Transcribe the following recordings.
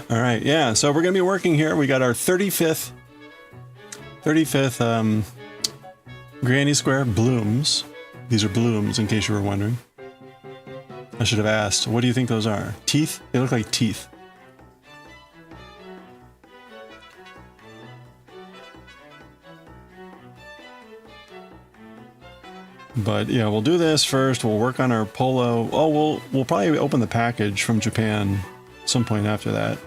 All right, yeah. So we're gonna be working here. We got our 35th Granny Square blooms. These are blooms, in case you were wondering. I should have asked. What do you think those are? Teeth? They look like teeth. But yeah, we'll do this first. We'll work on our polo. Oh, we'll probably open the package from Japan some point after that.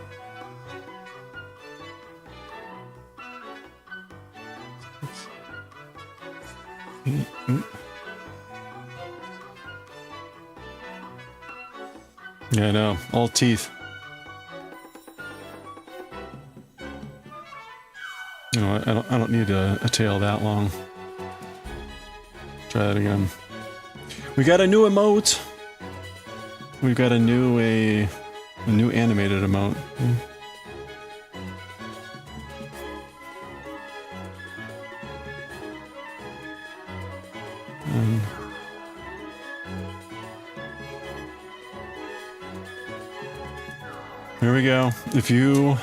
Yeah, I know. All teeth. No, I don't need a tail that long. Try that again. We got a new emote. We've got a new animated emote. Here we go. If you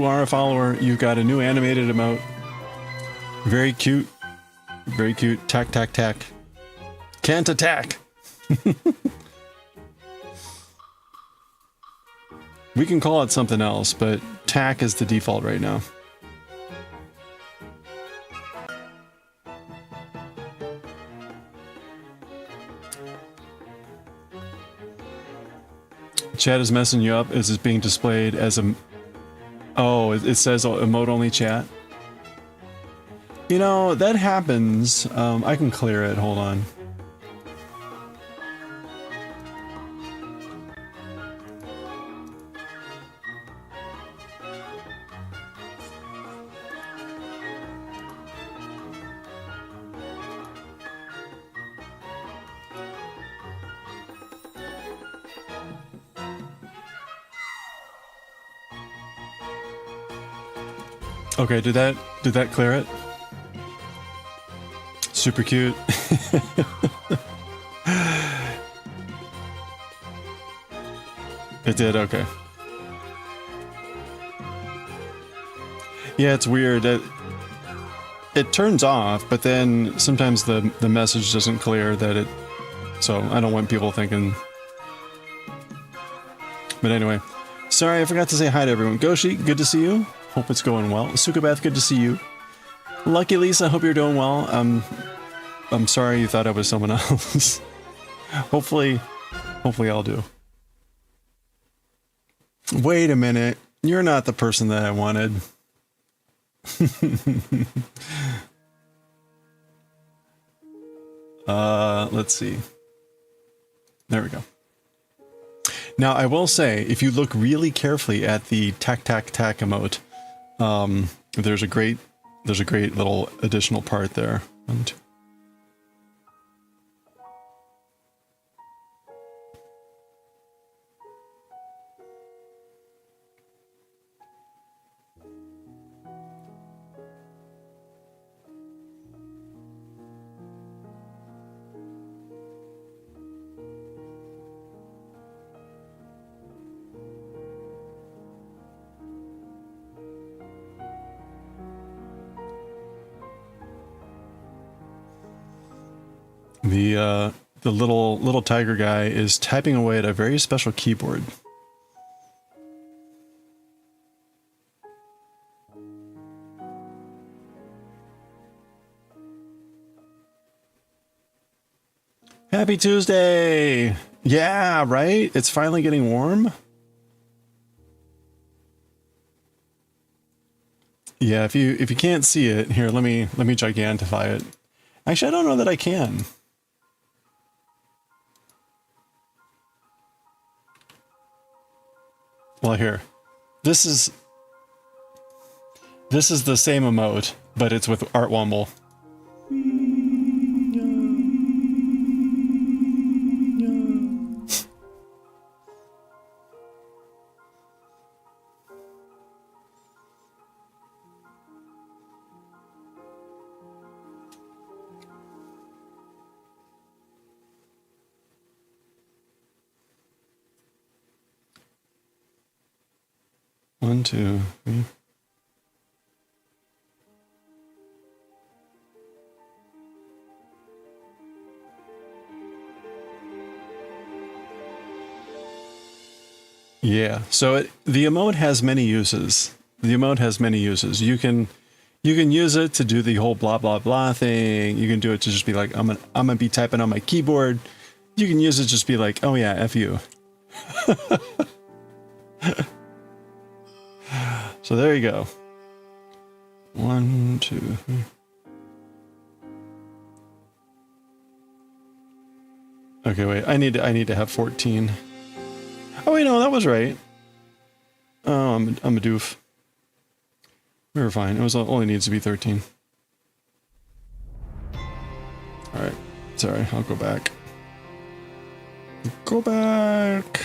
are a follower, you've got a new animated emote. Very cute. Very cute. Tack, tack, tack. Can't attack. We can call it something else, but tack is the default right now. Chat is messing you up. Is this being displayed as a... Oh, it says emote only chat. You know, that happens. I can clear it. Hold on. Okay, did that clear it? Super cute. It did, okay. Yeah, it's weird. It turns off, but then sometimes the message doesn't clear that it... So I don't want people thinking... But anyway. Sorry, I forgot to say hi to everyone. Goshi, good to see you. Hope it's going well. Sukabath, good to see you. Lucky Lisa, hope you're doing well. I'm sorry you thought I was someone else. Hopefully I'll do. Wait a minute. You're not the person that I wanted. Let's see. There we go. Now, I will say, if you look really carefully at the tack tack tack emote, there's a great little additional part there. And the little tiger guy is typing away at a very special keyboard. Happy Tuesday! Yeah, right? It's finally getting warm. Yeah, if you can't see it, here, let me gigantify it. Actually, I don't know that I can. Well, here. This is the same emote, but it's with Art Womble. 1, 2, 3. Yeah, so the emote has many uses. The emote has many uses. You can use it to do the whole blah blah blah thing. You can do it to just be like, I'm gonna be typing on my keyboard. You can use it to just be like, oh yeah, F you. So there you go. 1, 2, 3. Okay, wait. I need to have 14. Oh wait, no, that was right. Oh, I'm a doof. We were fine. It only needs to be 13. All right. Sorry, I'll go back. Go back.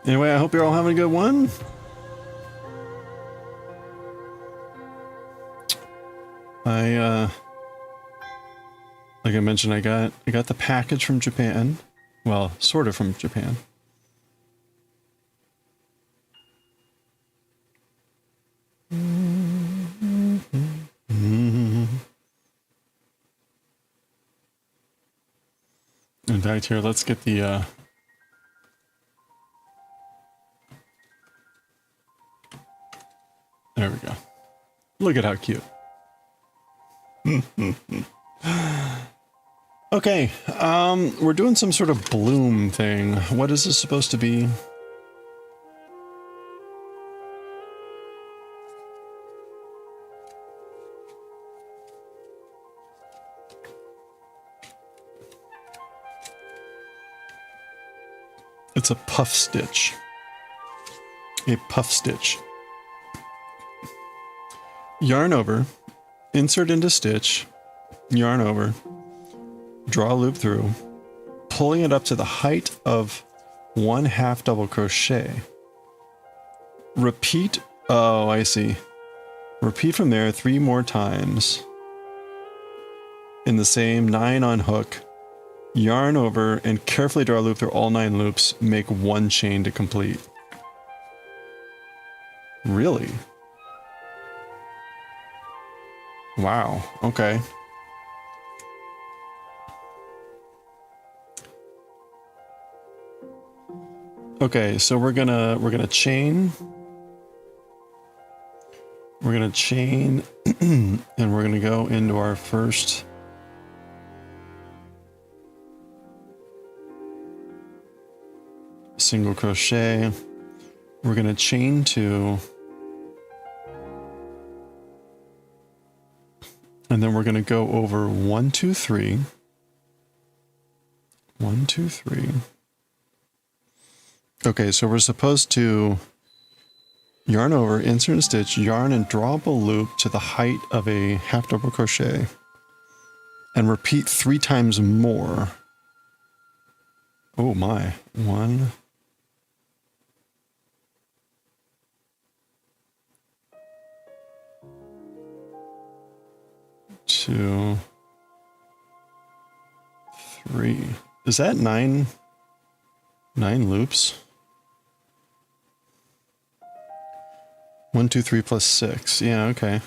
Anyway, I hope you're all having a good one. Like I mentioned, I got the package from Japan. Well, sort of from Japan. In fact, here, let's get the there we go. Look at how cute. Okay, we're doing some sort of bloom thing. What is this supposed to be? It's a puff stitch. A puff stitch. Yarn over, insert into stitch, yarn over, draw a loop through, pulling it up to the height of 1/2 double crochet. Repeat, oh, I see. Repeat from there 3 more times. In the same 9 on hook, yarn over and carefully draw a loop through all 9 loops, make 1 chain to complete. Really? Wow, okay. Okay, so we're gonna chain. We're gonna chain and we're gonna go into our first single crochet. We're gonna chain 2. And then we're going to go over 1, 2, 3. 1, 2, 3. Okay, so we're supposed to yarn over, insert and stitch, yarn and draw up a loop to the height of a 1/2 double crochet. And repeat 3 times more. Oh my. 1. 2, 3. Is that 9 loops? 1, 2, 3 plus 6. Yeah, okay.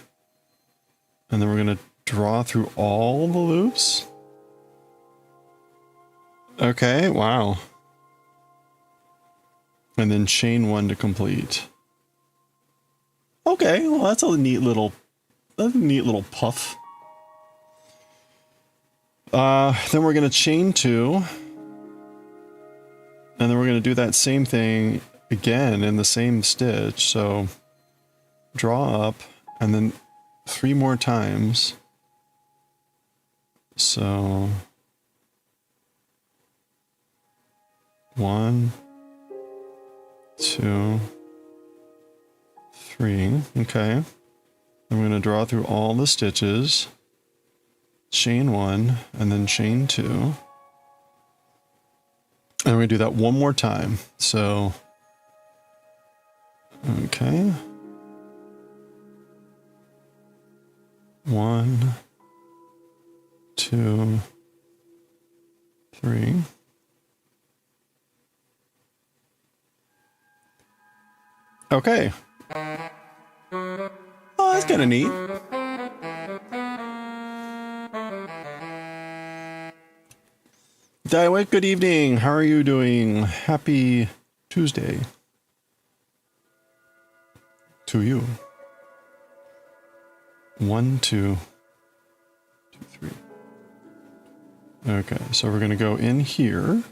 And then we're going to draw through all the loops. Okay, wow. And then chain 1 to complete. Okay, well that's a neat little puff. Then we're going to chain 2. And then we're going to do that same thing again in the same stitch. So draw up and then 3 more times. So 1, 2, 3. Okay. I'm going to draw through all the stitches. Chain 1 and then chain 2. And we're going to do that one more time. So Okay. 1, 2, 3. Okay. Oh, that's kind of neat. Daiwek, good evening. How are you doing? Happy Tuesday to you. 1, 2, 2, 3. Okay, so we're gonna go in here.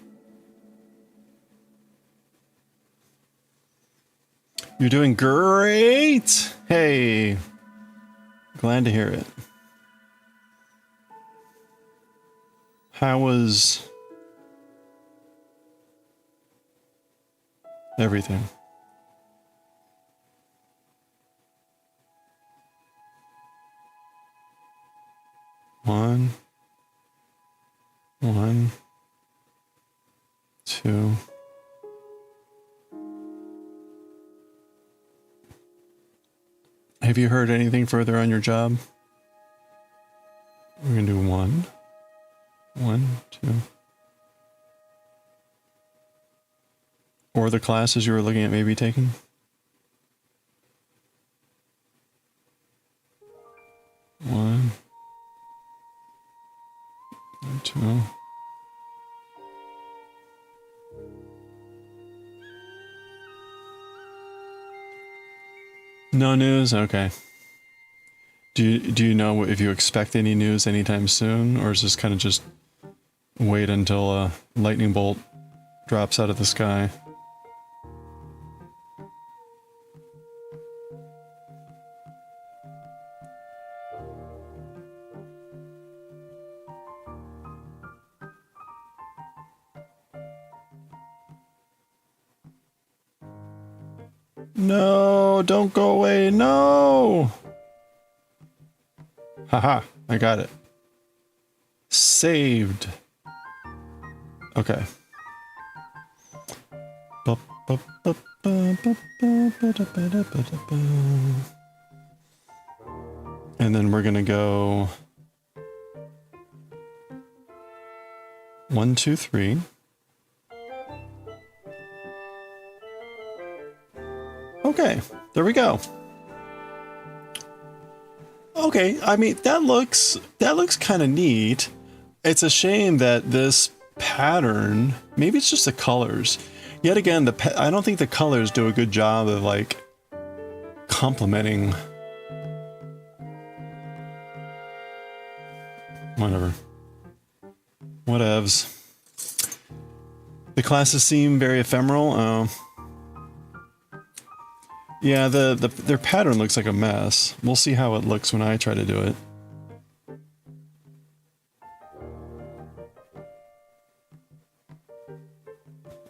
You're doing great! Hey! Glad to hear it. How was everything? One, 2. Have you heard anything further on your job? We're gonna do 1, 2. Or the classes you were looking at maybe taking? One, 2. No news? Okay. Do you know if you expect any news anytime soon, or is this kind of just wait until a lightning bolt drops out of the sky? No, don't go away, no! Haha, I got it. Saved. Okay. And then we're gonna go 1, 2, 3. Okay, there we go. Okay, I mean, that looks kind of neat. It's a shame that this pattern, maybe it's just the colors. Yet again, I don't think the colors do a good job of like complementing. Whatever. Whatevs. The classes seem very ephemeral. Yeah, their pattern looks like a mess. We'll see how it looks when I try to do it.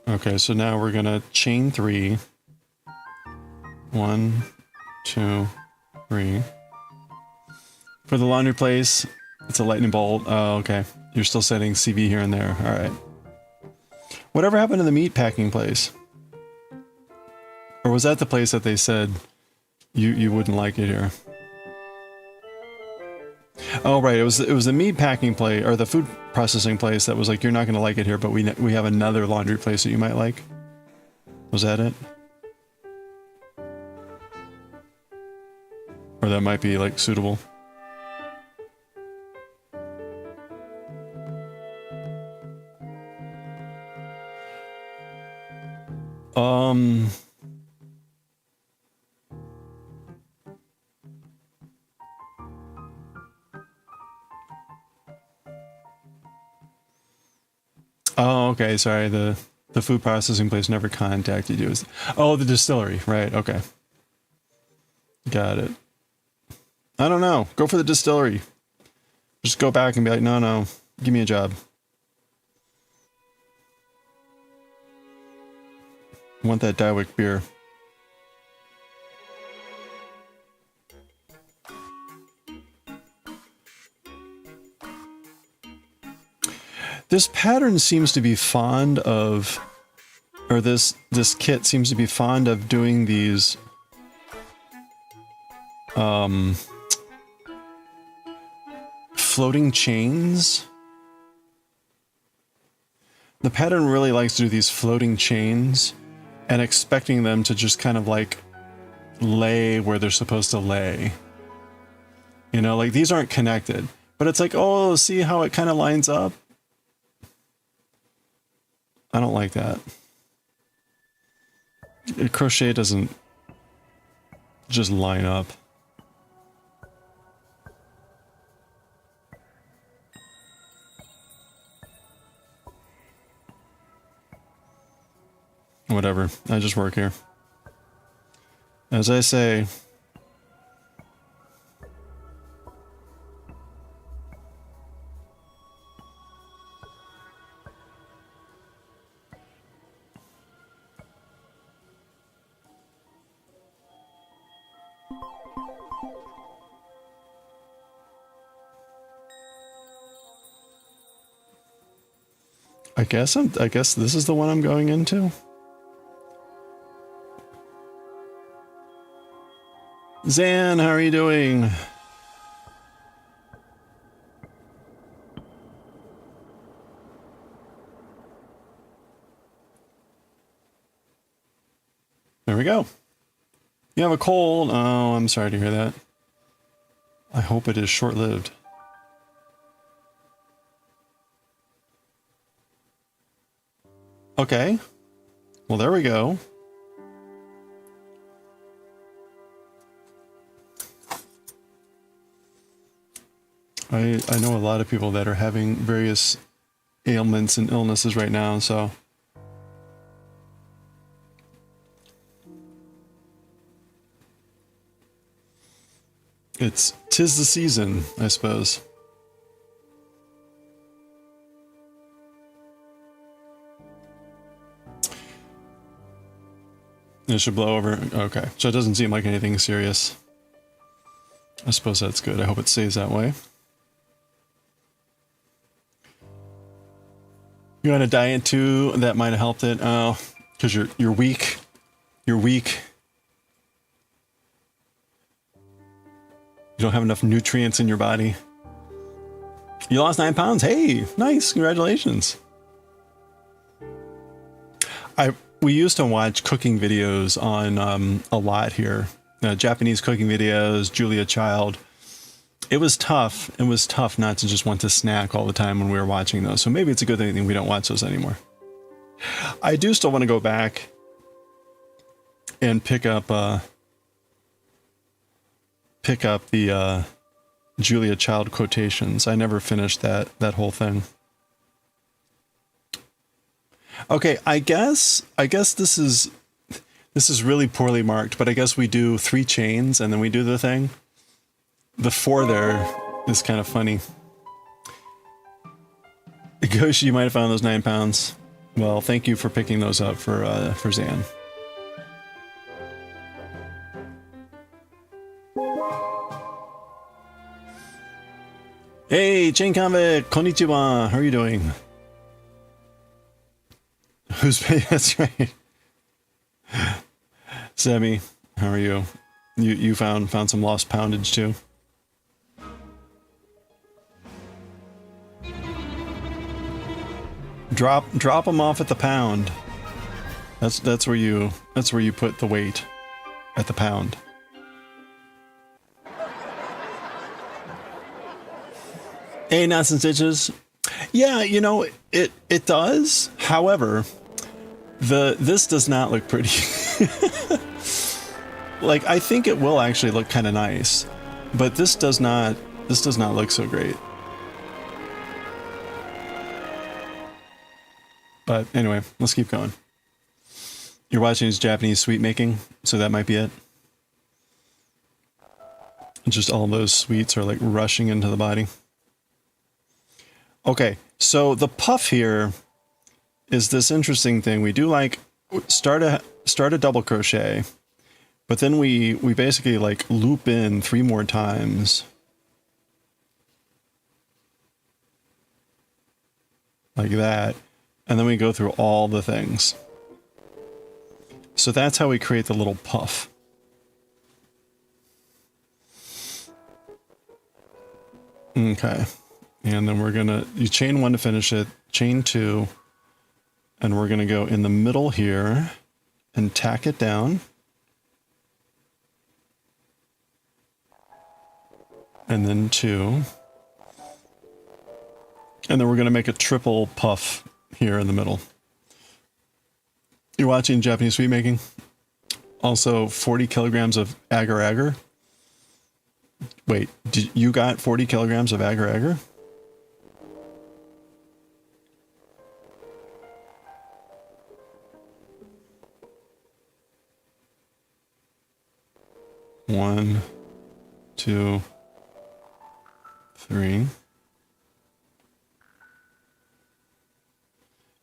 Okay, so now we're gonna chain 3. 1, 2, 3. For the laundry place, it's a lightning bolt. Oh, okay. You're still setting CV here and there. All right. Whatever happened to the meat packing place? Or was that the place that they said you wouldn't like it here? Oh, right. It was the meat packing place or the food processing place that was like, you're not going to like it here, but we have another laundry place that you might like. Was that it? Or that might be like suitable. Oh, okay, sorry, the food processing place never contacted you. Oh, the distillery, right, okay. Got it. I don't know, go for the distillery. Just go back and be like, no, give me a job. I want that Daiwick beer. This pattern seems to be fond of, or this kit seems to be fond of doing these floating chains. The pattern really likes to do these floating chains and expecting them to just kind of like lay where they're supposed to lay. You know, like these aren't connected, but it's like, oh, see how it kind of lines up? I don't like that. Crochet doesn't just line up. Whatever, I just work here. As I say, I guess this is the one I'm going into. Zan, how are you doing? There we go. You have a cold. Oh, I'm sorry to hear that. I hope it is short-lived. Okay. Well, there we go. I know a lot of people that are having various ailments and illnesses right now, so tis the season, I suppose. It should blow over. Okay, so it doesn't seem like anything serious. I suppose that's good. I hope it stays that way. You on a diet too? That might have helped it. Oh, because you're weak. You're weak. You don't have enough nutrients in your body. You lost 9 pounds. Hey, nice. Congratulations. We used to watch cooking videos on a lot here. Japanese cooking videos, Julia Child. It was tough. It was tough not to just want to snack all the time when we were watching those. So maybe it's a good thing we don't watch those anymore. I do still want to go back and pick up the Julia Child quotations. I never finished that whole thing. Okay, I guess this is really poorly marked, but I guess we do 3 chains and then we do the thing. The 4 there is kind of funny. Goshi, you might have found those 9 pounds. Well, thank you for picking those up for Zan. Hey, Chain Convict, konnichiwa. How are you doing? That's right. Semi, how are you? You found some lost poundage too. Drop them off at the pound. That's where you put the weight, at the pound. Hey, Nuts and Stitches. Yeah, you know, it does. However, this does not look pretty. Like, I think it will actually look kind of nice, but this does not look so great. But anyway, let's keep going. You're watching his Japanese sweet making, so that might be it. Just all those sweets are like rushing into the body. Okay, so the puff here is this interesting thing. We do like start a double crochet, but then we basically like loop in 3 more times. Like that. And then we go through all the things. So that's how we create the little puff. Okay. And then we're gonna, you chain 1 to finish it, chain 2, and we're gonna go in the middle here and tack it down. And then 2. And then we're gonna make a triple puff here in the middle. You're watching Japanese sweet making. Also 40 kilograms of agar-agar. Wait, you got 40 kilograms of agar-agar? One, 2, 3.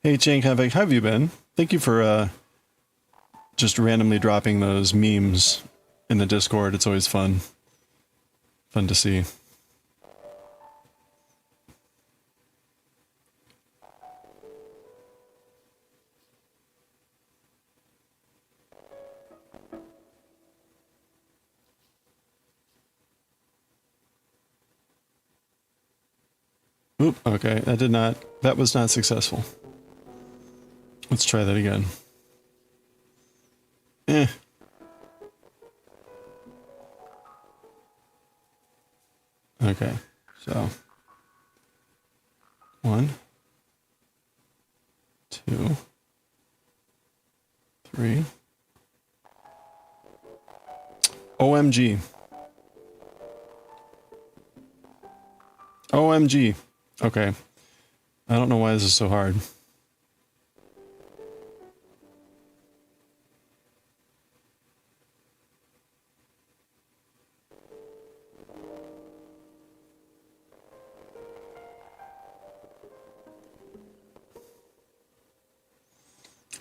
Hey, Jane Convict, how have you been? Thank you for just randomly dropping those memes in the Discord. It's always fun. Fun to see. Oop, okay, that was not successful. Let's try that again. Okay, so 1, 2, 3. OMG. OMG. Okay. I don't know why this is so hard.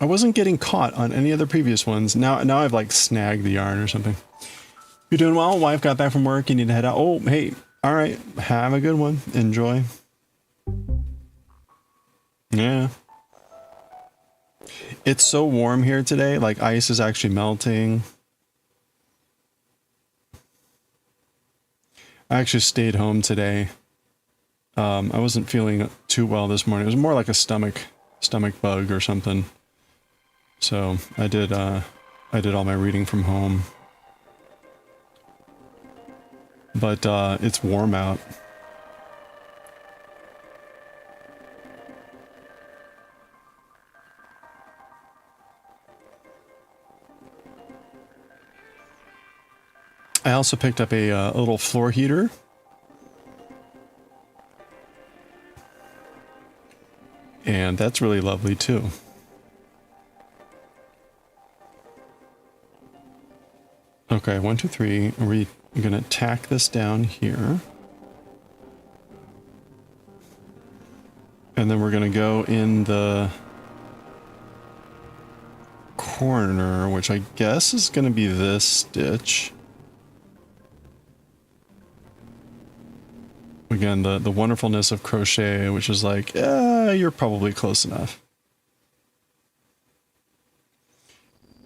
I wasn't getting caught on any of the previous ones. Now I've like snagged the yarn or something. You're doing well? Wife got back from work. You need to head out. Oh, hey. All right. Have a good one. Enjoy. Yeah. It's so warm here today. Like ice is actually melting. I actually stayed home today. I wasn't feeling too well this morning. It was more like a stomach bug or something. So I did all my reading from home. But it's warm out. I also picked up a little floor heater. And that's really lovely too. Okay, 1, 2, 3. We're gonna tack this down here. And then we're gonna go in the corner, which I guess is gonna be this stitch. Again, the wonderfulness of crochet, which is like, you're probably close enough.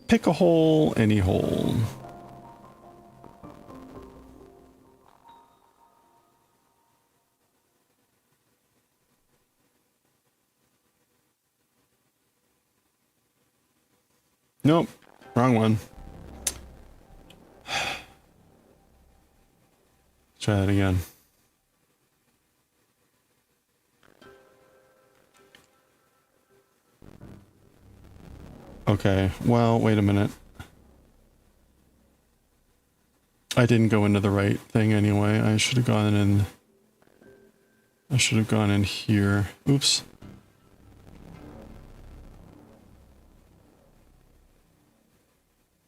Pick a hole, any hole. Nope, wrong one. Try that again. Okay, well, wait a minute. I didn't go into the right thing anyway. I should have gone in. I should have gone in here. Oops.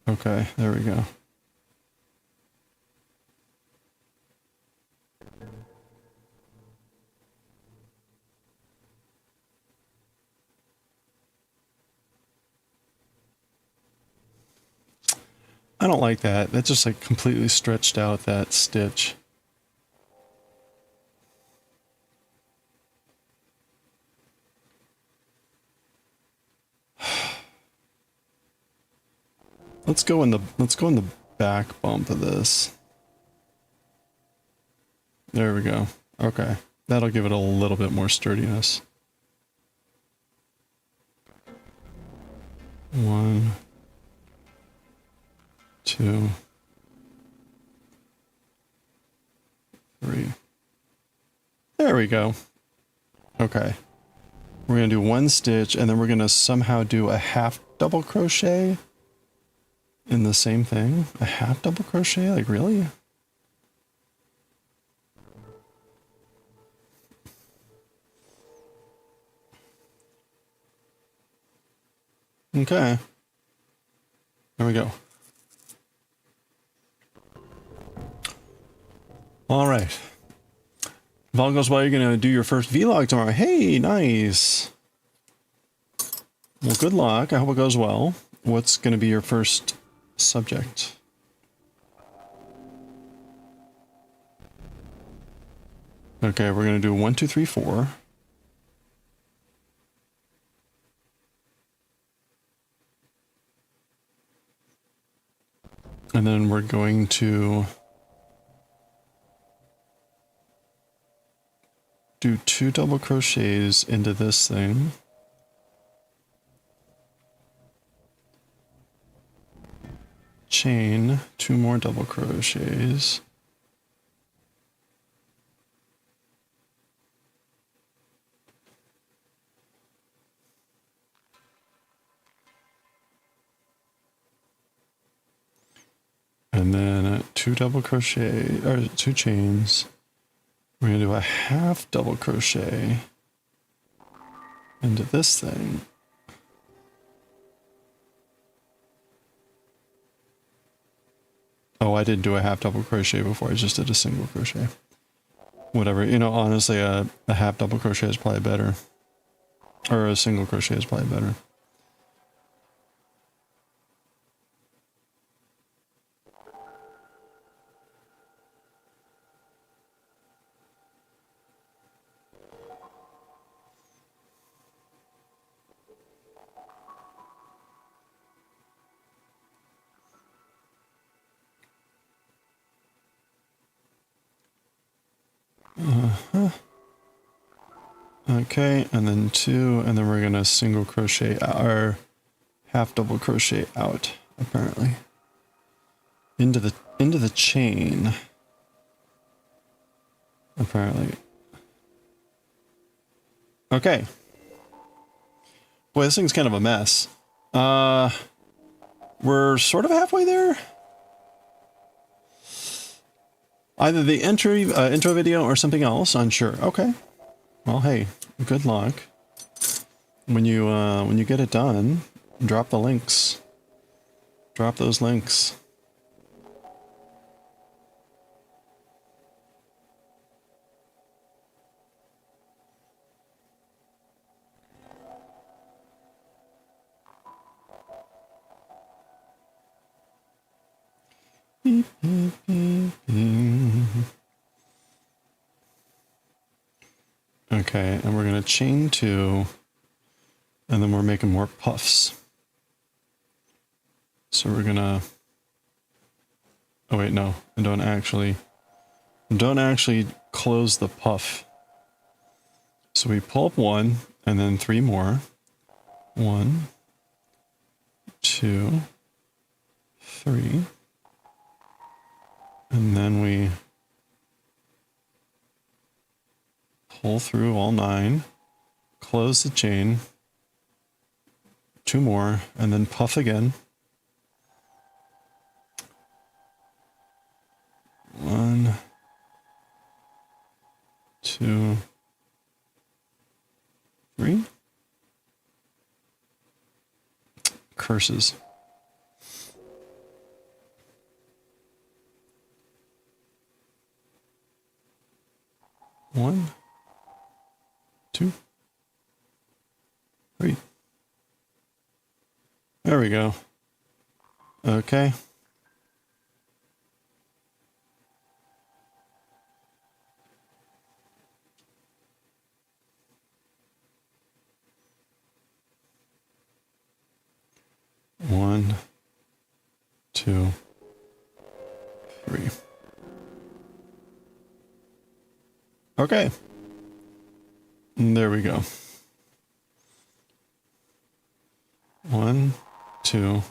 Okay, there we go. I don't like that. That just like completely stretched out that stitch. Let's go in the back bump of this. There we go. Okay, that'll give it a little bit more sturdiness. 1, 2, 3. There we go. Okay. We're going to do 1 stitch, and then we're going to somehow do a half double crochet in the same thing. A half double crochet? Like, really? Okay. There we go. All right. If all goes well, you're going to do your first vlog tomorrow. Hey, nice. Well, good luck. I hope it goes well. What's going to be your first subject? Okay, we're going to do 1, 2, 3, 4. And then we're going to do 2 double crochets into this thing. Chain 2 more double crochets. And then 2 double crochet, or 2 chains. We're going to do a half double crochet into this thing. Oh, I didn't do a half double crochet before, I just did a single crochet. Whatever, you know, honestly, a half double crochet is probably better. Or a single crochet is probably better. Okay, and then 2, and then we're gonna single crochet or half double crochet out, apparently. Into the chain. Apparently. Okay. Boy, this thing's kind of a mess. We're sort of halfway there. Either the intro video or something else, unsure. Okay. Well, hey, good luck. When you get it done, drop the links. Drop those links. Beep, beep, beep, beep. Okay, and we're going to chain 2, and then we're making more puffs. So we're going to... Oh wait, no, I don't actually close the puff. So we pull up 1, and then 3 more. 1, 2, 3. And then we pull through all 9, close the chain, 2 more, and then puff again. 1, 2, 3. Curses. One, 2, 3. There we go. Okay. One, 2, 3. Okay. There we go. 1, 2.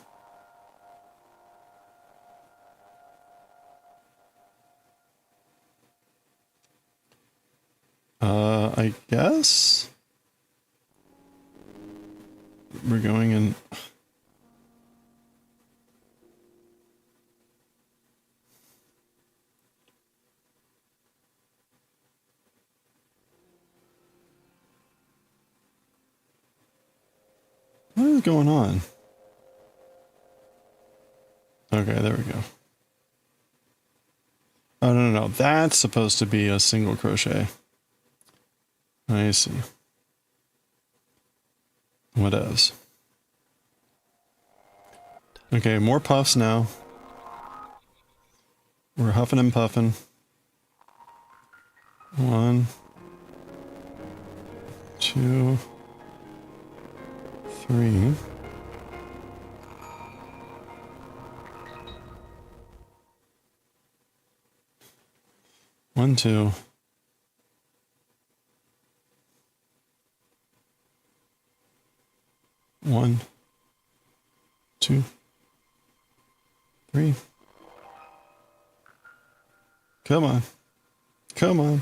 I guess we're going in. What is going on? Okay, there we go. Oh, no. That's supposed to be a single crochet. I see. What else? Okay, more puffs now. We're huffing and puffing. 1, 2, 3. One, 2. 1, 2, 3. Come on. Come on.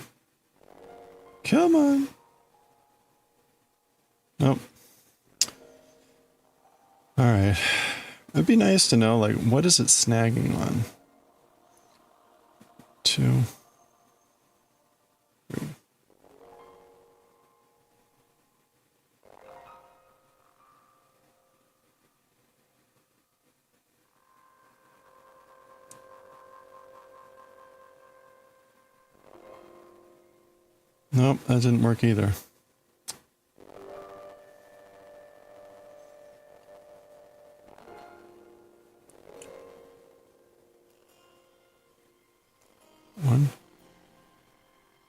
Come on. Nope. All right. It'd be nice to know, like, what is it snagging on? 2, 3. Nope, that didn't work either. One,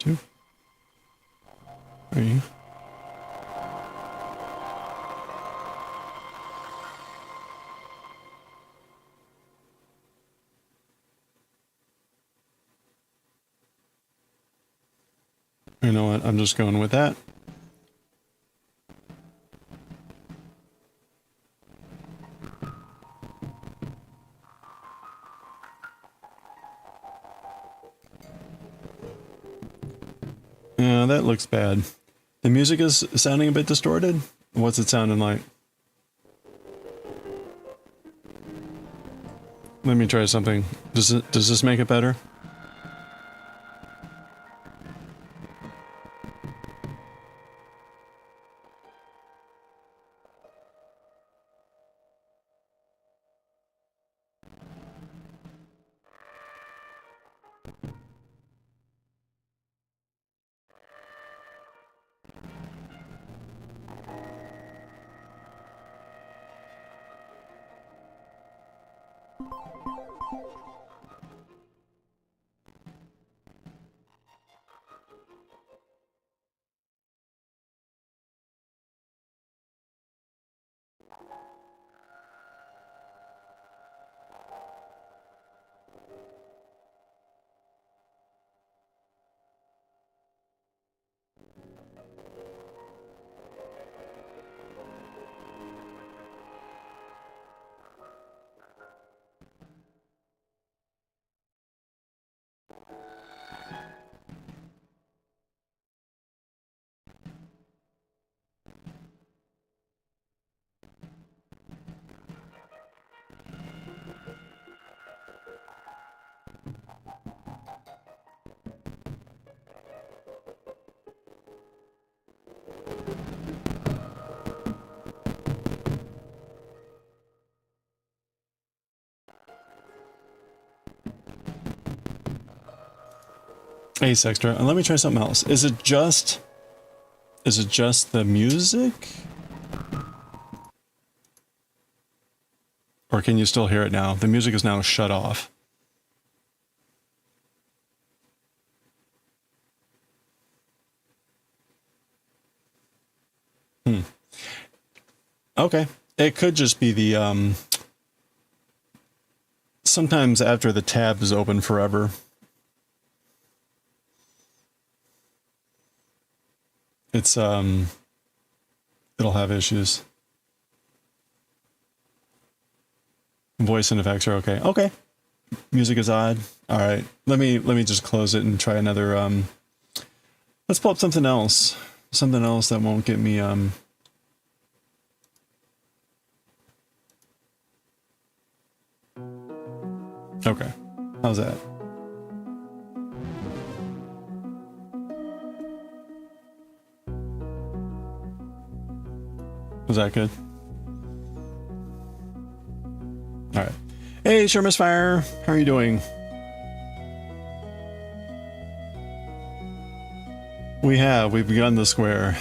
2, 3. You know what? I'm just going with that. Yeah, that looks bad. The music is sounding a bit distorted. What's it sounding like? Let me try something. Does this make it better? Ace extra. And let me try something else. Is it just the music? Or can you still hear it now? The music is now shut off. Okay. It could just be the sometimes after the tab is open forever. it's it'll have issues. Voice and effects are okay. Okay. Music is odd. All right. Let me just close it and try another let's pull up something else. Something else that won't get me okay. How's that? Was that good? All right. Hey, sure, Misfire. How are you doing? We've begun the square.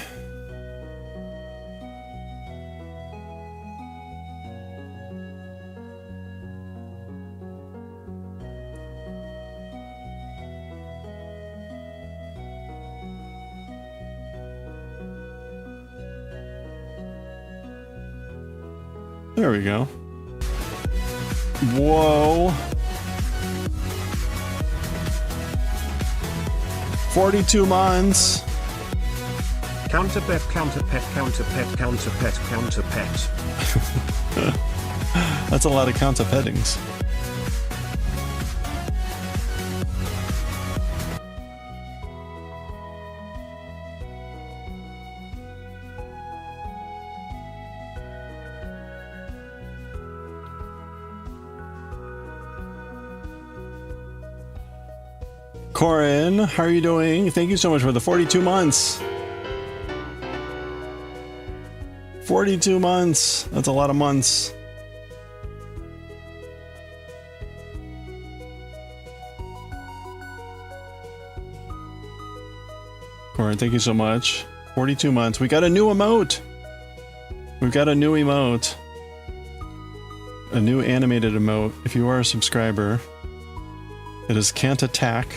There we go. Whoa. 42 months. Counter pet, counter pet, counter pet, counter pet, counter pet. That's a lot of counter pettings. Corin, how are you doing? Thank you so much for the 42 months. 42 months. That's a lot of months. Corin, thank you so much. 42 months. We got a new emote. We've got a new emote. A new animated emote. If you are a subscriber, it is Can't Attack.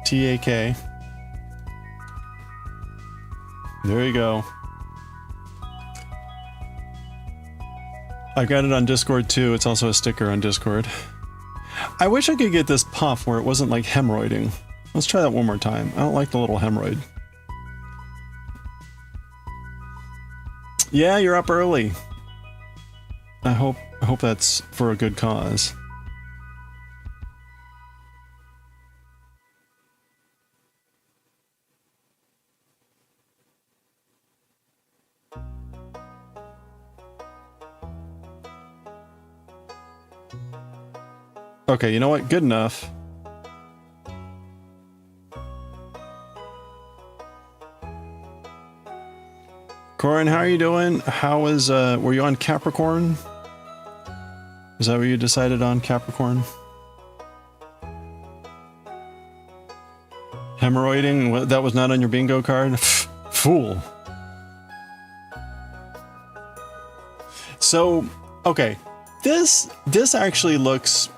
TAK. There you go. I've got it on Discord too. It's also a sticker on Discord. I wish I could get this puff where it wasn't like hemorrhoiding. Let's try that one more time. I don't like the little hemorrhoid. Yeah, you're up early. I hope that's for a good cause. Okay, you know what? Good enough. Corin, how are you doing? How was, were you on Capricorn? Is that what you decided on, Capricorn? Hemorrhoiding? That was not on your bingo card? Fool. So, okay. This actually looks...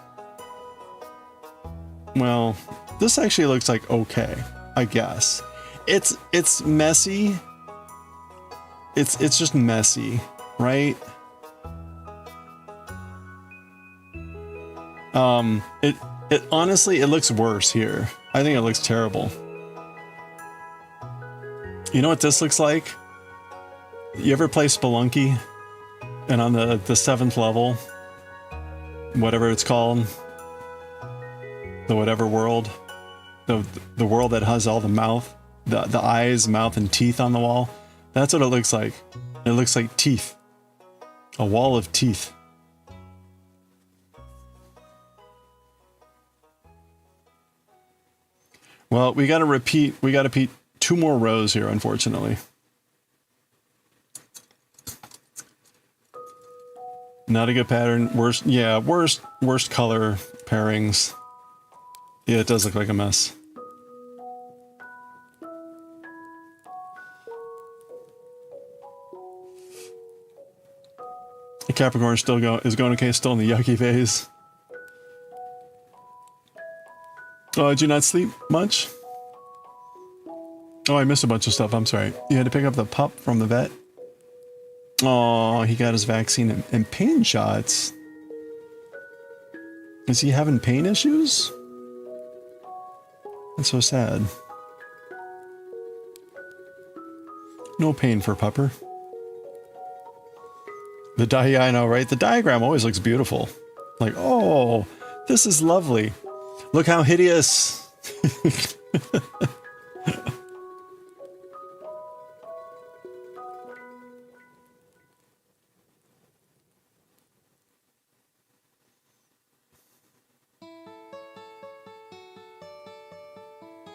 Well, this actually looks like okay, I guess. It's messy. It's just messy, right? It honestly, it looks worse here. I think it looks terrible. You know what this looks like? You ever play Spelunky? And on the 7th level, whatever it's called, the whatever world, the world that has all the mouth, the eyes, mouth, and teeth on the wall. That's what it looks like. It looks like teeth. A wall of teeth. Well, we gotta repeat 2 more rows here, unfortunately. Not a good pattern. Worst color pairings. Yeah, it does look like a mess. The Capricorn is going okay, still in the yucky phase. Oh, did you not sleep much? Oh, I missed a bunch of stuff. I'm sorry. You had to pick up the pup from the vet? Oh, he got his vaccine and pain shots. Is he having pain issues? That's so sad. No pain for Pupper. Yeah, I know, right? The diagram always looks beautiful. Like, oh, this is lovely. Look how hideous.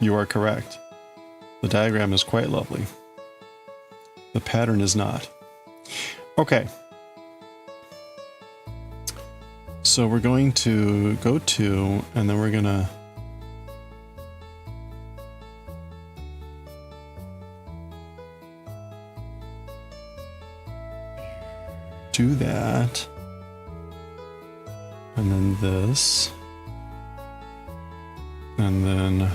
You are correct. The diagram is quite lovely. The pattern is not. Okay. So we're going to go to, and then we're gonna do that. And then this. And then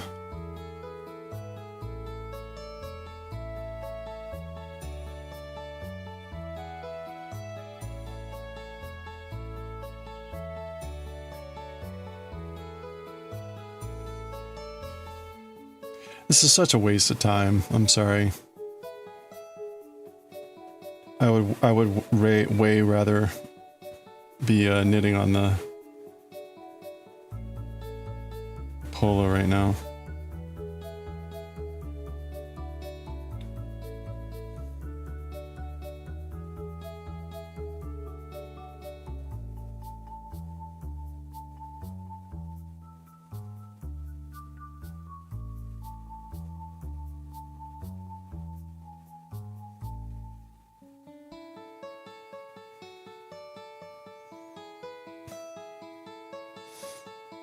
this is such a waste of time. I'm sorry. I would way rather be knitting on the polo right now.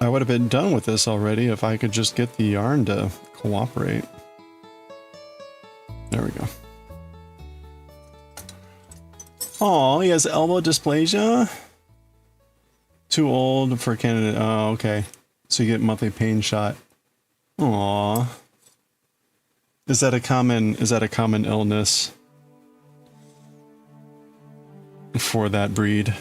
I would have been done with this already if I could just get the yarn to cooperate. There we go. Oh, he has elbow dysplasia? Too old for Kaneda. Oh, okay. So you get monthly pain shot. Aw. Is that a common illness for that breed?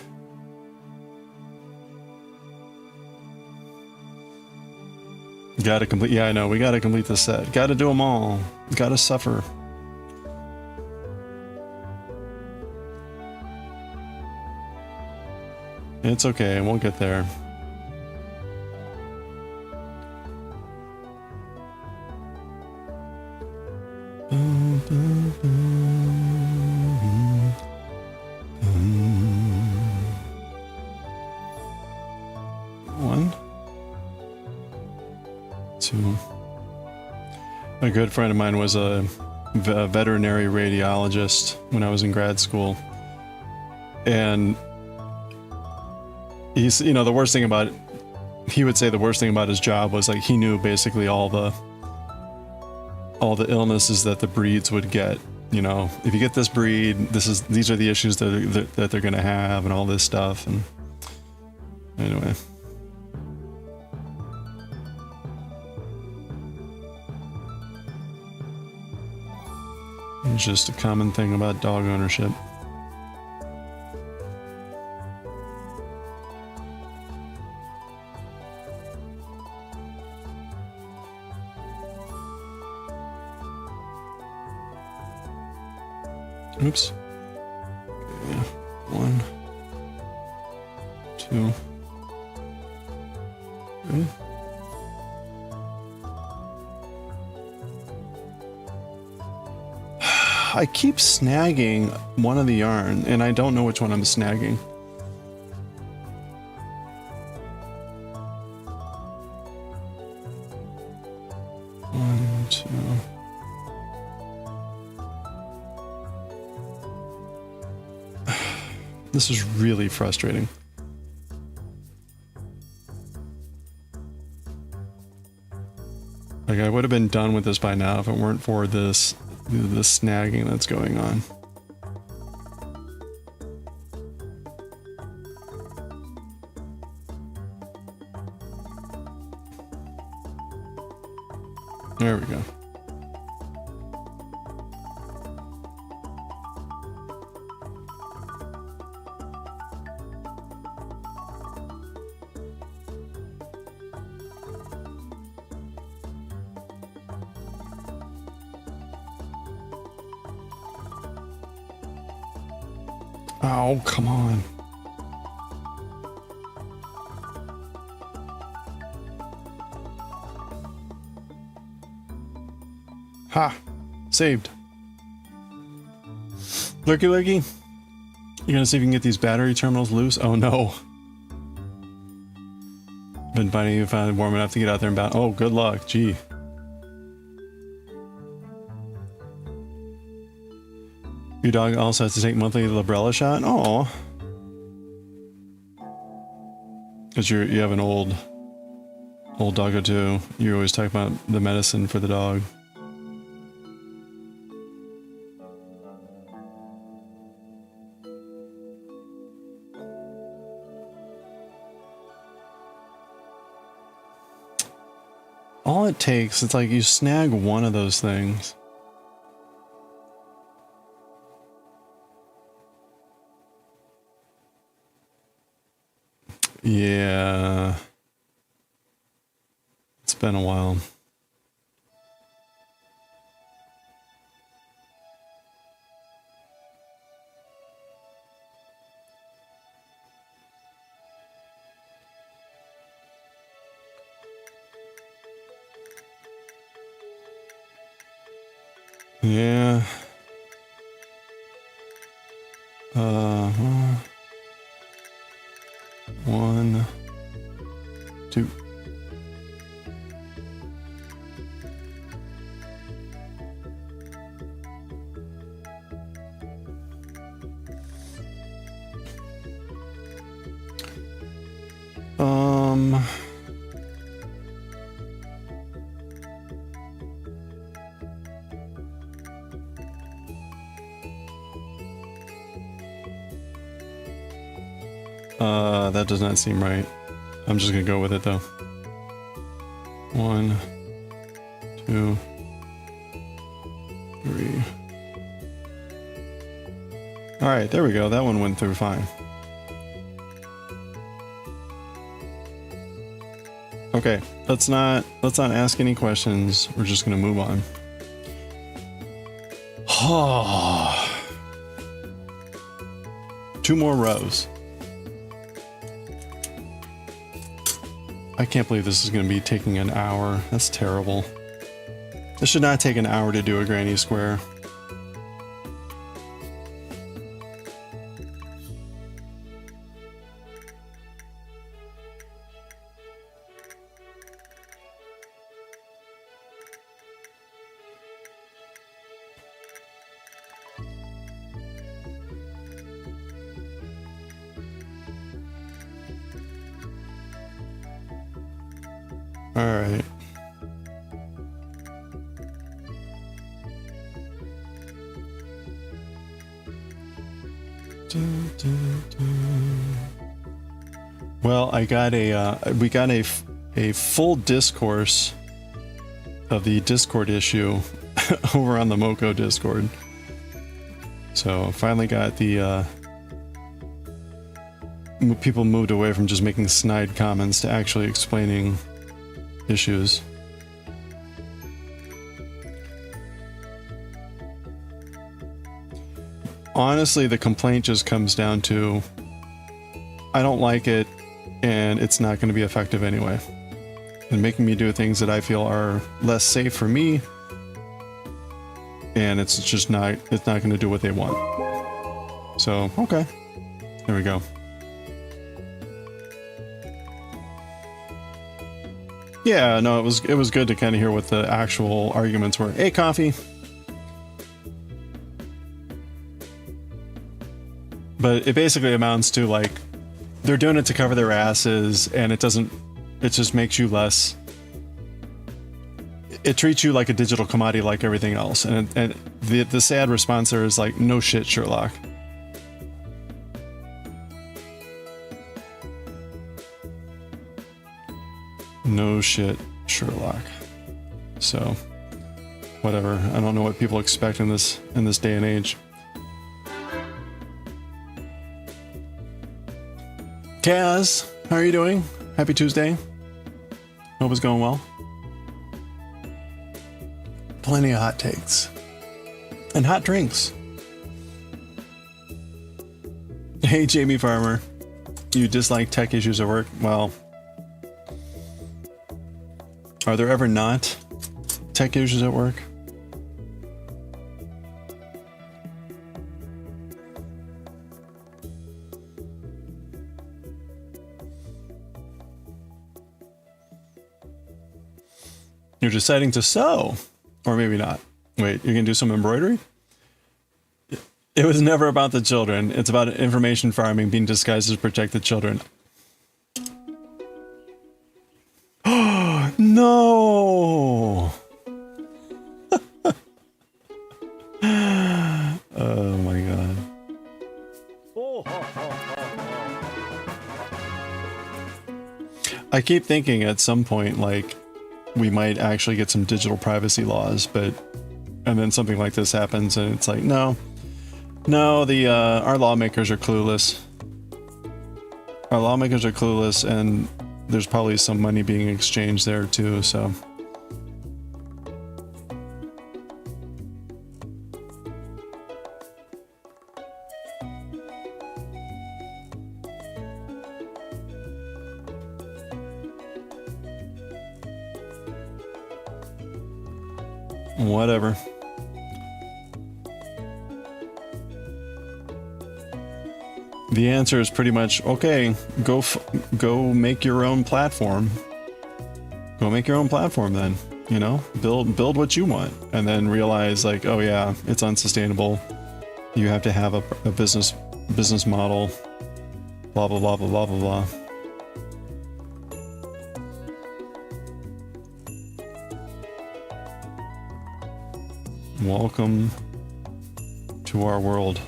Gotta complete, yeah, I know, we gotta complete the set. Gotta do them all. Gotta suffer. It's okay, we'll get there. A good friend of mine was a veterinary radiologist when I was in grad school, and he's, you know, the worst thing about it, he would say the worst thing about his job was like he knew basically all the illnesses that the breeds would get. You know, if you get this breed, these are the issues that they're gonna have, and all this stuff. And anyway. It's just a common thing about dog ownership. Oops. Okay, 1, 2, 3. I keep snagging one of the yarn, and I don't know which one I'm snagging. One, two. This is really frustrating. Like, I would have been done with this by now if it weren't for this the snagging that's going on. There we go. Oh, come on. Ha! Saved. Lurky Lurky? You gonna see if you can get these battery terminals loose? Oh no. Been finding you finally warm enough to get out there and bound. Oh, good luck. Gee. Your dog also has to take monthly Librella shot? Oh. Because you have an old doggo too. You always talk about the medicine for the dog. All it takes, it's like you snag one of those things. Yeah. It's been a while. Yeah. 1, 2. That does not seem right. I'm just gonna go with it though. 1, 2, 3. All right, there we go. That one went through fine. Okay, let's not ask any questions. We're just gonna move on. Oh. 2 more rows. I can't believe this is going to be taking an hour. That's terrible. This should not take an hour to do a granny square. All right. Well, I got we got a full discourse of the Discord issue over on the Moko Discord. So finally got the people moved away from just making snide comments to actually explaining issues. Honestly, the complaint just comes down to I don't like it and it's not going to be effective anyway. And making me do things that I feel are less safe for me, and it's just not going to do what they want. So, okay. There we go. Yeah, no, it was good to kind of hear what the actual arguments were. Hey, coffee. But it basically amounts to like they're doing it to cover their asses, and it just makes you less. It treats you like a digital commodity like everything else, and the sad response there is like, no shit, Sherlock. No shit, Sherlock. So, whatever. I don't know what people expect in this day and age. Kaz, how are you doing? Happy Tuesday. Hope it's going well. Plenty of hot takes. And hot drinks. Hey, Jamie Farmer. You dislike tech issues at work? Well, are there ever not tech issues at work? You're deciding to sew, or maybe not. Wait, you're gonna do some embroidery? It was never about the children. It's about information farming being disguised to protect the children. Oh, no! Oh my god. I keep thinking at some point, like, we might actually get some digital privacy laws, but... And then something like this happens and it's like, no. No, our lawmakers are clueless. Our lawmakers are clueless, and there's probably some money being exchanged there too, so... Whatever. The answer is pretty much, okay, go make your own platform. Go make your own platform then, you know? Build what you want, and then realize like, oh yeah, it's unsustainable. You have to have a business model. Blah blah blah blah blah blah blah. Welcome to our world.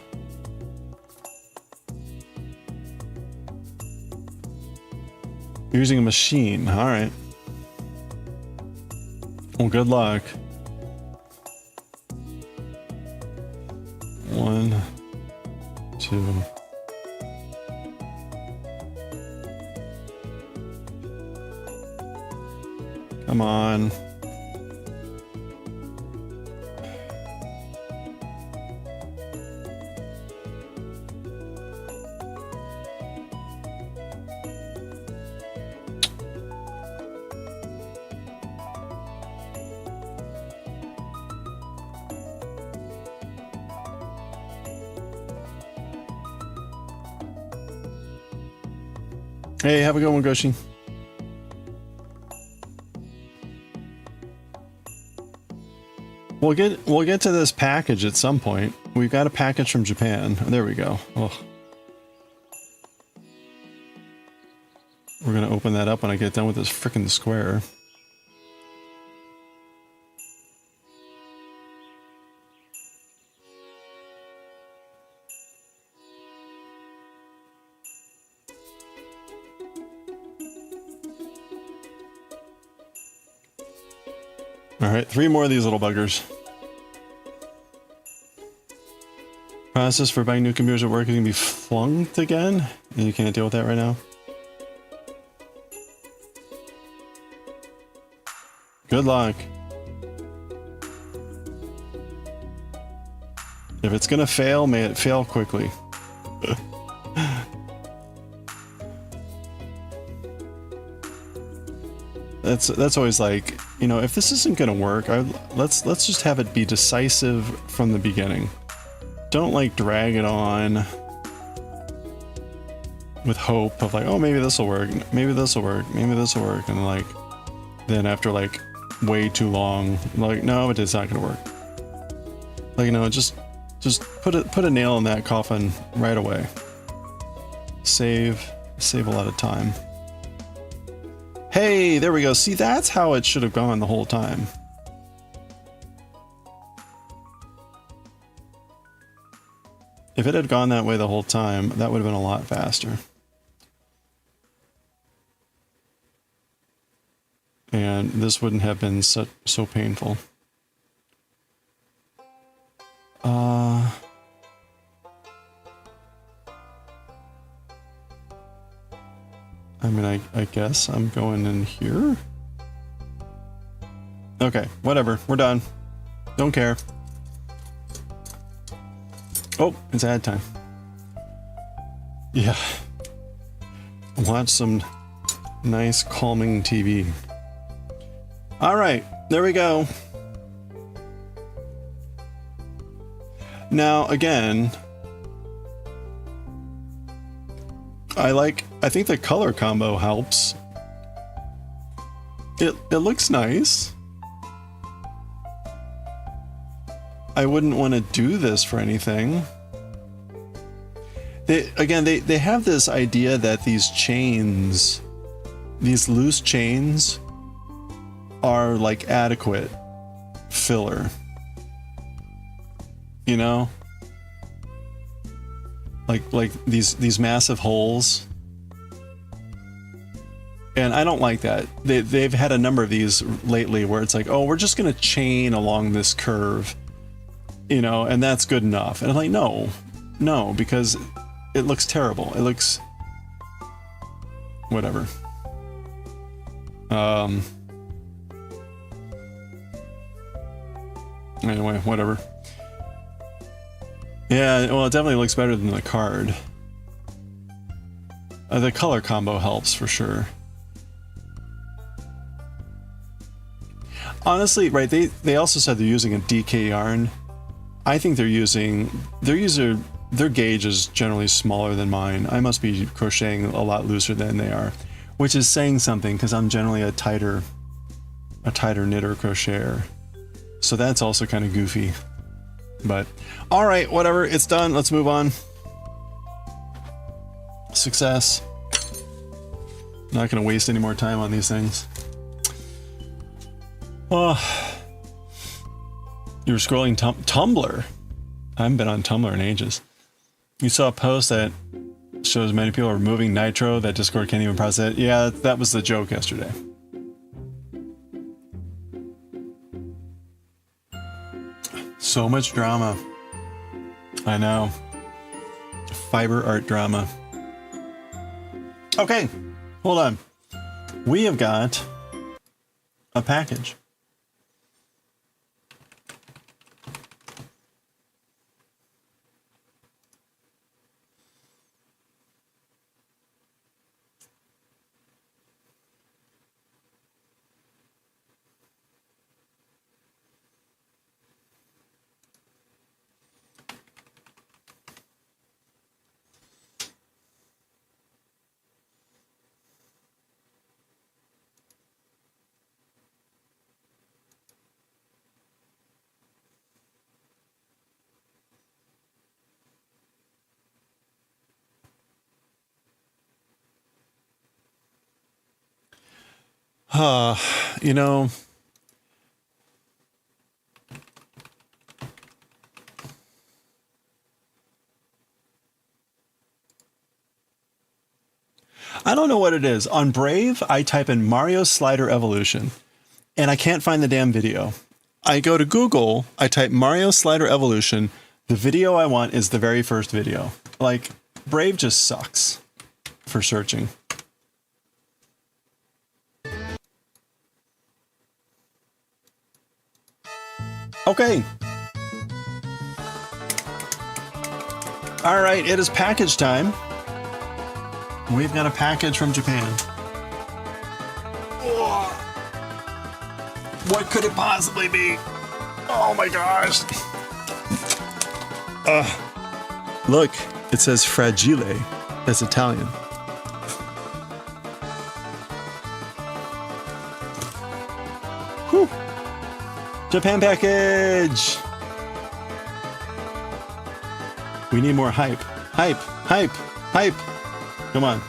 Using a machine, alright. Well, good luck. 1, 2. Come on. Hey, have a good one, Goshi. We'll get to this package at some point. We've got a package from Japan. There we go. Oh. We're gonna open that up when I get done with this frickin' square. Alright, 3 more of these little buggers. Process for buying new computers at work is going to be flunked again? And you can't deal with that right now? Good luck. If it's going to fail, may it fail quickly. That's always like, you know, if this isn't gonna work, let's just have it be decisive from the beginning. Don't like drag it on with hope of like, oh, maybe this will work, maybe this will work, maybe this will work, and like then after like way too long, like, no, it's not gonna work. Like, you know, just put a nail in that coffin right away. Save a lot of time. Hey, there we go. See, that's how it should have gone the whole time. If it had gone that way the whole time, that would have been a lot faster. And this wouldn't have been so painful. I mean, I guess I'm going in here? Okay, whatever. We're done. Don't care. Oh, it's ad time. Yeah. Watch some nice calming TV. All right, there we go. Now, again, I think the color combo helps. It looks nice. I wouldn't want to do this for anything. They have this idea that these chains, these loose chains, are like adequate filler. You know? Like these massive holes. And I don't like that. They've had a number of these lately where it's like, oh, we're just gonna chain along this curve, you know, and that's good enough. And I'm like, no, because it looks terrible. It looks whatever. Anyway, whatever. Yeah, well, it definitely looks better than the card. The color combo helps for sure. Honestly, right, they also said they're using a DK yarn. I think their gauge is generally smaller than mine. I must be crocheting a lot looser than they are, which is saying something because I'm generally a tighter knitter crocheter. So that's also kind of goofy. But all right, whatever, it's done. Let's move on. Success. Not going to waste any more time on these things. Oh, you were scrolling Tumblr. I haven't been on Tumblr in ages. You saw a post that shows many people are removing Nitro, that Discord can't even process it. Yeah, that was the joke yesterday. So much drama. I know. Fiber art drama. Okay, hold on. We have got a package. You know, I don't know what it is. On Brave, I type in Mario Slider Evolution, and I can't find the damn video. I go to Google, I type Mario Slider Evolution. The video I want is the very first video. Like, Brave just sucks for searching. Okay. All right, it is package time. We've got a package from Japan. What could it possibly be? Oh my gosh. Look, it says Fragile. That's Italian. Whew. Japan package. We need more hype. Hype, hype, hype. Come on.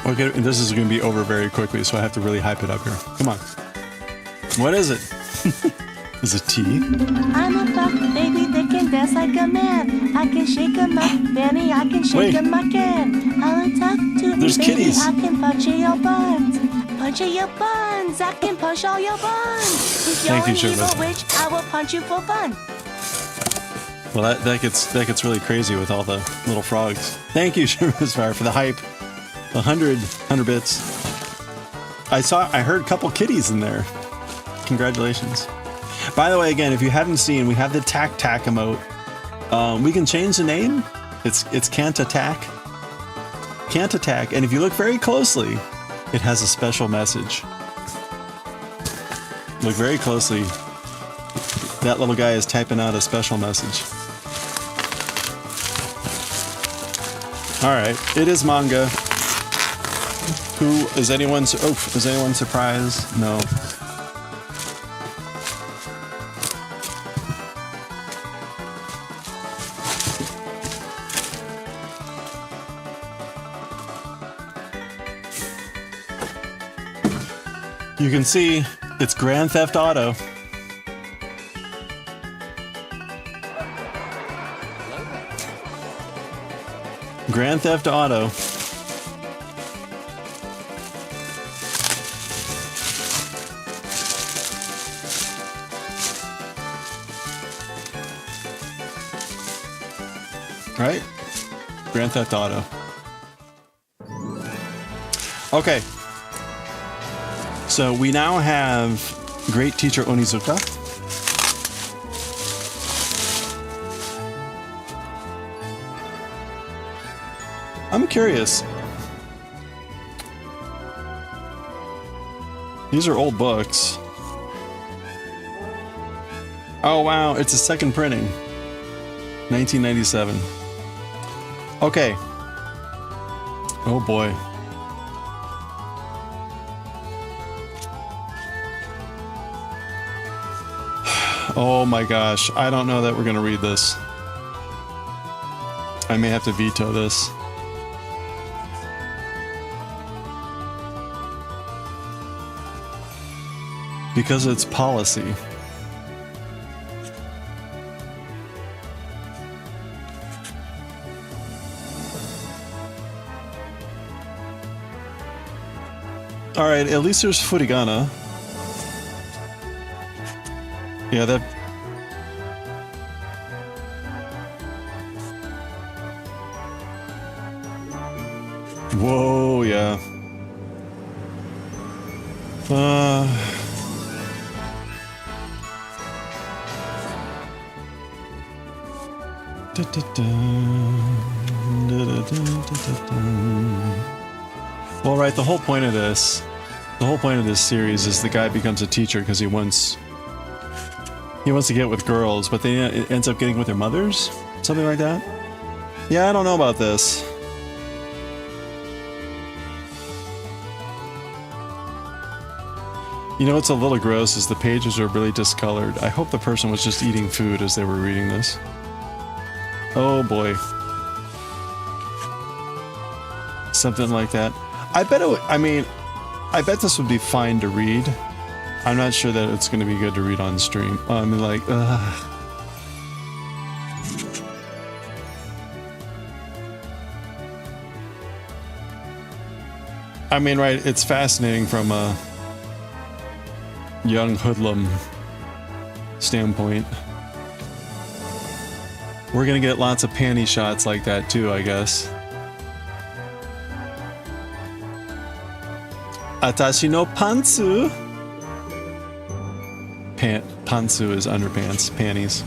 Okay, this is going to be over very quickly, so I have to really hype it up here. Come on. What is it? Is it tea? I'm a buck baby that can dance like a man. I can shake a my fanny, I can shake a my can. I'll talk to There's me, baby. kitties. I can punch in your buns. Punch in your buns. I can punch all your buns. If you're Thank you, an evil Sherman. witch, I will punch you for fun. Well, that gets really crazy with all the little frogs. Thank you, Sherman's Fire, for the hype. 100 bits. I heard a couple kitties in there. Congratulations. By the way, again, if you haven't seen, we have the tac emote We can change the name. It's Can't Attack. Can't Attack, and if you look very closely, it has a special message. Look very closely. That little guy is typing out a special message. Alright, it is manga. Is anyone surprised? No. You can see it's Grand Theft Auto. Grand Theft Auto. Right? Grand Theft Auto. Okay. So we now have Great Teacher Onizuka. I'm curious. These are old books. Oh wow, it's a second printing. 1997. Okay. Oh boy. Oh my gosh, I don't know that we're gonna read this. I may have to veto this. Because it's policy. Alright, at least there's furigana. Yeah, that... Whoa, yeah. Well, right, the whole point of this series is the guy becomes a teacher because he wants to get with girls, but then it ends up getting with their mothers? Something like that? Yeah, I don't know about this. You know what's a little gross is the pages are really discolored. I hope the person was just eating food as they were reading this. Oh boy. Something like that. I bet this would be fine to read. I'm not sure that it's going to be good to read on stream. I mean, like, I mean, right, it's fascinating from a young hoodlum standpoint. We're going to get lots of panty shots like that too, I guess. Atashi no pantsu. Pantsu is underpants, panties.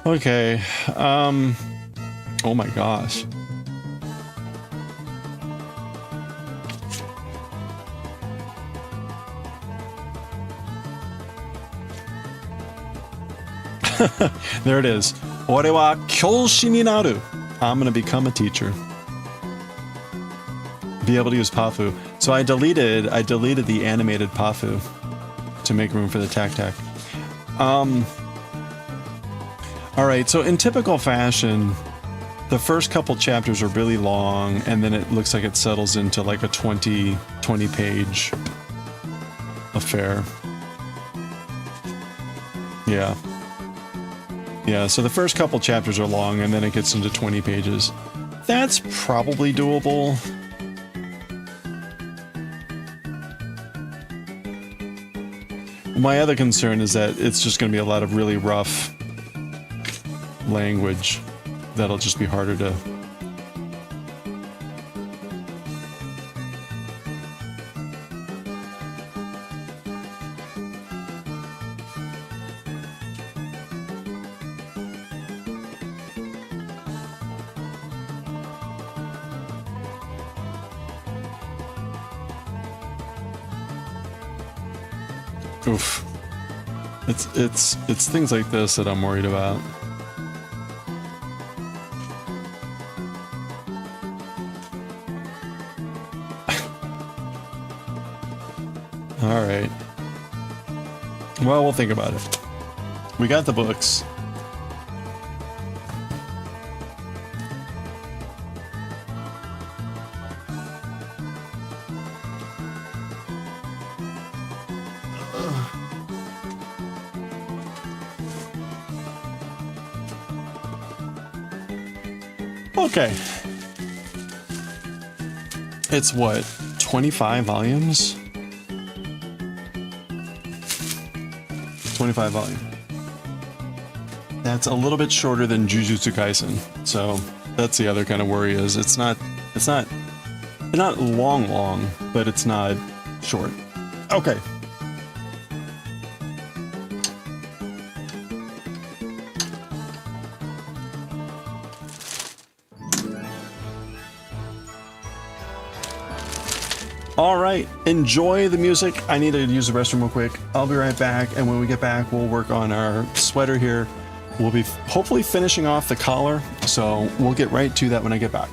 Okay, oh my gosh. There it is. Ore wa kyoushi ni naru. I'm gonna become a teacher. Be able to use Pafu. So I deleted the animated Pafu to make room for the tac-tac. Alright, so in typical fashion, the first couple chapters are really long, and then it looks like it settles into like a 20 page affair. Yeah. Yeah, so the first couple chapters are long, and then it gets into 20 pages. That's probably doable. My other concern is that it's just going to be a lot of really rough language that'll just be harder to... Oof. It's things like this that I'm worried about. All right. Well, we'll think about it. We got the books. Okay. It's what, 25 volumes? 25 volume. That's a little bit shorter than Jujutsu Kaisen. So that's the other kind of worry is it's not long, but it's not short. Okay. All right, enjoy the music. I need to use the restroom real quick. I'll be right back, and when we get back, we'll work on our sweater here. We'll be hopefully finishing off the collar, so we'll get right to that when I get back.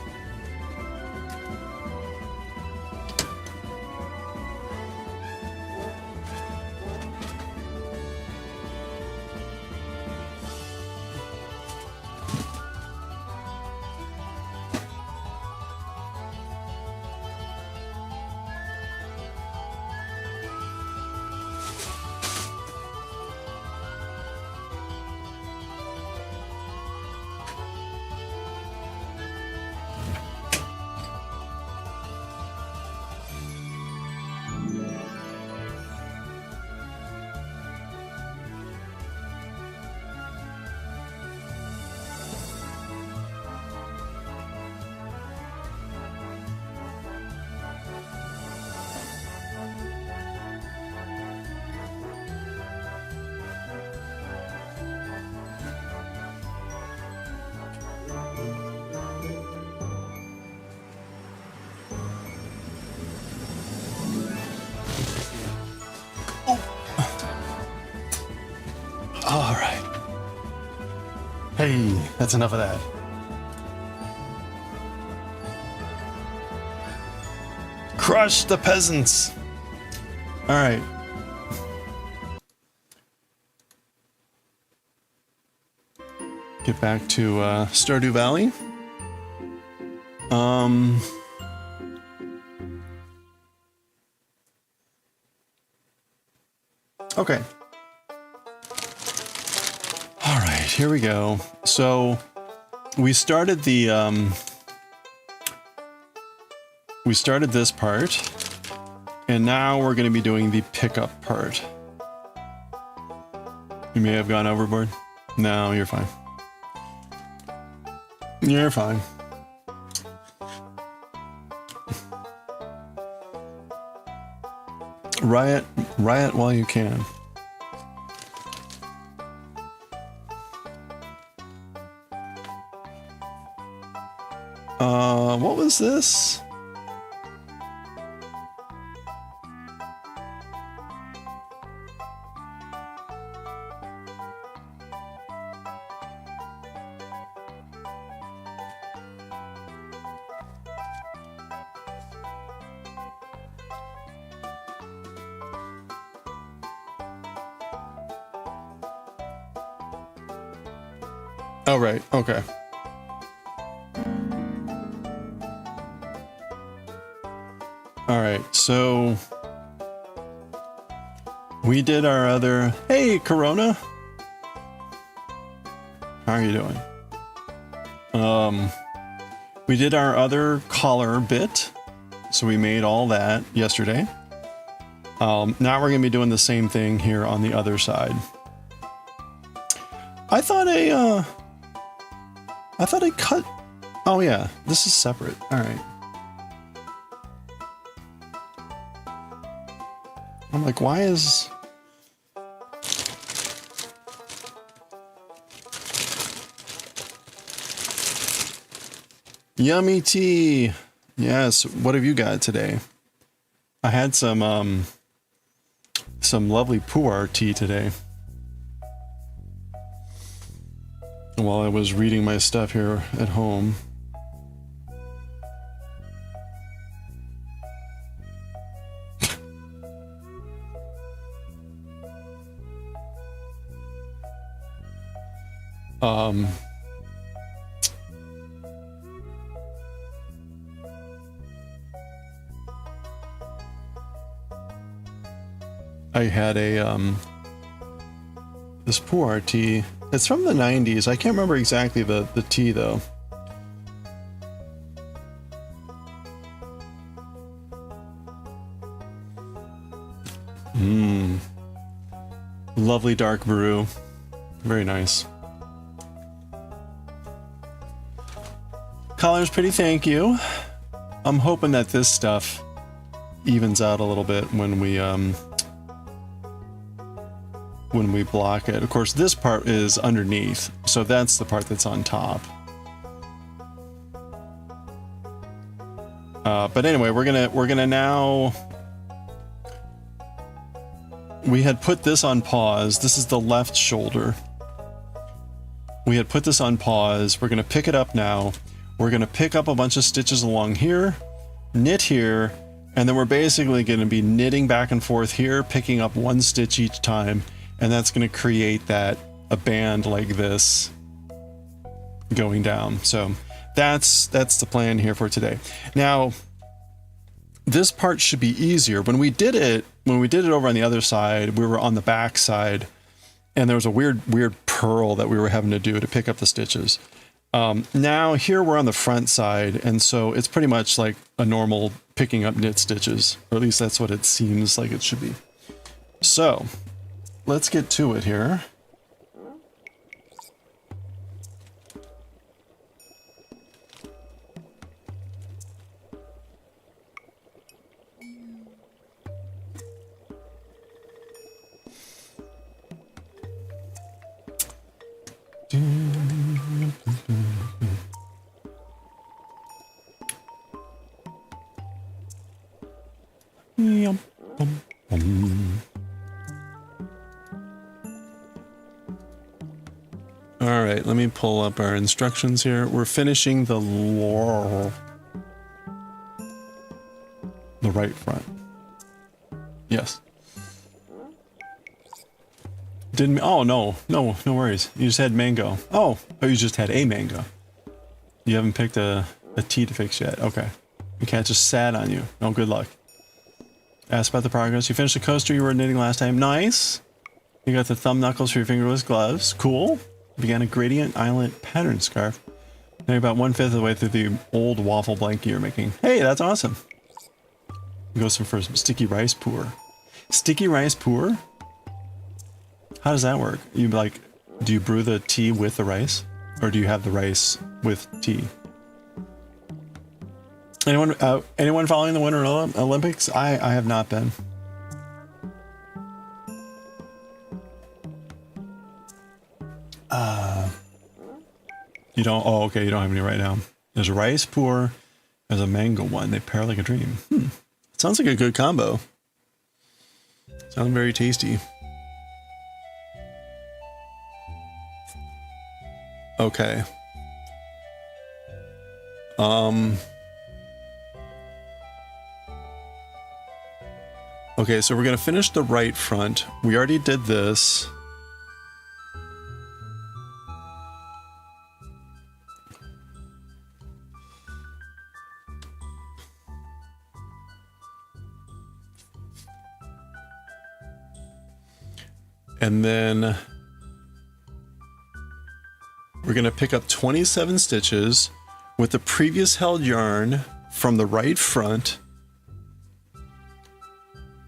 All right. Hey, that's enough of that. Crush the peasants. All right. Get back to Stardew Valley. Okay. All right, here we go. So we started the we started this part, and now we're going to be doing the pickup part. You may have gone overboard. No, you're fine. You're fine. Riot while you can. What was this? Oh, right. Okay. All right. So we did our other. Hey, Corona. How are you doing? We did our other collar bit. So we made all that yesterday. Now we're going to be doing the same thing here on the other side. I thought I cut. Oh yeah, this is separate. All right. I'm like, why is... Yummy tea. Yes. What have you got today? I had some some lovely pu'er tea today. While I was reading my stuff here at home. I had a this pu'er tea. It's from the 90s. I can't remember exactly the tea though. Lovely dark brew. Very nice. Collar's pretty, thank you. I'm hoping that this stuff evens out a little bit when we block it. Of course, this part is underneath, so that's the part that's on top. But anyway, we're gonna now. We had put this on pause. This is the left shoulder. We had put this on pause. We're gonna pick it up now. We're gonna pick up a bunch of stitches along here, knit here, and then we're basically gonna be knitting back and forth here, picking up one stitch each time. And that's going to create a band like this going down. So that's the plan here for today. Now, this part should be easier. When we did it over on the other side, we were on the back side, and there was a weird purl that we were having to do to pick up the stitches. Now here we're on the front side, and so it's pretty much like a normal picking up knit stitches, or at least that's what it seems like it should be. So let's get to it here. All right, let me pull up our instructions here. We're finishing the right front. Yes. Didn't, oh no worries. You just had mango. Oh, you just had a mango. You haven't picked a tea to fix yet. Okay. The cat just sat on you. Oh, good luck. Asked about the progress. You finished the coaster you were knitting last time. Nice. You got the thumb knuckles for your fingerless gloves. Cool. Began a gradient island pattern scarf. Now you're about 1/5 of the way through the old waffle blanket you're making. Hey, that's awesome. Go some first sticky rice pour. Sticky rice pour? How does that work? You like, do you brew the tea with the rice, or do you have the rice with tea? Anyone following the Winter Olympics? I have not been. You don't. Oh, okay. You don't have any right now. There's a rice pour. There's a mango one. They pair like a dream. Sounds like a good combo. Sounds very tasty. Okay. Okay, so we're gonna finish the right front. We already did this. And then we're going to pick up 27 stitches with the previous held yarn from the right front.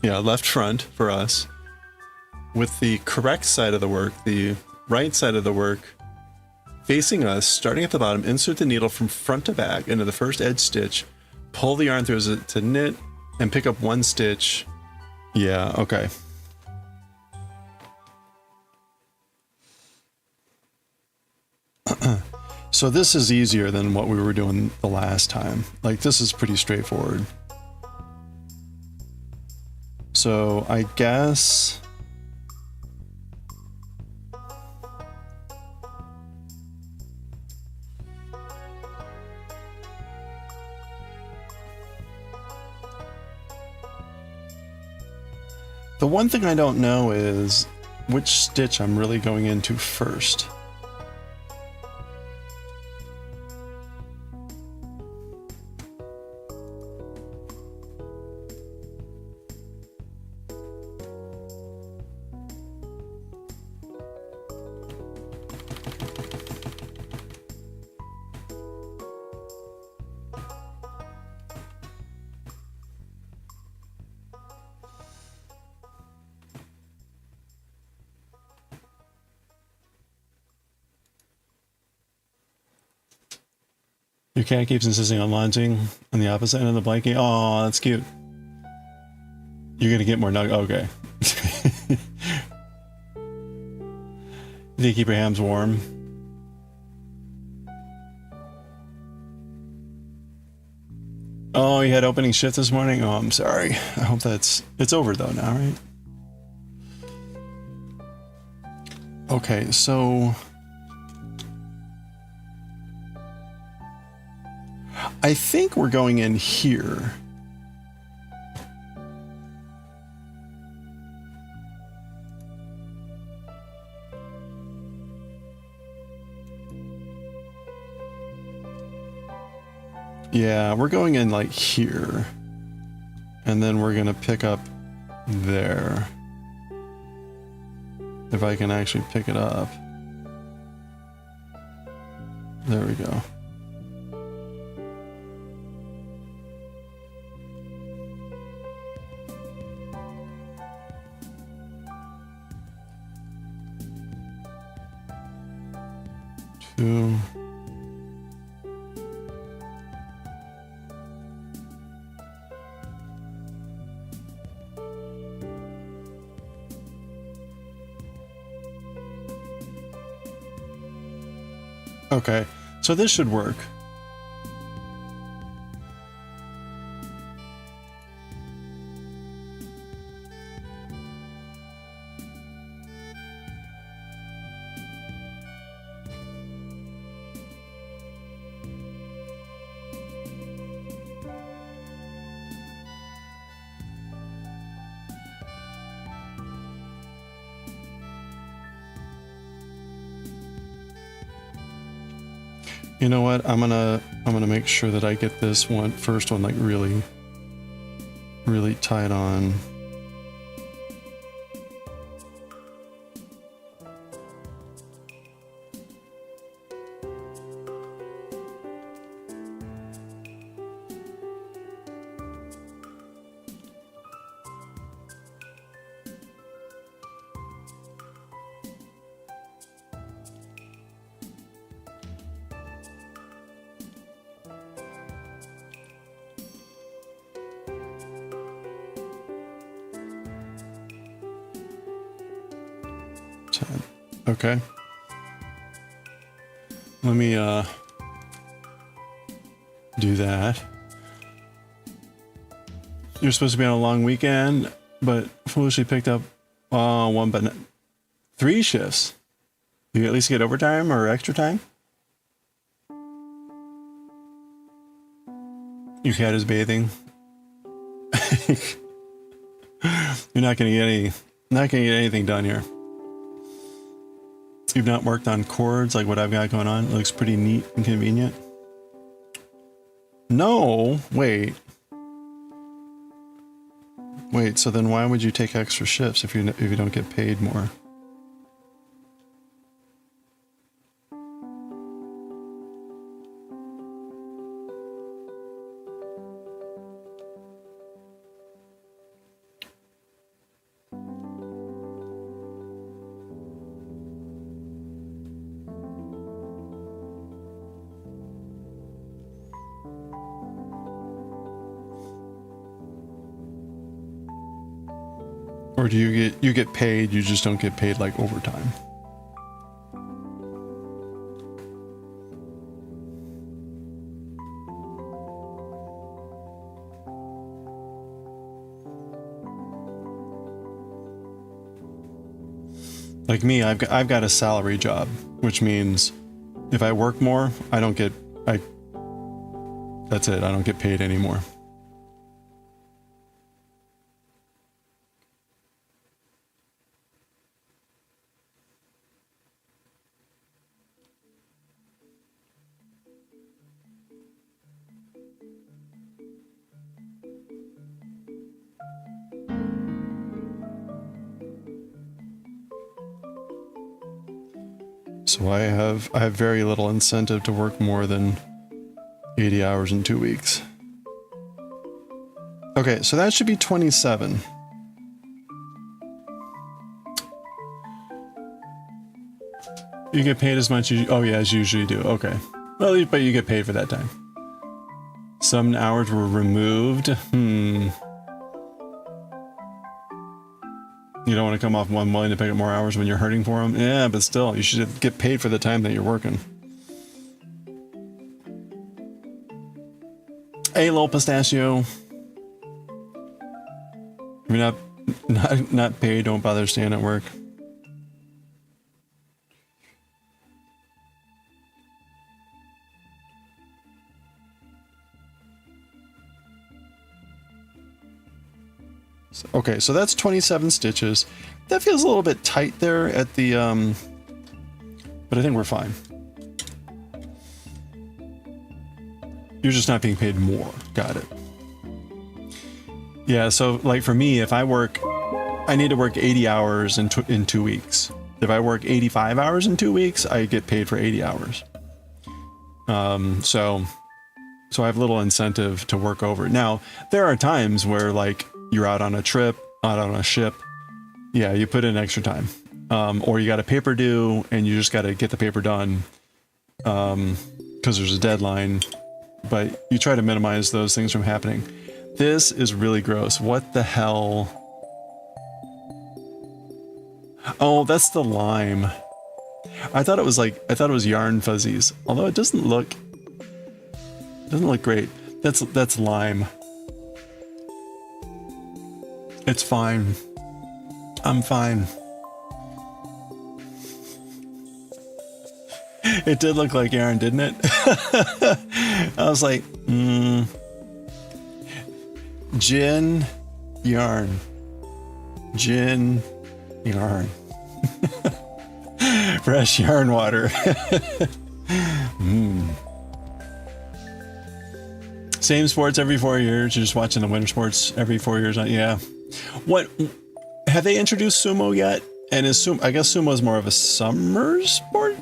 Yeah, left front for us. With the correct side of the work, the right side of the work facing us, starting at the bottom, insert the needle from front to back into the first edge stitch, pull the yarn through to knit, and pick up one stitch. Yeah, okay. So this is easier than what we were doing the last time. Like, this is pretty straightforward. So I guess... The one thing I don't know is which stitch I'm really going into first. Your cat keeps insisting on lunging on the opposite end of the blanket. Oh, that's cute. You're gonna get more nug. Okay. Do you keep your hams warm? Oh, you had opening shift this morning? Oh, I'm sorry. I hope it's over though now, right? Okay, so... I think we're going in here. Yeah, we're going in like here. And then we're gonna pick up there. If I can actually pick it up. There we go. Two. Okay, so this should work. You know what? I'm gonna make sure that I get this first one like really tied on. Okay. Let me do that. You're supposed to be on a long weekend, but foolishly picked up one, but 3 shifts. You at least get overtime or extra time? Your cat is bathing. You're not gonna get anything done here. You've not worked on cords like what I've got going on. It looks pretty neat and convenient. No, wait. Wait, so then why would you take extra shifts if you don't get paid more? Or do you get paid, you just don't get paid like overtime? Like me, I've got a salary job, which means if I work more, I don't get, that's it, I don't get paid anymore. So I have very little incentive to work more than 80 hours in 2 weeks. Okay, so that should be 27. You get paid as much as oh yeah, as you usually do. Okay. Well, but you get paid for that time. Some hours were removed. You don't want to come off one willing to pick up more hours when you're hurting for them? Yeah, but still, you should get paid for the time that you're working. Hey, Lil Pistachio. If you're not paid, don't bother staying at work. Okay, so that's 27 stitches. That feels a little bit tight there at the, but I think we're fine. You're just not being paid more. Got it. Yeah, so like for me, if I work, I need to work 80 hours in 2 weeks. If I work 85 hours in 2 weeks, I get paid for 80 hours. So I have little incentive to work over. Now, there are times where like, you're out on a trip, out on a ship. Yeah, you put in extra time. Or you got a paper due and you just got to get the paper done because there's a deadline. But you try to minimize those things from happening. This is really gross. What the hell? Oh, that's the lime. I thought it was yarn fuzzies. Although it doesn't look great. That's lime. It's fine. I'm fine. It did look like yarn, didn't it? I was like, gin, yarn. Gin, yarn. Fresh yarn water. Same sports every 4 years. You're just watching the winter sports every 4 years. Yeah. What have they introduced sumo yet? And is sumo? I guess sumo is more of a summer sport.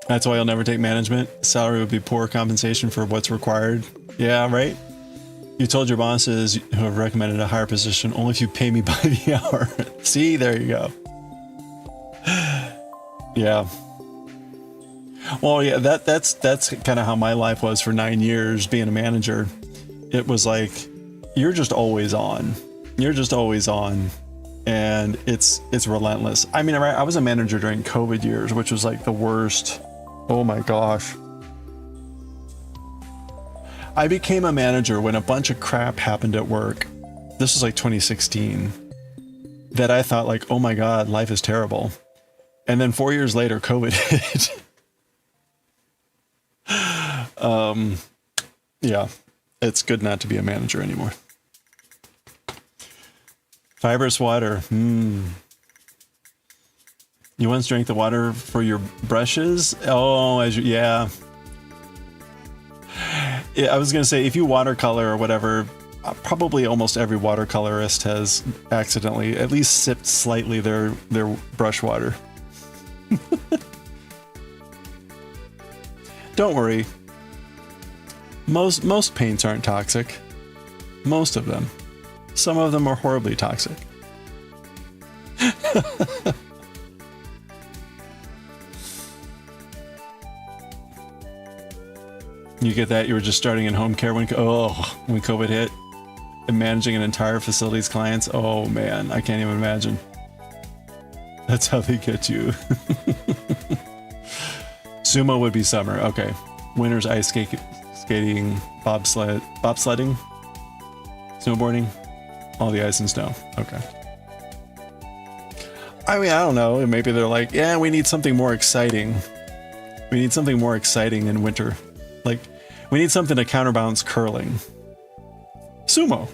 That's why I'll never take management. Salary would be poor compensation for what's required. Yeah, right. You told your bosses who have recommended a higher position only if you pay me by the hour. See, there you go. Yeah. Well, yeah, that's kind of how my life was for 9 years being a manager. It was like, you're just always on. You're just always on. And it's relentless. I mean, I was a manager during COVID years, which was like the worst. Oh my gosh. I became a manager when a bunch of crap happened at work. This was like 2016. That I thought like, oh my God, life is terrible. And then 4 years later, COVID hit. Yeah, it's good not to be a manager anymore. Fibrous water. You once drank the water for your brushes? Oh, yeah. I was gonna say, if you watercolor or whatever, probably almost every watercolorist has accidentally at least sipped slightly their brush water. Don't worry. Most paints aren't toxic. Most of them. Some of them are horribly toxic. You get that? You were just starting in home care when COVID hit? And managing an entire facility's clients? Oh man, I can't even imagine. That's how they get you. Sumo would be summer. Okay. Winter's ice skating, bobsledding, snowboarding. All the ice and snow. Okay. I mean, I don't know. Maybe they're like, yeah, we need something more exciting. We need something more exciting in winter. Like, we need something to counterbalance curling. Sumo.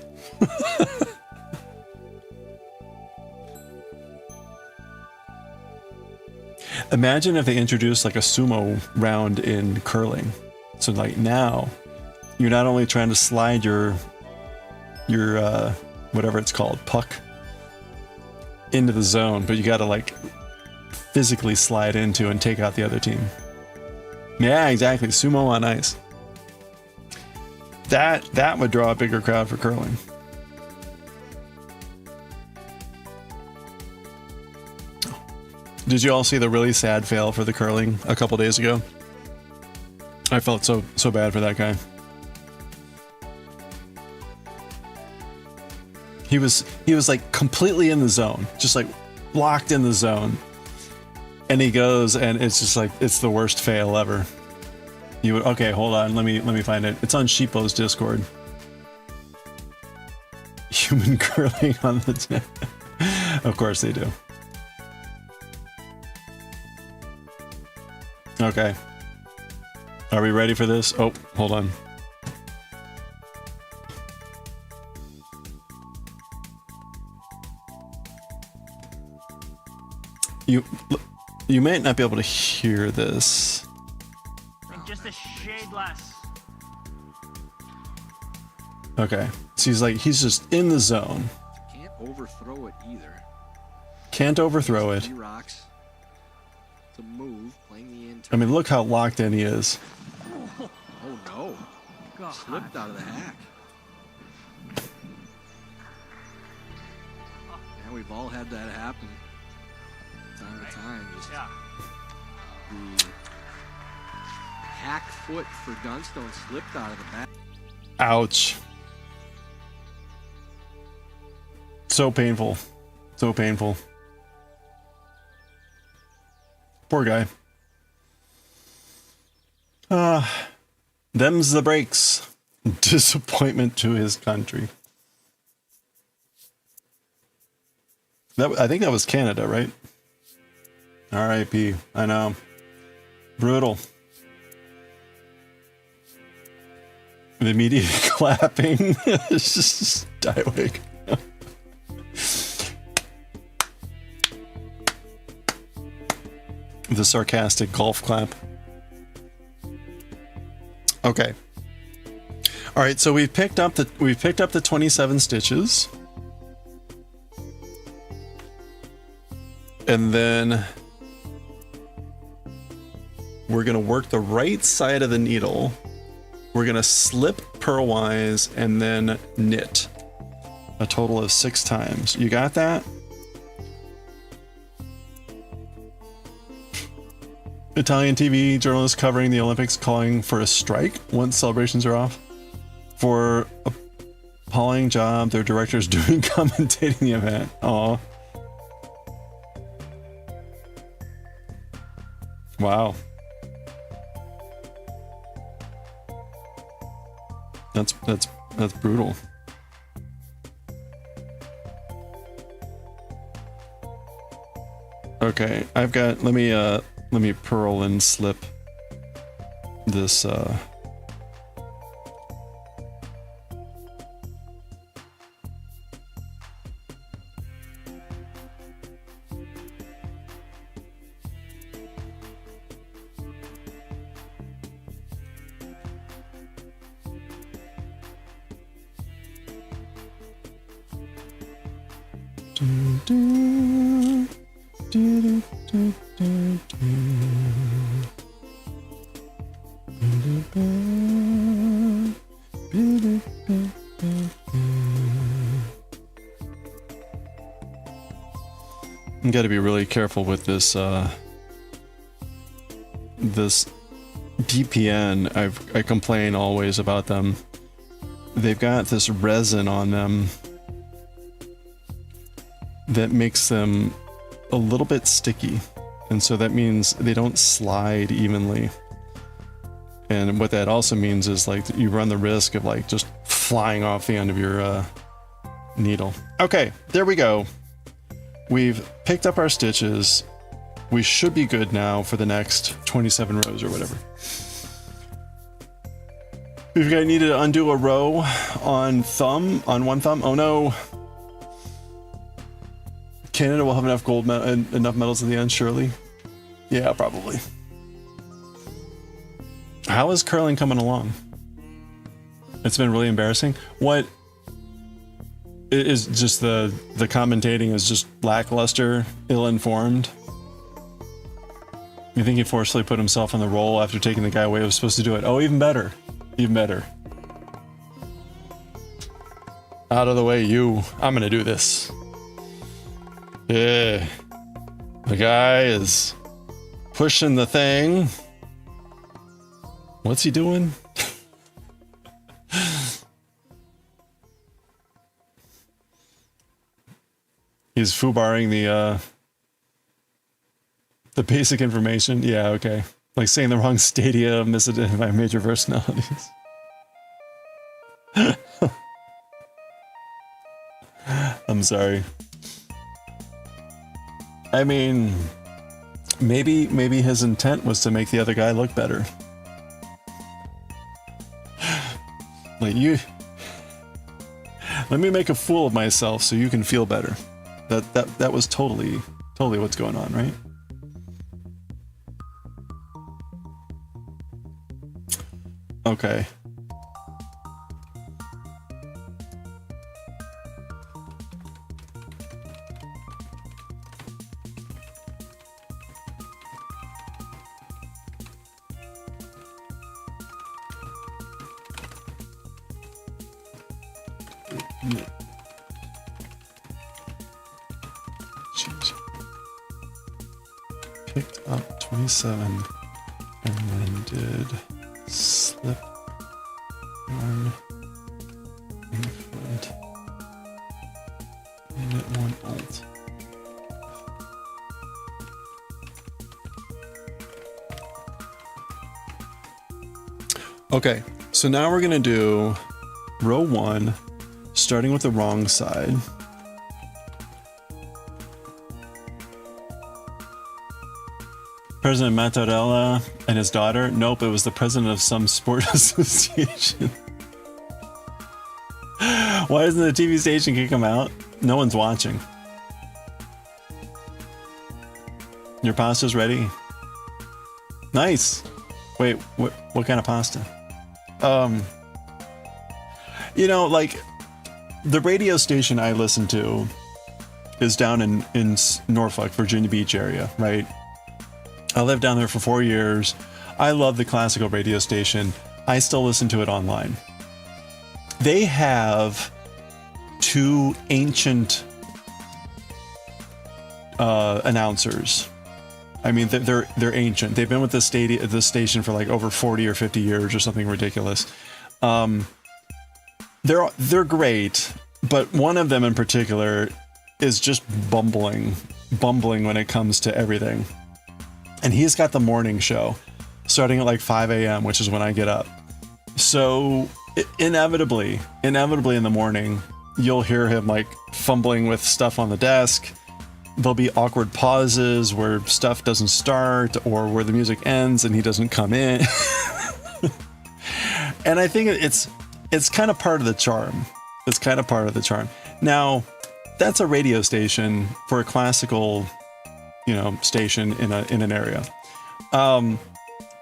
Imagine if they introduced like a sumo round in curling. So like now, you're not only trying to slide your whatever it's called, puck, into the zone, but you got to like physically slide into and take out the other team. Yeah, exactly. Sumo on ice. That would draw a bigger crowd for curling. Did you all see the really sad fail for the curling a couple days ago? I felt so bad for that guy. He was like completely in the zone, just like locked in the zone. And he goes, and it's just like, it's the worst fail ever. You would, okay, hold on, let me find it. It's on Sheepo's Discord. Human curling on the of course they do. Okay. Are we ready for this? Oh, hold on. You might not be able to hear this. Just a shade less. Okay. So he's just in the zone. Can't overthrow it either. Can't overthrow it. 3 rocks to move, playing the intern. I mean, look how locked in he is. Oh no. God. Slipped out of the hack. Yeah, we've all had that happen. Time to time. Just Yeah. the hack foot for Gunstone slipped out of the back. Ouch. So painful. So painful. Poor guy. Them's the breaks. Disappointment to his country. I think that was Canada, right? R.I.P. I know. Brutal. The immediate clapping. It's just Dywig. The sarcastic golf clap. Okay. All right, so we've picked up the 27 stitches. And then we're going to work the right side of the needle. We're going to slip purlwise and then knit a total of 6 times. You got that? Italian TV journalist covering the Olympics calling for a strike once celebrations are off. For a appalling job their director's doing commentating the event. Aw. Wow. That's brutal. Okay, I've got, let me purl and slip this You got to be really careful with this this DPN. I complain always about them. They've got this resin on them that makes them a little bit sticky, and so that means they don't slide evenly. And what that also means is like you run the risk of like just flying off the end of your needle. Okay, there we go. We've picked up our stitches. We should be good now for the next 27 rows or whatever. We've got needed to undo a row on one thumb. Oh no. Kaneda will have enough enough medals at the end, surely. Yeah, probably. How is curling coming along? It's been really embarrassing. What is just the commentating is just lackluster, ill-informed? You think he forcefully put himself on the roll after taking the guy away who was supposed to do it? Oh, even better. Even better. Out of the way, you. I'm gonna do this. Yeah. The guy is pushing the thing. What's he doing? He's foobarring the basic information. Yeah, okay. Like saying the wrong stadia, misidentified major personalities. I'm sorry. I mean, maybe his intent was to make the other guy look better. Like, let me make a fool of myself so you can feel better. That was totally what's going on, right? Okay. Jeez. Picked up 27 and then did slip one in the front. Unit 1 alt. Okay, so now we're gonna do row 1, starting with the wrong side. President Mattarella and his daughter? Nope, it was the president of some sport association. Why doesn't the TV station kick him out? No one's watching. Your pasta's ready? Nice! Wait, what kind of pasta? You know, like, the radio station I listen to is down in Norfolk, Virginia Beach area, right? I lived down there for 4 years. I love the classical radio station. I still listen to it online. They have 2 ancient announcers. I mean, they're ancient. They've been with this station for like over 40 or 50 years or something ridiculous. They're great, but one of them in particular is just bumbling when it comes to everything. And he's got the morning show starting at like 5 a.m., which is when I get up. So inevitably in the morning, you'll hear him like fumbling with stuff on the desk. There'll be awkward pauses where stuff doesn't start or where the music ends and he doesn't come in. And I think it's kind of part of the charm. It's kind of part of the charm. Now, that's a radio station for a classical, you know, station in an area.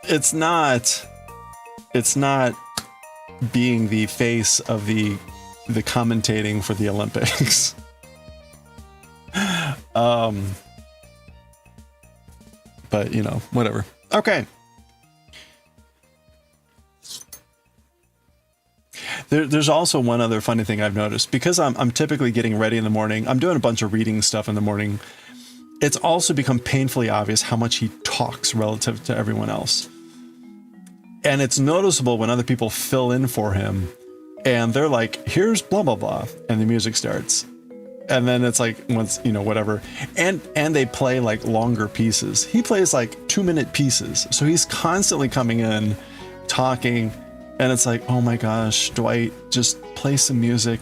It's not being the face of the commentating for the Olympics. But you know, whatever. Okay. There's also one other funny thing I've noticed. Because I'm typically getting ready in the morning, I'm doing a bunch of reading stuff in the morning. It's also become painfully obvious how much he talks relative to everyone else. And it's noticeable when other people fill in for him and they're like, here's blah, blah, blah. And the music starts. And then it's like, once, you know, whatever. And they play like longer pieces. He plays like 2-minute pieces. So he's constantly coming in, talking. And it's like, oh my gosh, Dwight, just play some music.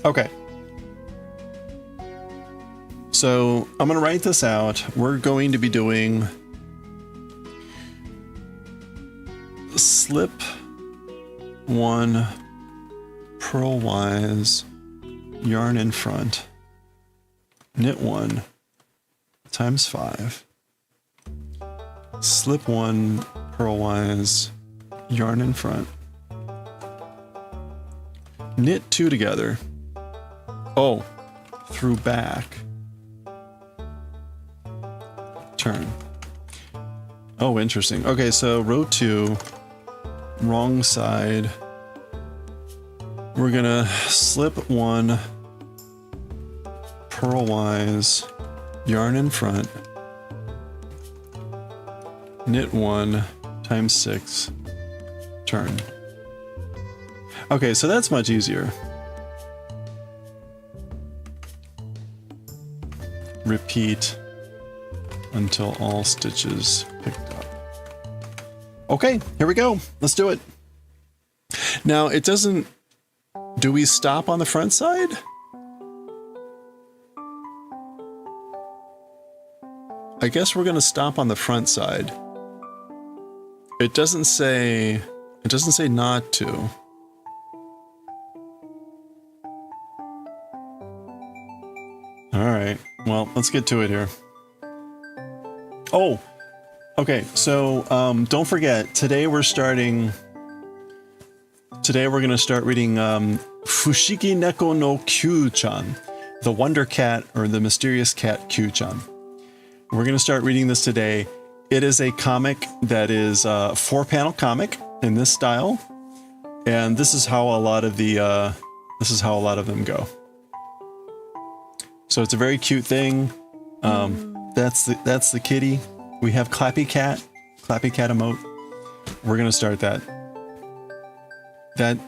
Okay. So I'm going to write this out. We're going to be doing slip 1 purlwise yarn in front, knit 1 times 5, slip 1 purlwise yarn in front, knit 2 together, oh, through back, turn. Oh, interesting. Okay, so row 2, wrong side, we're gonna slip 1 purlwise yarn in front, knit 1 times 6, turn. Okay, so that's much easier. Repeat until all stitches picked up. Okay, here we go. Let's do it. Now, it doesn't... Do we stop on the front side? I guess we're going to stop on the front side. It doesn't say not to. All right. Well, let's get to it here. Oh, okay. So, don't forget, today we're going to start reading Fushigi Neko no Kyuu-chan, the Wonder Cat or the Mysterious Cat Kyuu-chan. We're going to start reading this today. It is a comic that is a 4-panel comic in this style, and this is how a lot of them go. So it's a very cute thing. That's the kitty. We have Clappy Cat emote. We're going to start that. That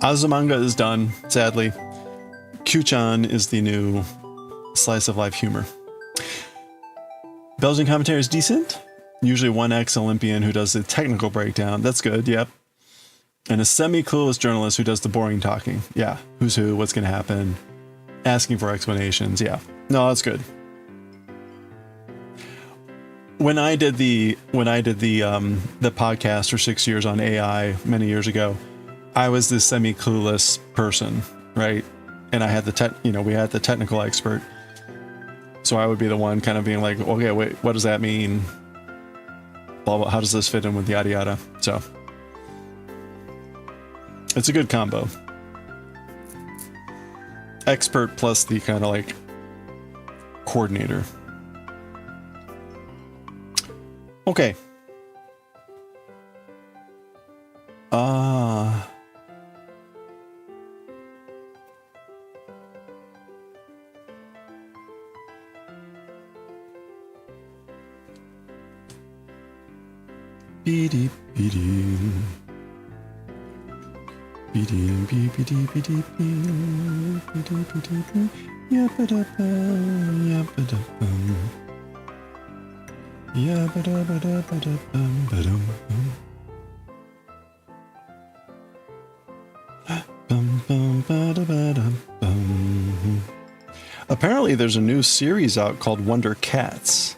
Azumanga is done, sadly. Kyuu-chan is the new slice of life humor. Belgian commentary is decent. Usually one ex-Olympian who does the technical breakdown. That's good, yep. And a semi-clueless journalist who does the boring talking. Yeah, who's who, what's going to happen, asking for explanations. Yeah, no, that's good. When I did the podcast for 6 years on AI many years ago, I was this semi-clueless person, right? And I had we had the technical expert. So I would be the one kind of being like, okay, wait, what does that mean? Blah, blah, how does this fit in with yada yada? So it's a good combo. Expert plus the kind of like coordinator. Okay. Beady beady. Beady beady beady beady. Yabba-dabba, yabba-dabba. Yabba-dabba-dabba-dabba-dum. Bum-bum-ba-da-ba-dum-bum. Apparently there's a new series out called Wonder Cats.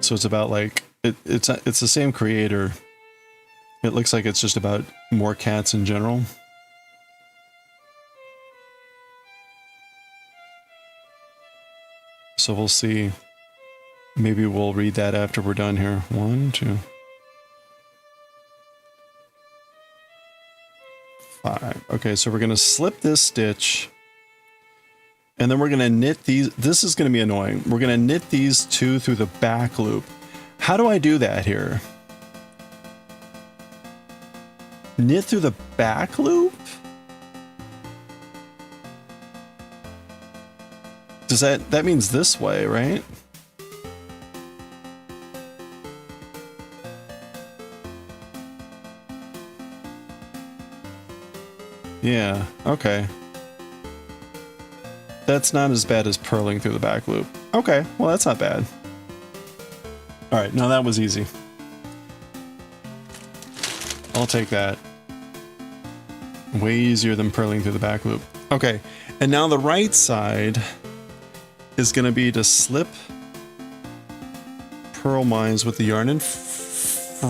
So it's about like it's the same creator. It looks like it's just about more cats in general. So we'll see. Maybe we'll read that after we're done here. 1, 2, 5. Okay, so we're going to slip this stitch. And then we're going to knit these. This is going to be annoying. We're going to knit these 2 through the back loop. How do I do that here? Knit through the back loop? Does that means this way, right? Yeah, okay. That's not as bad as purling through the back loop. Okay, well that's not bad. Alright, no, that was easy. I'll take that. Way easier than purling through the back loop. Okay, and now the right side is going to be to slip pearl mines with the yarn in front.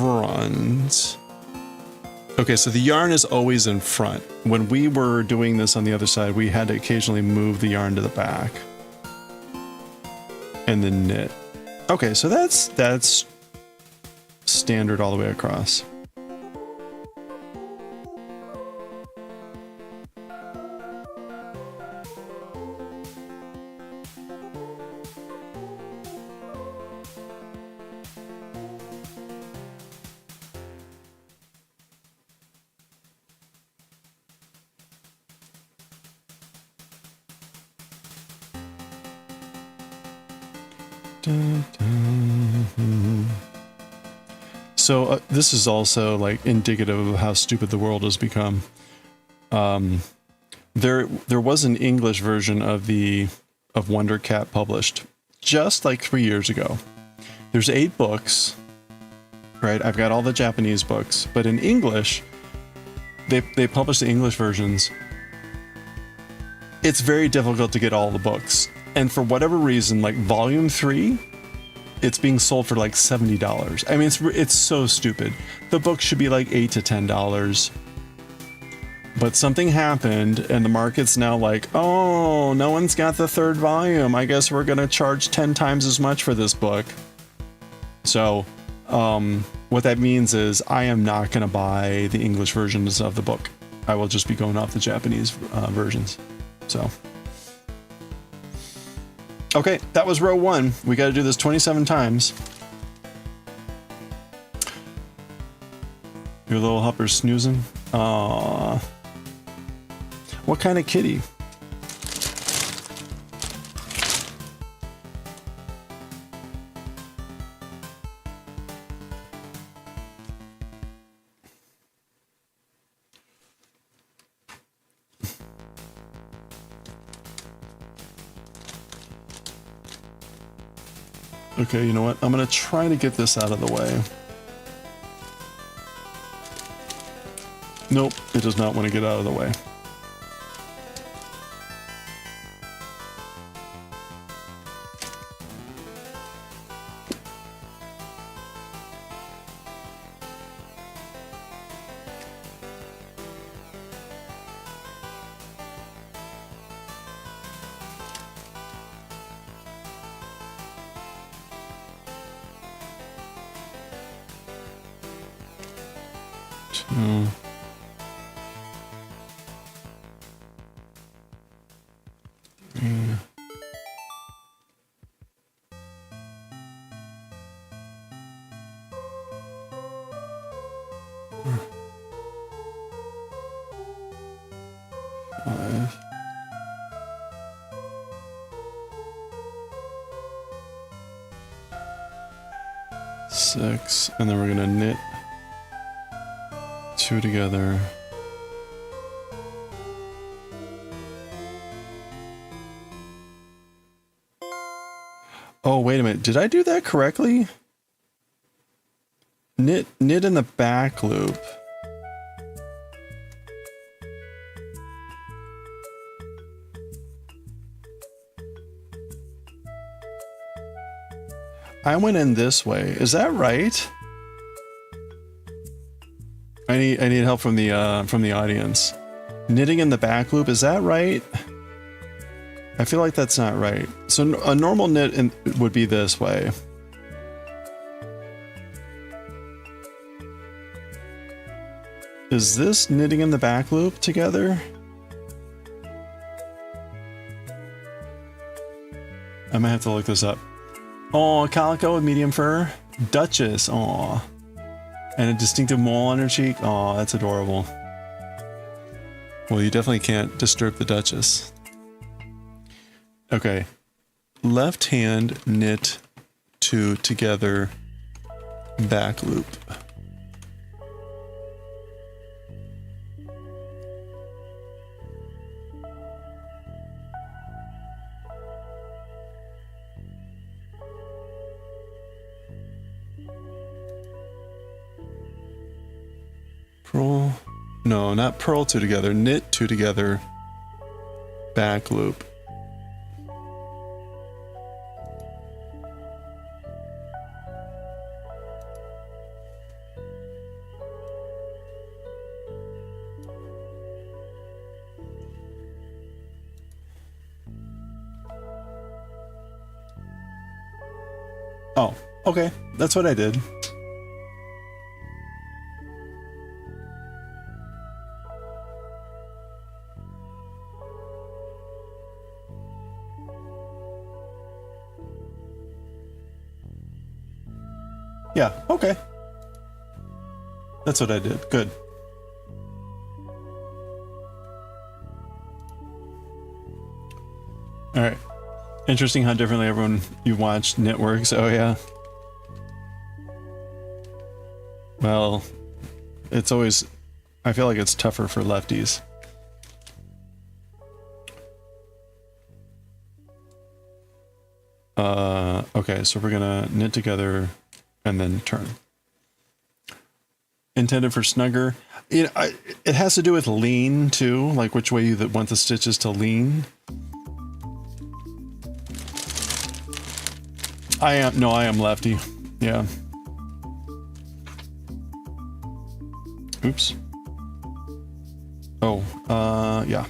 Okay, so the yarn is always in front. When we were doing this on the other side, we had to occasionally move the yarn to the back. And then knit. Okay, so that's standard all the way across. So this is also like indicative of how stupid the world has become. There was an English version of Wonder Cat published just like 3 years ago. There's 8 books, right? I've got all the Japanese books, but in English, they publish the English versions. It's very difficult to get all the books. And for whatever reason, like volume 3, it's being sold for like $70. I mean, it's so stupid. The book should be like $8 to $10. But something happened and the market's now like, oh, no one's got the 3rd volume. I guess we're going to charge 10 times as much for this book. So what that means is I am not going to buy the English versions of the book. I will just be going off the Japanese versions. So... okay, that was row 1. We got to do this 27 times. Your little hopper's snoozing. Aww. What kind of kitty? Okay, you know what? I'm gonna try to get this out of the way. Nope, it does not want to get out of the way. Six, and then we're gonna knit 2 together. Oh, wait a minute. Did I do that correctly? Knit in the back loop. I went in this way. Is that right? I need help from the audience. Knitting in the back loop, is that right? I feel like that's not right. So a normal knit would be this way. Is this knitting in the back loop together? I might have to look this up. Oh, calico with medium fur. Duchess, aw. And a distinctive mole on her cheek. Aw, that's adorable. Well, you definitely can't disturb the Duchess. Okay. Left hand knit 2 together, back loop. Purl, no, not purl 2 together, knit 2 together, back loop. Oh, okay. That's what I did. Yeah, okay. That's what I did. Good. All right. Interesting how differently everyone you watched knit works. Oh, yeah. Well, it's always... I feel like it's tougher for lefties. Okay, so we're gonna knit together and then turn. Intended for snugger. It has to do with lean too, like which way you want the stitches to lean. I am lefty. Yeah. Oops. Oh, yeah.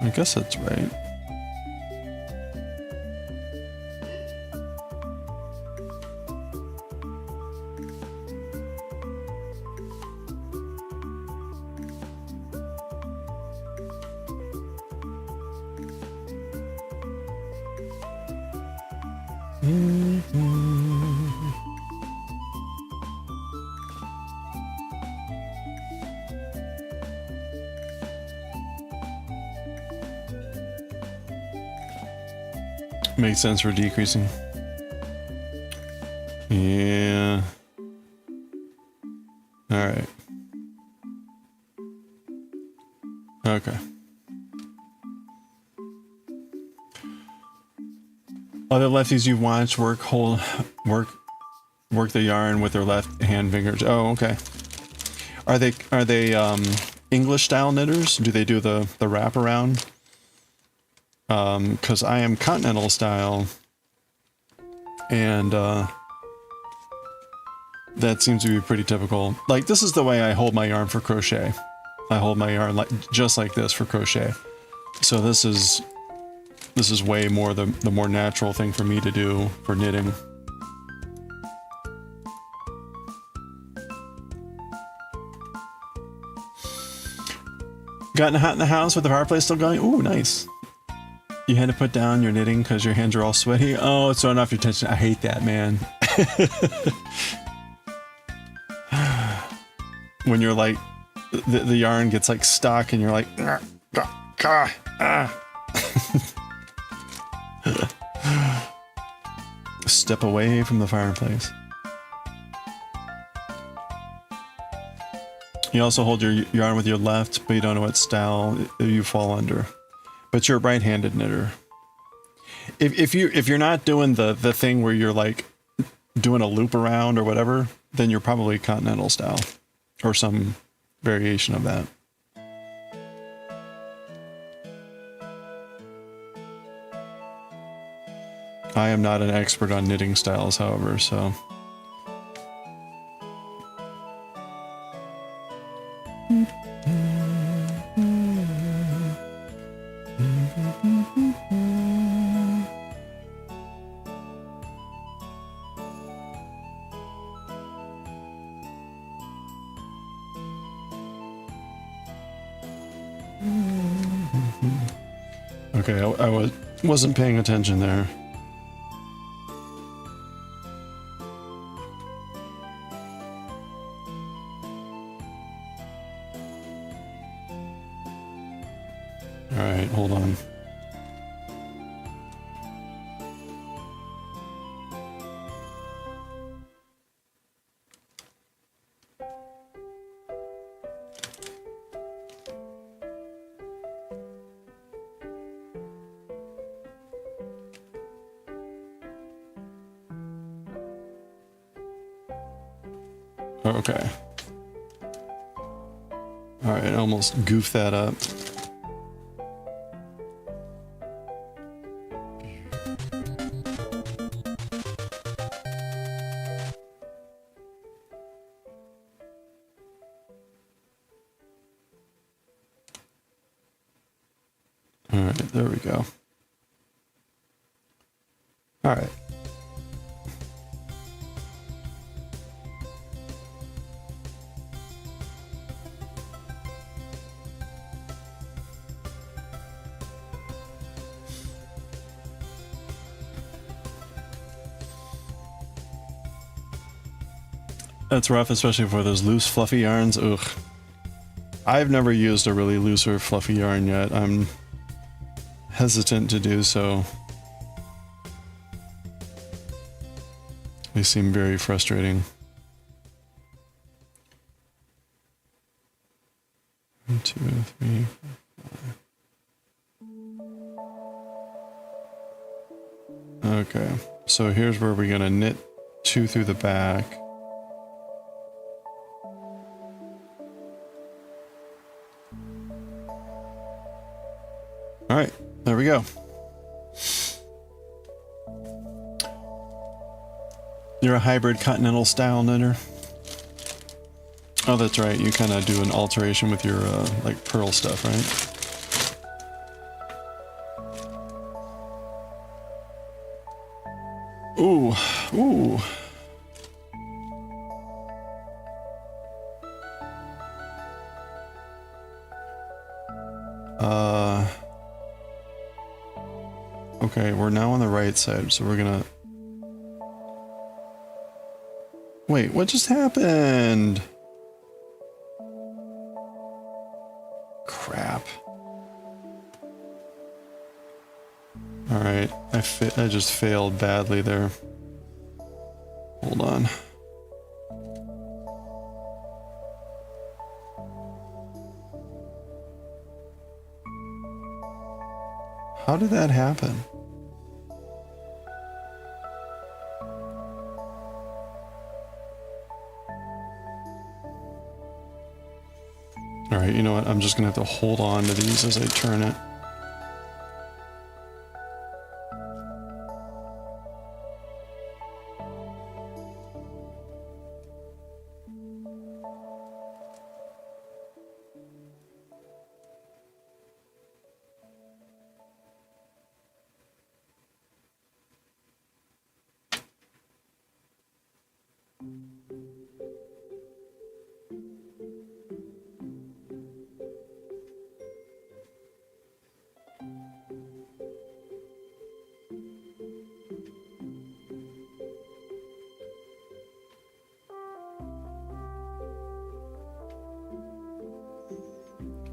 I guess that's right. Makes sense for decreasing. Yeah. All right. Okay. Other lefties you've watched work the yarn with their left hand fingers. Oh, okay. Are they English style knitters? Do they do the wraparound? Because I am continental style, and that seems to be pretty typical. Like, this is the way I hold my yarn for crochet. I hold my yarn just like this for crochet. So this is way more the more natural thing for me to do for knitting. Gotten hot in the house with the fireplace still going? Ooh, nice. You had to put down your knitting because your hands are all sweaty? Oh, it's throwing off your tension. I hate that, man. When you're like, the yarn gets like stuck and you're like, step away from the fireplace. You also hold your yarn with your left, but you don't know what style you fall under. But you're a right-handed knitter. If you're not doing the thing where you're like doing a loop around or whatever, then you're probably continental style or some variation of that. I am not an expert on knitting styles, however, so. Okay, I wasn't paying attention there. All right, hold on. Okay. Alright, almost goofed that up. Alright, there we go. Alright. That's rough, especially for those loose, fluffy yarns. Ugh. I've never used a really loose or fluffy yarn yet. I'm hesitant to do so. They seem very frustrating. 1, 2, 3, 4, 5. Okay, so here's where we're gonna knit 2 through the back. All right, there we go. You're a hybrid continental style knitter. Oh, that's right. You kind of do an alteration with your like pearl stuff, right? Ooh, ooh. Okay, we're now on the right side, so we're gonna... Wait, what just happened? Crap. Alright, I just failed badly there. Hold on. How did that happen? Alright, you know what? I'm just gonna have to hold on to these as I turn it.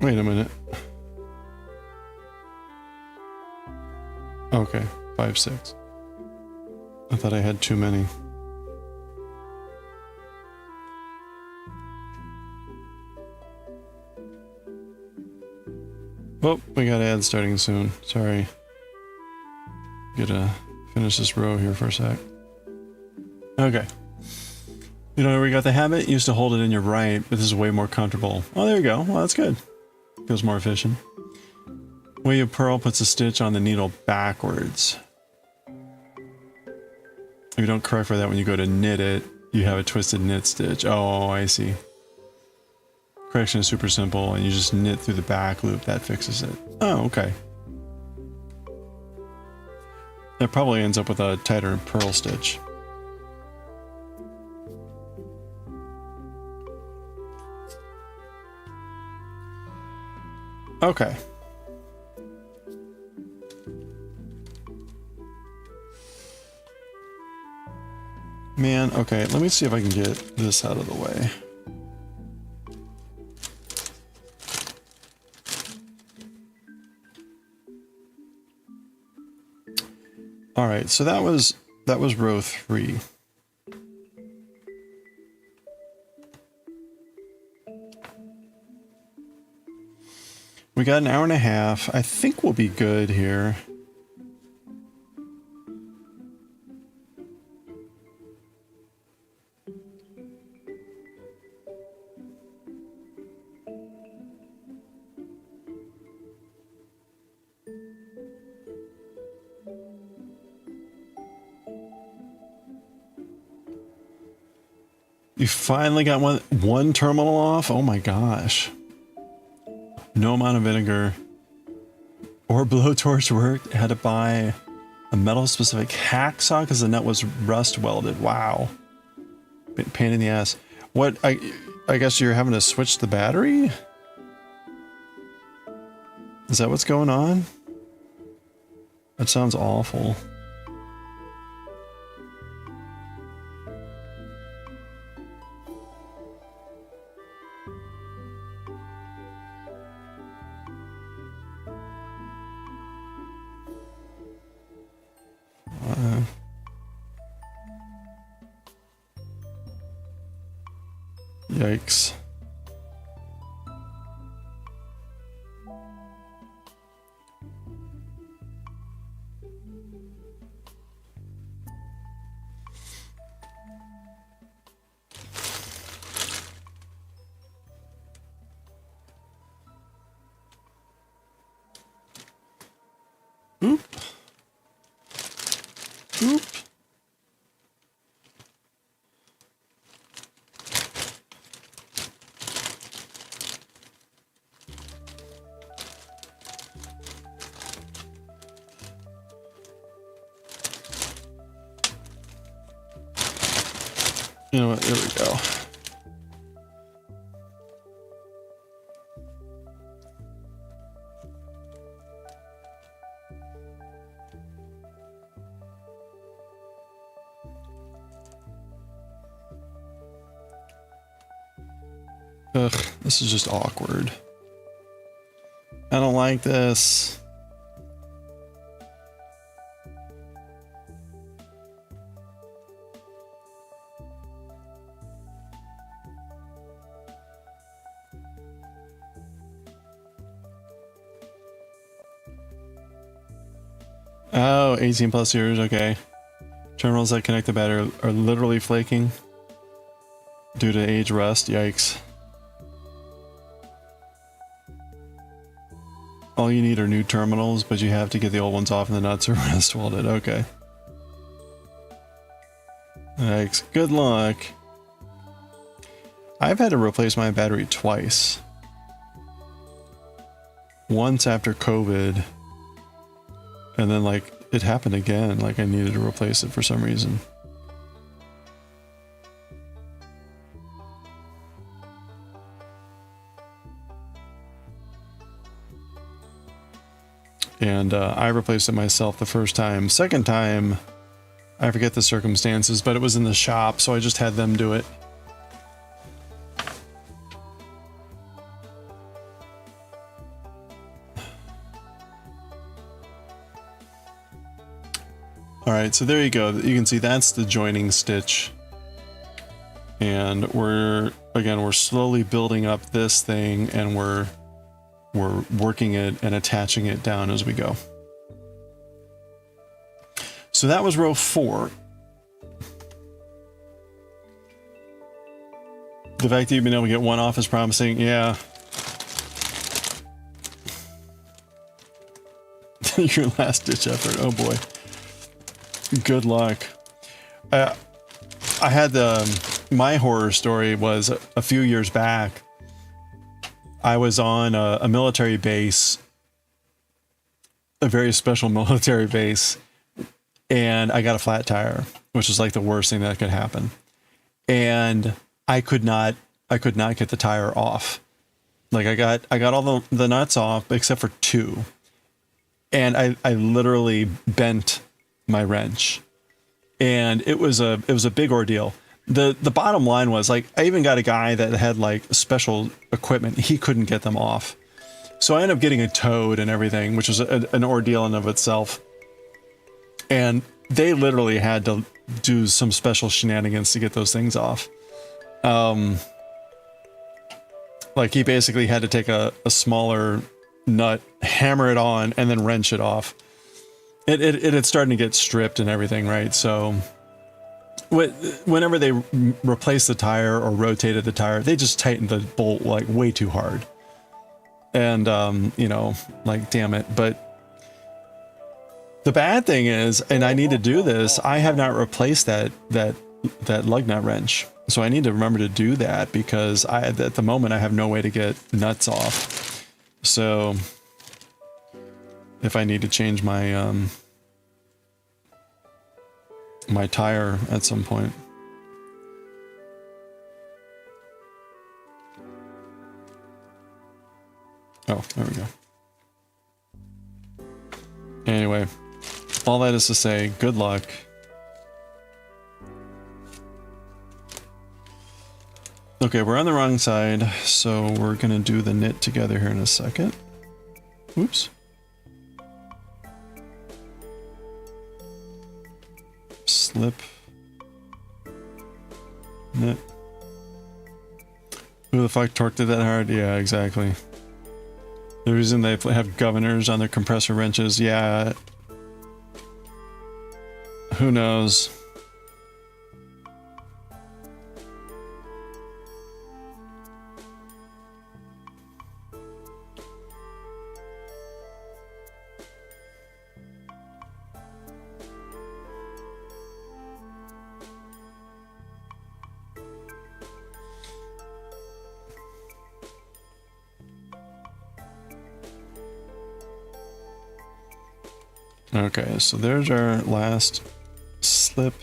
Wait a minute. Okay, 5, 6. I thought I had too many. Oh, we got ads starting soon. Sorry. Gotta finish this row here for a sec. Okay. You know where we got the habit? Used to hold it in your right, but this is way more comfortable. Oh, there you go. Well, that's good. Feels more efficient. Way of Pearl puts a stitch on the needle backwards. If you don't correct for that when you go to knit it, you have a twisted knit stitch. Oh, I see. Correction is super simple, and you just knit through the back loop. That fixes it. Oh, okay. That probably ends up with a tighter purl stitch. Okay. Man, okay, let me see if I can get this out of the way. All right, so that was row 3. We got an hour and a half. I think we'll be good here. You finally got one terminal off? Oh my gosh. No amount of vinegar or blowtorch worked. Had to buy a metal specific hacksaw because the nut was rust welded. Wow. Pain in the ass. What? I guess you're having to switch the battery? Is that what's going on? That sounds awful. Yikes. Oop. Oop. You know what? There we go. Ugh, this is just awkward. I don't like this. Oh, 18 plus years, okay. Terminals that connect the battery are literally flaking due to age rust, yikes. All you need are new terminals, but you have to get the old ones off and the nuts are rust welded, okay. Yikes, good luck. I've had to replace my battery twice. Once after COVID. And then, like, it happened again, like I needed to replace it for some reason. And I replaced it myself the first time. Second time, I forget the circumstances, but it was in the shop, so I just had them do it. Alright, so there you go. You can see that's the joining stitch. And we're slowly building up this thing, and we're working it and attaching it down as we go. So that was row 4. The fact that you've been able to get one off is promising. Yeah. Your last ditch effort. Oh boy. Good luck. I had my horror story was a few years back. I was on a military base, a very special military base, and I got a flat tire, which is like the worst thing that could happen. And I could not get the tire off. Like I got all the nuts off except for 2. And I literally bent my wrench, and it was a big ordeal. The bottom line was, like, I even got a guy that had like special equipment. He couldn't get them off, so I ended up getting it towed and everything, which was an ordeal in of itself. And they literally had to do some special shenanigans to get those things off. Like he basically had to take a smaller nut, hammer it on, and then wrench it off. It had started to get stripped and everything, right? So whenever they replaced the tire or rotated the tire, they just tightened the bolt like way too hard. And, you know, like, damn it. But the bad thing is, and I need to do this, I have not replaced that lug nut wrench. So I need to remember to do that because at the moment I have no way to get nuts off. So if I need to change my my tire at some point. Oh, there we go. Anyway, all that is to say, good luck. Okay, we're on the wrong side, so we're gonna do the knit together here in a second. Oops. Slip. Knit. Who the fuck torqued it that hard? Yeah, exactly. The reason they have governors on their compressor wrenches, yeah. Who knows? Okay, so there's our last slip.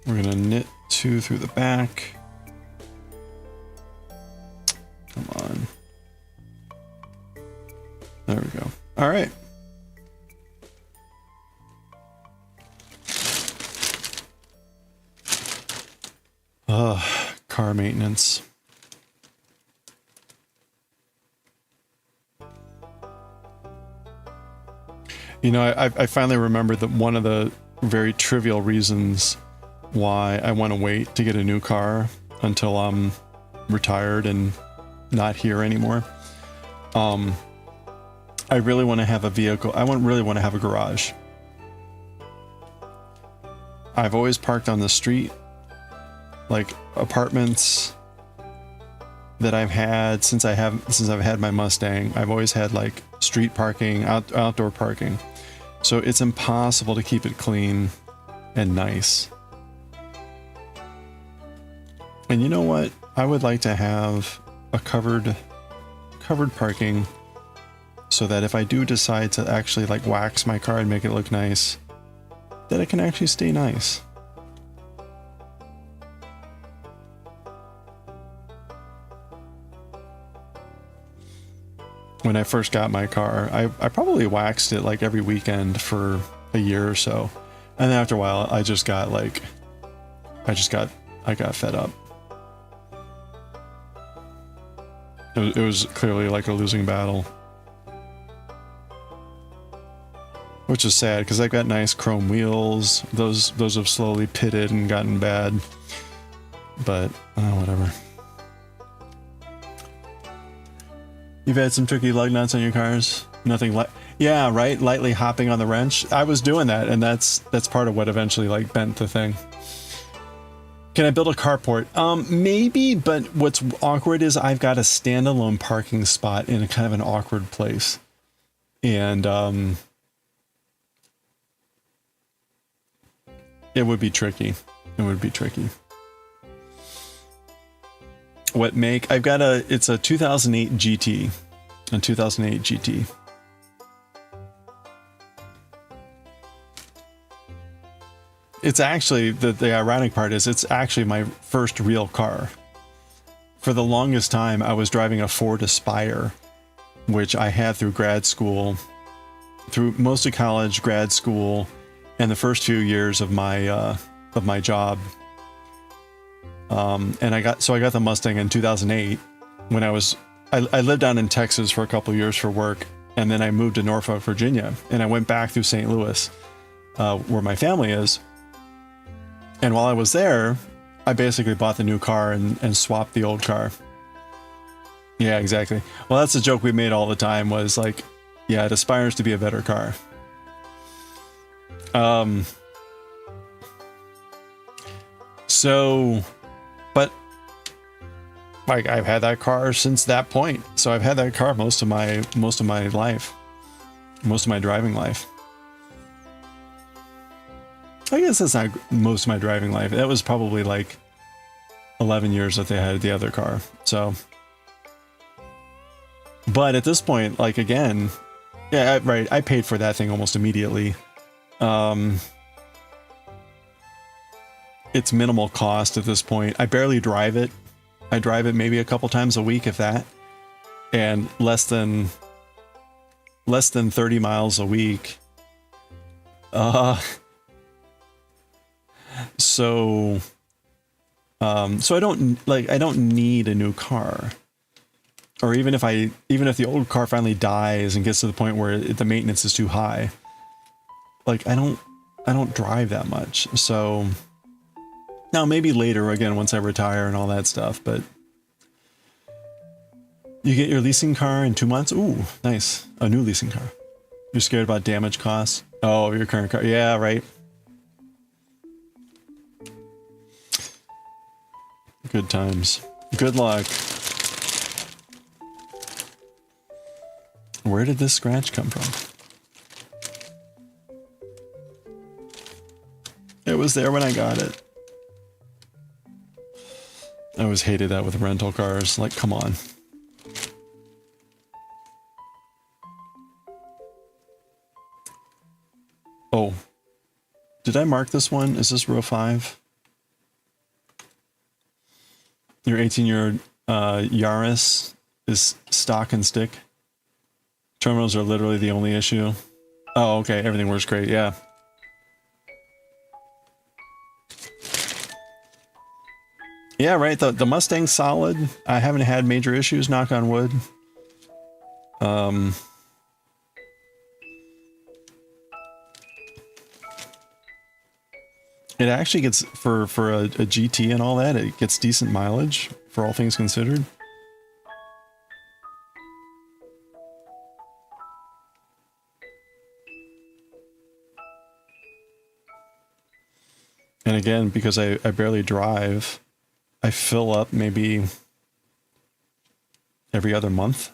We're gonna knit 2 through the back. Come on. There we go. All right. Car maintenance. You know, I finally remembered that one of the very trivial reasons why I want to wait to get a new car until I'm retired and not here anymore. I really want to have a vehicle. Really want to have a garage. I've always parked on the street, like apartments that I've had since I've had my Mustang. I've always had like street parking, outdoor parking. So it's impossible to keep it clean and nice. And you know what? I would like to have a covered parking so that if I do decide to actually like wax my car and make it look nice, that it can actually stay nice. When I first got my car, I probably waxed it like every weekend for a year or so. And then after a while, I got fed up. It was clearly like a losing battle. Which is sad because I've got nice chrome wheels. Those have slowly pitted and gotten bad. But, whatever. You've had some tricky lug nuts on your cars? Nothing like... Yeah, right? Lightly hopping on the wrench. I was doing that, and that's part of what eventually, like, bent the thing. Can I build a carport? Maybe, but what's awkward is I've got a standalone parking spot in a kind of an awkward place. And, it would be tricky. It would be tricky. What make... it's a 2008 GT. A 2008 GT. It's actually, the ironic part is it's actually my first real car. For the longest time, I was driving a Ford Aspire, which I had through grad school, through mostly college, grad school, and the first few years of my job. And I got the Mustang in 2008 when I lived down in Texas for a couple of years for work, and then I moved to Norfolk, Virginia, and I went back through St. Louis, where my family is. And while I was there, I basically bought the new car and swapped the old car. Yeah, exactly. Well, that's a joke we made all the time, was like, yeah, it aspires to be a better car. So, but like I've had that car since that point. So I've had that car most of my life, most of my driving life. I guess that's not most of my driving life. That was probably like 11 years that they had the other car. So, but at this point, like again, yeah, right. I paid for that thing almost immediately. It's minimal cost at this point. I barely drive it. I drive it maybe a couple times a week, if that, and less than 30 miles a week. So I don't need a new car. Or even if the old car finally dies and gets to the point where the maintenance is too high, like I don't drive that much. So now maybe later again once I retire and all that stuff, but you get your leasing car in 2 months. Ooh, nice. A new leasing car. You're scared about damage costs? Oh, your current car. Yeah, right. Good times. Good luck. Where did this scratch come from? It was there when I got it. I always hated that with rental cars. Like, come on. Oh. Did I mark this one? Is this row 5? Your 18-year Yaris is stock and stick. Terminals are literally the only issue. Oh, okay. Everything works great. Yeah. Yeah, right. The Mustang's solid. I haven't had major issues, knock on wood. It actually gets, for a GT and all that, it gets decent mileage, for all things considered. And again, because I barely drive, I fill up maybe every other month.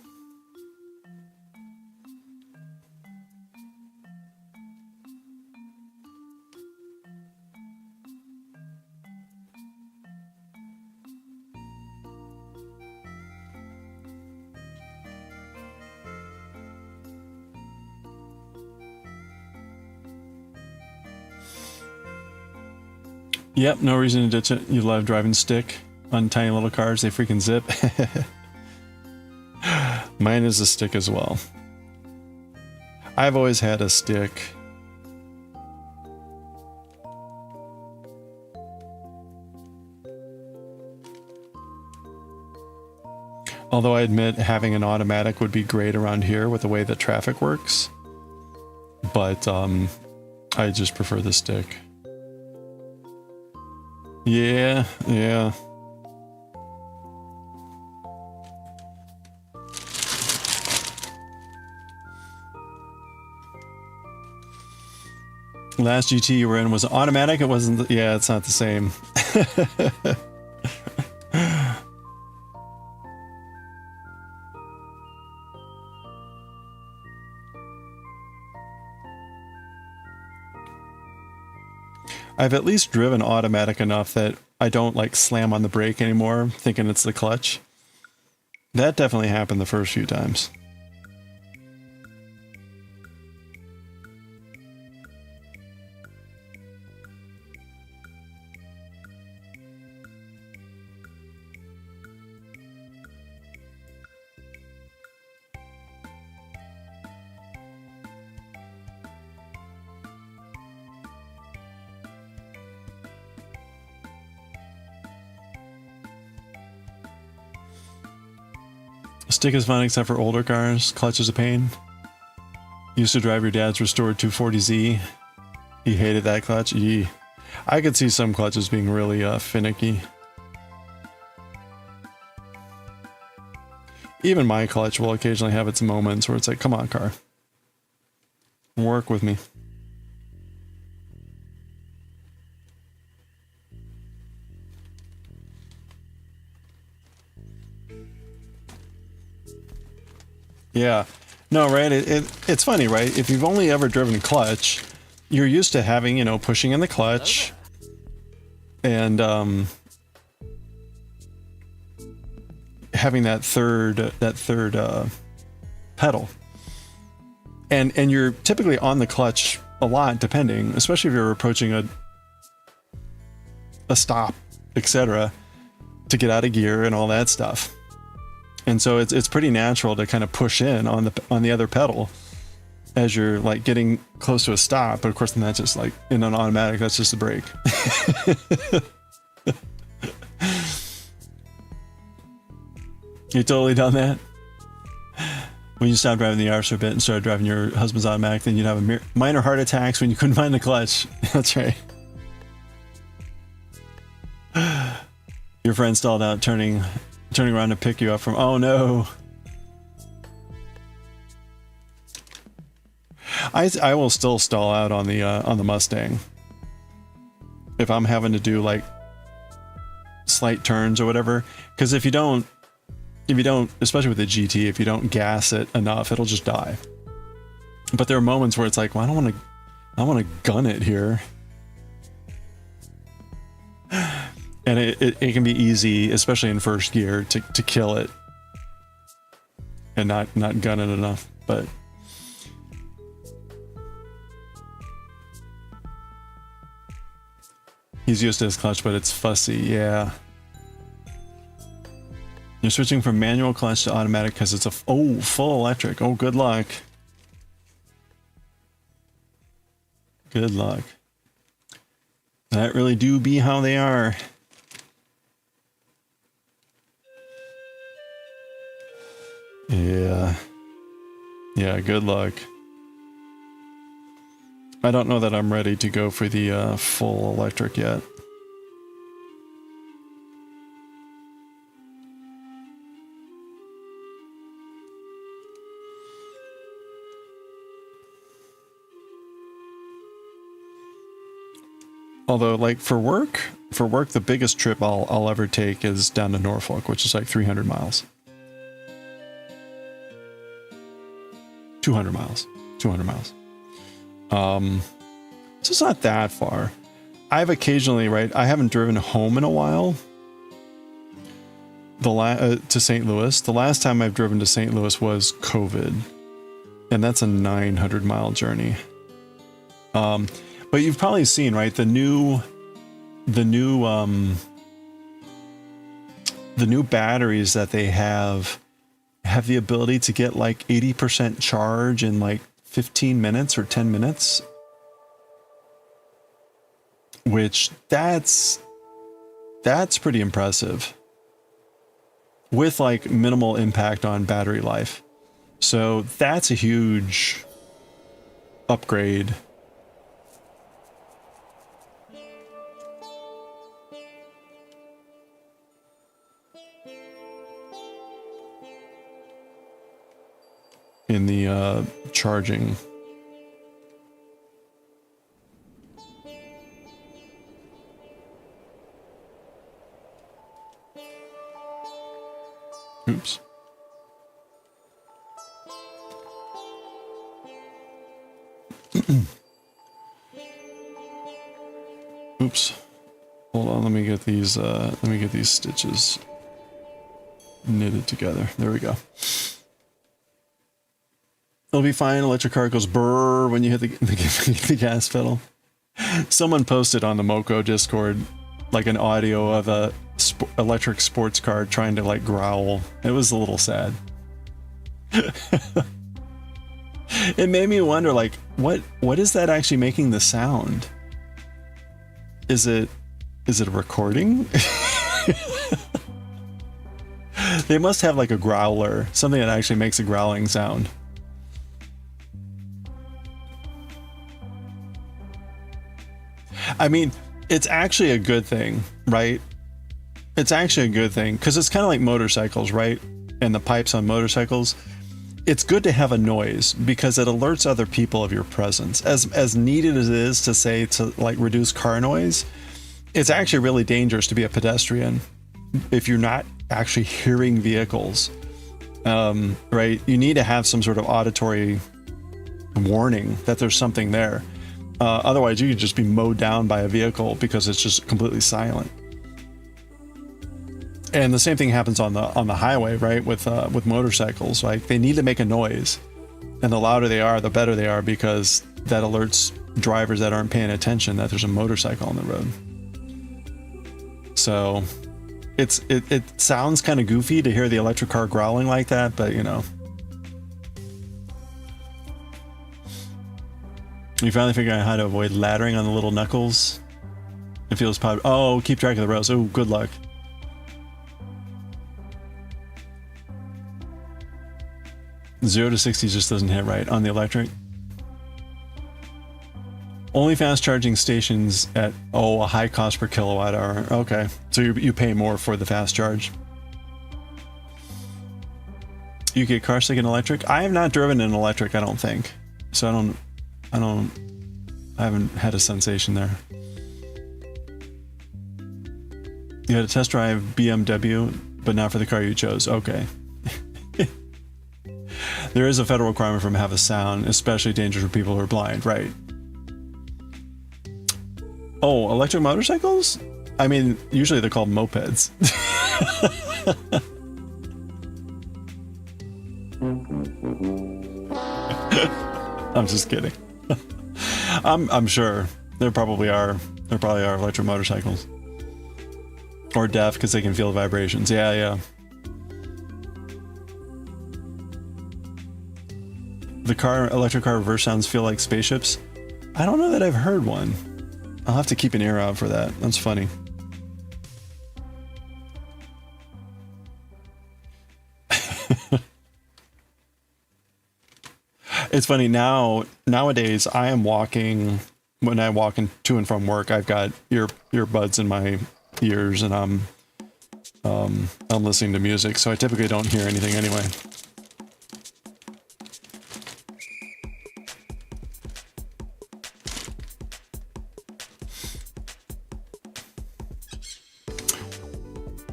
Yep, no reason to ditch it. You love driving stick on tiny little cars. They freaking zip. Mine is a stick as well. I've always had a stick. Although I admit having an automatic would be great around here with the way that traffic works. But I just prefer the stick. Yeah, yeah. Last GT you were in was automatic. It wasn't. Yeah, it's not the same. I've at least driven automatic enough that I don't like slam on the brake anymore, thinking it's the clutch. That definitely happened the first few times. Stick is fun except for older cars. Clutch is a pain. Used to drive your dad's restored 240Z. He hated that clutch. Yee. I could see some clutches being really finicky. Even my clutch will occasionally have its moments where it's like, come on, car. Work with me. Yeah. No, right? It's funny, right? If you've only ever driven clutch, you're used to having, you know, pushing in the clutch and having that third pedal, and you're typically on the clutch a lot, depending, especially if you're approaching a stop, etc., to get out of gear and all that stuff. And so it's pretty natural to kind of push in on the other pedal as you're like getting close to a stop. But of course, then that's just like in an automatic, that's just a brake. You totally done that? When you stopped driving the Yaris for a bit and started driving your husband's automatic, then you'd have minor heart attacks when you couldn't find the clutch. That's right. Your friend stalled out, turning around to pick you up from. Oh no! I will still stall out on the Mustang if I'm having to do like slight turns or whatever. Because if you don't, especially with the GT, if you don't gas it enough, it'll just die. But there are moments where it's like, well, I don't want to gun it here. And it can be easy, especially in first gear, to kill it and not gun it enough. But he's used to his clutch, but it's fussy. Yeah. You're switching from manual clutch to automatic because it's full electric. Oh, good luck. Good luck. That really do be how they are. Yeah. Yeah, good luck. I don't know that I'm ready to go for the full electric yet. Although, like, for work, the biggest trip I'll ever take is down to Norfolk, which is like 300 miles. 200 miles. 200 miles. So it's not that far. I've occasionally, right, I haven't driven home in a while. To St. Louis. The last time I've driven to St. Louis was COVID. And that's a 900-mile journey. But you've probably seen, right, the new batteries that they have the ability to get like 80% charge in like 15 minutes or 10 minutes, which that's pretty impressive with like minimal impact on battery life. So that's a huge upgrade. In the charging. Oops. Oops. Hold on, let me get these stitches knitted together. There we go. It'll be fine. Electric car goes brrr when you hit the gas pedal. Someone posted on the Moco Discord like an audio of a electric sports car trying to like growl. It was a little sad. It made me wonder, like, what is that actually making the sound? Is it a recording? They must have like a growler, something that actually makes a growling sound. I mean, it's actually a good thing, right? It's actually a good thing because it's kind of like motorcycles, right? And the pipes on motorcycles. It's good to have a noise because it alerts other people of your presence. As needed as it is to say to like reduce car noise, it's actually really dangerous to be a pedestrian if you're not actually hearing vehicles, right? You need to have some sort of auditory warning that there's something there. Otherwise, you could just be mowed down by a vehicle because it's just completely silent. And the same thing happens on the highway, right? With motorcycles, like they need to make a noise, and the louder they are, the better they are, because that alerts drivers that aren't paying attention that there's a motorcycle on the road. So it sounds kind of goofy to hear the electric car growling like that, but you know. You finally figured out how to avoid laddering on the little knuckles. It feels pop. Oh, keep track of the rows. Oh, good luck. Zero to 60 just doesn't hit right on the electric. Only fast charging stations at, oh, a high cost per kilowatt hour. Okay, so you pay more for the fast charge. You get car sick in electric? I have not driven an electric, I don't think. So I haven't had a sensation there. You had a test drive BMW, but not for the car you chose. Okay. There is a federal requirement for them to have a sound, especially dangerous for people who are blind, right? Oh, electric motorcycles? I mean, usually they're called mopeds. I'm just kidding. I'm sure there probably are electric motorcycles, or deaf because they can feel the vibrations. Yeah. The electric car reverse sounds feel like spaceships. I don't know that I've heard one. I'll have to keep an ear out for that. That's funny. It's funny nowadays I am walking, when I walk to and from work, I've got earbuds in my ears and I'm listening to music, so I typically don't hear anything anyway.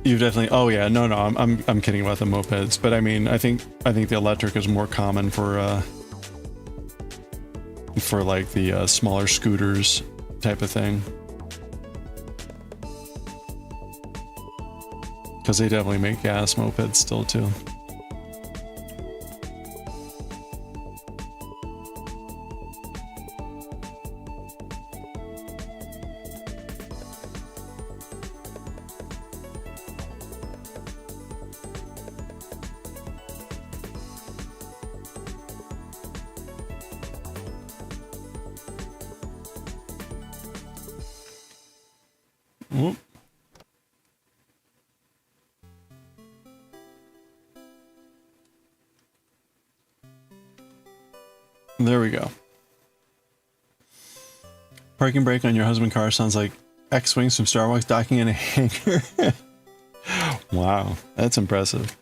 You've definitely. Oh yeah, no, I'm kidding about the mopeds, but I mean, I think the electric is more common for like the smaller scooters type of thing, because they definitely make gas mopeds still too. Whoop. There we go. Parking brake on your husband's car sounds like X-Wings from Star Wars docking in a hangar. Wow, that's impressive.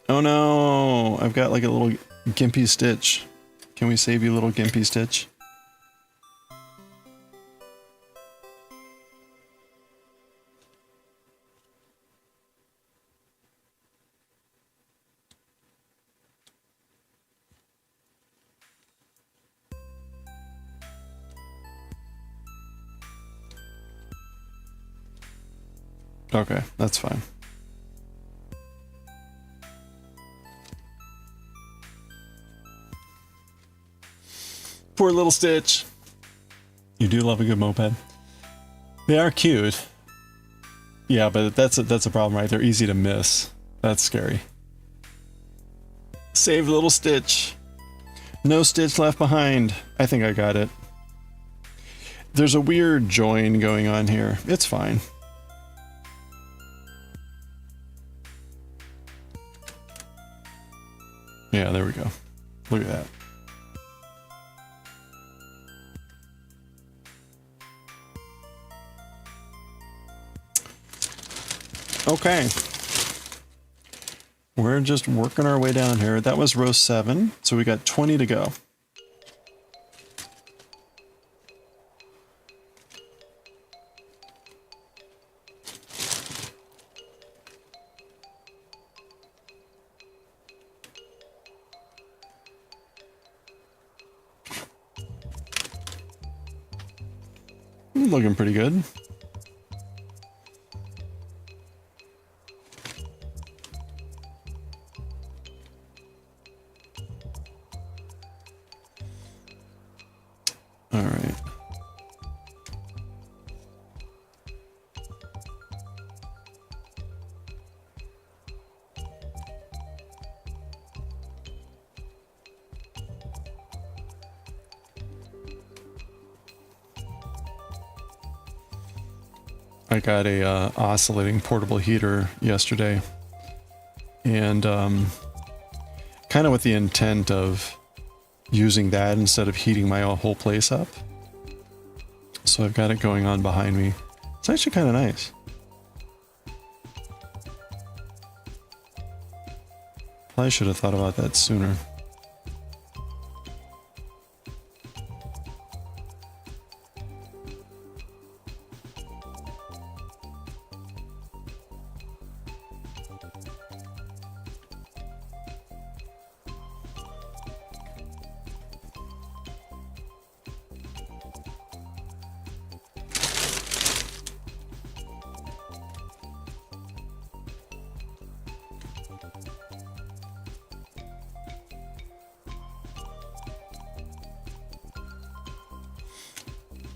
Oh no, I've got like a little gimpy Stitch. Can we save you, little gimpy Stitch? Okay, that's fine. Poor little Stitch. You do love a good moped. They are cute. Yeah, but that's a problem, right? They're easy to miss. That's scary. Save little Stitch. No Stitch left behind. I think I got it. There's a weird join going on here. It's fine. Yeah, there we go. Look at that. Okay. We're just working our way down here. That was row 7, so we got 20 to go. Looking pretty good. All right. I got a oscillating portable heater yesterday, and kind of with the intent of using that instead of heating my whole place up. So I've got it going on behind me. It's actually kind of nice. Probably should have thought about that sooner.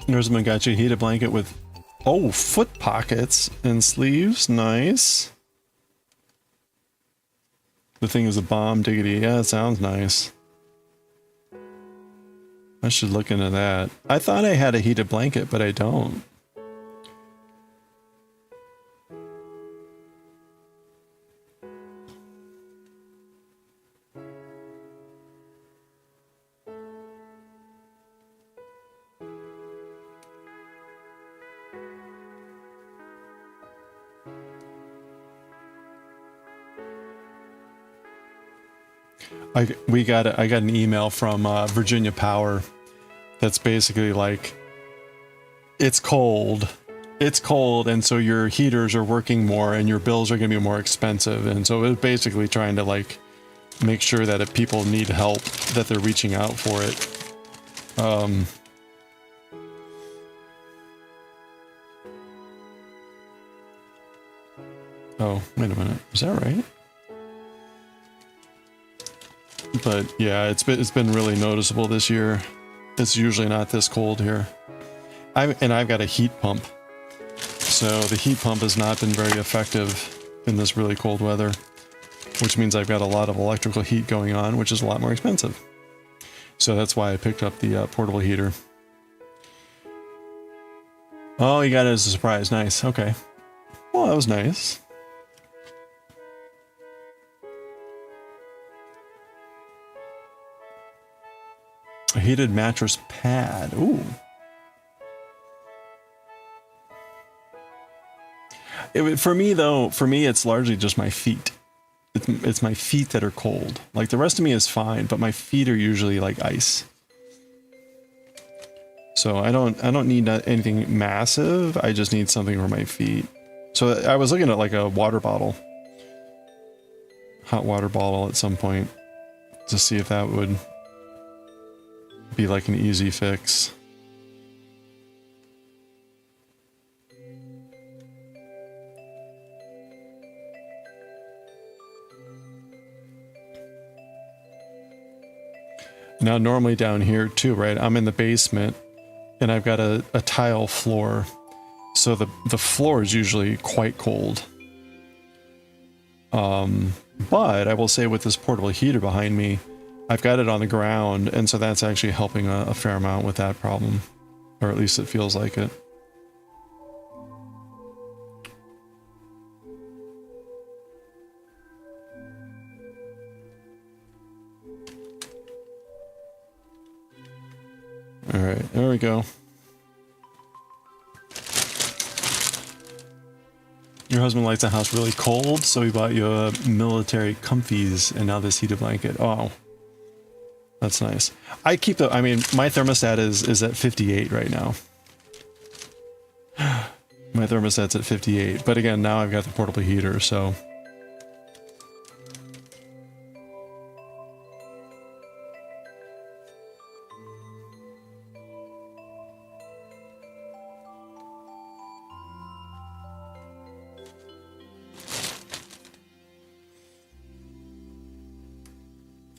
Nurseman got you a heated blanket with, oh, foot pockets and sleeves. Nice. The thing is a bomb diggity. Yeah, it sounds nice. I should look into that. I thought I had a heated blanket, but I don't. I got an email from Virginia Power that's basically like, it's cold, and so your heaters are working more and your bills are going to be more expensive, and so it's basically trying to like make sure that if people need help that they're reaching out for it. Oh, wait a minute, is that right? But yeah, it's been really noticeable this year. It's usually not this cold here. I've got a heat pump, so the heat pump has not been very effective in this really cold weather, which means I've got a lot of electrical heat going on, which is a lot more expensive. So that's why I picked up the portable heater. Oh, you got it as a surprise. Nice. Okay. Well, that was nice. A heated mattress pad. Ooh. For me, it's largely just my feet. It's my feet that are cold. Like the rest of me is fine, but my feet are usually like ice. So I don't need anything massive. I just need something for my feet. So I was looking at like a water bottle, hot water bottle at some point, to see if that would be like an easy fix. Now normally down here too, right? I'm in the basement and I've got a tile floor. So the floor is usually quite cold. But I will say with this portable heater behind me, I've got it on the ground, and so that's actually helping a fair amount with that problem. Or at least it feels like it. Alright, there we go. Your husband likes the house really cold, so he bought you a military comfies and now this heated blanket. Oh. That's nice. I mean, my thermostat is at 58 right now. My thermostat's at 58, but again, now I've got the portable heater, so.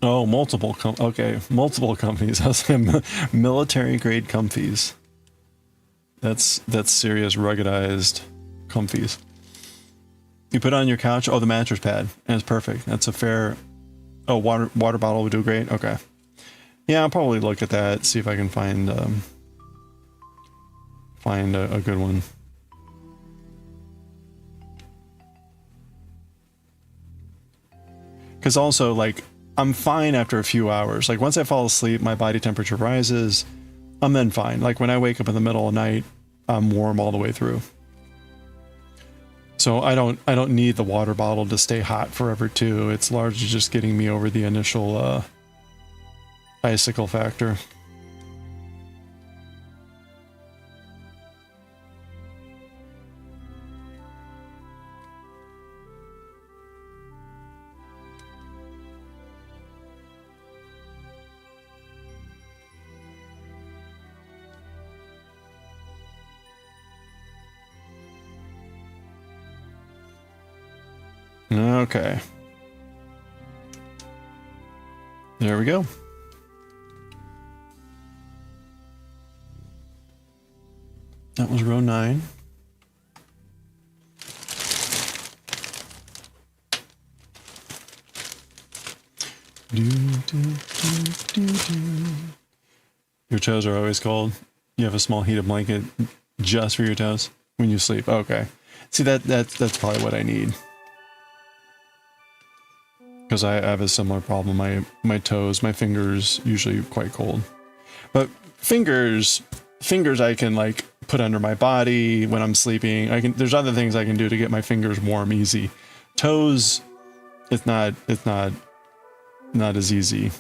Oh, multiple multiple companies. I was saying military grade comfies. That's serious ruggedized comfies. You put it on your couch. Oh, the mattress pad, and it's perfect. That's a fair. Oh, water bottle would do great. Okay. Yeah, I'll probably look at that. See if I can find a good one. Because also, like, I'm fine after a few hours. Like, once I fall asleep, my body temperature rises. I'm then fine. Like, when I wake up in the middle of the night, I'm warm all the way through. So I don't need the water bottle to stay hot forever too. It's largely just getting me over the initial icicle factor. Okay. There we go. That was row 9. Your toes are always cold. You have a small heated blanket just for your toes when you sleep. Okay. See, that's probably what I need. Because I have a similar problem. My toes, my fingers usually quite cold. But fingers I can like put under my body when I'm sleeping. There's other things I can do to get my fingers warm easy. Toes, it's not as easy.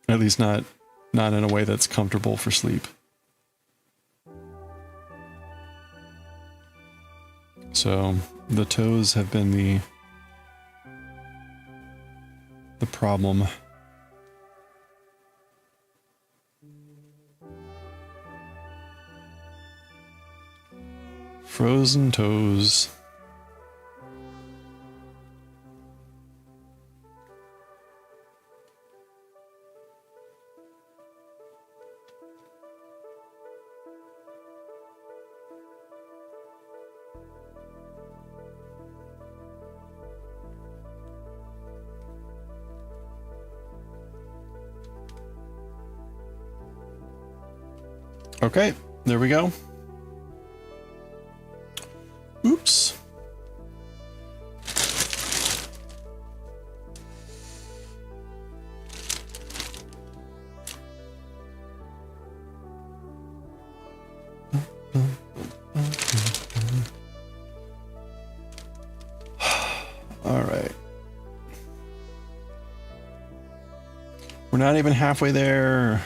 At least not in a way that's comfortable for sleep. So the toes have been the problem. Frozen toes. Okay, there we go. Oops. All right. We're not even halfway there.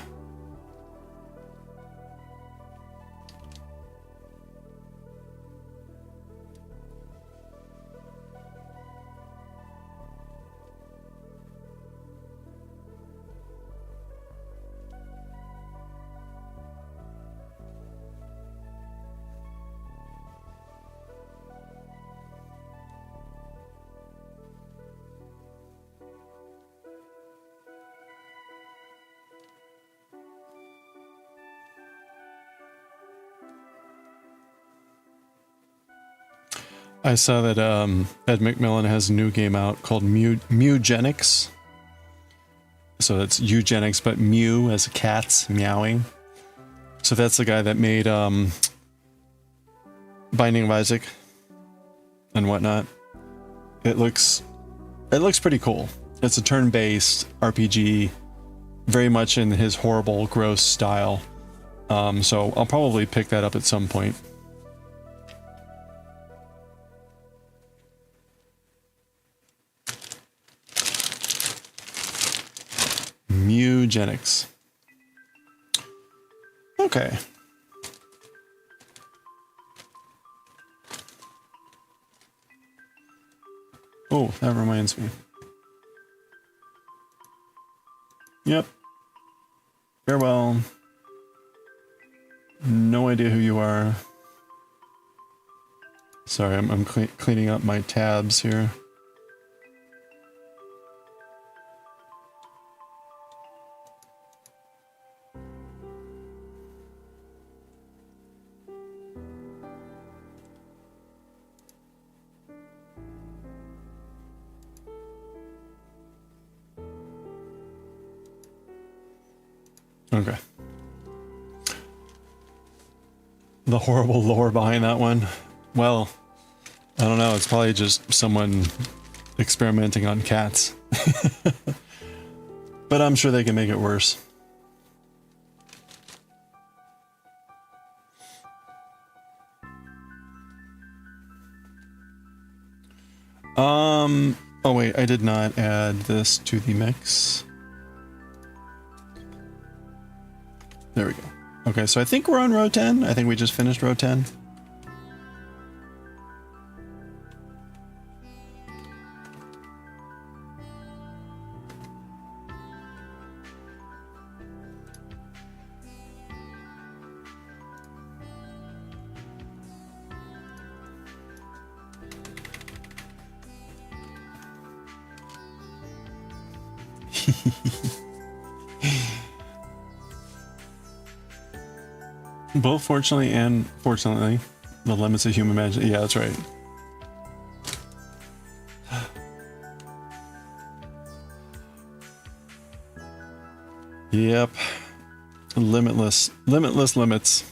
I saw that Ed McMillan has a new game out called Mewgenics. So that's eugenics, but mew as cats meowing. So that's the guy that made Binding of Isaac and whatnot. It looks pretty cool. It's a turn-based RPG, very much in his horrible, gross style. So I'll probably pick that up at some point. Mewgenics. Okay. Oh, that reminds me. Yep. Farewell. No idea who you are. Sorry, I'm cleaning up my tabs here. Okay. The horrible lore behind that one. Well, I don't know. It's probably just someone experimenting on cats. But I'm sure they can make it worse. Oh wait, I did not add this to the mix. There we go. Okay, so I think we're on row 10. I think we just finished row 10. Both fortunately and fortunately, the limits of human imagination. Yeah, that's right. Yep. Limitless limits.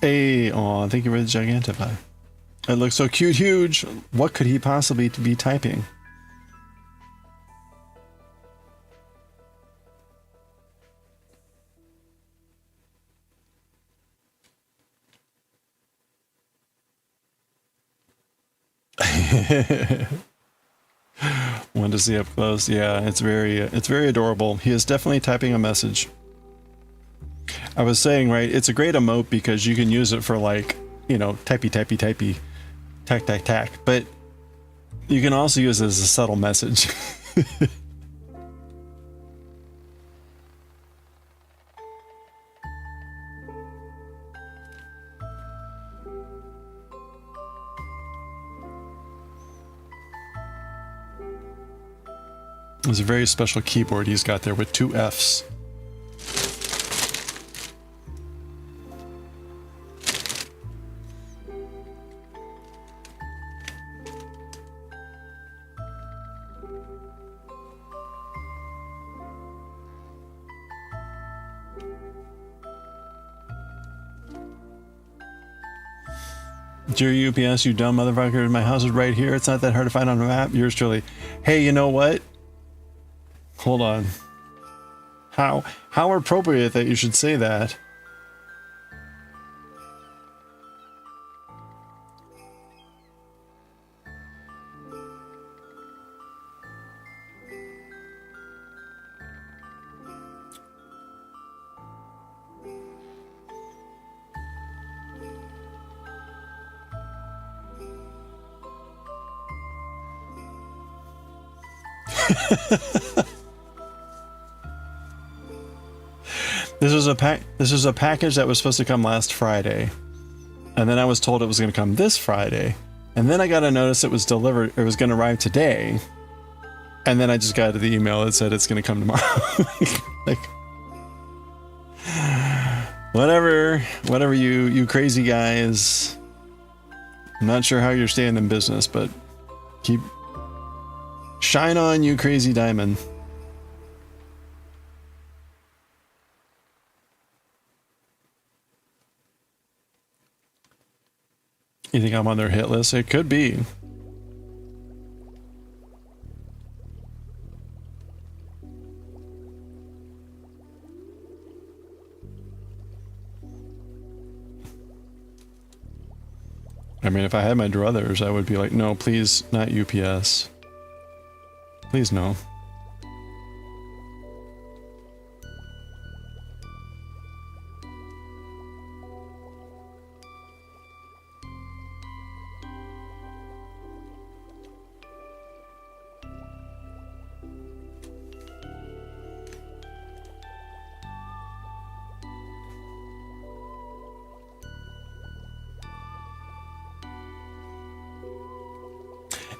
Hey, aw, thank you for the Gigantify. It looks so cute, huge. What could he possibly be typing? Wanted to see up close. Yeah, it's very adorable. He is definitely typing a message. I was saying, right, it's a great emote because you can use it for, like, you know, typey, tack, tack, tack. But you can also use it as a subtle message. It's a very special keyboard he's got there with 2 Fs. Dear UPS, you dumb motherfucker, my house is right here. It's not that hard to find on a map. Yours truly. Hey, you know what? Hold on. How appropriate that you should say that. This was a package that was supposed to come last Friday, and then I was told it was going to come this Friday, and then I got a notice it was delivered. It was going to arrive today, and then I just got the email that said it's going to come tomorrow. Like, whatever, you crazy guys. I'm not sure how you're staying in business, but shine on, you crazy diamond. You think I'm on their hit list? It could be. I mean, if I had my druthers, I would be like, no, please, not UPS. Please, no.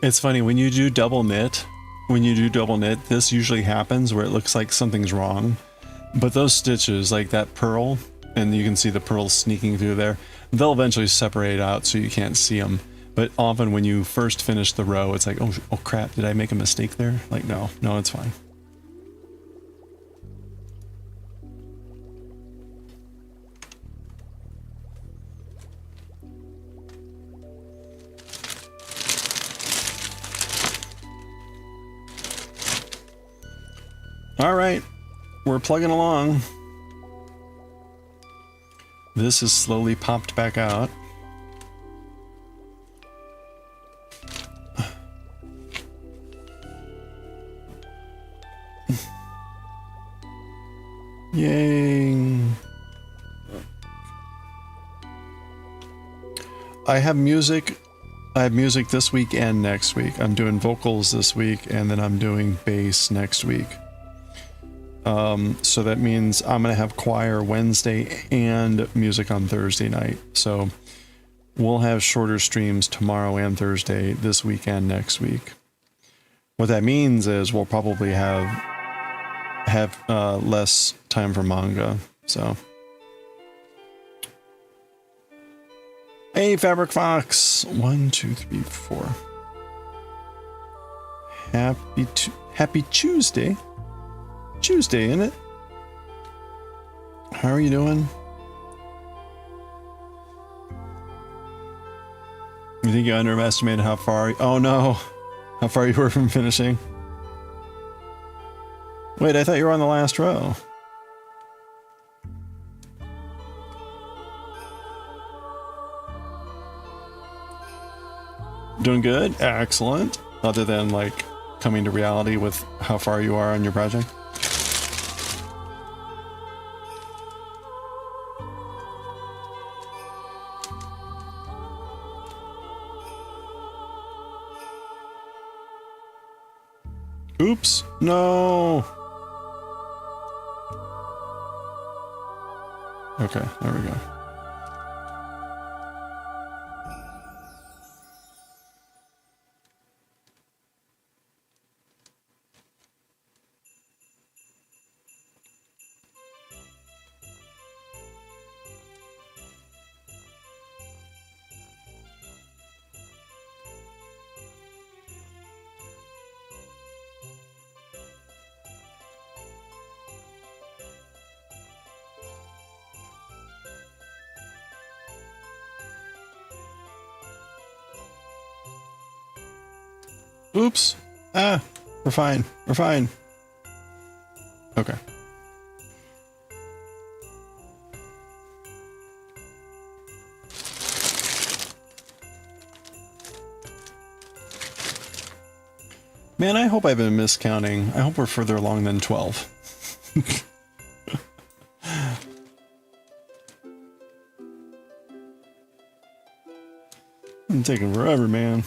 It's funny when you do double knit. When you do double knit, this usually happens where it looks like something's wrong. But those stitches, like that purl, and you can see the pearls sneaking through there, they'll eventually separate out so you can't see them. But often when you first finish the row, it's like, oh crap, did I make a mistake there? Like, no, it's fine. All right, we're plugging along. This is slowly popped back out. Yay. I have music this week and next week. I'm doing vocals this week, and then I'm doing bass next week. So that means I'm going to have choir Wednesday and music on Thursday night. So we'll have shorter streams tomorrow and Thursday this week and next week. What that means is we'll probably have less time for manga. So, hey, Fabric Fox, 1, 2, 3, 4. Happy Tuesday. Tuesday, isn't it? How are you doing? You think you underestimated how far? Oh no, how far you were from finishing? Wait, I thought you were on the last row. Doing good? Excellent. Other than like coming to reality with how far you are on your project. Oops, no. Okay, there we go. Oops. Ah, we're fine. We're fine. Okay. Man, I hope I've been miscounting. I hope we're further along than 12. I'm taking forever, man.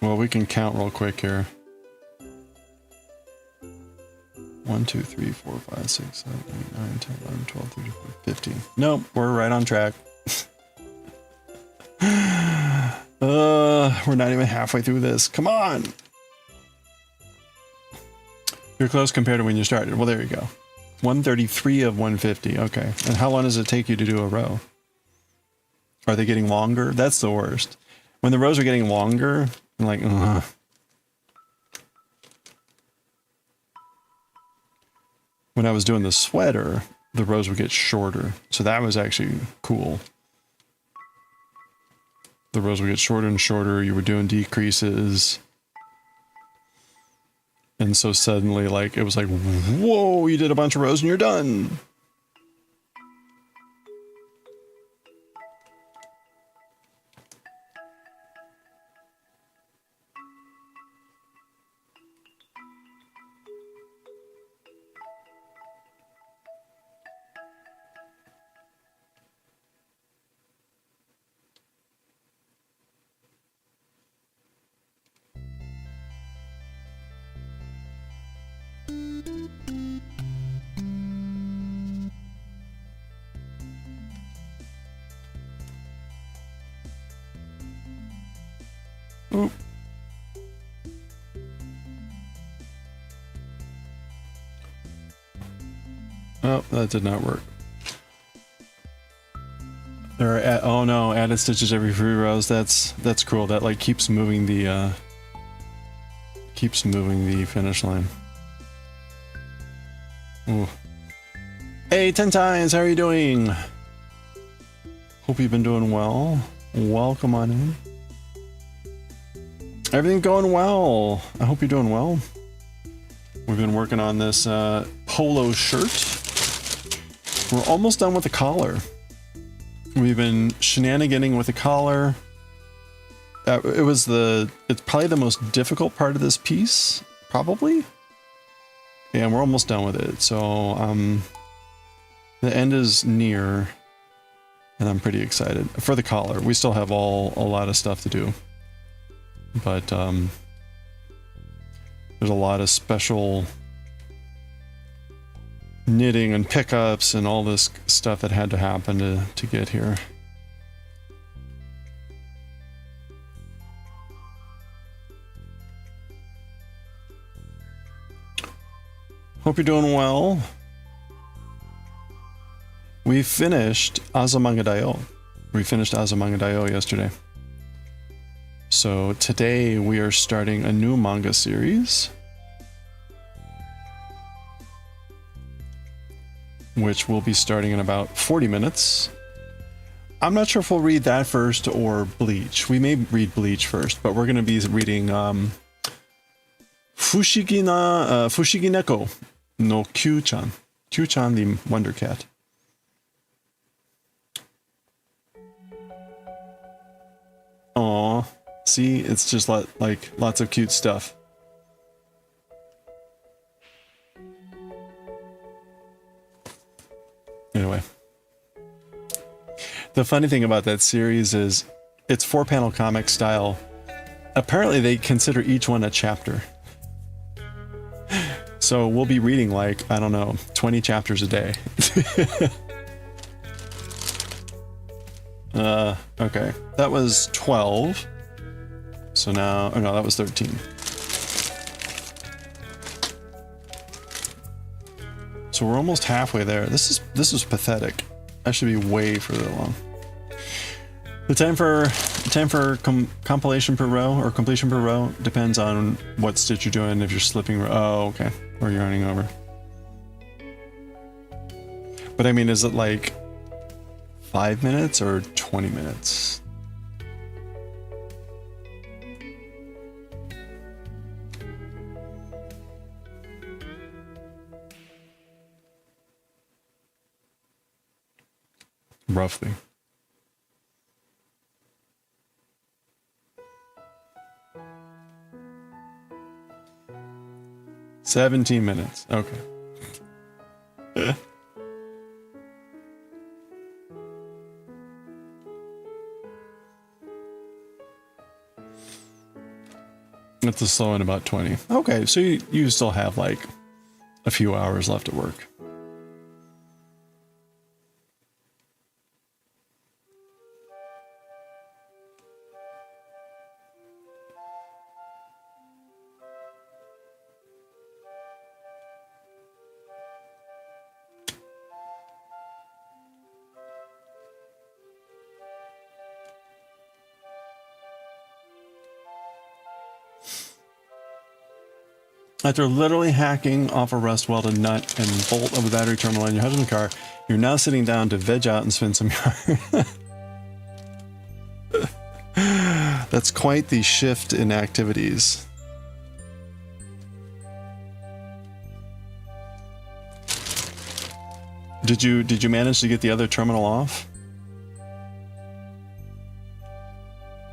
Well, we can count real quick here. 1, 2, 3, 4, 5, 6, 7, 8, 9, 10, 11, 12, 13, 14, 15. Nope, we're right on track. We're not even halfway through this. Come on! You're close compared to when you started. Well, there you go. 133 of 150. Okay. And how long does it take you to do a row? Are they getting longer? That's the worst. When the rows are getting longer, I'm like, ugh. When I was doing the sweater, the rows would get shorter. So that was actually cool. The rows would get shorter and shorter. You were doing decreases. And so suddenly, like, it was like, whoa, you did a bunch of rows and you're done. Oop. Oh, that did not work. There are oh no, added stitches every 3 rows. That's cruel. That like keeps moving the finish line. Ooh. Hey, 10 times, how are you doing? Hope you've been doing well. Welcome on in. Everything going well. I hope you're doing well. We've been working on this polo shirt. We're almost done with the collar. We've been shenaniganing with the collar. It's probably the most difficult part of this piece, probably. Yeah, we're almost done with it. So the end is near, and I'm pretty excited for the collar. We still have a lot of stuff to do, but there's a lot of special knitting and pickups and all this stuff that had to happen to get here. Hope you're doing well. We finished Manga BLEACH. We finished Manga BLEACH yesterday. So today we are starting a new manga series, which will be starting in about 40 minutes. I'm not sure if we'll read that first or Bleach. We may read Bleach first, but we're going to be reading Fushigineko no Kyuu-chan. Kyuu-chan the Wonder Cat. Aww. See, it's just like lots of cute stuff. Anyway. The funny thing about that series is it's 4-panel comic style. Apparently they consider each one a chapter. So we'll be reading like, I don't know, 20 chapters a day. Okay. That was 12. So now, oh no, that was 13. So we're almost halfway there. This is pathetic. I should be way further along. The time for compilation per row or completion per row depends on what stitch you're doing. If you're slipping, oh okay, or you're running over. But I mean, is it like 5 minutes or 20 minutes? Roughly. "17 minutes. Okay. That's a slow in about 20. Okay, so you still have like a few hours left at work. After literally hacking off a rust welded nut and bolt of a battery terminal in your husband's car, you're now sitting down to veg out and spend some yard. That's quite the shift in activities. Did you manage to get the other terminal off?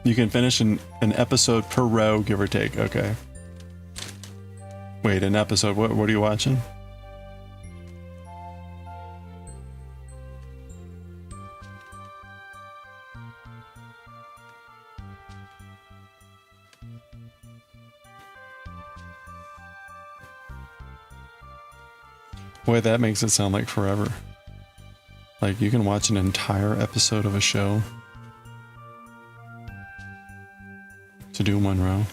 You can finish an episode per row, give or take. Okay. Wait, an episode? What are you watching? Boy, that makes it sound like forever. Like you can watch an entire episode of a show. to do one row.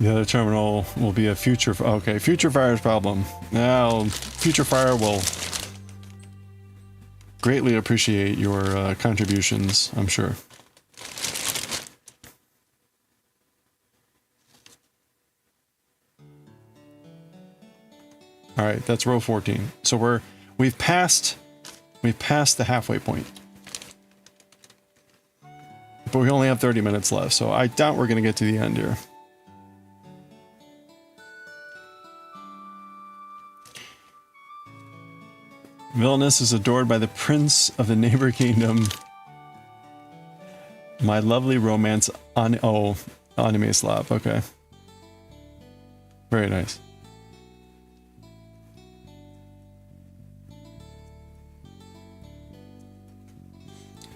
The other terminal will be a future. Okay, future fire's problem. Now, future fire will greatly appreciate your contributions, I'm sure. All right, that's row 14. So we've passed the halfway point. But we only have 30 minutes left, so I doubt we're going to get to the end here. Villainous is adored by the prince of the neighbor kingdom. My lovely romance on anime slap. Okay. Very nice.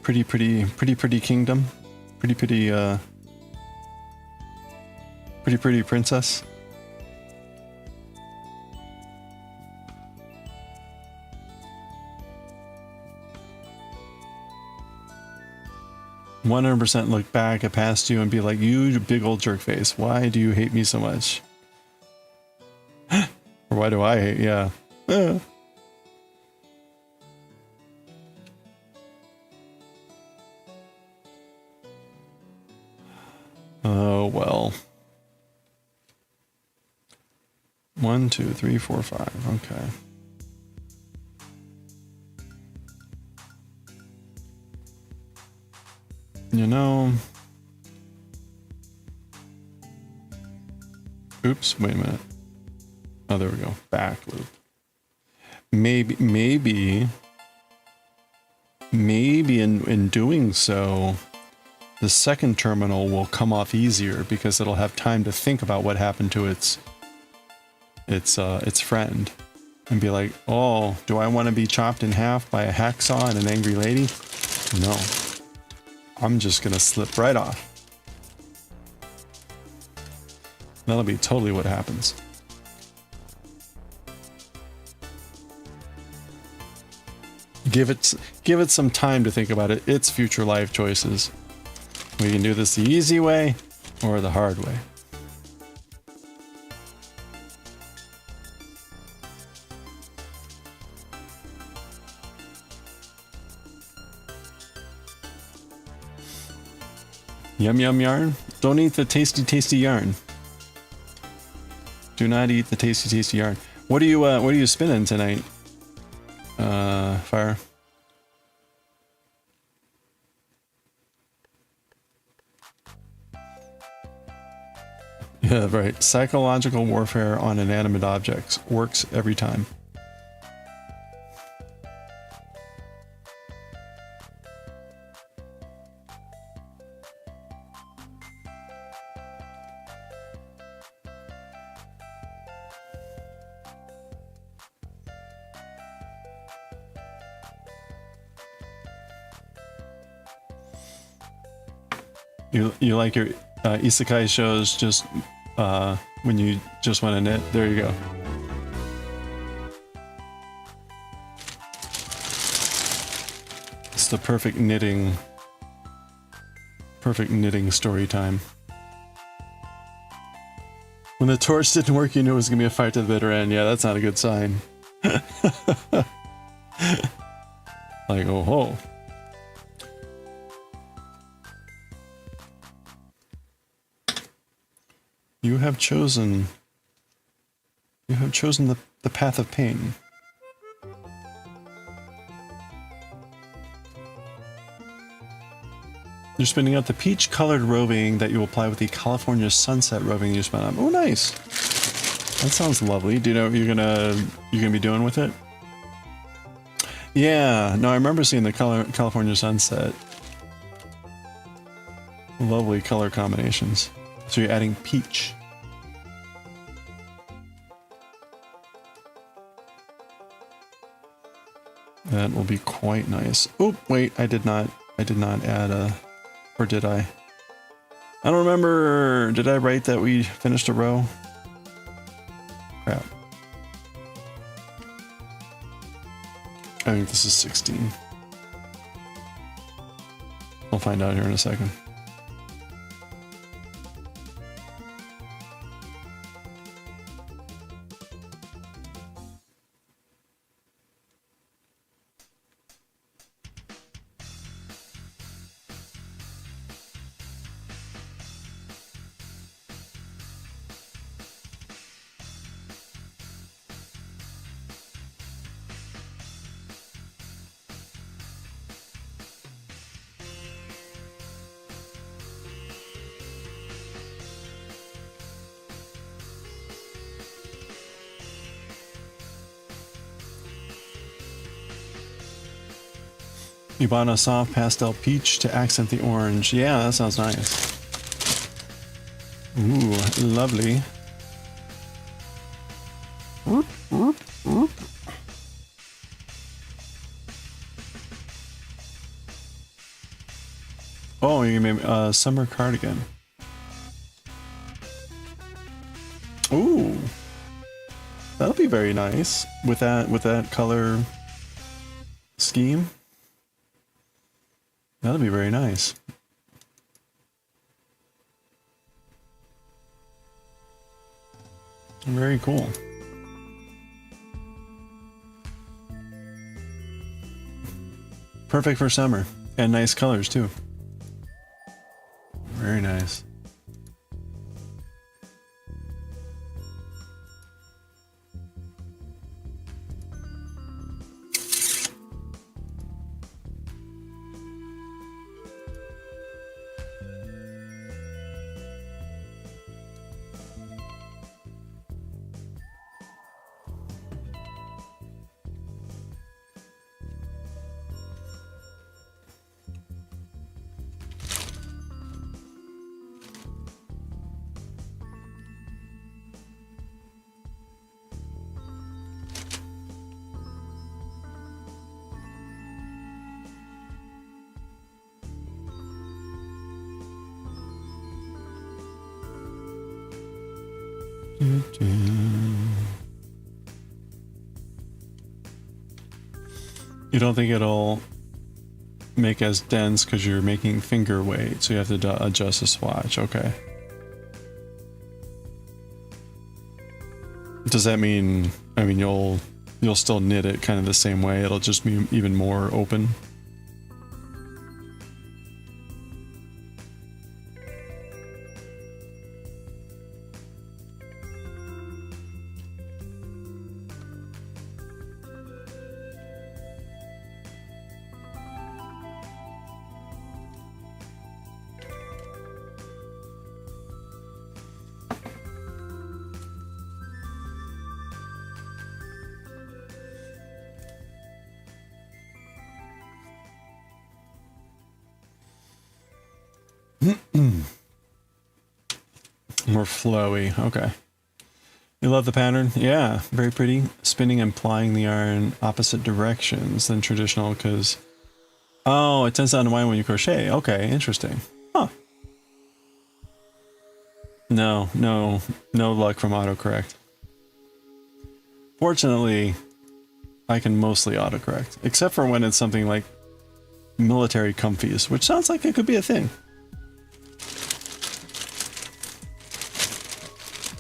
Pretty kingdom. Pretty princess. 100% look back at past you and be like, you big old jerk face. Why do you hate me so much? Or why do I hate? Yeah. Oh, well. 1, 2, 3, 4, 5. Okay. You know... Oops, wait a minute. Oh, there we go. Back loop. Maybe in doing so, the second terminal will come off easier because it'll have time to think about what happened to its friend and be like, oh, do I want to be chopped in half by a hacksaw and an angry lady? No. I'm just gonna slip right off. That'll be totally what happens. Give it some time to think about its future life choices. We can do this the easy way or the hard way. Yum yum yarn. Don't eat the tasty yarn. Do not eat the tasty yarn. What are you spinning tonight? Fire. Yeah, right. Psychological warfare on inanimate objects works every time. You like your isekai shows just when you just want to knit? There you go. It's the perfect knitting story time. When the torch didn't work, you knew it was gonna be a fight to the bitter end. Yeah, that's not a good sign. Like, oh ho. You have chosen the path of pain. You're spinning out the peach-colored roving that you apply with the California sunset roving you spun on. Oh, nice. That sounds lovely. Do you know what you're gonna be doing with it? Yeah. No, I remember seeing the California sunset. Lovely color combinations. So you're adding peach. That will be quite nice. Oh, wait, I did not add a, or did I? I don't remember. Did I write that we finished a row? Crap. I think this is 16. We'll find out here in a second. You bought a soft pastel peach to accent the orange. Yeah, that sounds nice. Ooh, lovely. Whoop, whoop, whoop. Oh, you made a summer cardigan. Ooh, that'll be very nice with that color scheme. That'll be very nice. Very cool. Perfect for summer. And nice colors too. Very nice. You don't think it'll make as dense because you're making finger weight, so you have to adjust the swatch. Okay. Does that mean, I mean, you'll still knit it kind of the same way, it'll just be even more open? More flowy. Okay. You love the pattern? Yeah, very pretty. Spinning and plying the yarn opposite directions than traditional because... Oh, it tends to unwind when you crochet. Okay, interesting. Huh. No luck from autocorrect. Fortunately, I can mostly autocorrect. Except for when it's something like military comfies, which sounds like it could be a thing.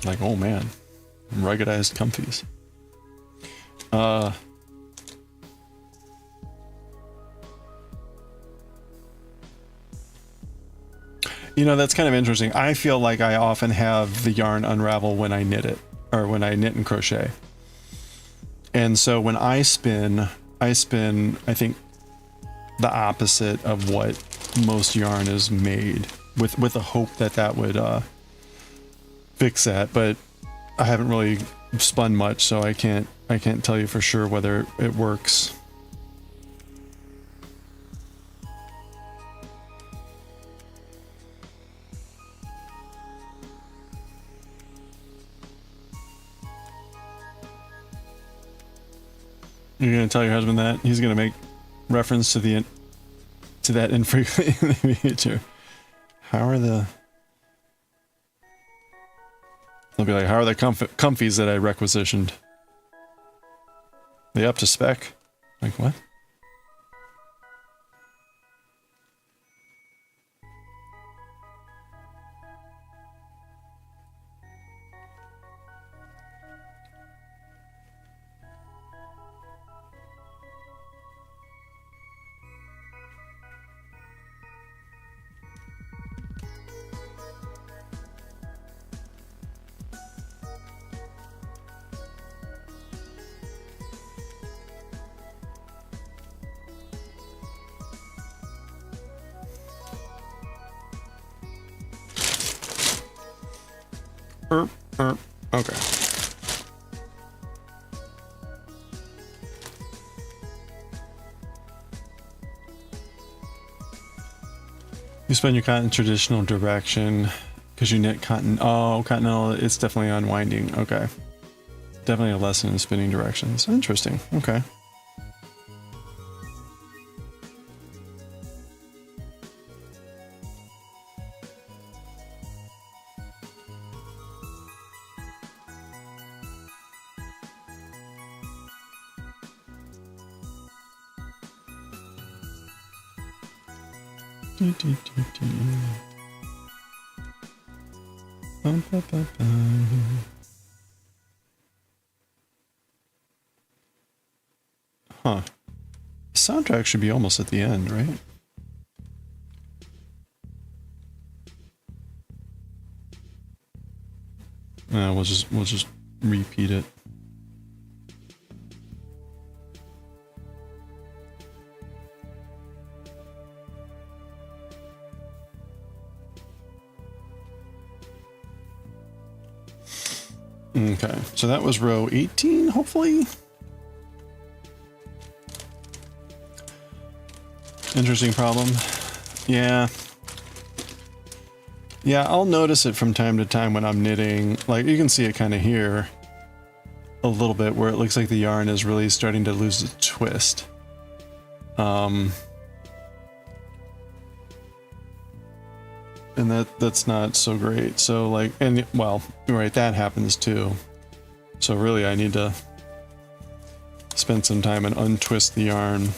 Like, oh man, ruggedized comfies. You know, that's kind of interesting. I feel like I often have the yarn unravel when I knit it, or when I knit and crochet. And so when I spin, I think, the opposite of what most yarn is made, with the hope that that would fix that. But I haven't really spun much, so I can't tell you for sure whether it works. You're gonna tell your husband that? He's gonna make reference to that infrequently in the future. How are the... They'll be like, how are the comfies that I requisitioned? They up to spec? Like, what? Okay. You spend your cotton traditional direction because you knit cotton. Oh, Continental, it's definitely unwinding. Okay. Definitely a lesson in spinning directions. Interesting. Okay. Huh. The soundtrack should be almost at the end, right? We'll just repeat it. Okay, so that was row 18, hopefully. Interesting problem. Yeah. Yeah, I'll notice it from time to time when I'm knitting. Like, you can see it kind of here a little bit where it looks like the yarn is really starting to lose its twist. And that's not so great. So like, and well, right, that happens too. So really I need to spend some time and untwist the yarn.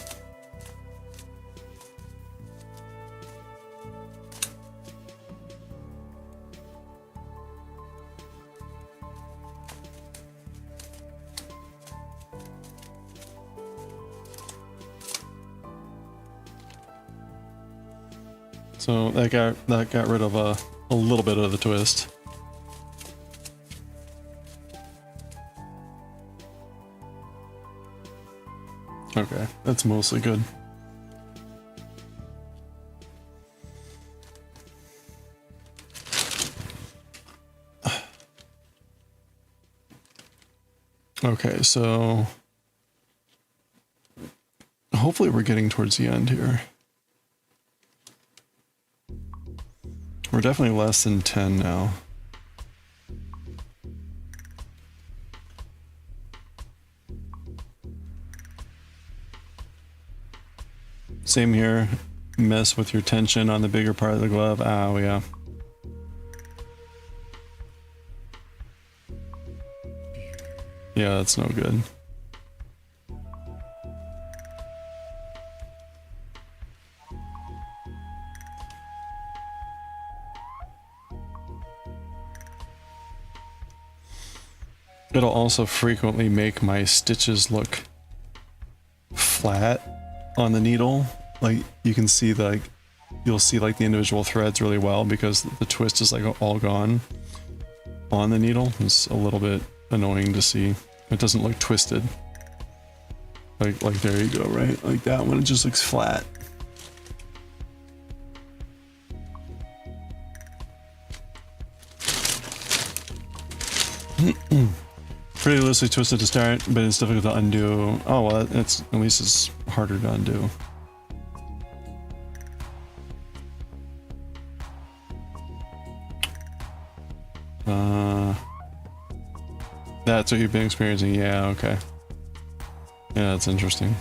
So that got rid of a little bit of the twist. Okay, that's mostly good. Okay, so hopefully we're getting towards the end here. We're definitely less than 10 now. Same here. Mess with your tension on the bigger part of the glove. Oh, yeah. Yeah, that's no good. It'll also frequently make my stitches look flat on the needle. Like you can see the, like, you'll see like the individual threads really well because the twist is like all gone on the needle. It's a little bit annoying to see. It doesn't look twisted. Like there you go, right? Like that one, it just looks flat. Pretty loosely twisted to start, but it's difficult to undo. Oh, well, it's at least it's harder to undo. That's what you've been experiencing. Yeah, okay. Yeah, that's interesting.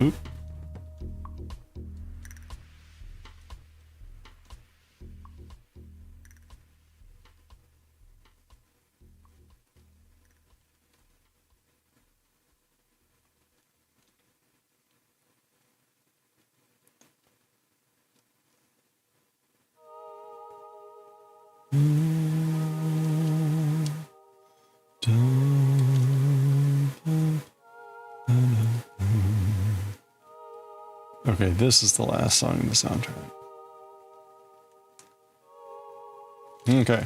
Oop. Okay, this is the last song in the soundtrack. Okay.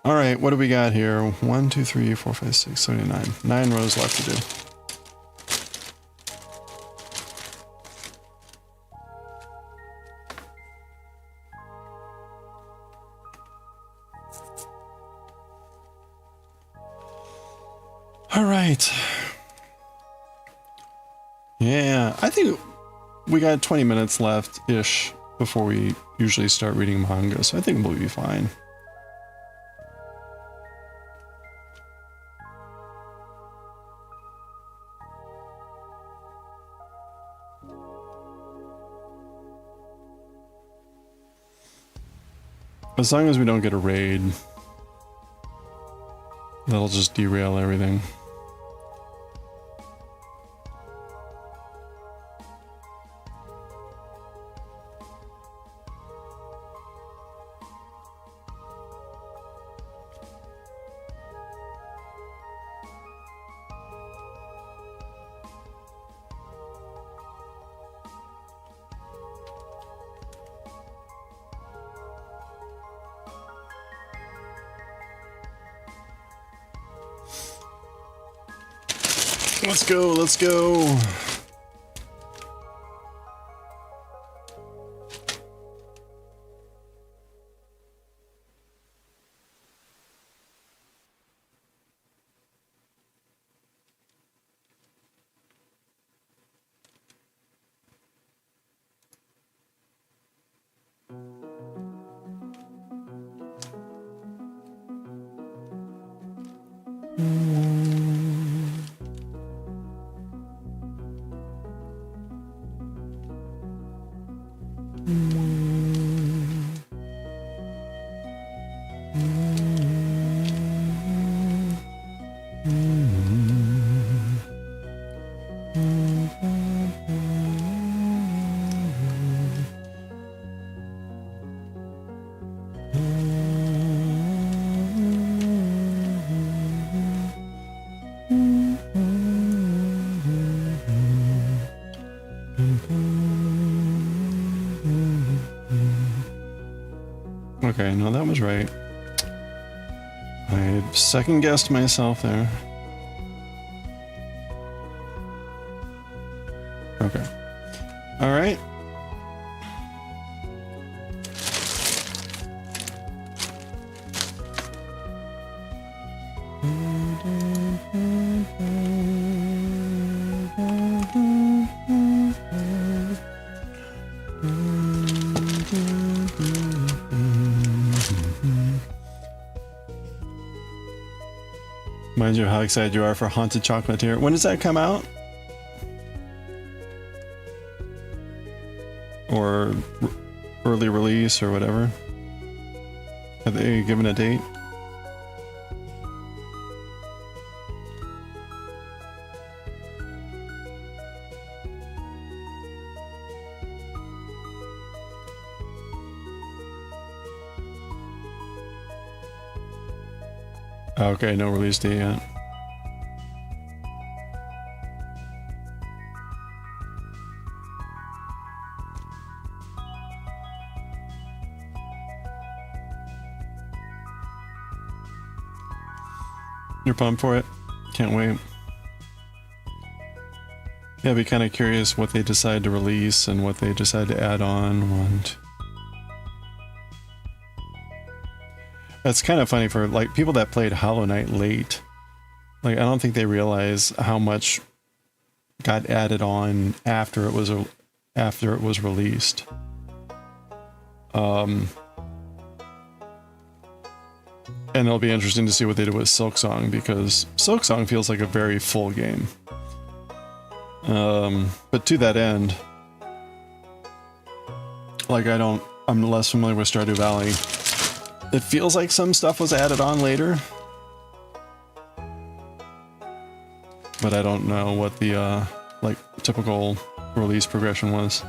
All right, what do we got here? 1, 2, 3, 4, 5, 6, 7, 8, 9. 9 rows left to do. All right. Yeah, I think we got 20 minutes left-ish before we usually start reading manga, so I think we'll be fine. As long as we don't get a raid, that'll just derail everything. Let's go, let's go. Okay, no, that was right. I second-guessed myself there. Okay. All right. Reminds you of how excited you are for Haunted Chocolatier. When does that come out? Or early release or whatever? Have they given a date? Okay, no release date yet. You're pumped for it? Can't wait. Yeah, I'd be kind of curious what they decide to release and what they decide to add on. And that's kind of funny for like people that played Hollow Knight late. Like, I don't think they realize how much got added on after it was after it was released. And it'll be interesting to see what they do with Silksong, because Silksong feels like a very full game. But to that end, like I'm less familiar with Stardew Valley. It feels like some stuff was added on later, but I don't know what the like typical release progression was.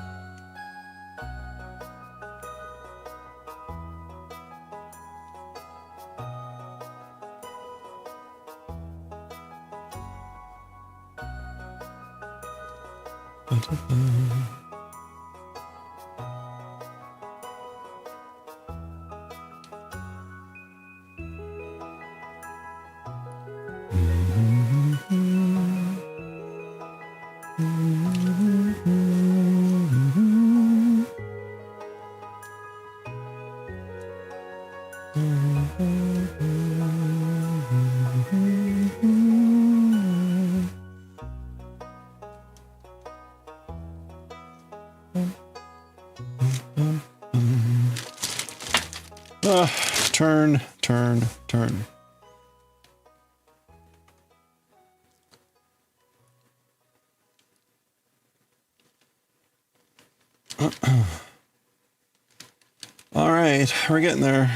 Turn. All right, we're getting there.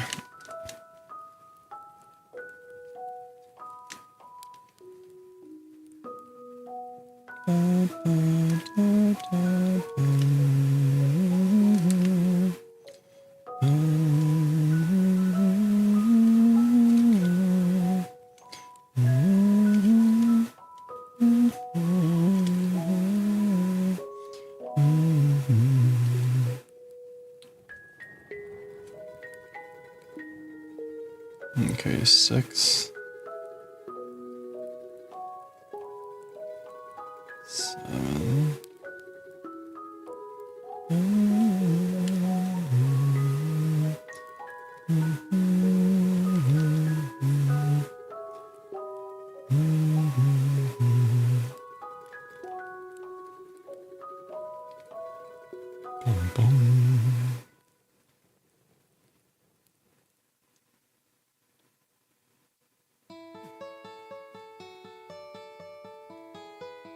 Okay, 6, 7. Boom, boom.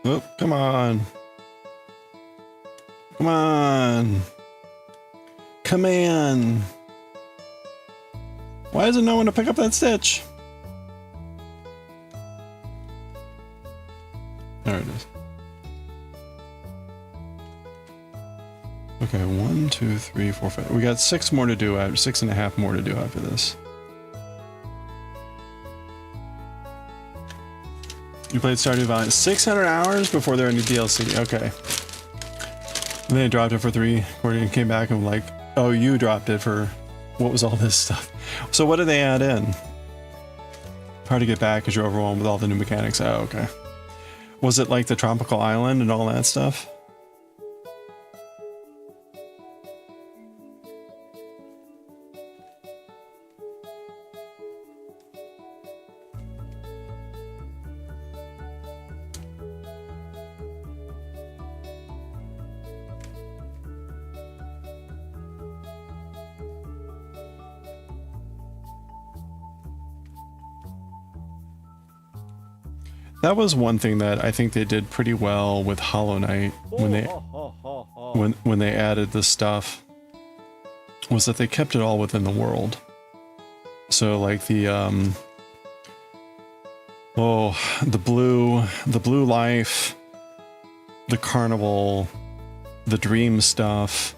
Oh, come on. Come on. Command. Why doesn't no one to pick up that stitch? There it is. Okay, 1, 2, 3, 4, 5. We got 6 more to do, 6.5 more to do after this. You played Stardew Valley 600 hours before there any DLC. Okay. And then I dropped it for 3, and came back and like, oh, you dropped it for what was all this stuff? So what did they add in? Hard to get back because you're overwhelmed with all the new mechanics. Oh, okay. Was it like the tropical island and all that stuff? That was one thing that I think they did pretty well with Hollow Knight when they added the stuff, was that they kept it all within the world. So like the the blue life, the carnival, the dream stuff,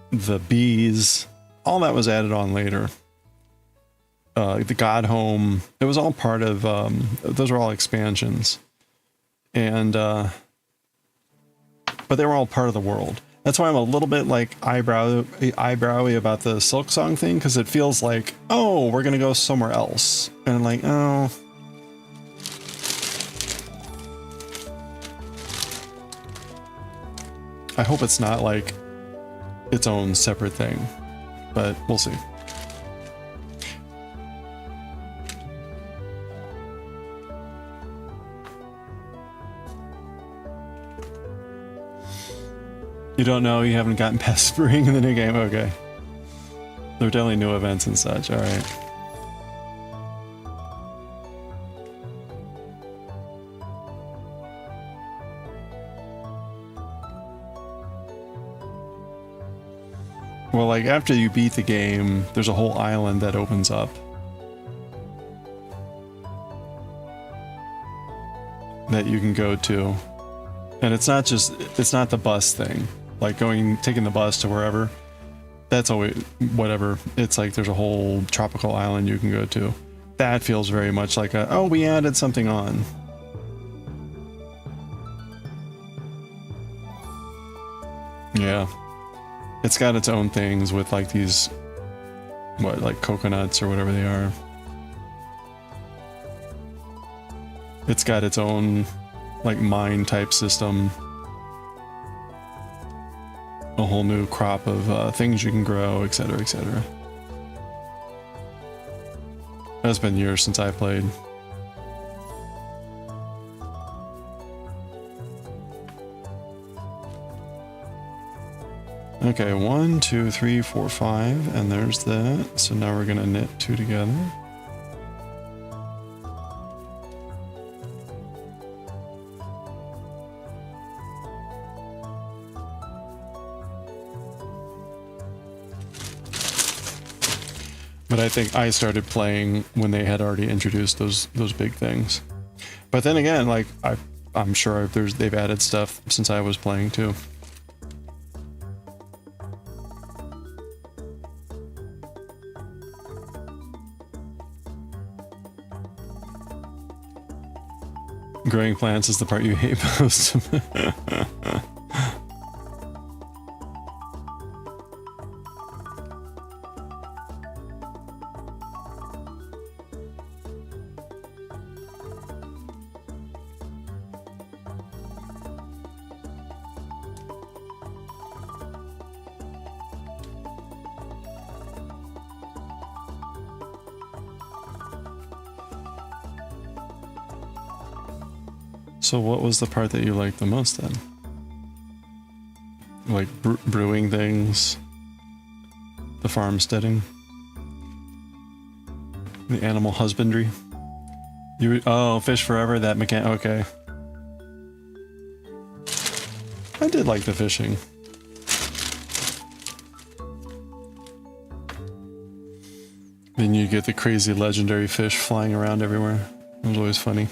the bees, all that was added on later. The God Home, it was all part of, those were all expansions. And, but they were all part of the world. That's why I'm a little bit like eyebrowy about the Silksong thing, because it feels like, oh, we're going to go somewhere else. And I'm like, oh. I hope it's not like its own separate thing, but we'll see. You don't know? You haven't gotten past spring in the new game? Okay. There are definitely new events and such, alright. Well, like, after you beat the game, there's a whole island that opens up. That you can go to. And it's not just, it's not the bus thing. Like taking the bus to wherever. That's always, whatever. It's like there's a whole tropical island you can go to. That feels very much like a, oh, we added something on. Yeah. It's got its own things with like these, what, like coconuts or whatever they are. It's got its own like mine type system. A whole new crop of things you can grow, etc., etc. It's been years since I played. Okay, 1, 2, 3, 4, 5, and there's that. So now we're gonna knit 2 together. But I think I started playing when they had already introduced those big things. But then again, like I'm sure they've added stuff since I was playing too. Growing plants is the part you hate most. So what was the part that you liked the most then? Like brewing things? The farmsteading? The animal husbandry? Oh, fish forever, that mechanic, okay. I did like the fishing. Then you get the crazy legendary fish flying around everywhere. It was always funny.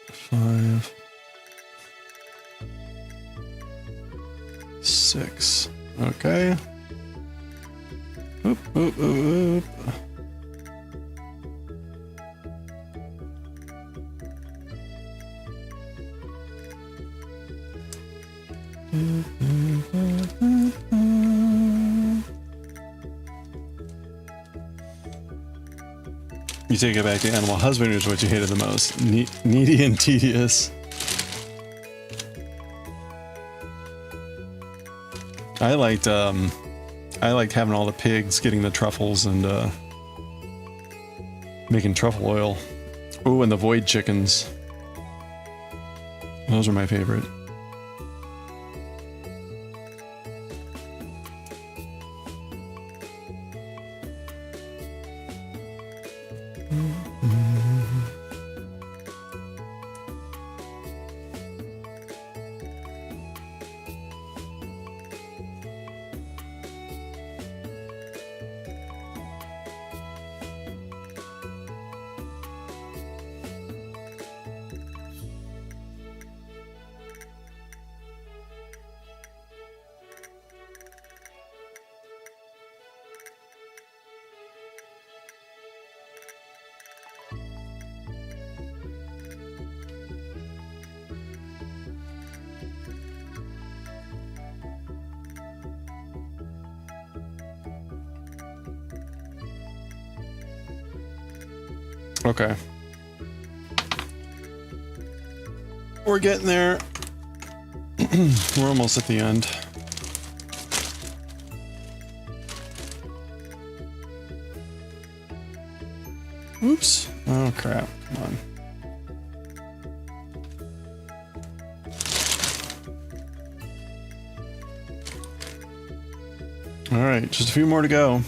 Five, 6. Okay. Oop, oop, oop, oop. You take it back to animal husbandry is what you hated the most. Needy and tedious. I liked having all the pigs getting the truffles and making truffle oil. Ooh, and the void chickens. Those are my favorite. Okay. We're getting there. We're almost at the end. Oops. Oh crap. Come on. Alright, just a few more to go.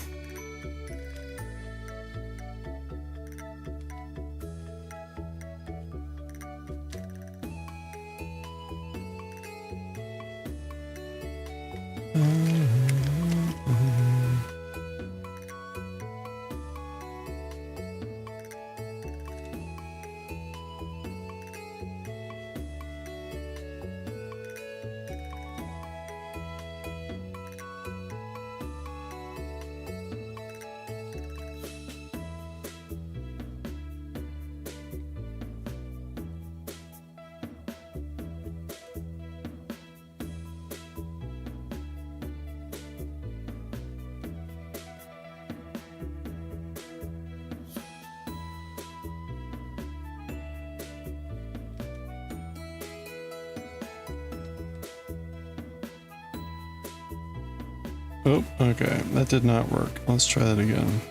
Oh, okay, that did not work. Let's try that again.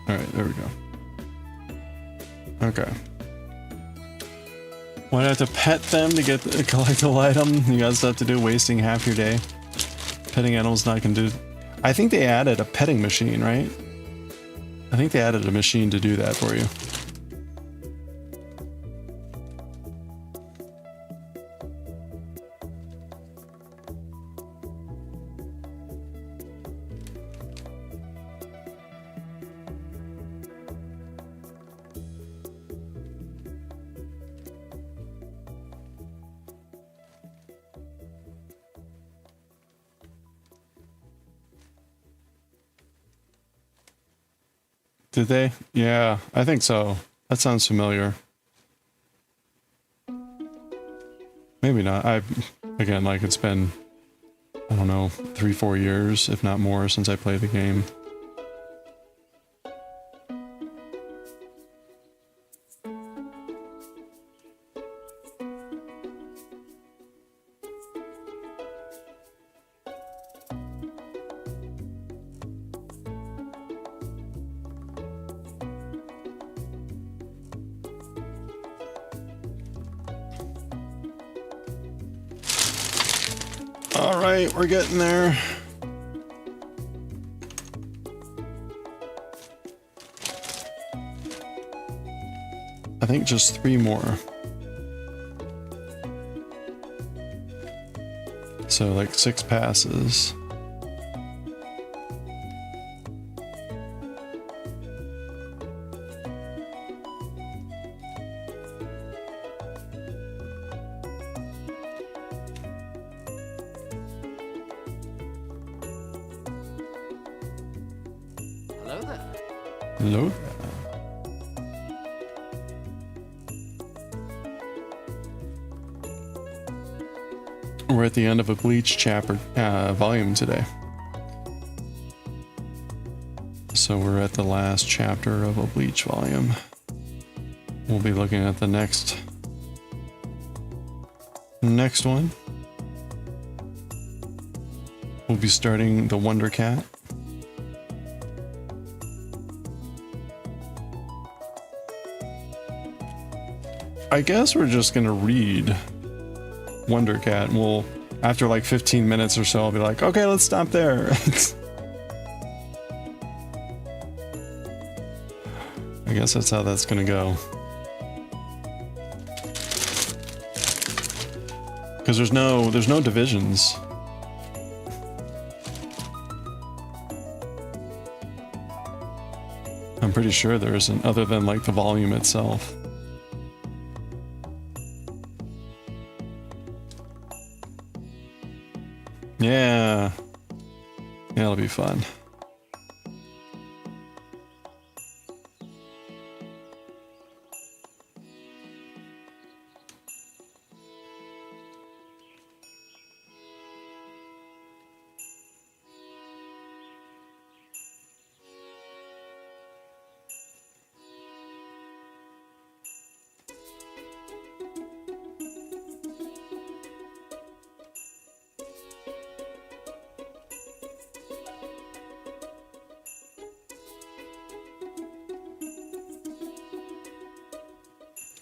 Alright, there we go. Okay. Why do I have to pet them to get the collectible item? You guys have to do wasting half your day. Petting animals not gonna do. I think they added a petting machine, right? I think they added a machine to do that for you. Did they? Yeah, I think so. That sounds familiar. Maybe not. Again, like it's been, I don't know, 3-4 years, if not more, since I played the game. Alright, we're getting there. I think just 3 more. So like 6 passes. Hello there. Hello? We're at the end of a Bleach chapter volume today. So we're at the last chapter of a Bleach volume. We'll be looking at the next one. We'll be starting the Wonder Cat. I guess we're just gonna read Wonder Cat, and we'll, after like 15 minutes or so, I'll be like, okay, let's stop there. I guess that's how that's gonna go. Because there's no divisions. I'm pretty sure there isn't, other than like the volume itself. Yeah, it'll be fun.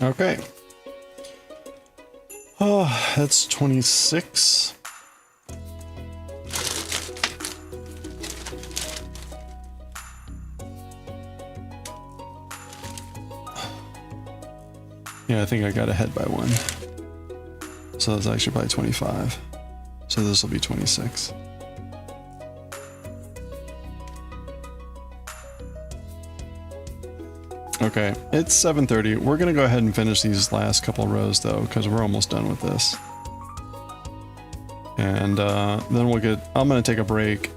Okay. Oh, that's 26. Yeah, I think I got ahead by one. So that's actually probably 25. So this will be 26. Okay, it's 7:30. We're gonna go ahead and finish these last couple rows though, because we're almost done with this. And then we'll get, I'm gonna take a break,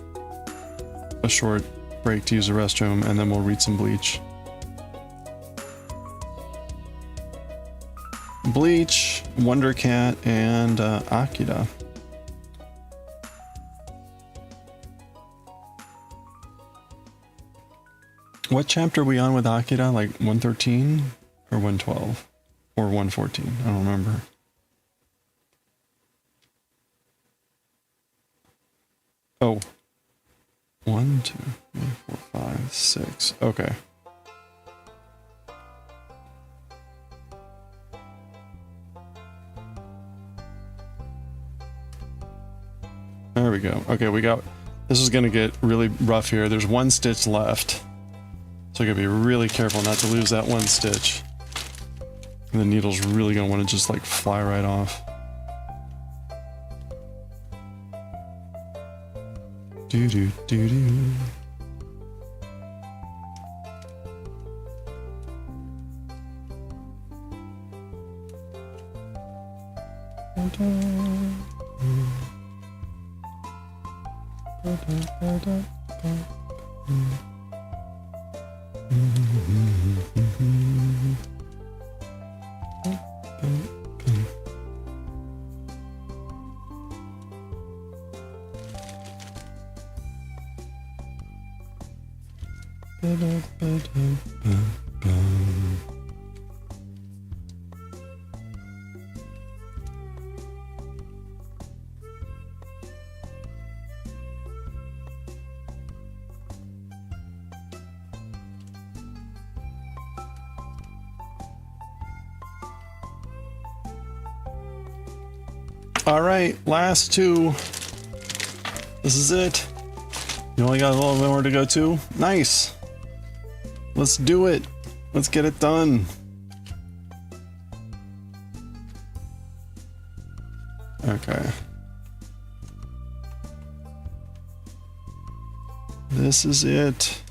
a short break to use the restroom, and then we'll read some Bleach. Bleach, Wonder Cat, and Akira. What chapter are we on with Akira? Like 113 or 112 or 114? I don't remember. Oh. 1, 2, 3, 4, 5, 6. Okay. There we go. Okay, we got... This is going to get really rough here. There's one stitch left. So I gotta be really careful not to lose that one stitch. And the needle's really gonna want to just like fly right off. Do do do do. All right, last two. This is it. You only got a little bit more to go to. Nice. Let's do it. Let's get it done. Okay. This is it.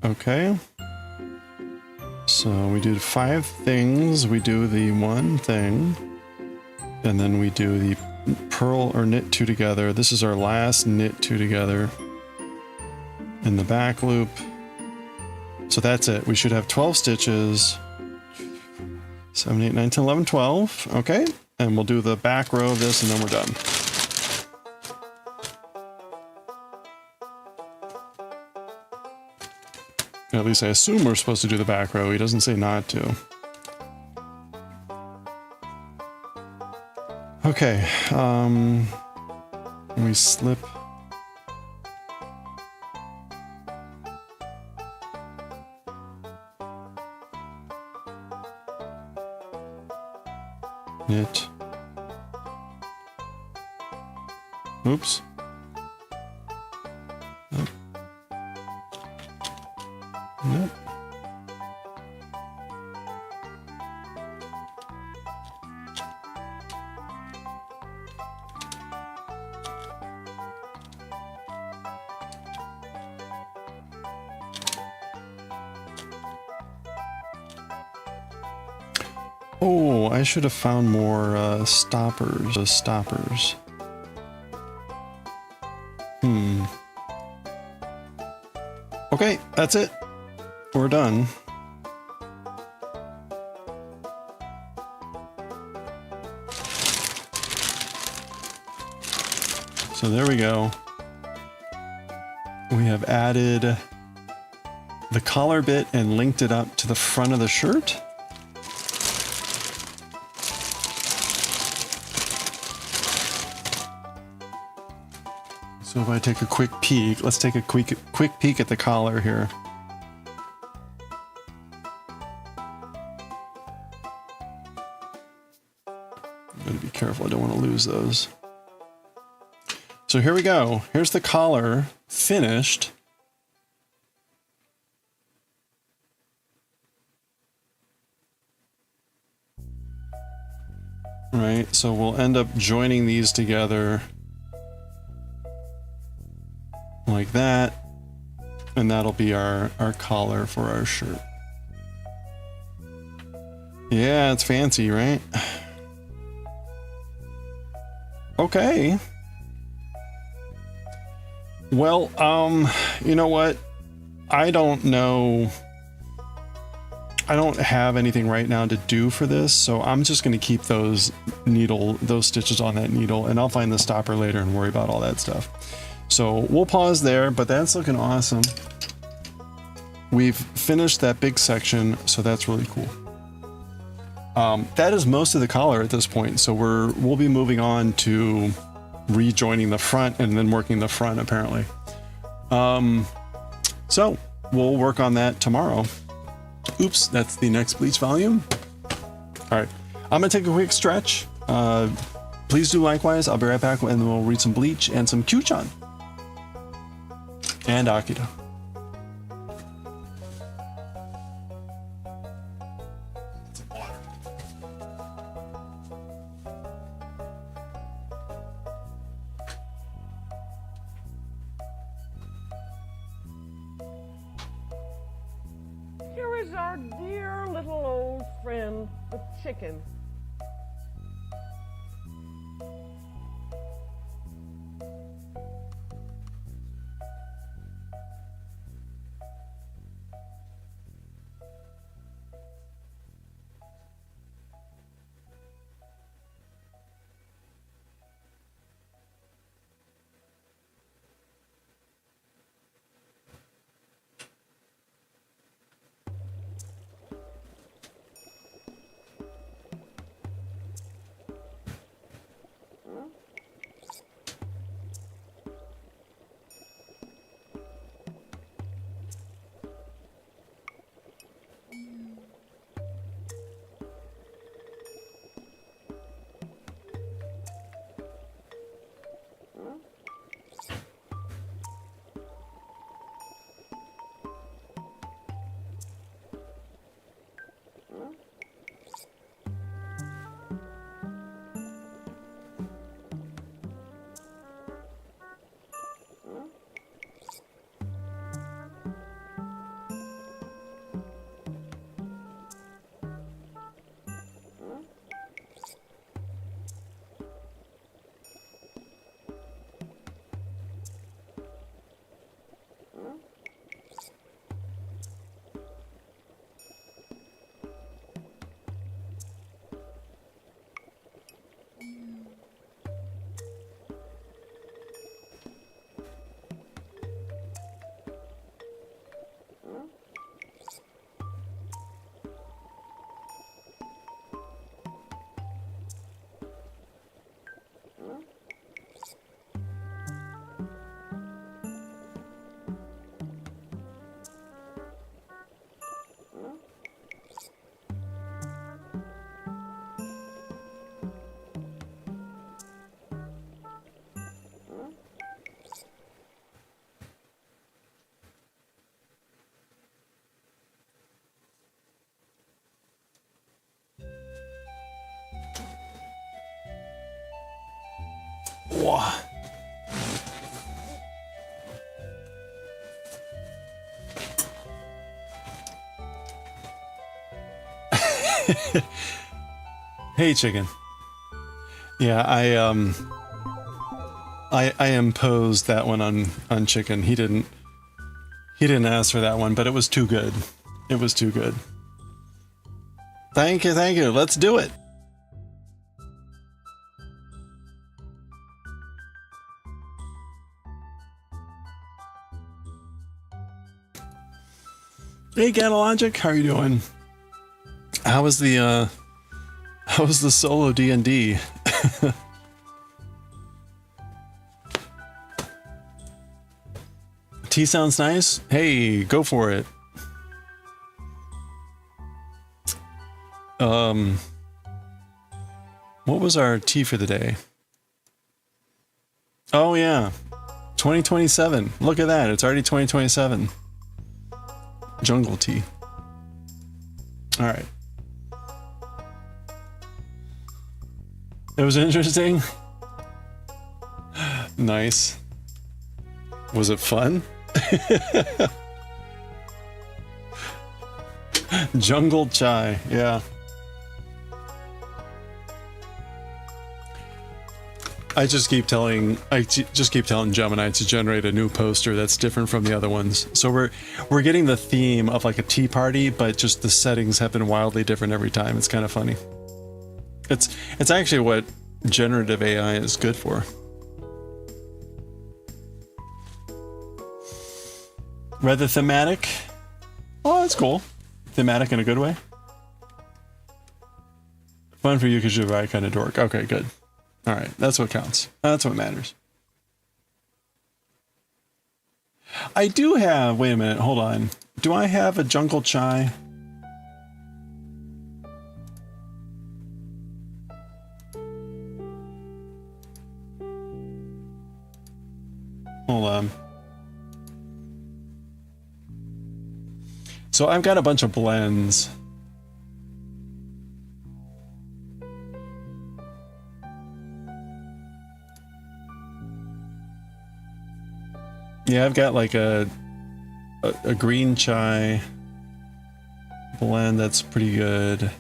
Okay. So we do 5 things. We do the one thing. And then we do the purl or knit 2 together. This is our last knit 2 together. In the back loop. So that's it. We should have 12 stitches. 7, 8, 9, 10, 11, 12. Okay. And we'll do the back row of this and then we're done. At least I assume we're supposed to do the back row. He doesn't say not to. Okay. We slip. Knit. Oops. Nope. Nope. Oh, I should have found more stoppers. Okay, that's it. We're done. So there we go. We have added the collar bit and linked it up to the front of the shirt. So if I take a quick peek, let's take a quick peek at the collar here. I'm gonna be careful, I don't want to lose those. So here we go. Here's the collar finished. Right, so we'll end up joining these together like that, and that'll be our collar for our shirt. Yeah, it's fancy, right? Okay. Well, you know what? I don't know. I don't have anything right now to do for this, so I'm just going to keep those stitches on that needle, and I'll find the stopper later and worry about all that stuff. So we'll pause there, but that's looking awesome. We've finished that big section, so that's really cool. That is most of the collar at this point, so we'll be moving on to rejoining the front and then working the front apparently. So we'll work on that tomorrow. Oops, that's the next bleach volume. All right, I'm gonna take a quick stretch. Please do likewise. I'll be right back and then we'll read some bleach and some Kyuu-chan and Akira. Here is our dear little old friend, the chicken. Wow. Hey, chicken. Yeah, I imposed that one on chicken. He didn't ask for that one, but it was too good. It was too good. Thank you, thank you. Let's do it. Hey, Gatalogic, how are you doing? How was the solo D&D? Tea sounds nice. Hey, go for it. What was our tea for the day? Oh yeah, 2027. Look at that. It's already 2027. Jungle tea. All right. It was interesting. Nice. Was it fun? Jungle chai, yeah. I just keep telling Gemini to generate a new poster that's different from the other ones. So we're getting the theme of like a tea party, but just the settings have been wildly different every time. It's kind of funny. It's actually what generative AI is good for. Rather thematic. Oh, that's cool. Thematic in a good way. Fun for you because you're the right kind of dork. Okay, good. All right, that's what counts. That's what matters. I do have, wait a minute, hold on. Do I have a jungle chai? Hold on. So I've got a bunch of blends. Yeah, I've got like a green chai blend that's pretty good.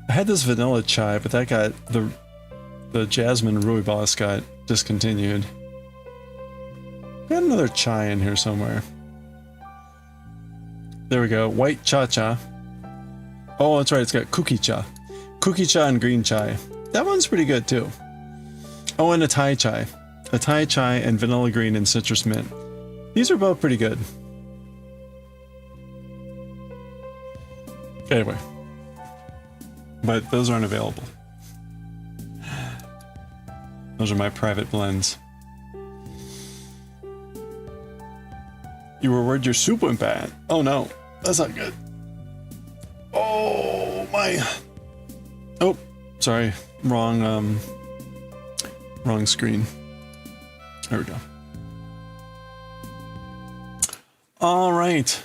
I had this vanilla chai, but that got the jasmine rooibos got discontinued. Got another chai in here somewhere. There we go. White cha-cha. Oh, that's right. It's got cookie cha. Cookie cha and green chai. That one's pretty good too. Oh, and a Thai chai. A Thai chai and vanilla green and citrus mint. These are both pretty good. Anyway. But those aren't available. Those are my private blends. You were worried your soup went bad. Oh no, that's not good. Oh my. Oh, sorry. Wrong screen. There we go. All right.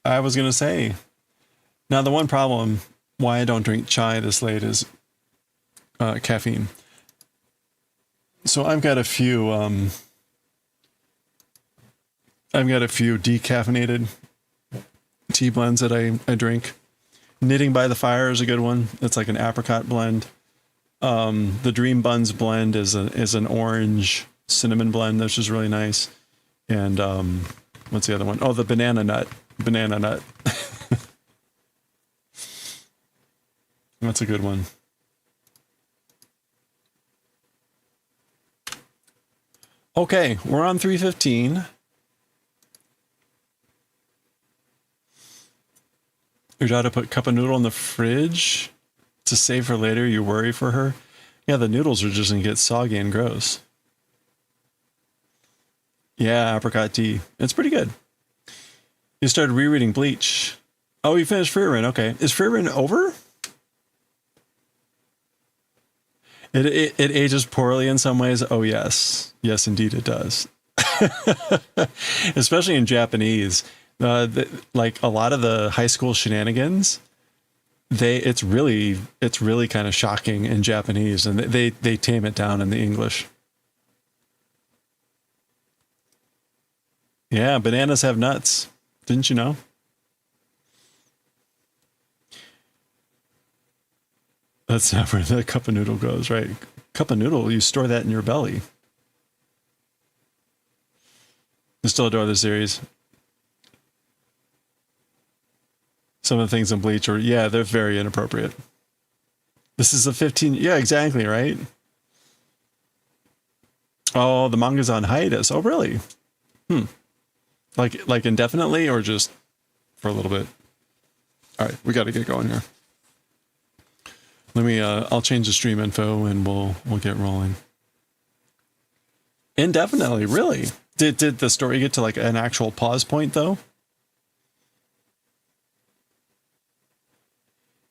I was going to say, now the one problem why I don't drink chai this late is caffeine. So I've got a few decaffeinated tea blends that I drink. Knitting by the Fire is a good one. It's like an apricot blend. The Dream Buns blend is an orange cinnamon blend, that's just really nice. And what's the other one? Oh, the banana nut. That's a good one. Okay, we're on 315. Your daughter put cup of noodle in the fridge to save for later. You worry for her? Yeah, the noodles are just gonna get soggy and gross. Yeah, apricot tea. It's pretty good. You started rereading Bleach. Oh, you finished Frieren. Okay. Is Frieren over? It ages poorly in some ways. Oh, yes. Yes, indeed it does. Especially in Japanese. Like a lot of the high school shenanigans, it's really kind of shocking in Japanese, and they tame it down in the English. Yeah, bananas have nuts. Didn't you know? That's not where the cup of noodle goes, right? Cup of noodle, you store that in your belly. I still adore the series. Some of the things in Bleach are, yeah, they're very inappropriate. This is a 15, yeah, exactly, right? Oh, the manga's on hiatus. Oh, really? Like indefinitely or just for a little bit? All right, we got to get going here. Let me, I'll change the stream info and we'll get rolling. Indefinitely, really? Did the story get to like an actual pause point though?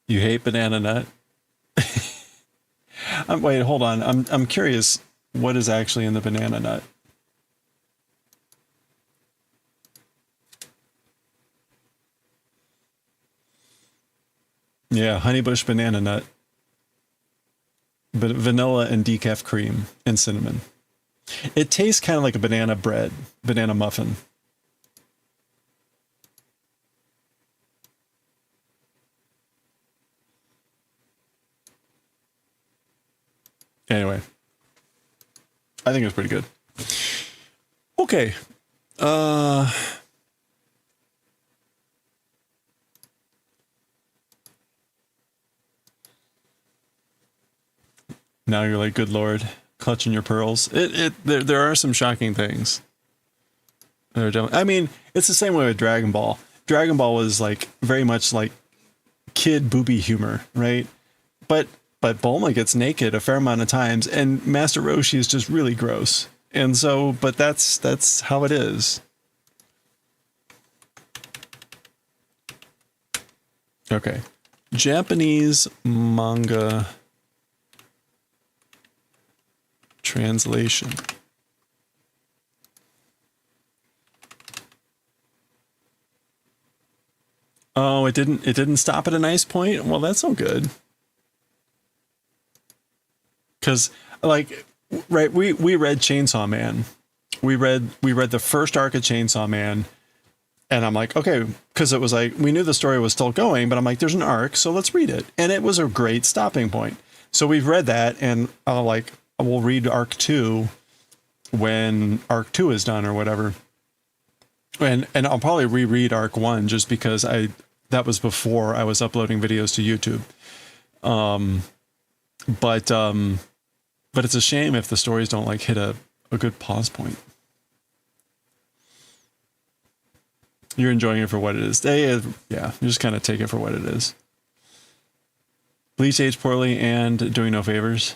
You hate banana nut? Wait, hold on. I'm curious. What is actually in the banana nut? Yeah, honeybush banana nut. But vanilla and decaf cream and cinnamon. It tastes kind of like a banana bread, banana muffin. Anyway, I think it's pretty good. Okay. Now you're like, good Lord, clutching your pearls. There are some shocking things. I mean, it's the same way with Dragon Ball. Dragon Ball was like very much like kid booby humor, right? But Bulma gets naked a fair amount of times, and Master Roshi is just really gross. And so, but that's how it is. Okay. Japanese manga translation. Oh, it didn't stop at a nice point? Well, that's so good. Because, like, right, we read Chainsaw Man. We read the first arc of Chainsaw Man, and I'm like, okay, because it was like, we knew the story was still going, but I'm like, there's an arc, so let's read it. And it was a great stopping point. So we've read that, and we'll read arc 2 when arc 2 is done or whatever. And I'll probably reread arc 1 just because that was before I was uploading videos to YouTube. But it's a shame if the stories don't like hit a good pause point. You're enjoying it for what it is. Yeah, you just kind of take it for what it is. Bleach aged poorly and doing no favors.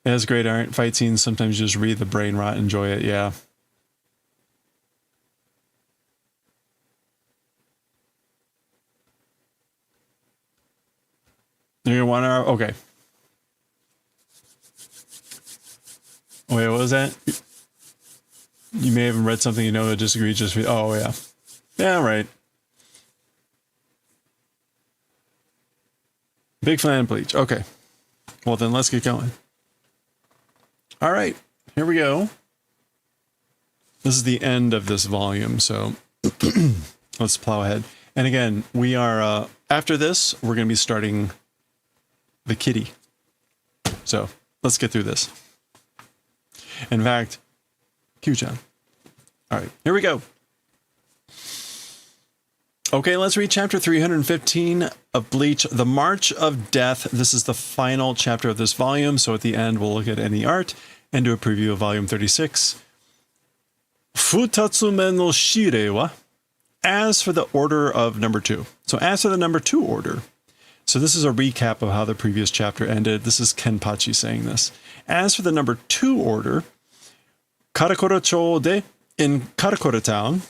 It has great art, fight scenes. Sometimes you just read the brain rot, enjoy it. Yeah. You're gonna want to, okay. Wait, what was that? You may have read something you know that disagrees. Just oh yeah, yeah, right. Big fan of Bleach. Okay, well then let's get going. All right, here we go. This is the end of this volume, so let's plow ahead. And again, we are after this, we're going to be starting the kitty. So let's get through this. In fact, Kyuu-chan. All right, here we go. Okay, let's read chapter 315 of Bleach, The March of Death. This is the final chapter of this volume, so at the end we'll look at any art and do a preview of volume 36. Futatsume no shirei wa, as for the order of number 2. So as for the number 2 order, so this is a recap of how the previous chapter ended. This is Kenpachi saying this. As for the number 2 order, Karakura-cho de, in Karakura Town,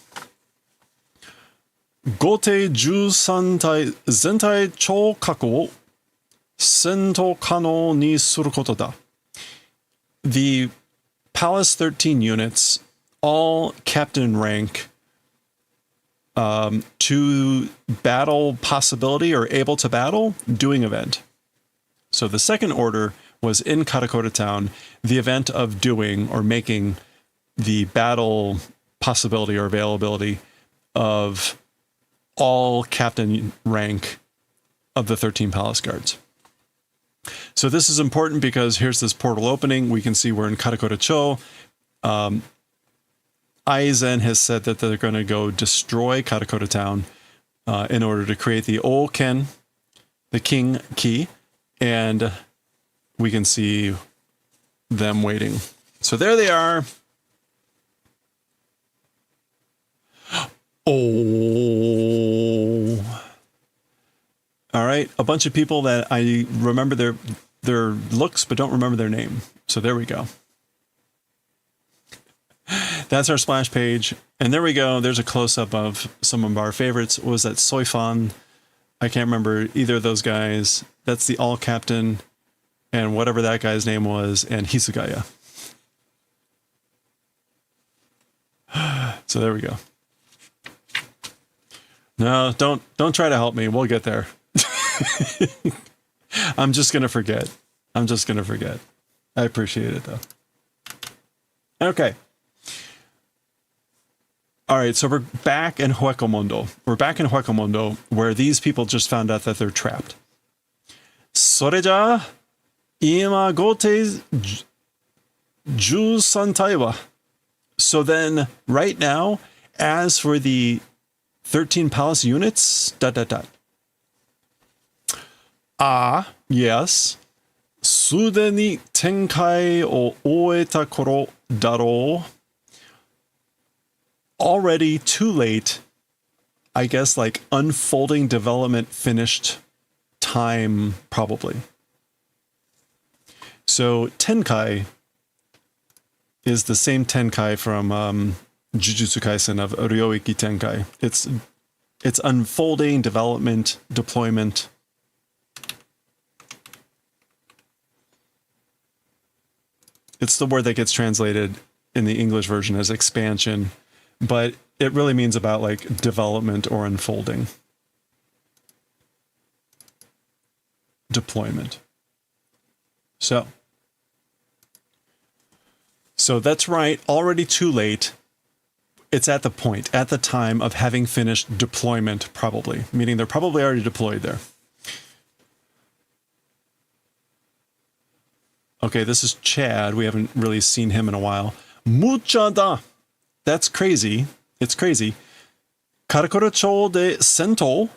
Gote 13体全体超過を戦闘可能にすることだ. The Palace 13 units, all captain rank, to battle possibility or able to battle, doing event. So the second order was in Karakura Town, the event of doing or making the battle possibility or availability of all captain rank of the 13 palace guards. So this is important because here's this portal opening. We can see we're in Karakura-cho. Aizen has said that they're going to go destroy Karakura town in order to create the Oken, the king key, and we can see them waiting. So there they are. Oh. All right, a bunch of people that I remember their looks but don't remember their name. So there we go. That's our splash page. And there we go. There's a close-up of some of our favorites. What was that? Soifan. I can't remember either of those guys. That's the all-captain and whatever that guy's name was, and Hisugaya. So there we go. No, don't try to help me. We'll get there. I'm just going to forget. I'm just going to forget. I appreciate it, though. Okay. All right, so we're back in Huecomundo. We're back in Huecomundo, where these people just found out that they're trapped. それじゃあ、今合計13体は. So then, right now, as for the 13 palace units, ... yes. すでに展開を終えた頃だろう. Already too late. I guess like unfolding development finished time, probably. So Tenkai is the same Tenkai from Jujutsu Kaisen of Ryoiki Tenkai. It's unfolding, development, deployment. It's the word that gets translated in the English version as expansion, but it really means about like development or unfolding. Deployment. So that's right, already too late. It's at the point, at the time of having finished deployment, probably, meaning they're probably already deployed there. Okay, this is Chad. We haven't really seen him in a while. Mucha da. That's crazy. It's crazy. Karakura-cho de Sento.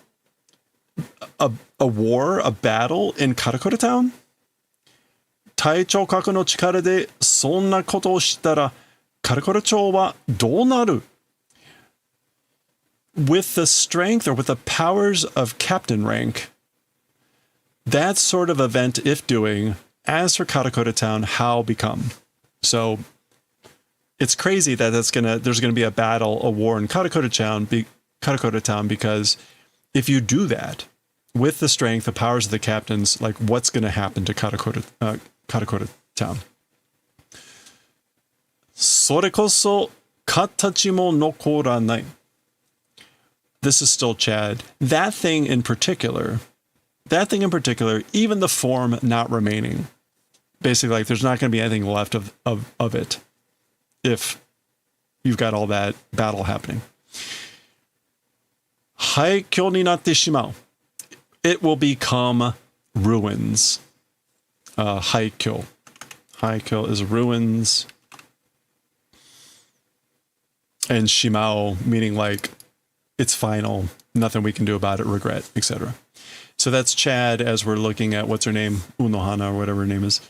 A war, a battle in Karakura town? Taichou kaku no chikara de sonna koto o shitara Karakura-cho wa dou naru? With the strength or with the powers of captain rank, that sort of event, if doing, as for Karakura town, how become? So it's crazy that there's gonna be a battle, a war in Karakura town, because if you do that with the strength, the powers of the captains, like what's going to happen to Karakura town? それこそ形も残らない. This is still Chad. That thing in particular, even the form not remaining. Basically, like there's not going to be anything left of it if you've got all that battle happening. 廃墟になってしまう. It will become ruins. 廃墟. 廃墟 is ruins. And shimao, meaning like it's final, nothing we can do about it, regret, etc. So that's Chad as we're looking at what's her name, Unohana or whatever her name is.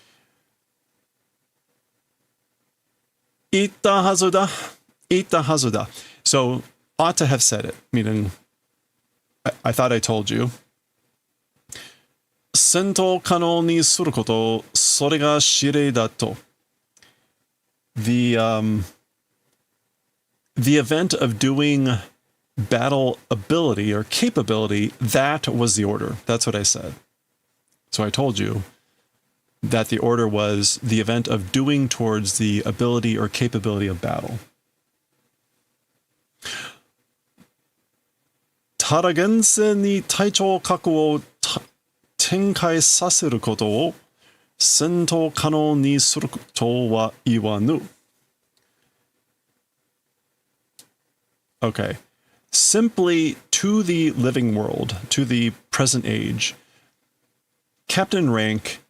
Ita hazuda. So ought to have said it, meaning I thought I told you. Sento kano ni suru koto, sore ga shirei da to. The event of doing battle ability or capability, that was the order. That's what I said. So I told you that the order was the event of doing towards the ability or capability of battle. Taragensen ni taichou kaku o tenkai saseru koto o sento kano ni suru to wa iwanu. Okay. Simply to to the living world, to the present age, captain rank,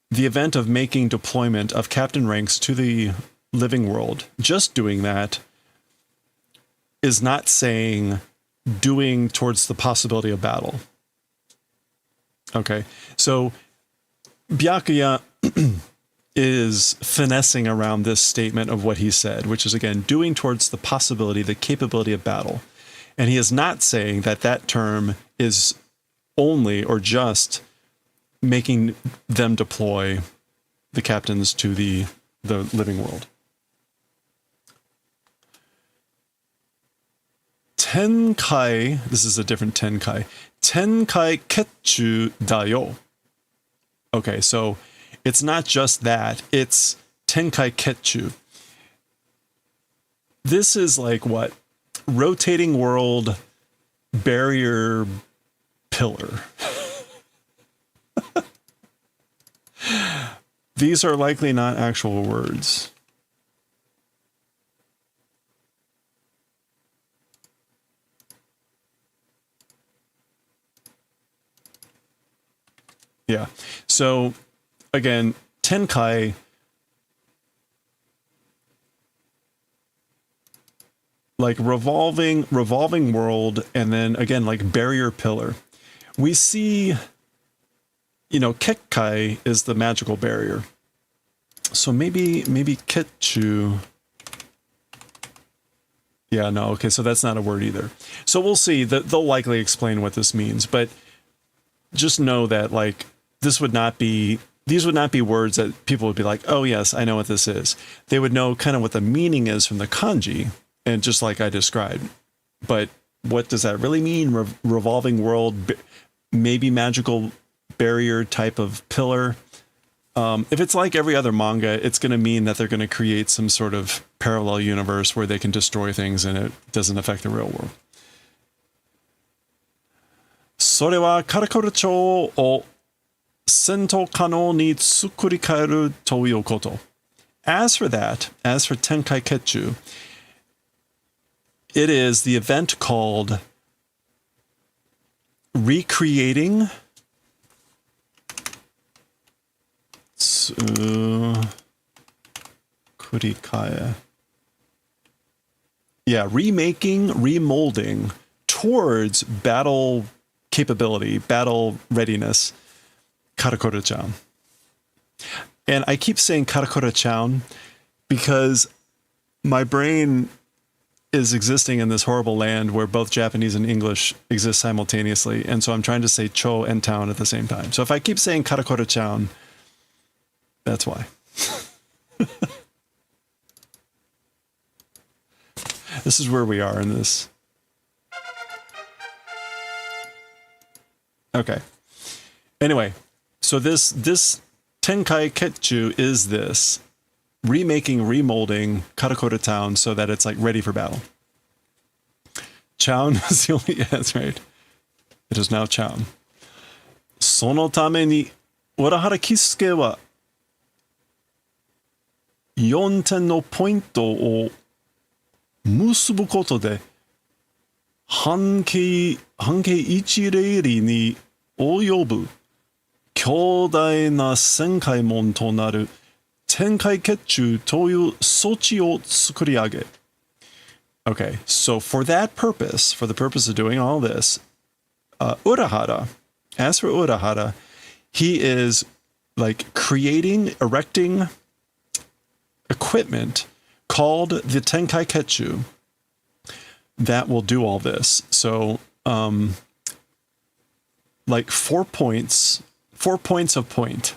the event of making deployment of captain ranks to the living world, just doing that is not saying doing towards the possibility of battle. Okay, so Byakuya is finessing around this statement of what he said, which is, again, doing towards the possibility, the capability of battle. And he is not saying that that term is only or just making them deploy the captains to the living world. Tenkai, this is a different Tenkai. Tenkai ketchu da yo. Okay, so it's not just that, it's Tenkai ketchu. This is like what? Rotating world barrier pillar. These are likely not actual words. Yeah. So again, Tenkai like revolving world, and then again like barrier pillar. We see, you know, Kekkai is the magical barrier. So maybe Ketchu. Yeah, no, okay, so that's not a word either. So we'll see. They'll likely explain what this means, but just know that like these would not be words that people would be like, oh yes, I know what this is. They would know kind of what the meaning is from the kanji, and just like I described. But what does that really mean? Revolving world, maybe magical barrier type of pillar. If it's like every other manga, it's going to mean that they're going to create some sort of parallel universe where they can destroy things and it doesn't affect the real world. それはカラコル町を戦闘可能に作り変えるということ。As for that, as for Tenkai Ketchu, it is the event called recreating kurikae. Yeah, remaking, remolding towards battle capability, battle readiness, Karakura-chan. And I keep saying Karakura-chan because my brain is existing in this horrible land where both Japanese and English exist simultaneously. And so I'm trying to say cho and town at the same time. So if I keep saying Karakura-chan, that's why. This is where we are in this. Okay. Anyway, so this Tenkai Ketchu is this remaking, remolding Karakura Town so that it's like ready for battle. Chown is the only, yeah, that's right. It is now Chown. そのために、浦原喜助は4点のポイントを結ぶことで半径1レーリに及ぶ強大な旋回門となる天海結中という装置を作り上げ。Okay, so for that purpose, for the purpose of doing all this, Urahara, as for Urahara, he is like creating, erecting equipment called the Tenkai Ketchu that will do all this. So, like 4 points of point,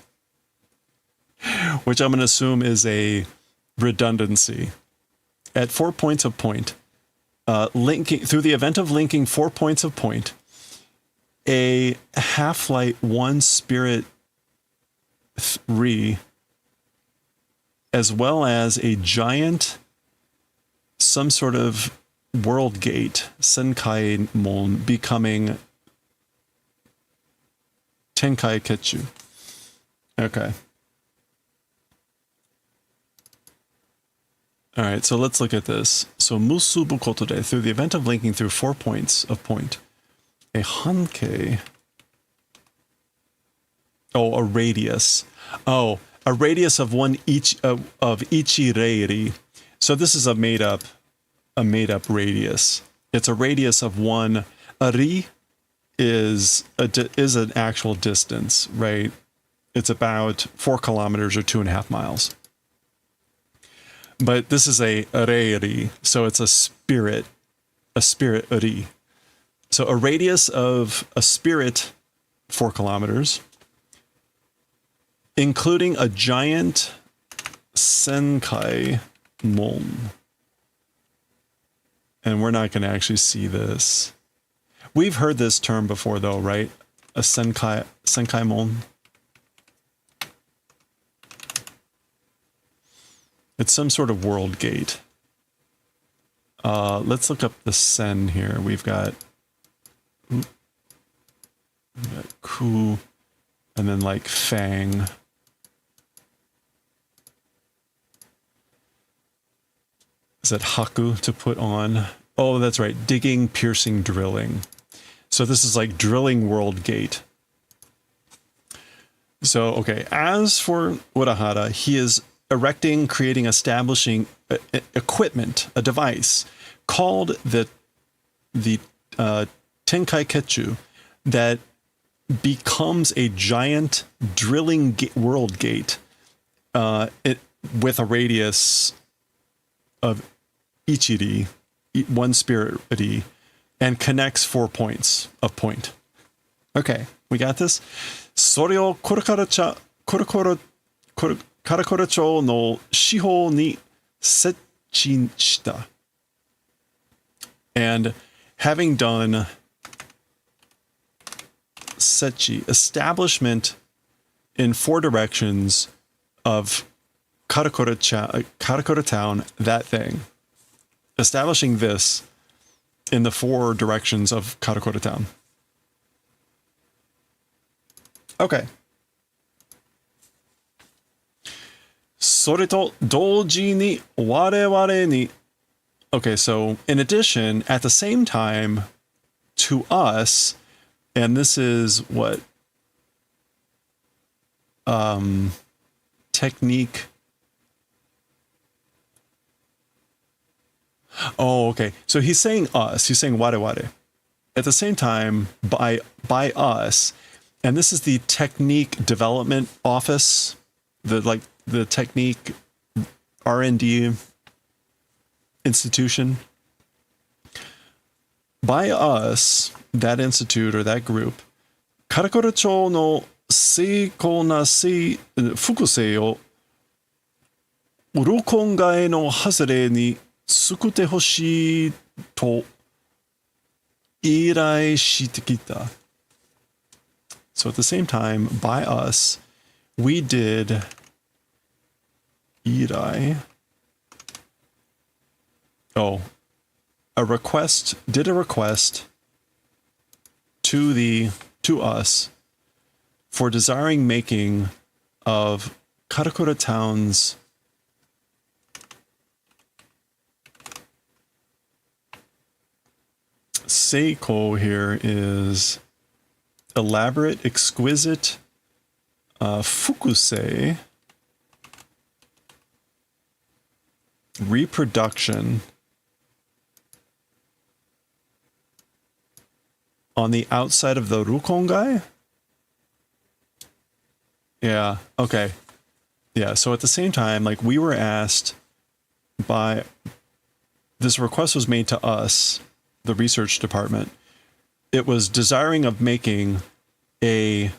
which I'm going to assume is a redundancy. At 4 points of point, linking through the event of linking 4 points of point, a half-light 1 spirit 3, as well as a giant, some sort of world gate, Senkai Mon, becoming Tenkai Ketchu. Okay. All right, so let's look at this. So musubu koto de, through the event of linking through 4 points of point, A hankei. Oh, a radius. Oh, a radius of one each of ichireiri. So this is a made up radius. It's a radius of one. Ari is an actual distance, right? It's about 4 kilometers or 2.5 miles. But this is a reiri, so it's a spirit ri. So a radius of a spirit, 4 kilometers, including a giant senkai mon. And we're not going to actually see this. We've heard this term before, though, right? A senkai mon. It's some sort of world gate. Let's look up the sen here. We've got ku, and then like fang. Is that haku, to put on? Oh, that's right. Digging, piercing, drilling. So this is like drilling world gate. So, okay. As for Urahara, he is erecting, creating, establishing equipment, a device called the Tenkai Ketchu that becomes a giant drilling world gate with a radius of ichiri, one spirit ri, and connects 4 points of point. Okay, we got this. それをこれからカラコラ町の四方に設置した。And having done setchi, establishment in 4 directions of Karakura town, that thing. Establishing this in the 4 directions of Karakura town. Okay. それと同時に我々に Okay, so in addition, at the same time, to us, and this is what technique. Oh, okay. So he's saying us. He's saying ware ware. At the same time, by us, and this is the technique development office, the technique R&D institution. By us, that institute or that group, カラコラ町の精巧な複製をウロコンガへの外れに作ってほしいと依頼してきた。So at the same time, by us, we did 依頼 a request to us for desiring making of Karakura town's seiko here is elaborate, exquisite, fukusei, reproduction on the outside of the rukongai? Yeah, okay. Yeah, so at the same time, like we were asked by, this request was made to us, the research department. It was desiring of making a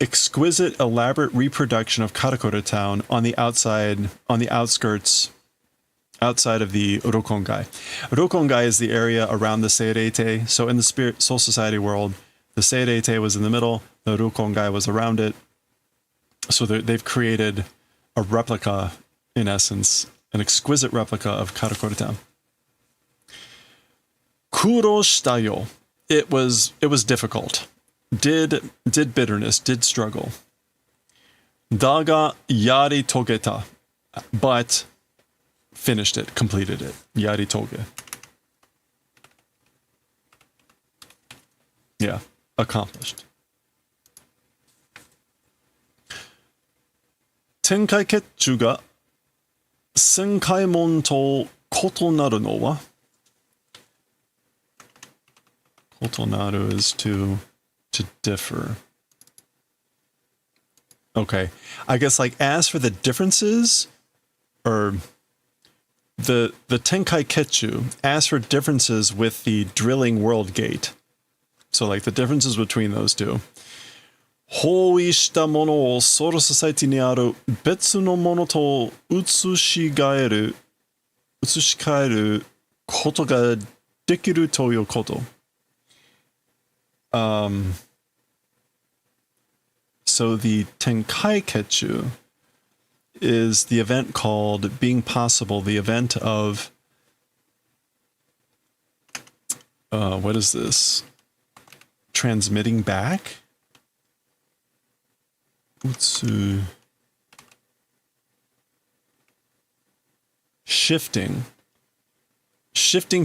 exquisite, elaborate reproduction of Karakura town on the outside, on the outskirts, outside of the Urokongai. Urokongai is the area around the Seirete. So in the Spirit Soul Society world, the Seirete was in the middle, the Urokongai was around it. So they've created a replica, in essence, an exquisite replica of Karakura town. Kuro shitayo. It was difficult. Did bitterness, did struggle. Daga yari togeta. But finished it, completed it. Yari toge. Yeah, accomplished. Tenkai Ketchu ga Senkaimon to kotonaru no wa? Kotonaru is to differ. Okay. I guess like as for the differences, or the Tenkai Ketchu, as for differences with the drilling world gate. So like the differences between those two. 包囲したものをソウルソサイティにある別のものと移し替えることができるということ。So the Tenkai Ketchu is the event called Being Possible, the event of what is this? Transmitting back? Shifting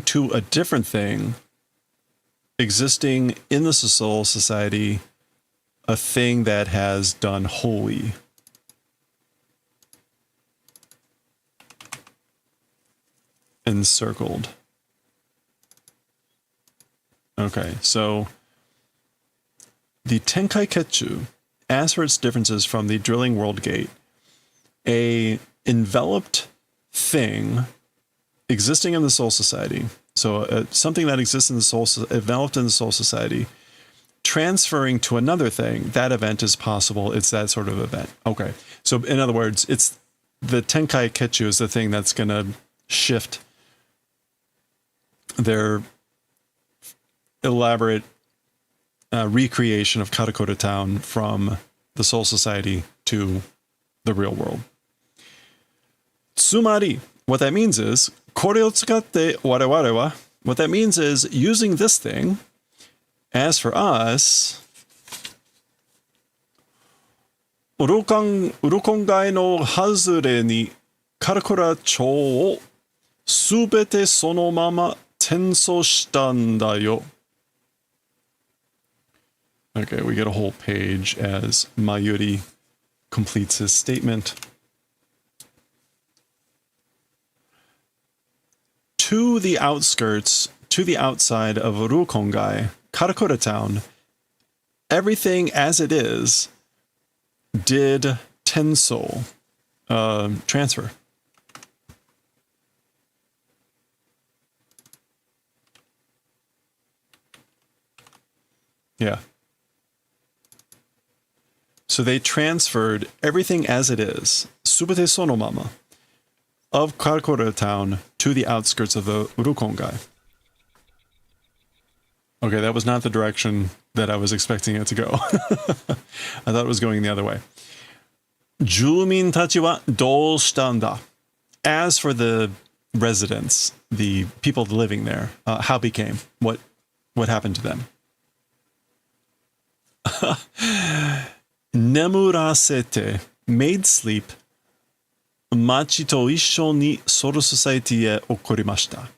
to a different thing existing in the Soul Society, a thing that has done holy. Encircled. Okay, so the Tenkai Ketchu, as for its differences from the drilling world gate, a enveloped thing existing in the Soul Society, so something that exists in the Soul, enveloped in the Soul Society, transferring to another thing, that event is possible. It's that sort of event. Okay, so in other words, it's the Tenkai Ketchu is the thing that's going to shift their elaborate recreation of Karakura Town from the Soul Society to the real world. Tsumari, what that means is, これを使って我々は, what that means is, using this thing, as for us, ウロコン街の外れにカラクラ町をすべてそのまま転送したんだよ。Okay, we get a whole page as Mayuri completes his statement. To the outskirts, to the outside of Rukongai, Karakura Town, everything as it is did Tenso transfer. Yeah. So they transferred everything as it is, subete sonomama, of Karakura Town to the outskirts of the Rukongai. Okay, that was not the direction that I was expecting it to go. I thought it was going the other way. Jumin tachi wa dou shitanda? As for the residents, the people living there, how became? What happened to them? Nemurasete, made sleep, machi to issho ni Soul Society e okorimashita.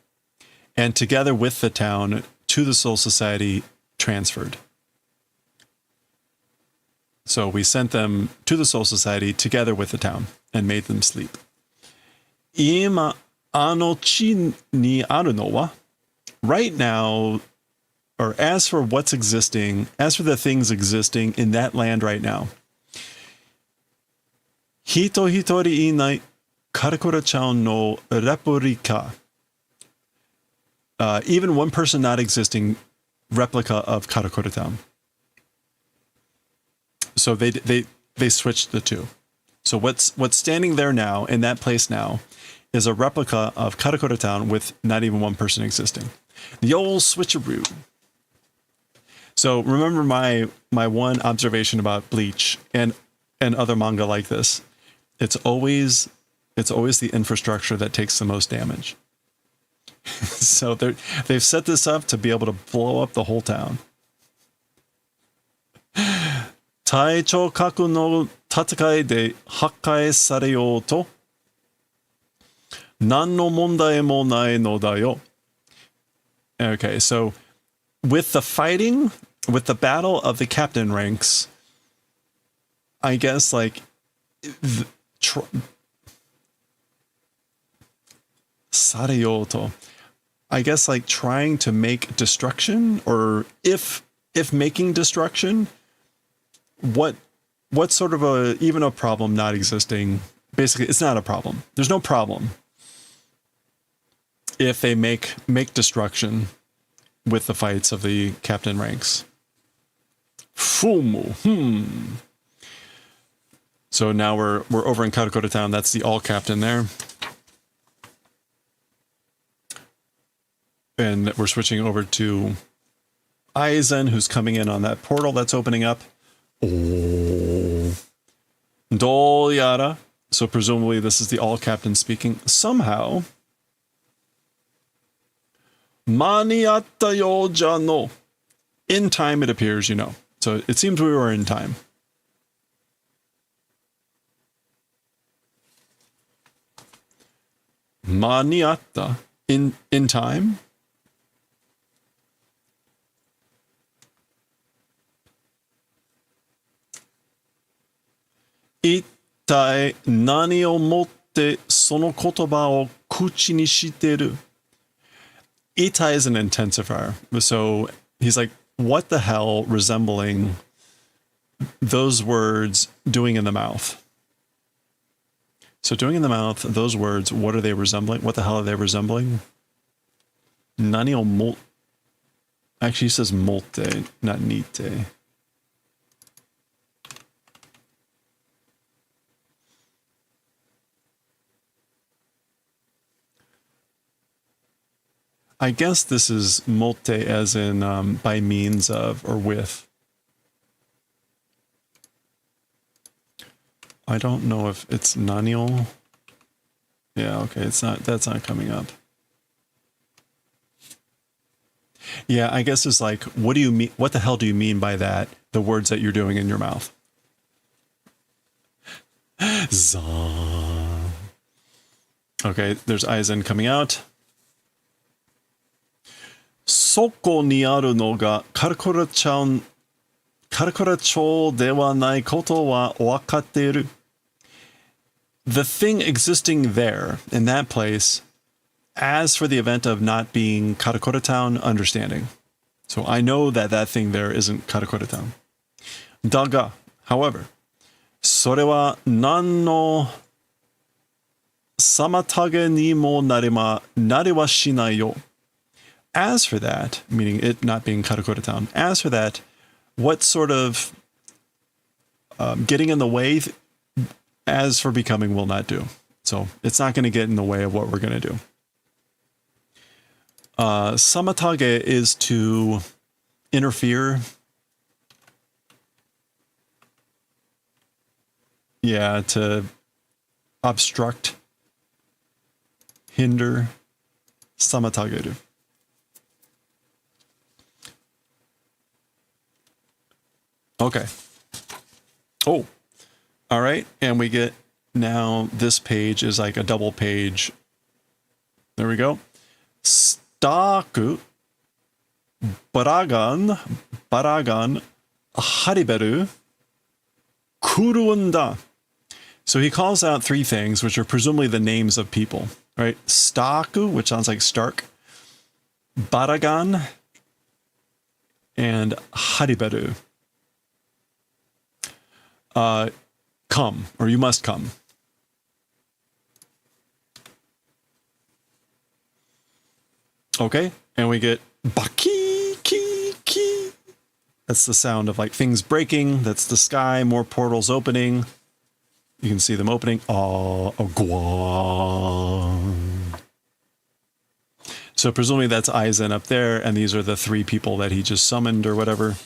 And together with the town, to the Soul Society, transferred. So we sent them to the Soul Society together with the town and made them sleep. Ima ano chi ni aru no wa? Right now, or as for what's existing, as for the things existing in that land right now, hito hitori inai Karakura-chan no replica. Even one person not existing replica of Karakura Town. So they switched the two. So what's standing there now, in that place now, is a replica of Karakura Town with not even one person existing. The old switcheroo. So remember my one observation about Bleach and other manga like this. It's always the infrastructure that takes the most damage. So they've set this up to be able to blow up the whole town. Taichou kaku no tatakai de hakkai sareyou to nan no mondai mo nai no da yo. Okay, so with the fighting with the battle of the captain ranks, I guess like Sareyoto. I guess like trying to make destruction, or if making destruction, what sort of even a problem not existing. Basically, it's not a problem. There's no problem if they make destruction with the fights of the captain ranks. Fumu. So now we're over in Karakura Town. That's the all captain there. And we're switching over to Aizen, who's coming in on that portal that's opening up. Oh. Dolyara. So presumably this is the all captain speaking. Somehow. Maniatta yo jano. In time, it appears, you know. So it seems we were in time. Maniatta. In time. Ittai nani o motte sono kotoba o kuchi ni shiteru? Ittai is an intensifier. So he's like, what the hell resembling those words doing in the mouth? So doing in the mouth, those words, what are they resembling? What the hell are they resembling? Nani o motte. Actually, he says molte, not nite. I guess this is molte as in by means of or with. I don't know if it's nanio. Yeah, okay, it's not. That's not coming up. Yeah, I guess it's like, what do you mean? What the hell do you mean by that? The words that you're doing in your mouth. Zah. Okay, there's Aizen coming out. Soko ni aru no ga Karakura-chan Karakura-chou de wa nai koto wa wakatteru. The thing existing there, in that place, as for the event of not being Karakura Town, understanding. So I know that that thing there isn't Karakura Town. Daga, however, sore wa nan no samatage ni mo nare wa shinai yo. As for that, meaning it not being Karakura Town, as for that, what sort of getting in the way, as for becoming, will not do. So it's not going to get in the way of what we're going to do. Samatage is to interfere. Yeah, to obstruct, hinder, samatageru. Okay. Oh, all right. And we get now this page is like a double page. There we go. Staku, Baragan, Hariberu, Kuruunda. So he calls out three things, which are presumably the names of people, right? Staku, which sounds like Stark, Baragan, and Hariberu. Come, or you must come. Okay, and we get baki, ki, ki. That's the sound of like things breaking. That's the sky, more portals opening. You can see them opening. Guan. So presumably that's Aizen up there, and these are the three people that he just summoned or whatever.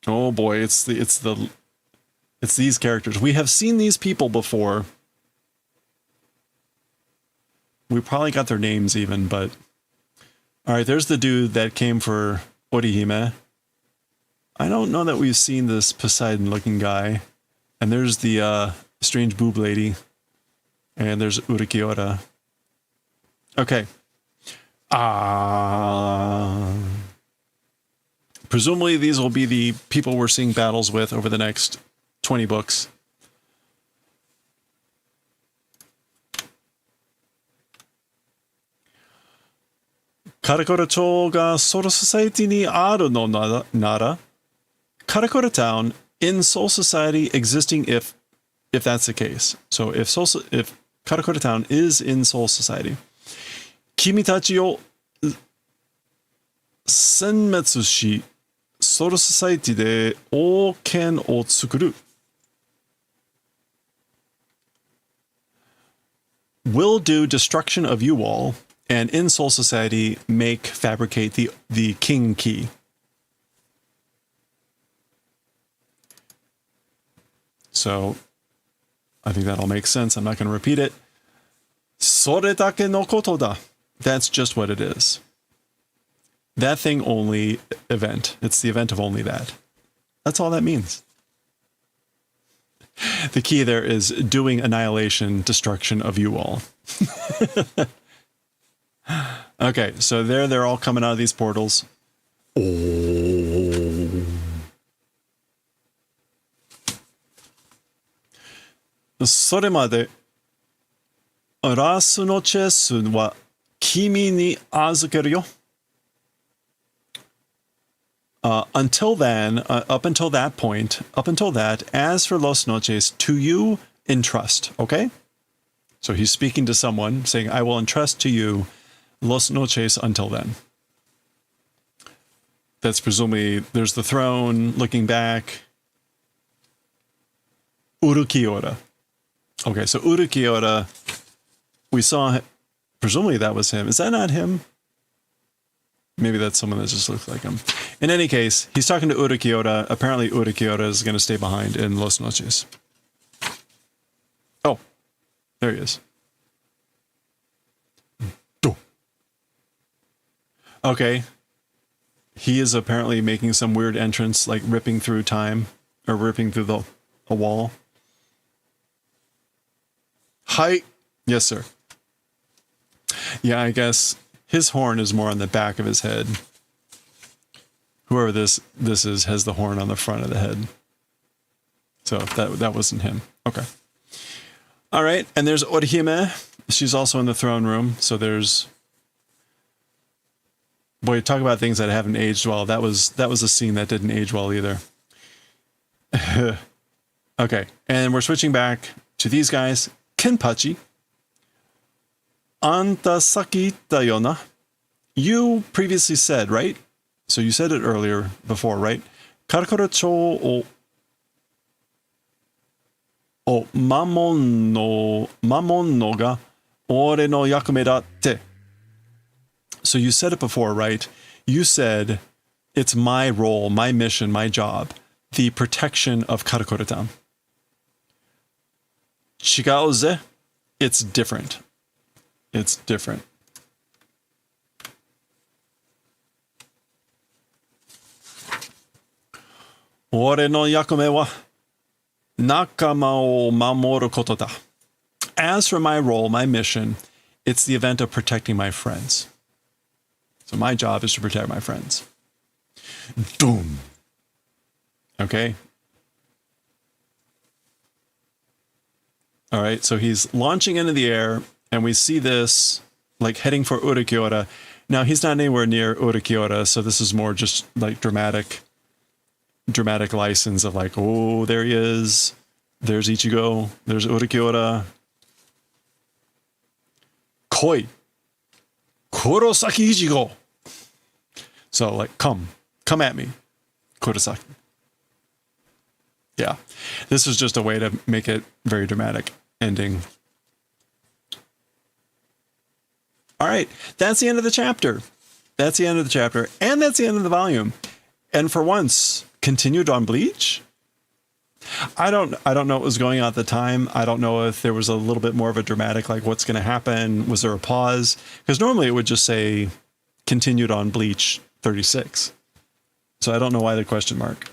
Oh boy, it's these characters. We have seen these people before. We probably got their names even, but all right, there's the dude that came for Orihime. I don't know that we've seen this Poseidon looking guy. And there's the strange boob lady. And there's Urakiora. Okay. Presumably these will be the people we're seeing battles with over the next 20 books. Karakura Cho ga Soul Society ni aru no nara. Karakura Town in Soul Society existing if that's the case. So if Karakura Town is in Soul Society. Kimi tachi o senmetsu shi Soul Society de oken o tsukuru. Will do destruction of you all, and in Soul Society fabricate the king key. So I think that'll make sense. I'm not going to repeat it. Sore dake no koto da. That's just what it is. That thing only event. It's the event of only that. That's all that means. The key there is doing annihilation, destruction of you all. Okay, so they're all coming out of these portals. Oh. Soremade, Rasu no chesu wa kimi ni azukeru yo. Until then, up until that, as for Los Noches, to you entrust, okay? So he's speaking to someone, saying, I will entrust to you Los Noches until then. That's presumably, there's the throne, looking back. Urukiora. Okay, so Urukiora, we saw, presumably that was him. Is that not him? Maybe that's someone that just looks like him. In any case, he's talking to Urukiora. Apparently Urukiora is going to stay behind in Los Noches. Oh, there he is. Okay. He is apparently making some weird entrance, like ripping through time, or ripping through a wall. Hi. Yes, sir. Yeah, I guess his horn is more on the back of his head. Whoever this is has the horn on the front of the head. So that wasn't him. Okay. All right, and there's Orihime. She's also in the throne room. So there's, boy, talk about things that haven't aged well. That was a scene that didn't age well either. Okay, and we're switching back to these guys. Kenpachi. Anta saki itta yo na. You previously said, right? So you said it earlier before, right? Karakura cho o mamon no ga ore no yakume da te. So you said it before, right? You said it's my role, my mission, my job, the protection of Karakura-tan. Chigao ze. It's different. It's different. Ore no yakume wa nakama o mamoru koto da. As for my role, my mission, it's the event of protecting my friends. So my job is to protect my friends. Boom. Okay. All right, so he's launching into the air, and we see this, like, heading for Urukiora. Now, he's not anywhere near Urukiora, so this is more just, like, dramatic license of, like, oh, there he is. There's Ichigo. There's Urukiora. Koi. Kurosaki Ichigo. So, like, come at me, Kurosaki. Yeah, this is just a way to make it very dramatic ending. All right, that's the end of the chapter. That's the end of the chapter, and that's the end of the volume. And for once, continued on Bleach. I don't know what was going on at the time. I don't know if there was a little bit more of a dramatic, like, what's going to happen. Was there a pause? Because normally it would just say continued on Bleach 36. So I don't know why the question mark.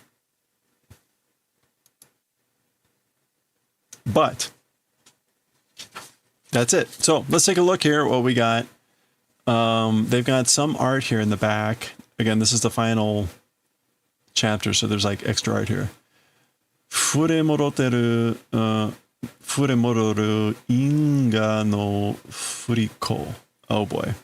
But that's it. So let's take a look here at what we got. They've got some art here in the back. Again, this is the final chapter, so there's like extra art here. Furemoroteru inga no furiko. Oh boy.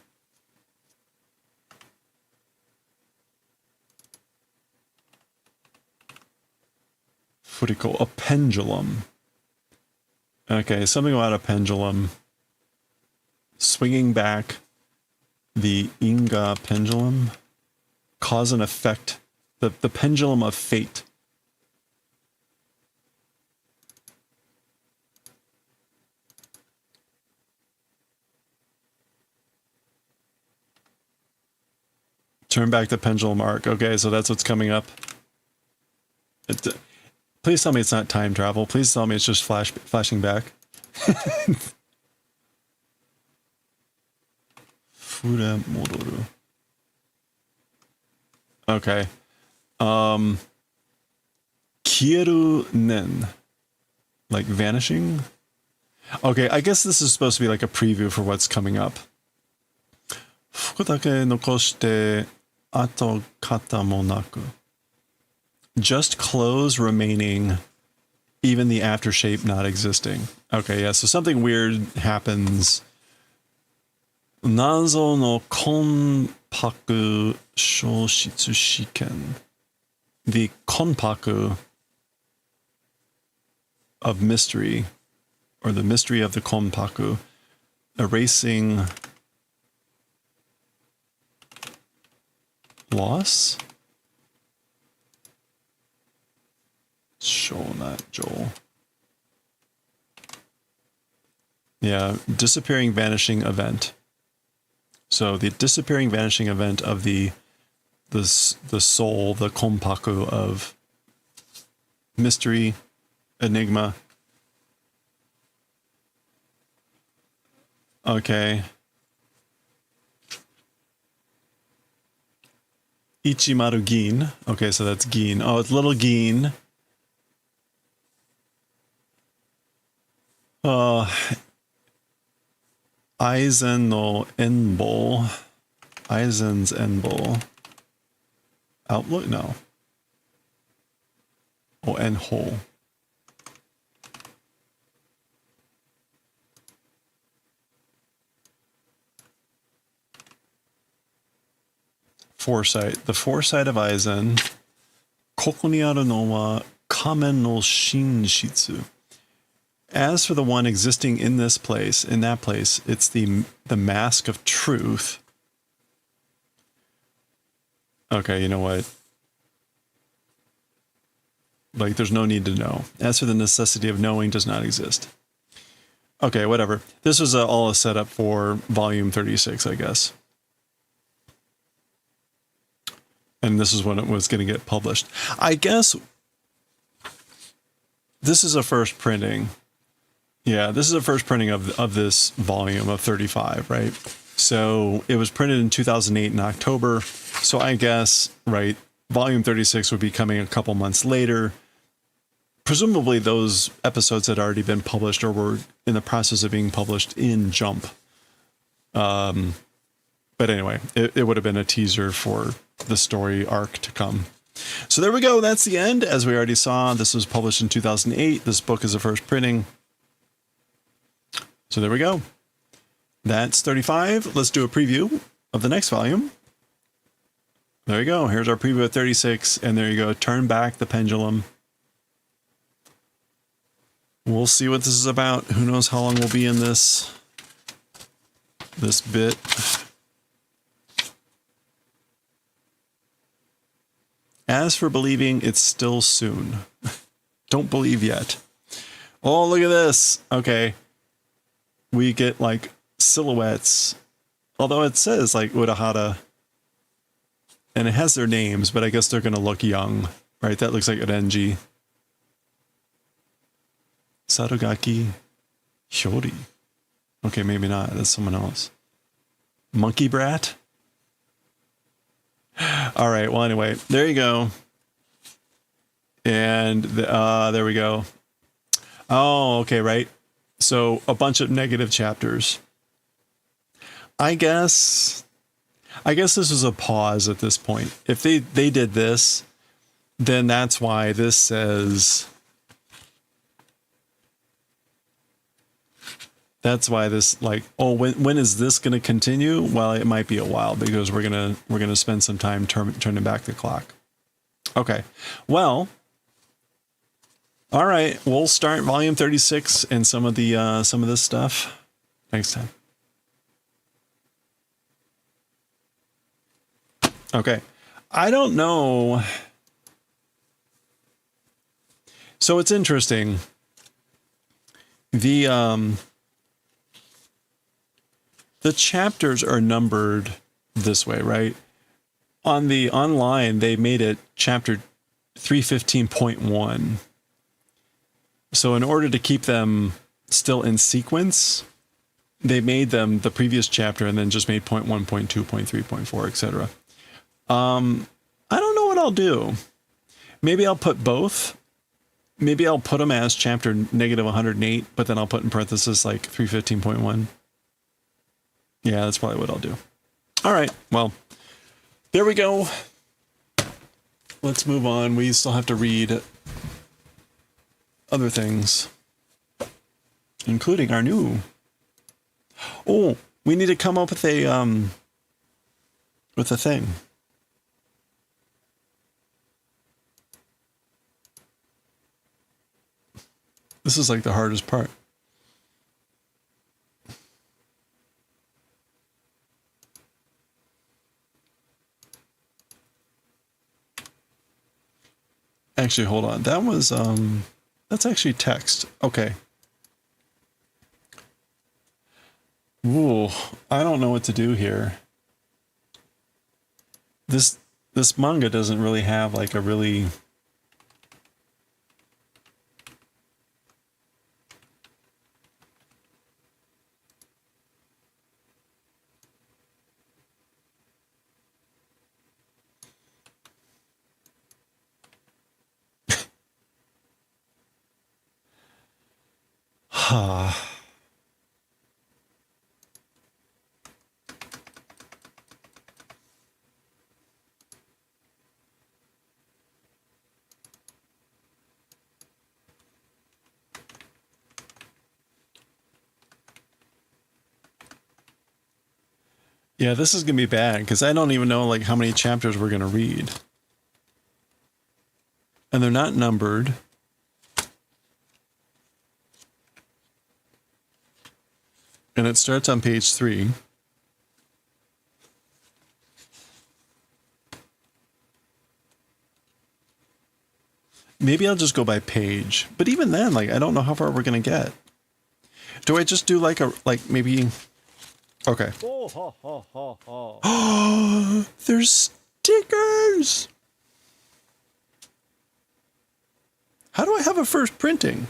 Furiko, a pendulum. Okay, something about a pendulum. Swinging back the Inga pendulum. Cause and effect. The pendulum of fate. Turn back the pendulum arc. Okay, so that's what's coming up. Please tell me it's not time travel. Please tell me it's just flashing back. Furemodoru. Okay. Kieru nen. Like vanishing? Okay, I guess this is supposed to be like a preview for what's coming up. Fuku dake nokoshite ato kata mo naku. Just clothes remaining, even the aftershape not existing. Okay, yeah, so something weird happens. Nazo no konpaku shoshitsu shiken. The konpaku of mystery, or the mystery of the konpaku, erasing loss? Show, not Joel. Yeah, disappearing, vanishing event. So the disappearing, vanishing event of the soul, the konpaku of mystery, enigma. Okay. Ichimaru Gin. Okay, so that's Gin. Oh, it's little Gin. Aizen no Enbo. Aizen's Enbo. Outlook? No. Oh, Enho. Foresight. The foresight of Aizen. Koko ni aru no wa kamen no shinshitsu. As for the one existing in this place, in that place, it's the mask of truth. Okay, you know what? Like, there's no need to know. As for the necessity of knowing does not exist. Okay, whatever. This was all a setup for volume 36, I guess. And this is when it was going to get published. I guess this is a first printing. Yeah, this is the first printing of this volume of 35, right? So it was printed in 2008 in October. So I guess, right, volume 36 would be coming a couple months later. Presumably those episodes had already been published or were in the process of being published in Jump. But anyway, it would have been a teaser for the story arc to come. So there we go. That's the end. As we already saw, this was published in 2008. This book is the first printing. So there we go. That's 35. Let's do a preview of the next volume. There you go. Here's our preview of 36. And there you go. Turn back the pendulum. We'll see what this is about. Who knows how long we'll be in this bit. As for believing, it's still soon. Don't believe yet. Oh, look at this. Okay. We get like silhouettes, although it says like Urahara, and it has their names, but I guess they're going to look young, right? That looks like Renji. Sarugaki Hyori. Okay, maybe not. That's someone else. Monkey Brat. All right. Well, anyway, there you go. And there we go. Oh, okay, right. So a bunch of negative chapters. I guess this is a pause at this point. If they did this, then that's why this says. That's why this, like, oh, when is this going to continue? Well, it might be a while because we're gonna spend some time turning back the clock. Okay, well, all right, we'll start volume 36 and some of this stuff next time. Okay, I don't know. So it's interesting. The chapters are numbered this way, right? On the online, they made it chapter 315.1. So in order to keep them still in sequence, they made them the previous chapter and then just made 0.1, 0.2, 0.3, 0.4, etc. I don't know what I'll do. Maybe I'll put both. Maybe I'll put them as chapter -108, but then I'll put in parentheses like 315.1. Yeah, that's probably what I'll do. All right, well, there we go. Let's move on. We still have to read other things, including our new. Oh, we need to come up with a thing. This is like the hardest part. Actually, hold on. That was, that's actually text. Okay. Ooh, I don't know what to do here. This manga doesn't really have like a really... Yeah, this is going to be bad because I don't even know like how many chapters we're going to read. And they're not numbered. And it starts on page 3. Maybe I'll just go by page. But even then, like, I don't know how far we're going to get. Do I just do like maybe... Okay. Oh, there's stickers! How do I have a first printing?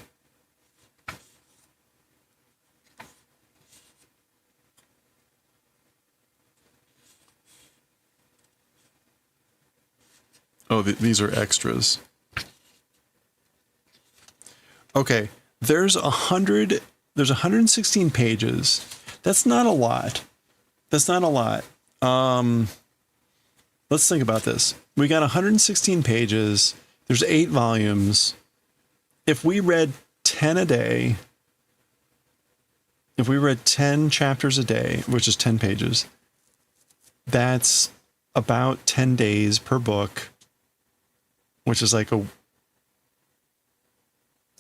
Oh, these are extras. Okay, there's 116 pages. That's not a lot. That's not a lot. Let's think about this. We got 116 pages. There's 8 volumes. If we read 10 a day, if we read 10 chapters a day, which is 10 pages, that's about 10 days per book, which is like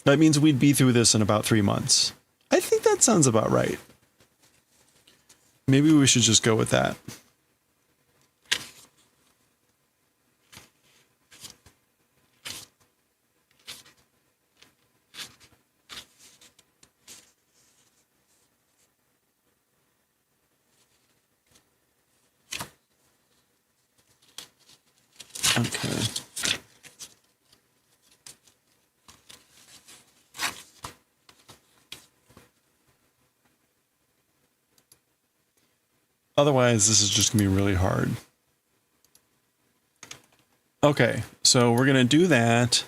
that means we'd be through this in about 3 months. I think that sounds about right. Maybe we should just go with that. Okay. Otherwise, this is just going to be really hard. Okay, so we're going to do that.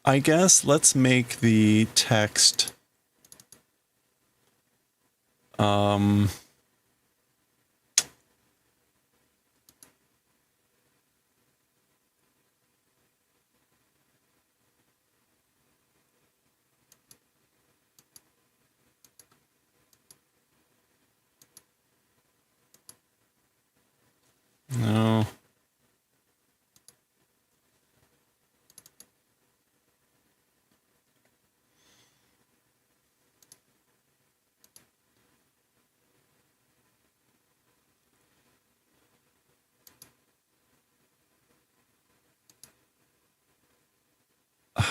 I guess let's make the text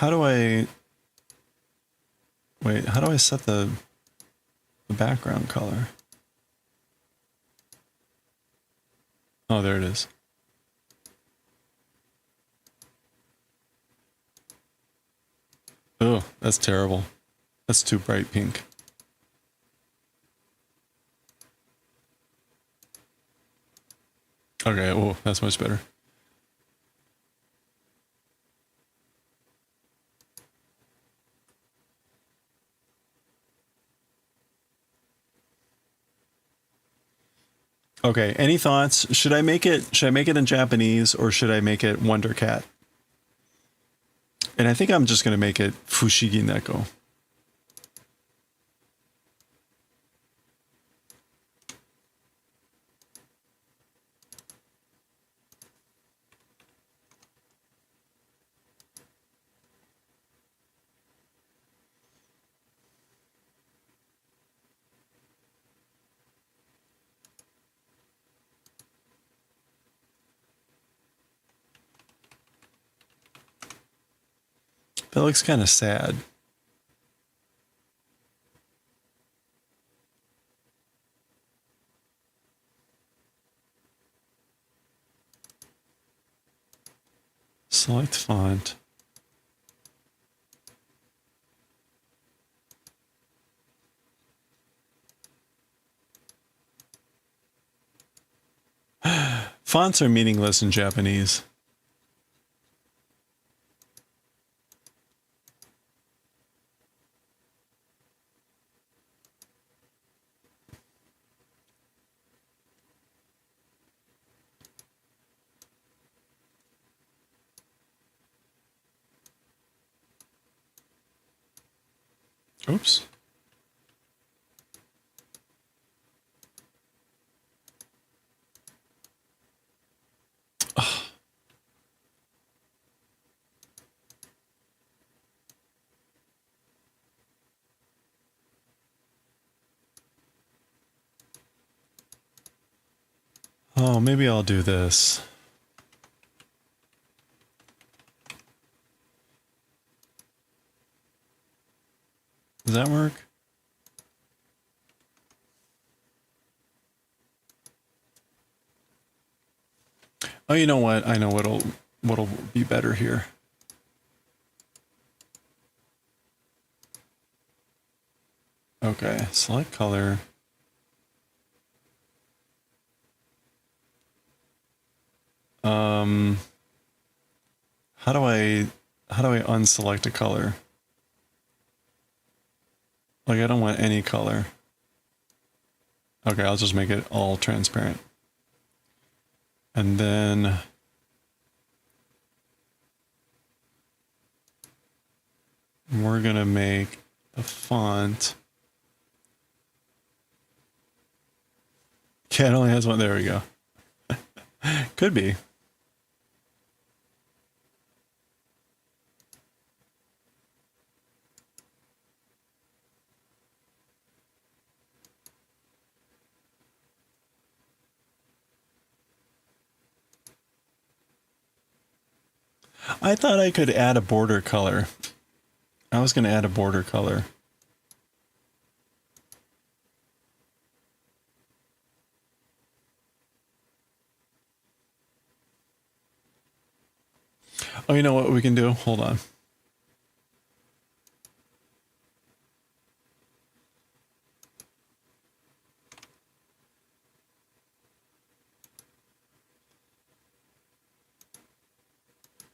How do I... Wait, how do I set the background color? Oh, there it is. Oh, that's terrible. That's too bright pink. Okay, oh, that's much better. Okay, any thoughts? Should I make it in Japanese or should I make it Wonder Cat? And I think I'm just going to make it Fushigi Neko. That looks kind of sad. Select font. Fonts are meaningless in Japanese. Oops. Oh, maybe I'll do this. Does that work? Oh, you know what? I know what'll be better here. Okay, select color. How do I unselect a color? Like, I don't want any color. Okay, I'll just make it all transparent. And then we're gonna make the font. Cat only has one. There we go. Could be. I thought I could add a border color. I was going to add a border color. Oh, you know what we can do? Hold on.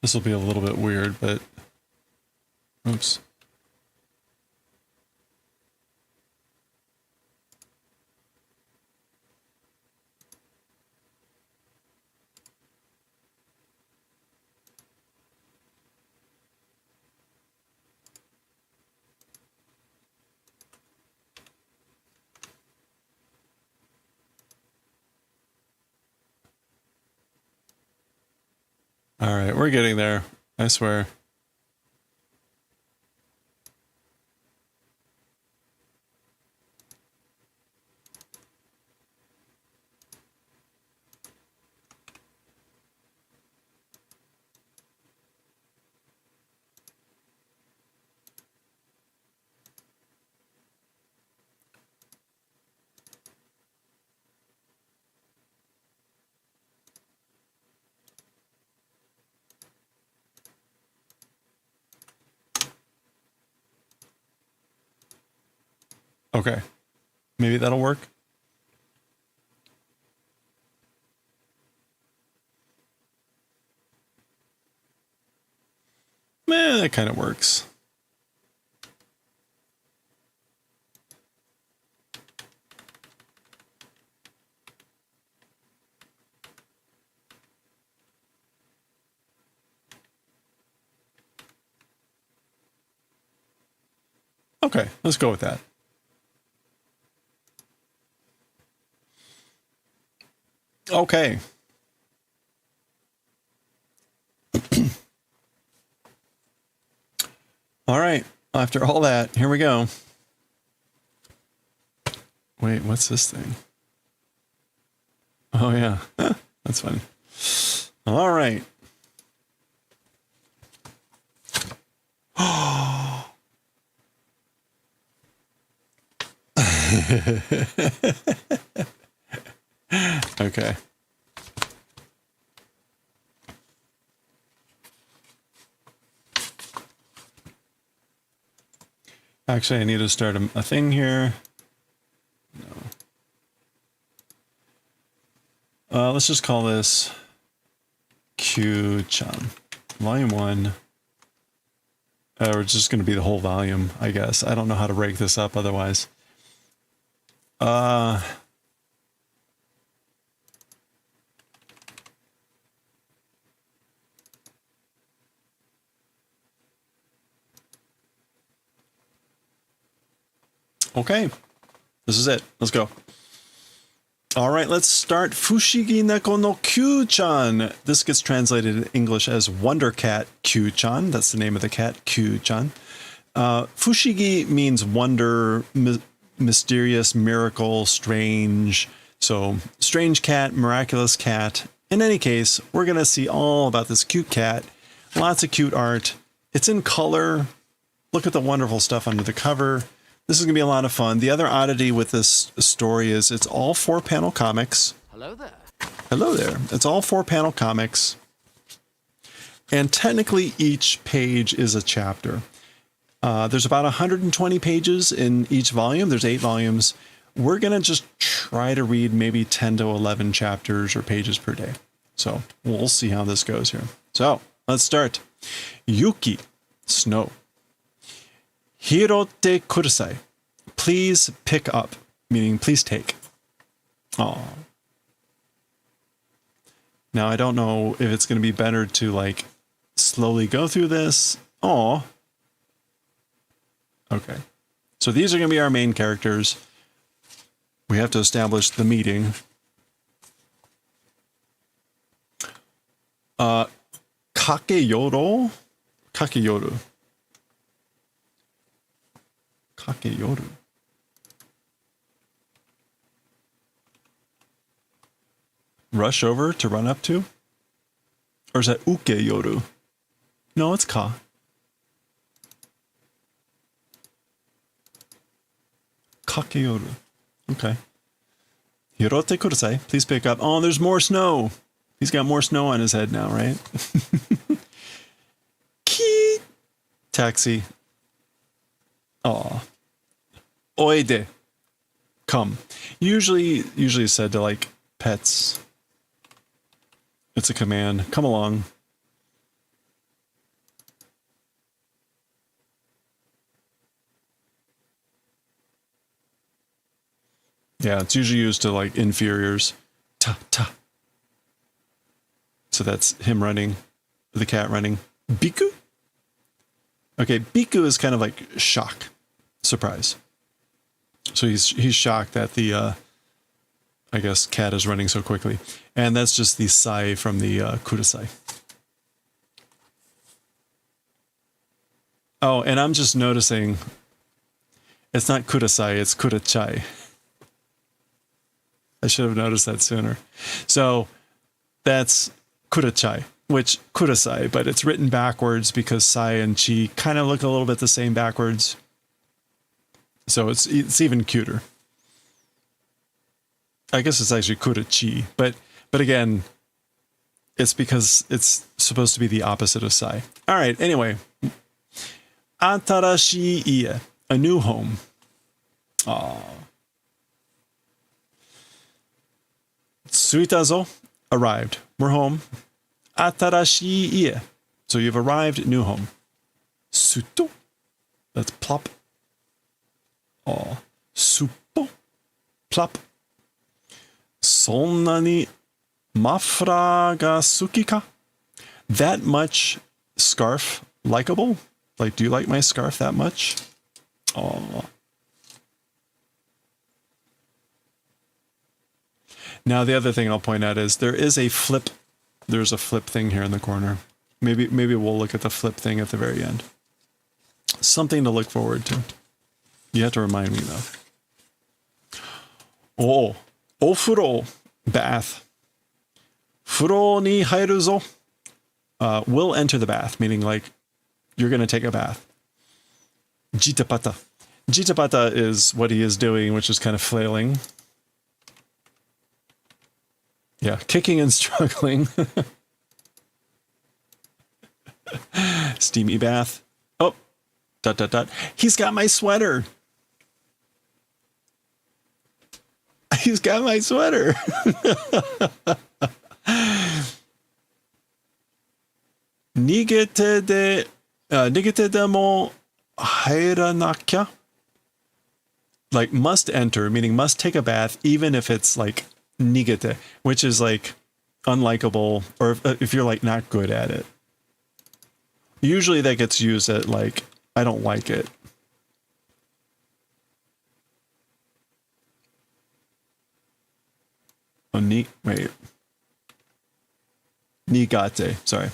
This will be a little bit weird, but oops. All right, we're getting there. I swear. Okay. Maybe that'll work. That kind of works. Okay, let's go with that. Okay. All right, after all that, here we go. Wait, what's this thing? Oh, yeah. That's funny. All right. Okay. Actually, I need to start a thing here. No. Let's just call this Kyuu-chan. Volume 1. It's just going to be the whole volume, I guess. I don't know how to break this up otherwise. Okay, this is it. Let's go. All right, let's start Fushigi Neko no Kyuu-chan. This gets translated in English as Wonder Cat Kyuu-chan. That's the name of the cat, Kyuu-chan. Fushigi means wonder, mysterious, miracle, strange. So, strange cat, miraculous cat. In any case, we're going to see all about this cute cat. Lots of cute art. It's in color. Look at the wonderful stuff under the cover. This is going to be a lot of fun. The other oddity with this story is it's all 4-panel comics. Hello there. Hello there. It's all 4-panel comics. And technically each page is a chapter. There's about 120 pages in each volume. There's 8 volumes. We're going to just try to read maybe 10 to 11 chapters or pages per day. So we'll see how this goes here. So let's start. Yuki, snow. Hirote kudasai. Please pick up, meaning please take. Oh. Now I don't know if it's going to be better to like slowly go through this. Oh. Okay. So these are going to be our main characters. We have to establish the meeting. Kakeyoru. Kakeyoru. Kakeyoru. Rush over to run up to? Or is that ukeyoru? No, it's ka. Kakeyoru. Okay. Hirote kudasai. Please pick up. Oh, there's more snow. He's got more snow on his head now, right? Key. Taxi. Aw. Oide. Come. Usually it's said to like pets. It's a command. Come along. Yeah, it's usually used to like inferiors. Ta ta. So that's him running, the cat running. Biku? Okay, Biku is kind of like shock, surprise. So he's shocked that the, I guess, cat is running so quickly. And that's just the sai from the kudasai. Oh, and I'm just noticing, it's not kudasai, it's kudachai. I should have noticed that sooner. So that's kudachai, which kudasai, but it's written backwards because sai and chi kind of look a little bit the same backwards. So it's even cuter. I guess it's actually kudachi, but again, it's because it's supposed to be the opposite of sai. All right, anyway. Atarashii ie, a new home. Aw. Suitazo, arrived. We're home. Atarashii ie. So you've arrived, new home. Suto. That's plop. Aw. Suppo. Plop. Sonna ni mafra ga suki ka? That much scarf likable? Like, do you like my scarf that much? Aw. Now, the other thing I'll point out is there's a flip thing here in the corner. Maybe we'll look at the flip thing at the very end. Something to look forward to. You have to remind me, though. Oh, ofuro, bath. Furo ni hairu zo. Will enter the bath, meaning like you're going to take a bath. Jitapata. Jitapata is what he is doing, which is kind of flailing. Yeah, kicking and struggling. Steamy bath. Oh, ... He's got my sweater. He's got my sweater. Nigete de mo hairanakya. Like must enter, meaning must take a bath, even if it's like nigete, which is like unlikable, or if you're like not good at it. Usually that gets used at like, I don't like it. Oh, wait. Nigate, sorry.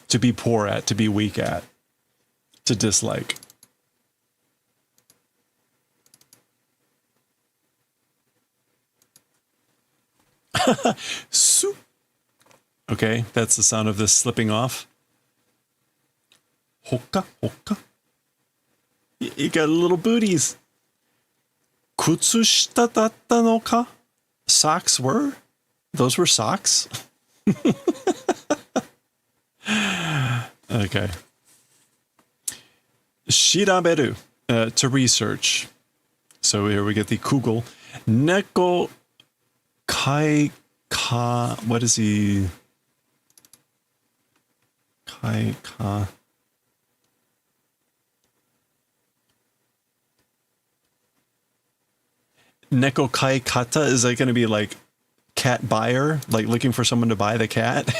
To be poor at, to be weak at, to dislike. Su. Okay, that's the sound of this slipping off. Hokka, hokka. You got little booties. Kutsushita datta no ka? Socks were? Those were socks? Okay. Shiraberu, to research. So here we get the kugel. Neko kai ka. What is he? Kai ka. Neko kai kata, is that going to be like cat buyer, like looking for someone to buy the cat?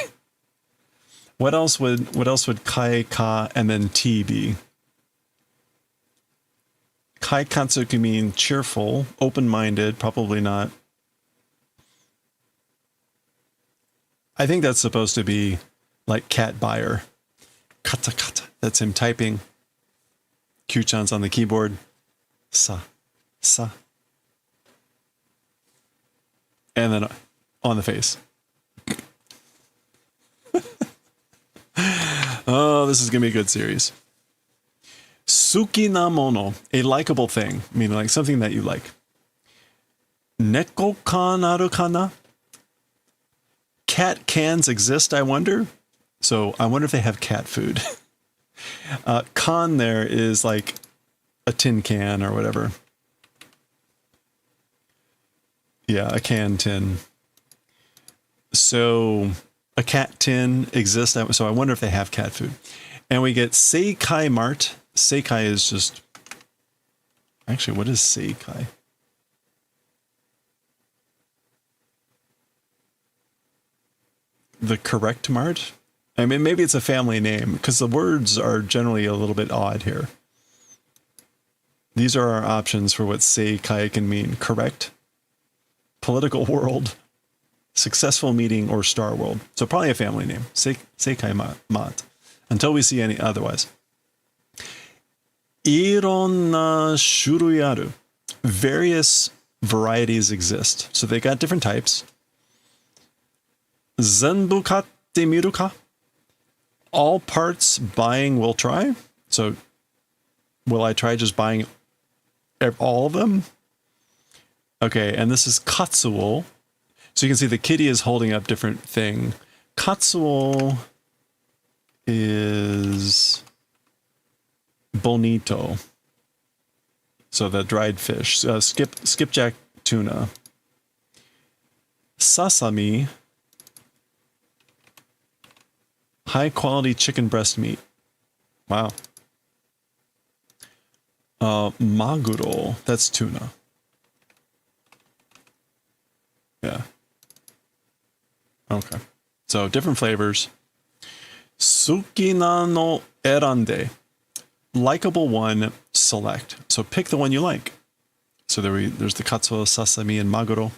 What else would kai ka and then t be? Kai katsuki mean cheerful, open-minded, probably not. I think that's supposed to be like cat buyer. Kata kata, that's him typing. Kyuu-chan's on the keyboard. Sa, sa. And then on the face. Oh, this is going to be a good series. Suki na mono, a likable thing, meaning like something that you like. Neko kan aru kana? Cat cans exist, I wonder. So I wonder if they have cat food. Kan there is like a tin can or whatever. Yeah, a can tin. So a cat tin exists. So I wonder if they have cat food. And we get Seikai Mart. Seikai is just... Actually, what is Seikai? The correct mart? I mean, maybe it's a family name, because the words are generally a little bit odd here. These are our options for what Seikai can mean. Correct, political world, successful meeting, or star world. So probably a family name. Seikai Mat. Until we see any otherwise. Ironna shurui aru. Various varieties exist. So they got different types. Zenbu katte miru ka? All parts buying will try. So will I try just buying all of them? Okay, and this is katsuo. So you can see the kitty is holding up different thing. Katsuo is bonito. So the dried fish. Skipjack tuna. Sasami. High quality chicken breast meat. Wow. Maguro. That's tuna. Yeah. Okay. So different flavors. Sukina no erande. Likeable one, select. So pick the one you like. So there's the katsuo, sasami, and maguro.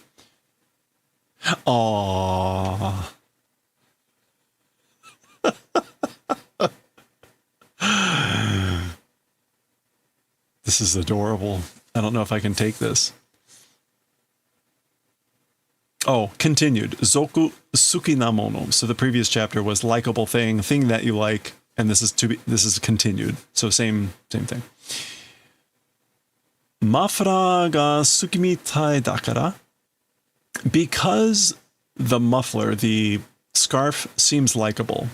Aww. This is adorable. I don't know if I can take this. Oh, continued. Zoku sukinamono. So the previous chapter was likable thing that you like, and this is continued. So same thing. Mafra ga sukimitai dakara. Because the muffler, the scarf, seems likable.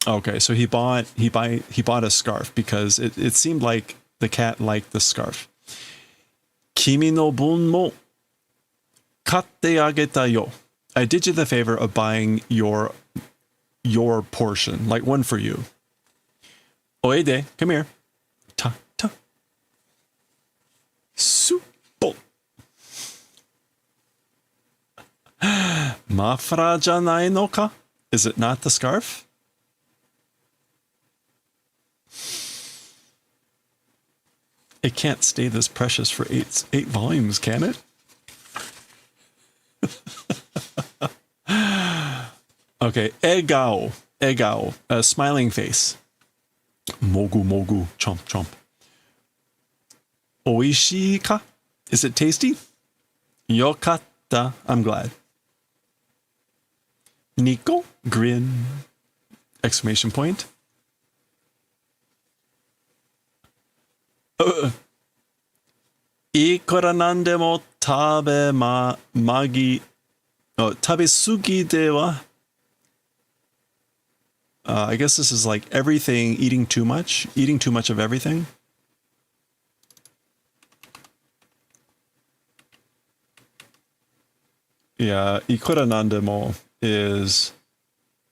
Okay, so he bought a scarf because it seemed like the cat liked the scarf. Kimi no bun mo katte ageta yo. I did you the favor of buying your portion, like one for you. Oede, come here. Ta. Suppo. Mafra janai no ka? Is it not the scarf? It can't stay this precious for eight volumes, can it? Okay, egao, a smiling face. Mogu, chomp. Oishii ka? Is it tasty? Yokatta, I'm glad. Nico, grin, exclamation point. Ikora nandemo tabe sugi de wa. I guess this is like everything, eating too much of everything. Yeah, ikora nandemo is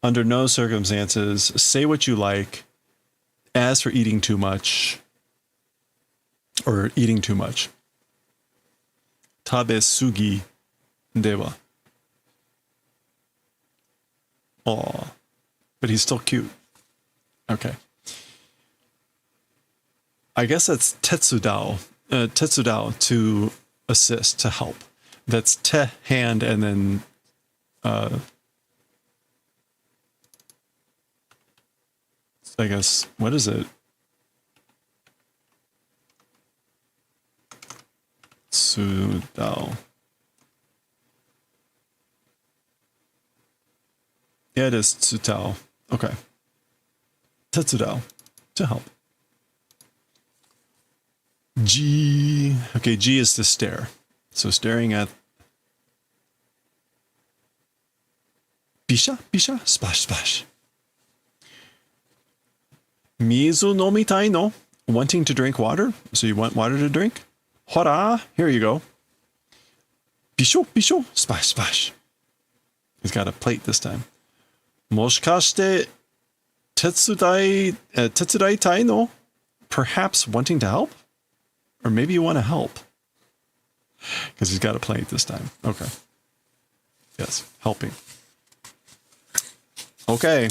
under no circumstances say what you like. As for eating too much, or eating too much. Tabe sugi dewa. Aw. But he's still cute. Okay. I guess that's tetsudao. Tetsudao, to assist, to help. That's te, hand, and then I guess, what is it? Tsudao. Yeah, it is tsutao. Okay. Tetsudao. To help. G. Okay, G is to stare. So staring at. Bisha, splash. Mizu nomitai no. Wanting to drink water. So you want water to drink? Hora, here you go. Bisho, splash. He's got a plate this time. Moshikashite tetsudaitai no? Perhaps wanting to help? Or maybe you want to help. Because he's got a plate this time. Okay. Yes, helping. Okay.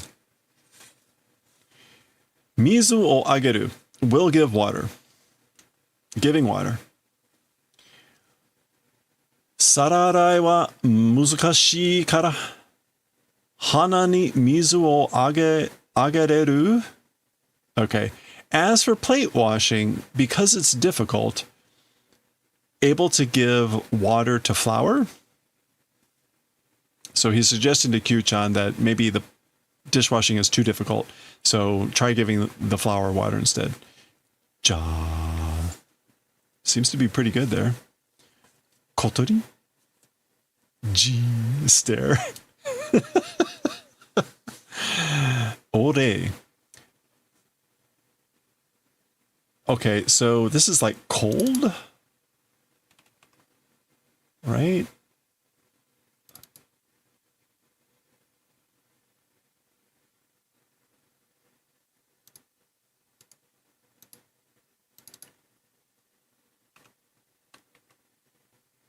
Mizu o ageru. Will give water. Giving water. Sararai wa muzukashii kara. Hana ni mizu o agereru. Okay. As for plate washing, because it's difficult, able to give water to flour. So he's suggesting to Kyuu-chan that maybe the dishwashing is too difficult. So try giving the flour water instead. Ja. Seems to be pretty good there. Kotori? G. Stare. Ore. Okay, so this is like cold, right?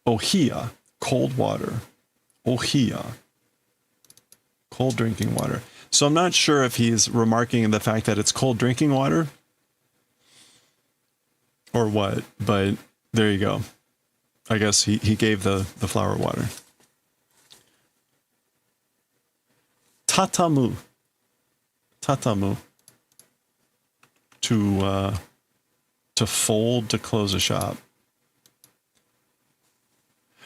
Ohia, cold water. Ohia, cold drinking water. So I'm not sure if he's remarking the fact that it's cold drinking water or what, but there you go. I guess he gave the flower water. Tatamu. Tatamu. To fold, to close a shop.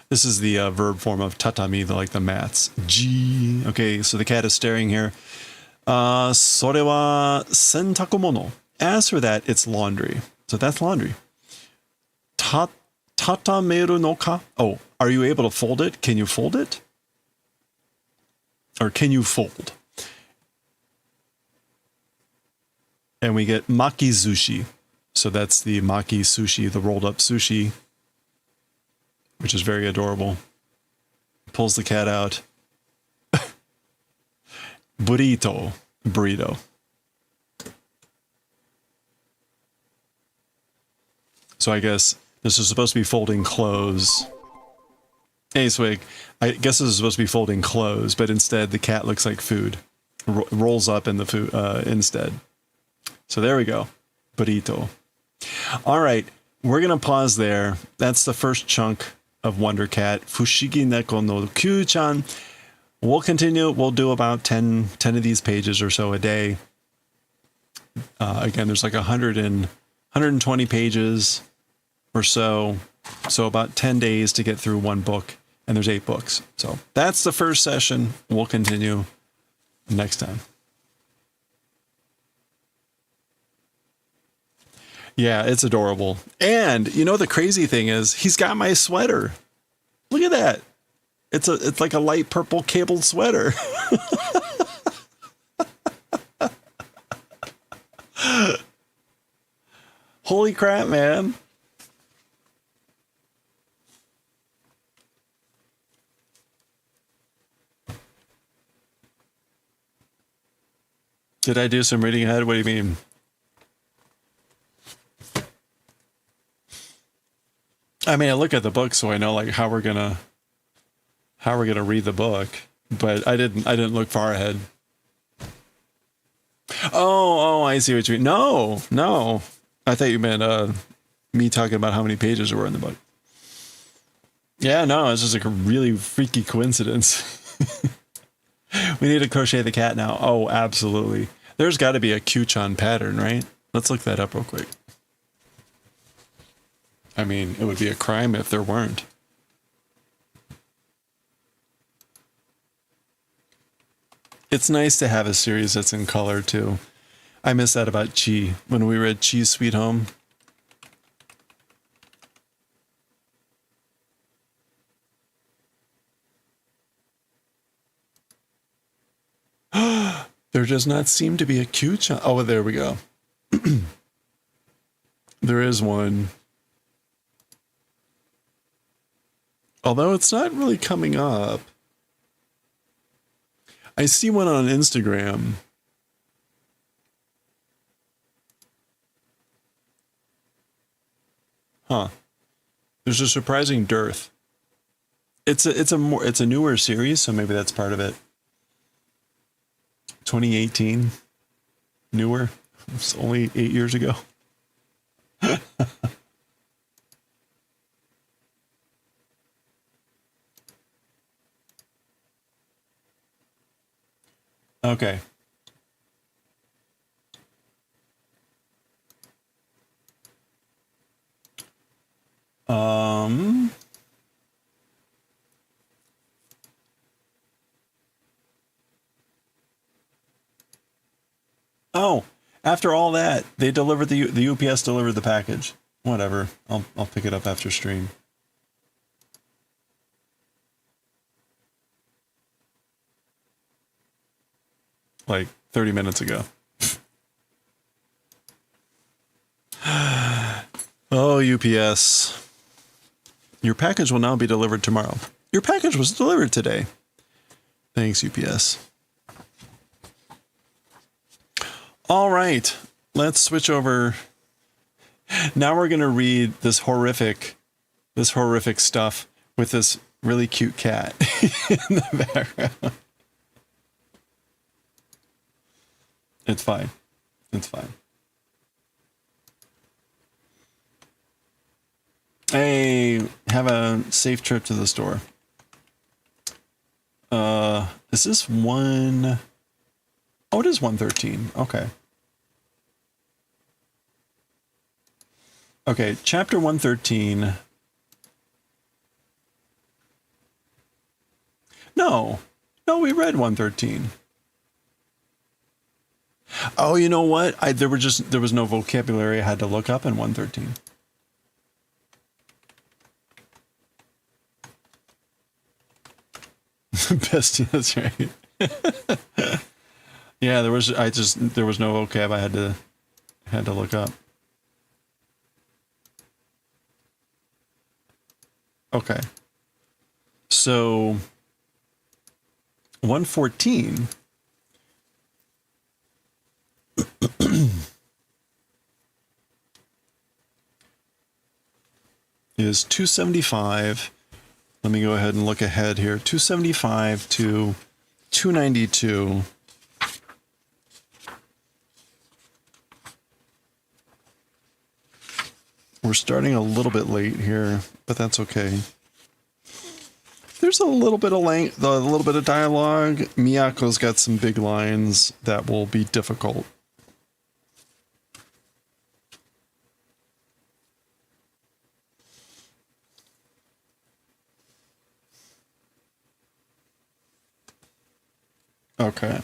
This is the verb form of tatami, like the mats. G. Okay, so the cat is staring here. それは洗濯物. As for that, it's laundry. So that's laundry. Tatameru no ka? Oh, are you able to fold it? Can you fold it? Or can you fold? And we get maki sushi. So that's the maki sushi, the rolled up sushi, which is very adorable. Pulls the cat out. Burrito. Burrito. So I guess this is supposed to be folding clothes. Hey, Swig. I guess this is supposed to be folding clothes, but instead the cat looks like food. Rolls up in the food instead. So there we go. Burrito. All right. We're going to pause there. That's the first chunk of Wonder Cat. Fushigi Neko no Kyuu-chan. We'll continue. We'll do about 10 of these pages or so a day. Again, there's like 120 pages or so. So about 10 days to get through one book. And there's 8 books. So that's the first session. We'll continue next time. Yeah, it's adorable. And you know the crazy thing is he's got my sweater. Look at that. It's like a light purple cabled sweater. Holy crap, man. Did I do some reading ahead? What do you mean? I mean, I look at the book so I know like how we're gonna read the book, but I didn't look far ahead. Oh, I see what you mean. No. I thought you meant me talking about how many pages there were in the book. Yeah, no, it's just like a really freaky coincidence. We need to crochet the cat now. Oh, absolutely. There's got to be a Kyuu-chan pattern, right? Let's look that up real quick. I mean, it would be a crime if there weren't. It's nice to have a series that's in color, too. I miss that about Chi. When we read Chi's Sweet Home. There does not seem to be a Kyuu-chan. Oh, there we go. There is one. Although it's not really coming up. I see one on Instagram. Huh. There's a surprising dearth. It's a newer series, so maybe that's part of it. 2018. Newer. It's only 8 years ago. Okay. Oh, after all that, they delivered the UPS delivered the package. Whatever. I'll pick it up after stream. Like 30 minutes ago. Oh, UPS. Your package will now be delivered tomorrow. Your package was delivered today. Thanks, UPS. All right. Let's switch over. Now we're going to read this horrific stuff with this really cute cat in the background. It's fine. It's fine. Hey, have a safe trip to the store. Is this one? Oh, it is 113. Okay. Okay, chapter 113. No, we read 113. Oh, you know what? There was no vocabulary I had to look up in 113. Bestie, that's right. Yeah, there was no vocab I had to look up. Okay. So 114 is 275. Let me go ahead and look ahead here. 275 to 292. We're starting a little bit late here, but that's okay. There's a little bit of length, a little bit of dialogue. Miyako's got some big lines that will be difficult. Okay.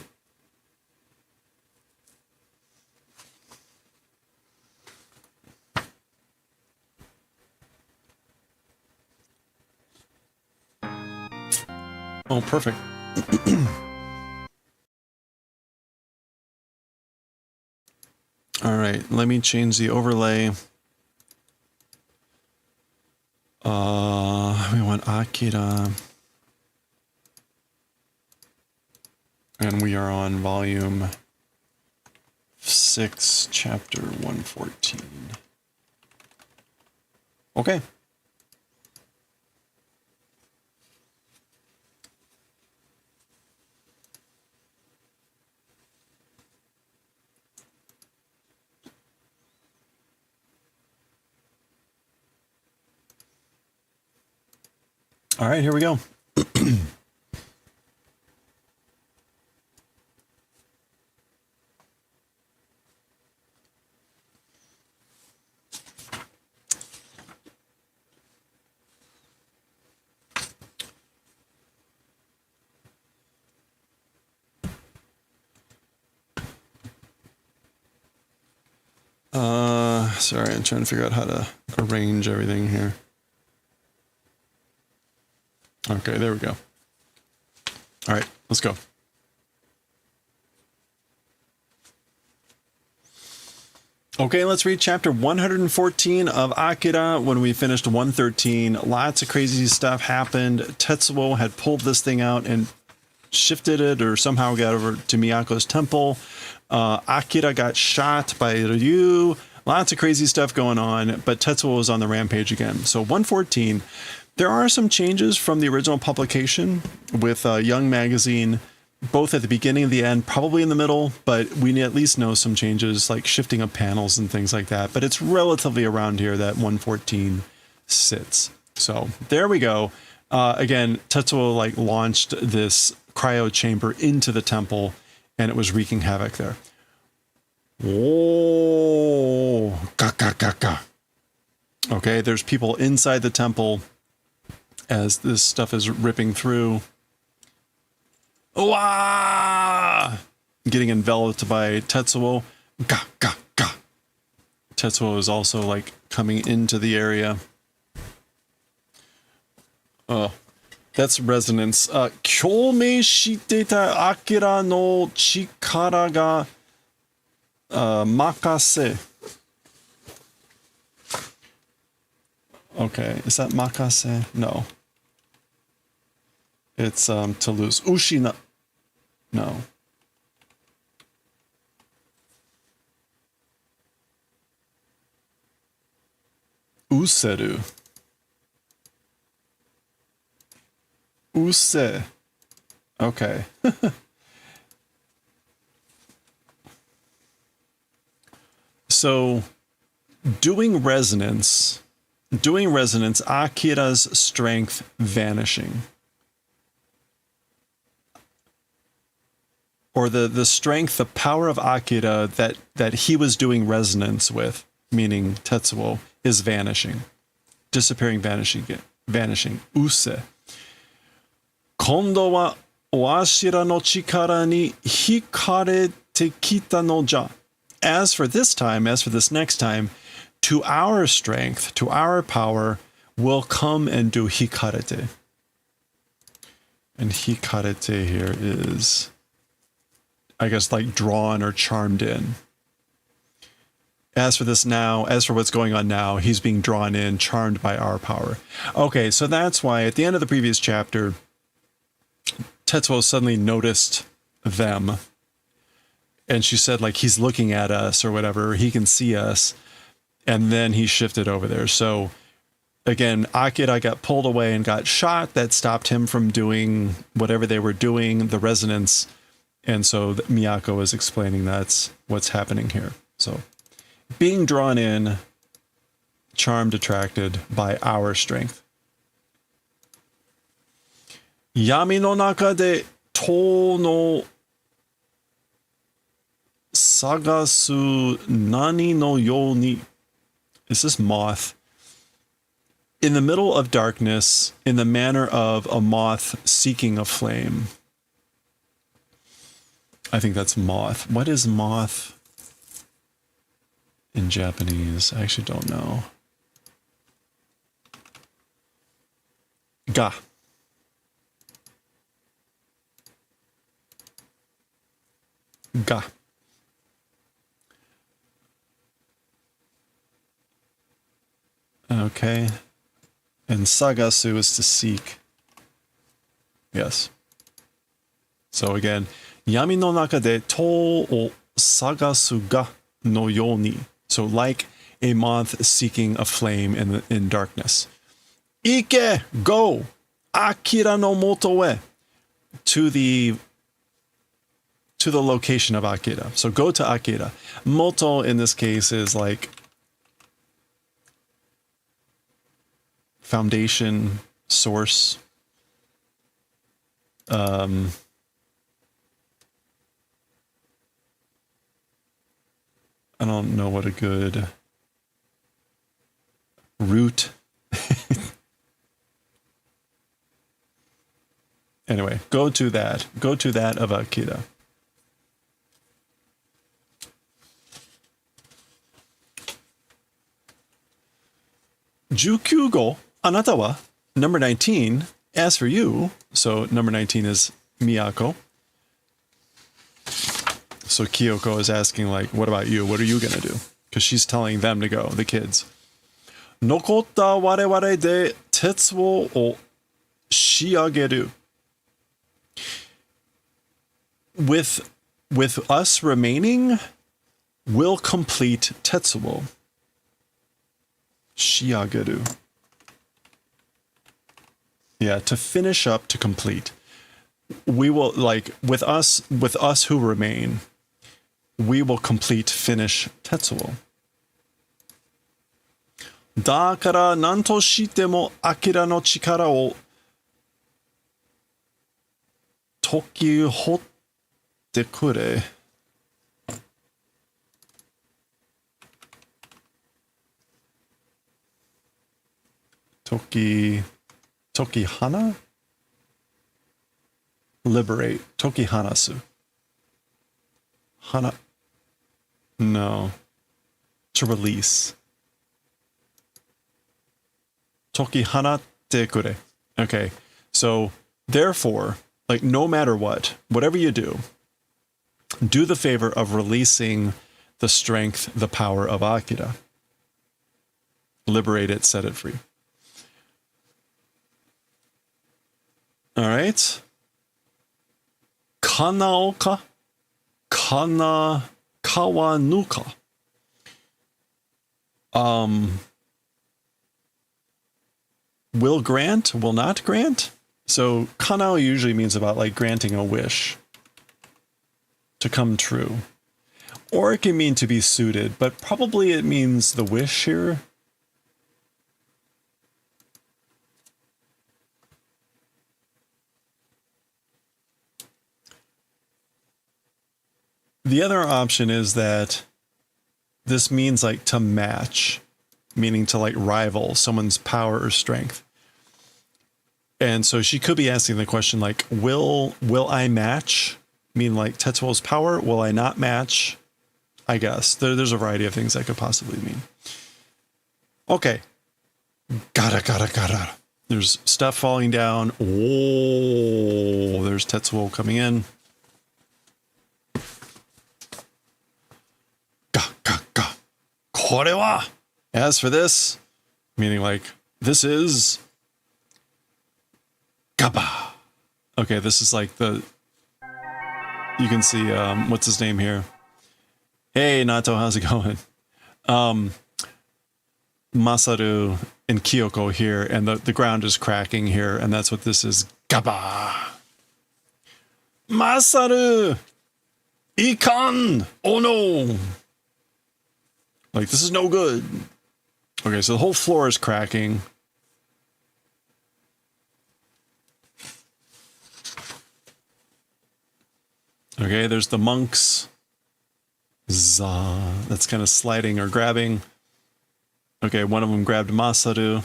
Oh, perfect. All right, let me change the overlay. We want Akira. And we are on volume 6, chapter 114. Okay. All right, here we go. Sorry, I'm trying to figure out how to arrange everything here. Okay, there we go. All right, let's go. Okay, let's read chapter 114 of Akira. When we finished 113, lots of crazy stuff happened. Tetsuo had pulled this thing out and shifted it or somehow got over to Miyako's temple. Akira got shot by Ryu. Lots of crazy stuff going on, but Tetsuo was on the rampage again. So 114, there are some changes from the original publication with Young Magazine, both at the beginning and the end, probably in the middle, but we at least know some changes like shifting of panels and things like that. But it's relatively around here that 114 sits. So there we go. Again, Tetsuo like launched this cryo chamber into the temple and it was wreaking havoc there. Oh, ga. Okay, there's people inside the temple as this stuff is ripping through. Wah! Getting enveloped by Tetsuo. Ga. Tetsuo is also like coming into the area. Oh, that's resonance. Kyomei shiteta Akira no chikara ga makase. Okay, is that makase? No. It's to lose. Ushina. No. Useru. Use. Okay. So, doing resonance, Akira's strength vanishing. Or the strength, the power of Akira that he was doing resonance with, meaning Tetsuo, is vanishing. Disappearing, vanishing. Use. Kondo wa oashira no chikara ni hikarete kita no ja. As for this next time, to our strength, to our power, will come and do hikarete. And hikarete here is, I guess, like drawn or charmed in. As for what's going on now, he's being drawn in, charmed by our power. Okay, so that's why at the end of the previous chapter, Tetsuo suddenly noticed them. And she said, like, he's looking at us or whatever, he can see us. And then he shifted over there. So again, Akira got pulled away and got shot. That stopped him from doing whatever they were doing, the resonance. And so Miyako is explaining that's what's happening here. So being drawn in, charmed, attracted by our strength. Yami no naka de to no sagasu nani no yo ni. Is this moth? In the middle of darkness, in the manner of a moth seeking a flame. I think that's moth. What is moth in Japanese? I actually don't know. Ga. Ga. Okay. And sagasu is to seek. Yes. So again, yami no naka de to o sagasu ga no yo ni. So like a moth seeking a flame in darkness. Ike, go! Akira no moto e. To the location of Akira. So go to Akira. Moto in this case is like foundation, source. I don't know what a good root. Anyway, go to that. Go to that of Akira. Jukyugo, anata wa, number 19, as for you, so number 19 is Miyako. So Kyoko is asking, like, what about you? What are you going to do? Because she's telling them to go, the kids. Nokotta wareware de tetsuo o shiageru. With us remaining, we'll complete Tetsuo. Shiageru. Yeah, to finish up, to complete. We will, like, with us who remain, we will complete, finish Tetsuo. Dakara nanto shite mo Akira no chikara o toki hotte kure. Toki hana? Liberate. Toki hanasu. Hana. No. To release. Toki hanatte kure. Okay. So, therefore, like, no matter what, whatever you do the favor of releasing the strength, the power of Akira. Liberate it, set it free. All right. Kanaoka. Kawanuka. Will grant, will not grant. So kanao usually means about like granting a wish to come true. Or it can mean to be suited, but probably it means the wish here. The other option is that this means like to match, meaning to like rival someone's power or strength. And so she could be asking the question like, will I match? Mean like Tetsuo's power? Will I not match? I guess. There's a variety of things that could possibly mean. Okay. Gotta. There's stuff falling down. Oh, there's Tetsuo coming in. Ga. Kore wa. As for this, meaning like, this is Gaba. Okay, this is like the, you can see, what's his name here? Hey, Nato, how's it going? Masaru and Kyoko here, and the ground is cracking here, and that's what this is. Gaba. Masaru! Ikan! Oh no! Like, this is no good. Okay, so the whole floor is cracking. Okay, there's the monks. That's kind of sliding or grabbing. Okay, one of them grabbed Masaru.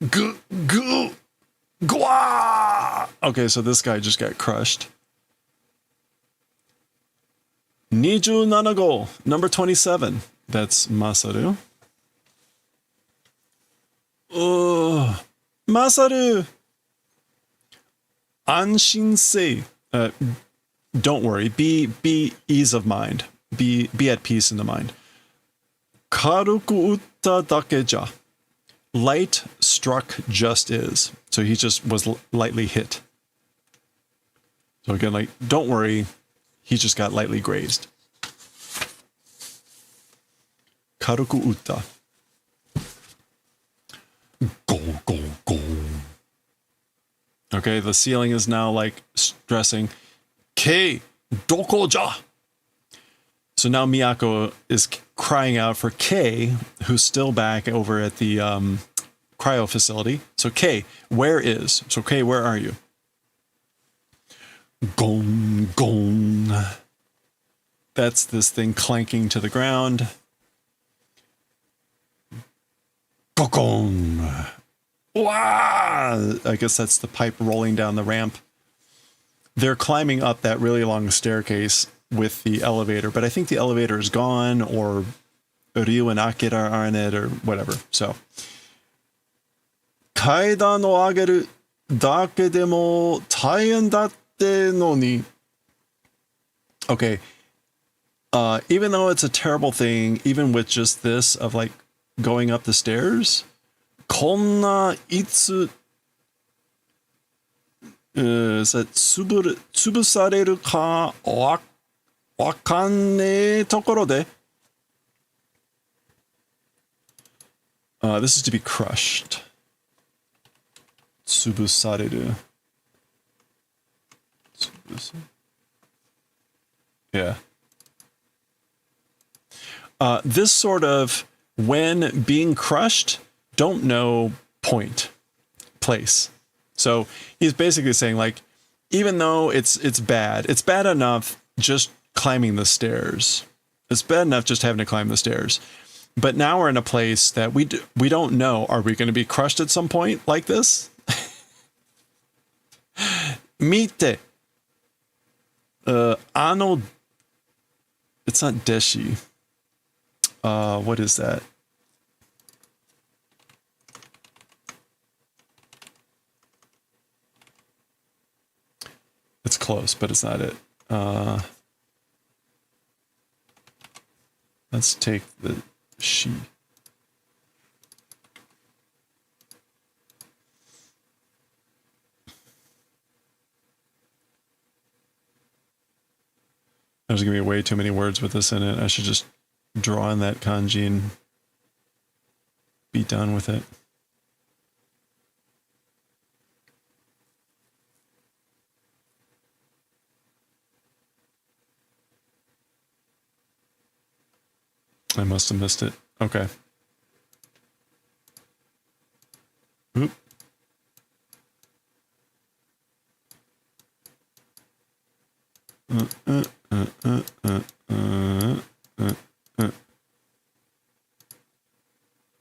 Gwa! Okay, so this guy just got crushed. 27 go, number 27. That's Masaru. Masaru! Anshinsei. Don't worry. Be ease of mind. Be at peace in the mind. Karuku utta dakeja. Light struck just is. So he just was lightly hit. So again, like, don't worry. He just got lightly grazed. Karuku utta. Go. Okay, the ceiling is now like stressing. Kei, doko ja? So now Miyako is crying out for Kei, who's still back over at the cryo facility. So Kei, where is? So Kei, where are you? Gong. That's this thing clanking to the ground. Gong. Wah! I guess that's the pipe rolling down the ramp. They're climbing up that really long staircase with the elevator, but I think the elevator is gone, or Ryu and Akira are in it, or whatever. So, kaidan o ageru dake demo taian datte no ni. Okay. Even though it's a terrible thing, even with just this of like going up the stairs, konna itsu tsubusareru ka wakanne tokoro de. This is to be crushed. Tsubusareru. Yeah. This sort of, when being crushed, don't know place. So he's basically saying, like, even though it's bad enough just climbing the stairs. It's bad enough just having to climb the stairs. But now we're in a place that we don't know. Are we going to be crushed at some point like this? Mite. Ano. It's not deshi. What is that? It's close, but it's not it. Let's take the she. There's going to be way too many words with this in it. I should just draw in that kanji and be done with it. I must have missed it. Okay. Oop.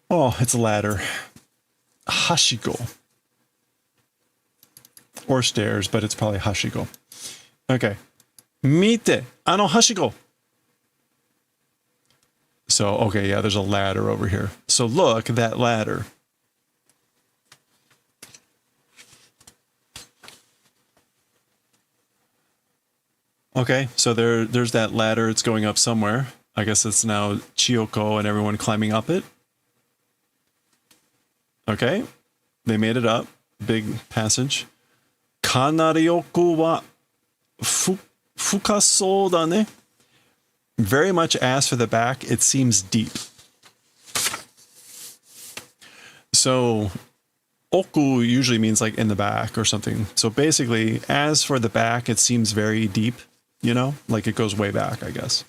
Oh, it's a ladder. Hashigo. Or stairs, but it's probably hashigo. Okay. Mite, ano hashigo. So, okay, yeah, there's a ladder over here. So look, that ladder. Okay, so there's that ladder. It's going up somewhere. I guess it's now Chiyoko and everyone climbing up it. Okay, they made it up. Big passage. Kanaryoku wa fukasou da ne. Very much as for the back, it seems deep. So, oku usually means like in the back or something. So basically, as for the back, it seems very deep, you know? Like it goes way back, I guess.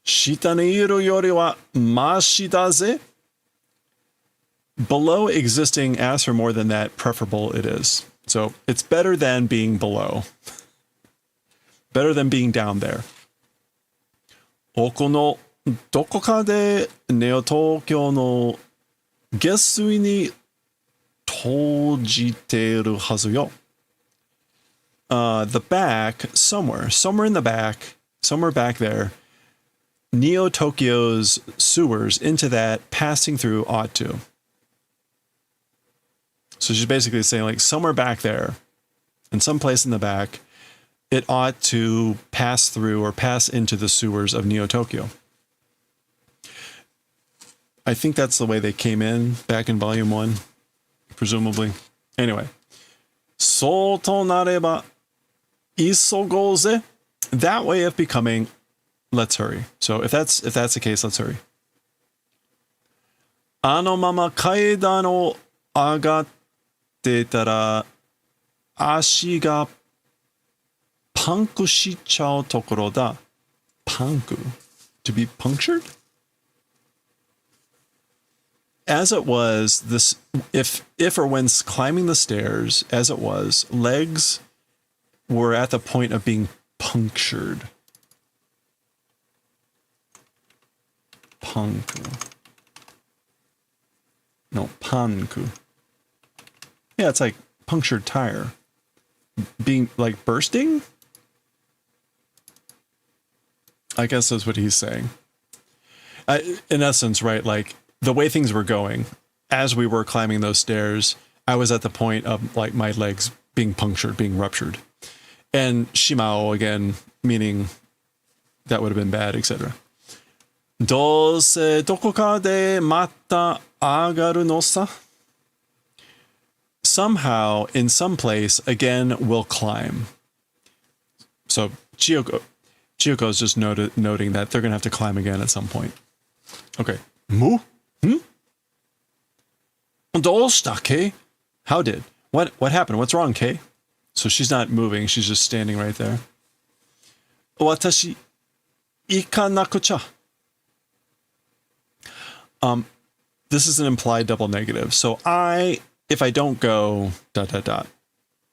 Shita ni iru yori wa mashi da ze. Below existing, as for more than that, preferable it is. So it's better than being below. Better than being down there. Oko no dokoka de Neo Tokyo no gessui ni tojiteru hazu yo. The back, somewhere in the back, somewhere back there, Neo Tokyo's sewers into that passing through ought to. So she's basically saying like somewhere back there, in some place in the back, it ought to pass through or pass into the sewers of Neo Tokyo. I think that's the way they came in back in Volume 1, presumably. Anyway. So to nareba isogoze. That way of becoming, let's hurry. So if that's the case, let's hurry. Ano mama kaedan o agatte tara ashi ga panku shichao tokoro da. Panku. To be punctured? As it was, this if or when climbing the stairs, as it was, legs were at the point of being punctured. Panku. No, panku. Yeah, it's like punctured tire. Being like bursting? I guess that's what he's saying. In essence, right, like the way things were going, as we were climbing those stairs, I was at the point of like my legs being punctured, being ruptured. And shimao again, meaning that would have been bad, etc. Dose dokoka de mata agaru no sa? Somehow, in some place, again, we'll climb. So Chiyoko is just noting that they're going to have to climb again at some point. Okay. Mu? Doshita, Kei? How did? What happened? What's wrong, Kei? So she's not moving. She's just standing right there. Watashi ikanakucha. This is an implied double negative. So if I don't go, ...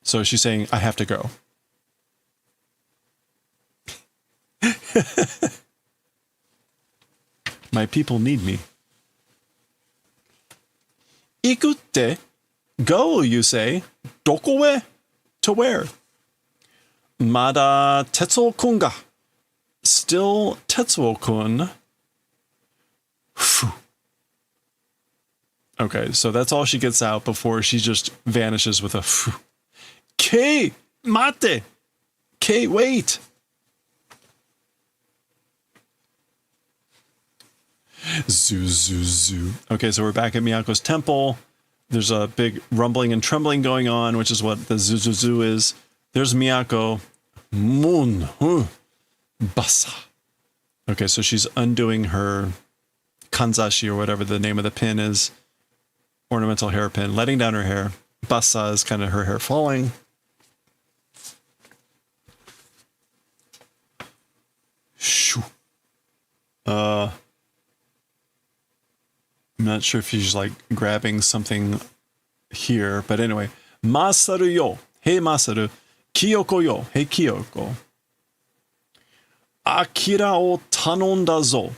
So she's saying, I have to go. My people need me. Ikutte, go, you say. Dokoe, to where? Mada Tetsuo-kun ga. Still Tetsuo-kun. Okay, so that's all she gets out before she just vanishes with a phew. Kei, mate. Kei, wait. Zoo. Okay, so we're back at Miyako's temple. There's a big rumbling and trembling going on, which is what the zoo is. There's Miyako. Moon. Basa. Okay, so she's undoing her kanzashi or whatever the name of the pin is. Ornamental hairpin. Letting down her hair. Basa is kind of her hair falling. Shoo. I'm not sure if she's like grabbing something here, but anyway. Masaru yo. Hey Masaru. Kyoko yo. Hey Kyoko. Akira o tanonda zo.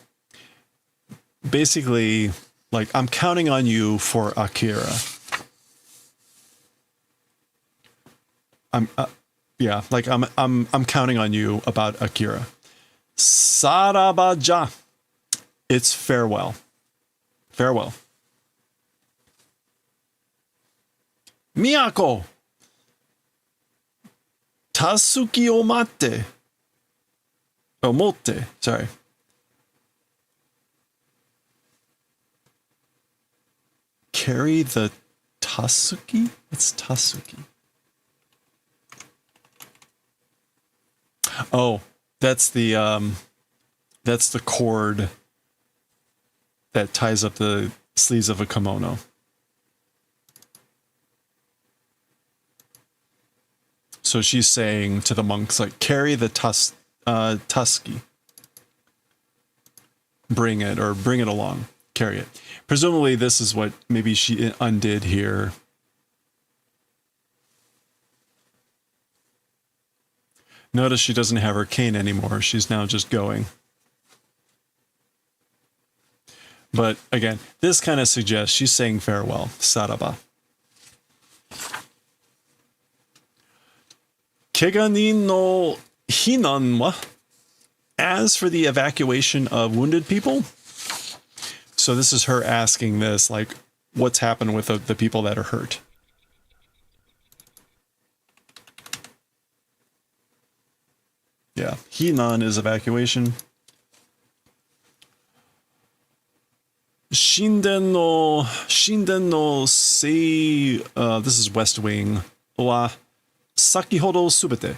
Basically, like, I'm counting on you for Akira. Yeah, like I'm counting on you about Akira. Sarabaja. It's farewell. Farewell. Miyako. Tasuki o matte. Oh, motte. Sorry. Carry the Tasuki? What's Tasuki? Oh, that's the cord that ties up the sleeves of a kimono. So she's saying to the monks, like, carry the Tusky. Bring it, or bring it along. Carry it. Presumably this is what maybe she undid here. Notice she doesn't have her cane anymore. She's now just going. But again, this kind of suggests she's saying farewell. Saraba. Keganin no hinan wa? As for the evacuation of wounded people, so this is her asking this, like, what's happened with the people that are hurt? Yeah, hinan is evacuation. Shinden no sei, this is West Wing, wa sakihodo subete.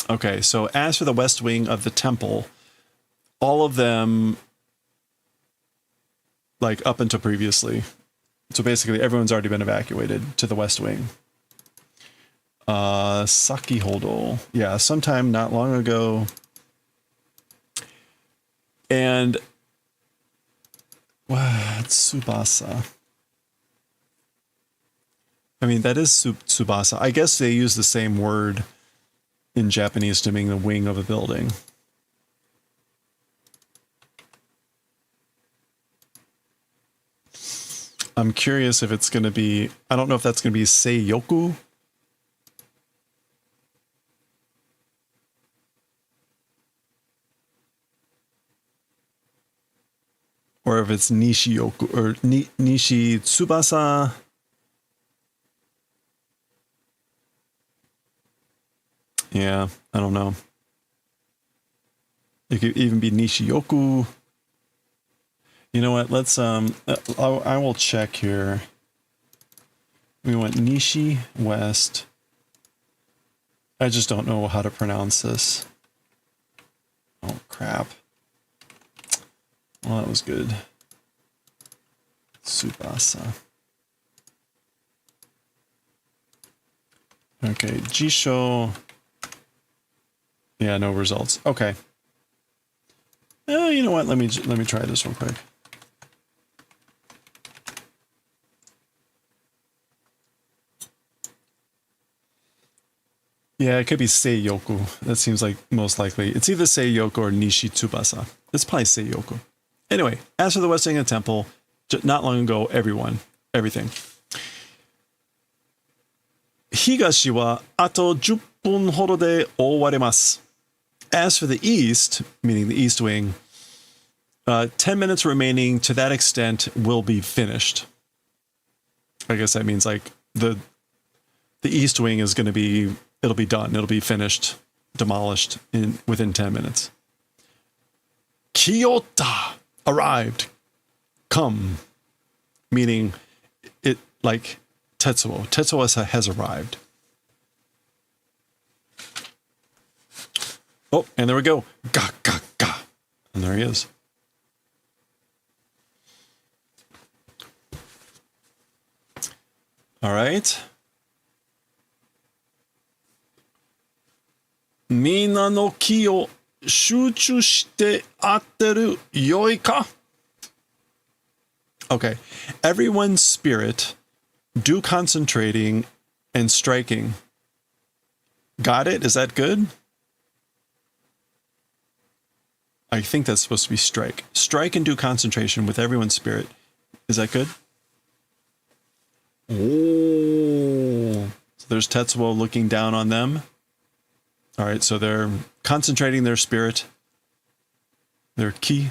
Okay, so as for the West Wing of the temple, all of them, like, up until previously. So basically everyone's already been evacuated to the West Wing. Sakihodo. Yeah, sometime not long ago. And Tsubasa. I mean, that is Tsubasa. I guess they use the same word in Japanese to mean the wing of a building. I'm curious if it's going to be, I don't know if that's going to be Seiyoku. Or if it's Nishioku or Nishi Tsubasa. Yeah, I don't know. It could even be Nishioku. You know what? Let's I will check here. We went Nishi West. I just don't know how to pronounce this. Oh crap. Well, that was good. Tsubasa. Okay, Jisho. Yeah, no results. Okay. You know what? Let me try this real quick. Yeah, it could be Seiyoku. That seems like most likely. It's either Seiyoku or Nishi Tsubasa. It's probably Seiyoku. Anyway, as for the West Wing of the Temple, not long ago, everything. Higashi wa ato 10 分ほどで終われます. As for the East, meaning the East Wing, 10 minutes remaining to that extent will be finished. I guess that means like the East Wing is going to be, it'll be done. It'll be finished, demolished within 10 minutes. Kyoto arrived. Come. Meaning it like Tetsuo. Tetsuo has arrived. Oh, and there we go. Ga, ga, ga. And there he is. All right. Mina no ki o shūchū shite atteru yoi ka? Okay. Everyone's spirit, do concentrating and striking. Got it? Is that good? I think that's supposed to be strike. Strike and do concentration with everyone's spirit. Is that good? Oh. So there's Tetsuo looking down on them. All right, so they're concentrating their spirit, their ki.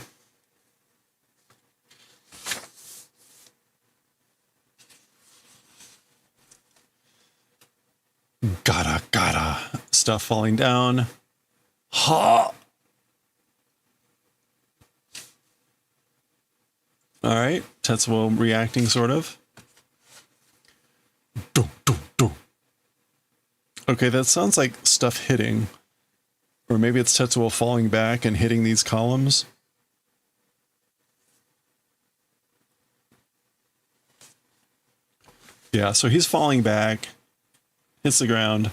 Gara, gara. Stuff falling down. Ha! All right, Tetsuo reacting, sort of. Do, do, do. Okay, that sounds like stuff hitting. Or maybe it's Tetsuo falling back and hitting these columns. Yeah, so he's falling back. Hits the ground.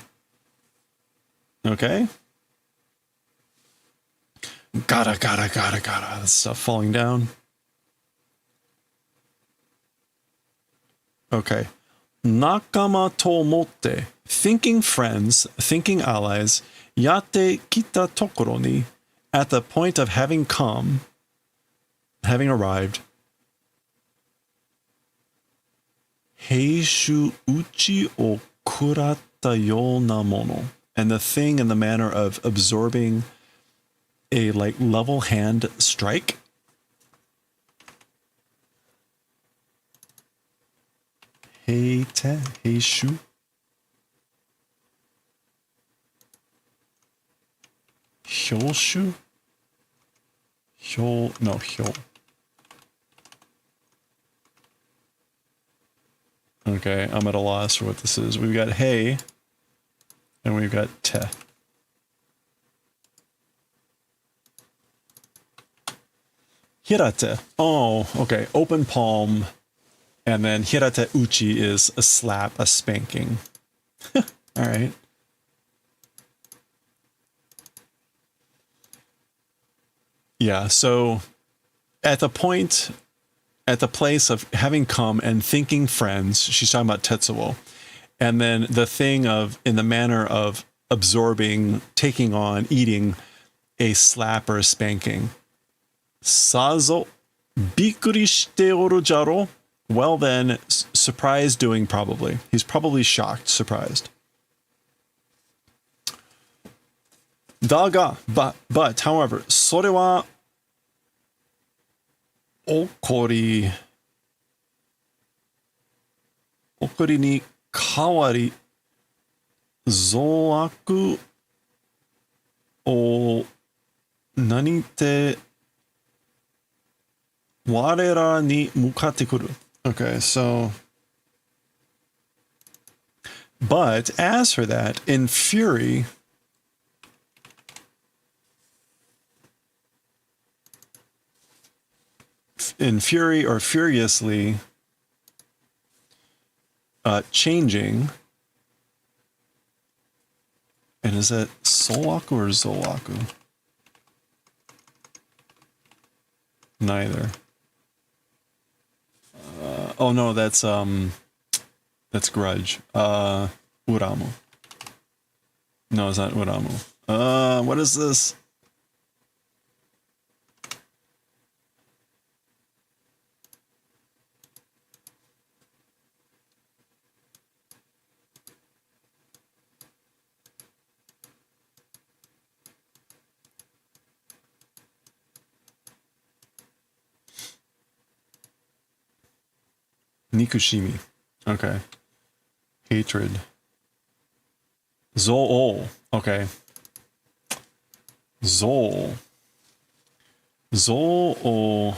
Okay. Gotta. That stuff falling down. Okay. Nakama to motte. Thinking friends, thinking allies. Yatte kita tokoro ni. At the point of having come, having arrived. Heishu uchi o kuratta yona mono. And the thing in the manner of absorbing a like level hand strike. Heite, heishu. Hyoshu? Hyo. Okay, I'm at a loss for what this is. We've got hey, and we've got te. Hirate. Oh, okay. Open palm. And then hirate uchi is a slap, a spanking. All right. Yeah, so at the point, at the place of having come and thinking friends, she's talking about Tetsuo. And then the thing of, in the manner of absorbing, taking on, eating a slap or a spanking. Sazo, bikkuri shite oru jaro. Well then, surprised doing probably. He's probably shocked, surprised. Daga, but, however, それは okoriに変わり、増悪を何て我らに向かってくる。Okay, so, but as for that, in fury, or furiously changing, and is that Solaku or Zolaku? Neither. Oh no, that's grudge. Uramu. No, it's not Uramu. What is this? Nikushimi. Okay. Hatred. Zo'o. Okay. Zo'o. Zo'o.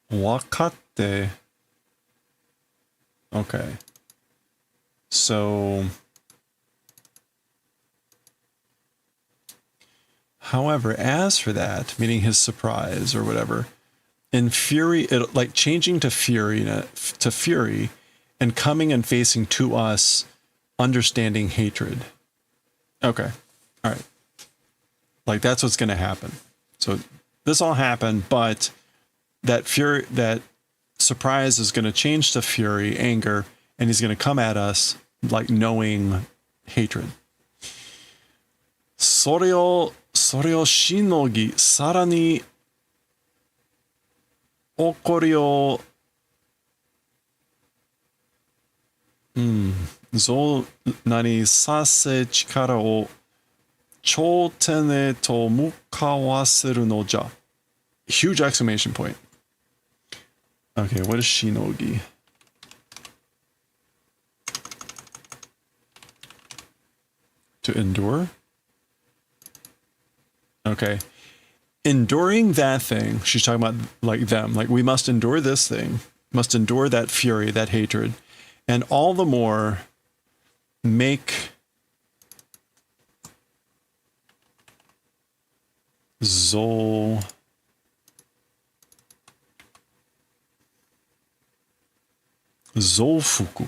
Wakatte. Okay. So, however, as for that, meaning his surprise or whatever, in fury, like changing to fury, and coming and facing to us, understanding hatred. Okay, all right. Like that's what's going to happen. So this all happened, but that fury, that surprise is going to change to fury, anger, and he's going to come at us like knowing hatred. それをしのぎ、さらに怒りを、増にさせ力を頂点へと向かわせるのじゃ。Huge exclamation point. Okay, what is shinogi? To endure? Okay. Enduring that thing, she's talking about like them, like we must endure this thing, must endure that fury, that hatred, and all the more make Zofuku.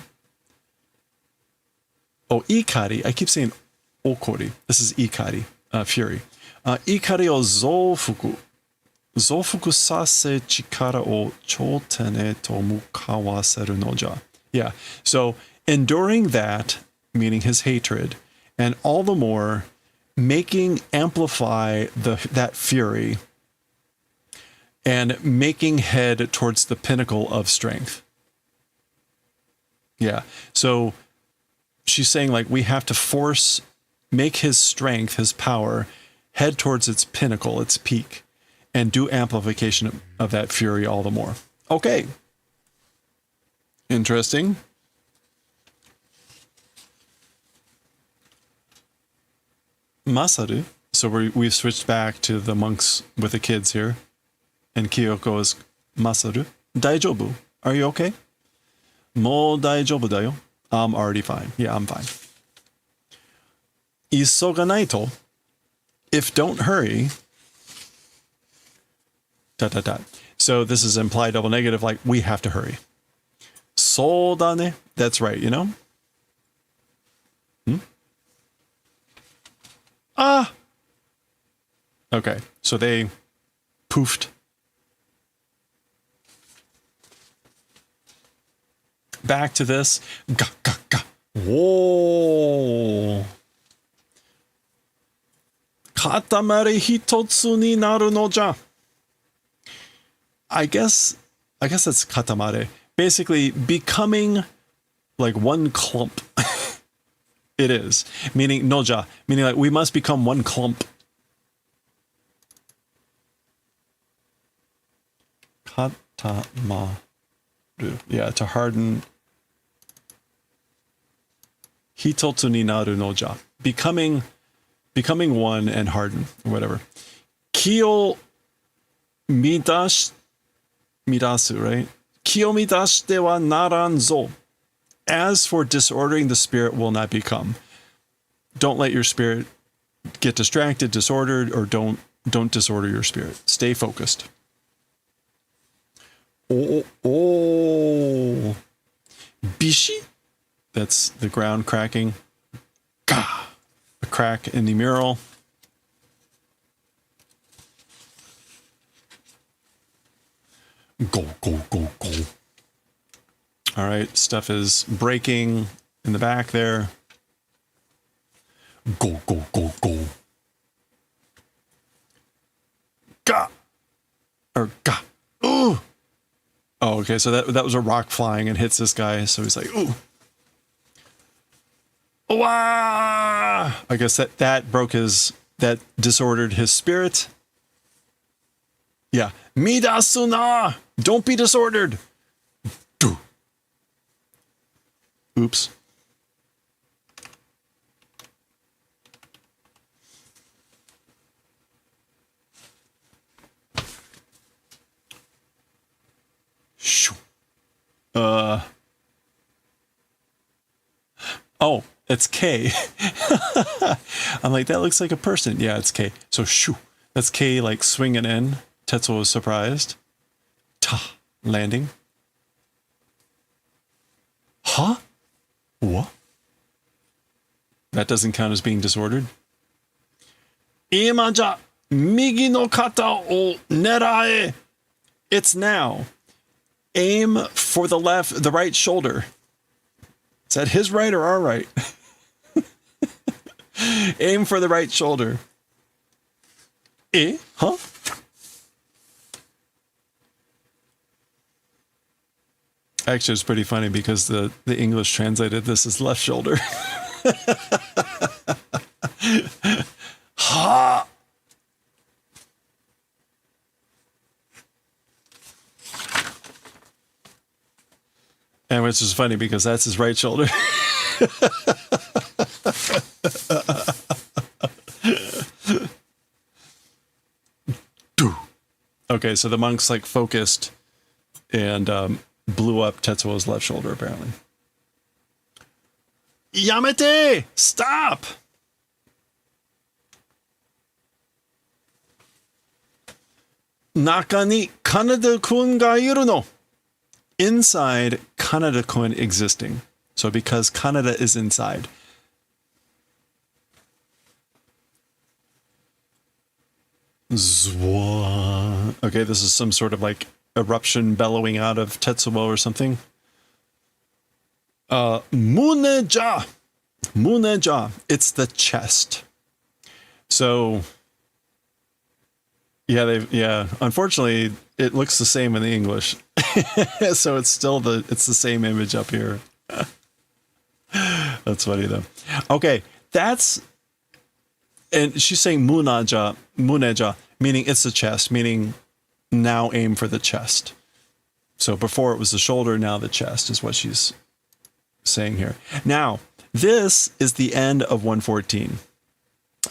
Oh, ikari. I keep saying okori. This is ikari, fury. Ikari o zofuku. Zofuku sase chikara o choten e to mukawaseru no ja. Yeah. So enduring that, meaning his hatred, and all the more amplify that fury and making head towards the pinnacle of strength. Yeah. So she's saying like we have to make his strength, his power, head towards its pinnacle, its peak, and do amplification of that fury all the more. Okay. Interesting. Masaru. So we've switched back to the monks with the kids here. And Kyoko is Masaru. Daijobu. Are you okay? Mo daijobu da yo. I'm already fine. Yeah, I'm fine. Isoganai to. If don't hurry. ... So this is implied double negative, like we have to hurry. So da ne. That's right, you know? Ah! Okay, so they poofed. Back to this. Ga, ga, ga. Whoa! Katamari hitotsu ni naru no ja. I guess that's katamare. Basically, becoming like one clump. It is. Meaning, noja. Meaning, like, we must become one clump. Katamaru. Yeah, to harden. Hitotsu ni naru noja. Becoming one and harden, or whatever. Kyo midasu, right? Kyo midashite wa naran zo. As for disordering the spirit will not become. Don't let your spirit get distracted, disordered, or don't disorder your spirit. Stay focused. Oh. Bishi? That's the ground cracking. Gah! A crack in the mural. Go, go, go, go. All right, stuff is breaking in the back there. Go, go, go, go. Gah! Or gah! Ooh! Oh, okay, so that was a rock flying and hits this guy, so he's like, ooh. Wah! I guess that broke that disordered his spirit. Yeah. Midasuna! Don't be disordered! Oops. Shoo. It's K. I'm like, that looks like a person. Yeah, it's K. So shoo. That's K like swinging in. Tetsuo was surprised. Ta. Landing. Huh? What? That doesn't count as being disordered. Ima ja migi no kata o nerae. It's now. Aim for the left, the right shoulder. Is that his right or our right? Aim for the right shoulder. Eh? Huh? Actually, it's pretty funny because the English translated this as left shoulder. Ha! And which is funny because that's his right shoulder. Okay, so the monks like focused and blew up Tetsuo's left shoulder apparently. Yamete! Stop! Naka ni Kaneda-kun ga iru no. Inside Kaneda-kun existing. So because Kaneda is inside. Zwa. Okay, this is some sort of like eruption bellowing out of Tetsuo or something. Muneja. Muneja. It's the chest. So yeah, unfortunately it looks the same in the English. So it's still the same image up here. That's funny though. Okay, and she's saying muneja, meaning it's the chest, meaning now aim for the chest. So before it was the shoulder, now the chest is what she's saying here. Now, this is the end of 114.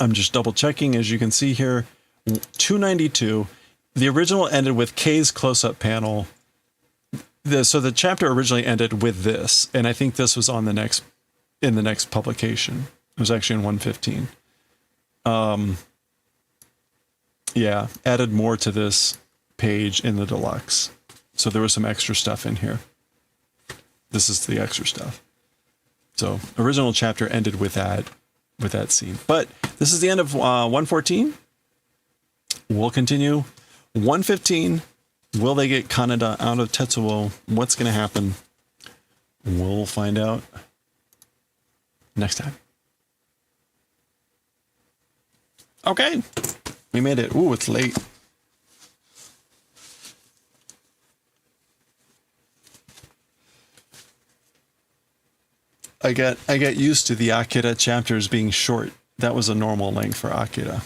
I'm just double checking, as you can see here, 292. The original ended with K's close-up panel. So the chapter originally ended with this, and I think this was on the next publication. It was actually in 115. Yeah, added more to this page in the deluxe. So there was some extra stuff in here. This is the extra stuff. So original chapter ended with that scene. But this is the end of 114. We'll continue. 115. Will they get Kaneda out of Tetsuo? What's going to happen? We'll find out next time. Okay. We made it. Ooh, it's late. I get used to the Akira chapters being short. That was a normal length for Akira.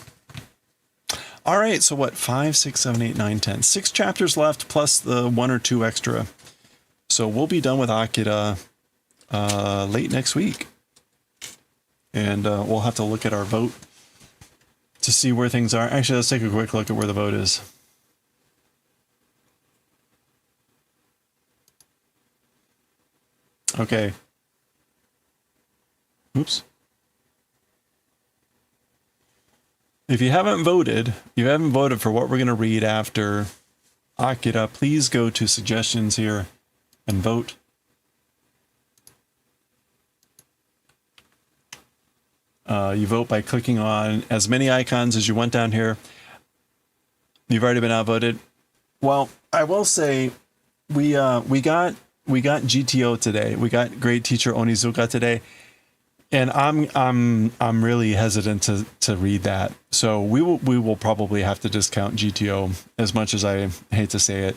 All right, so what? 5, 6, 7, 8, 9, 10. 6 chapters left plus the 1 or 2 extra. So we'll be done with Akira late next week. And we'll have to look at our vote to see where things are. Actually, let's take a quick look at where the vote is. Okay. Oops. If you haven't voted for what we're going to read after Akira, please go to suggestions here and vote. You vote by clicking on as many icons as you want down here. You've already been outvoted. Well, I will say we got GTO today. We got Great Teacher Onizuka today. And I'm really hesitant to read that. So we will probably have to discount GTO, as much as I hate to say it.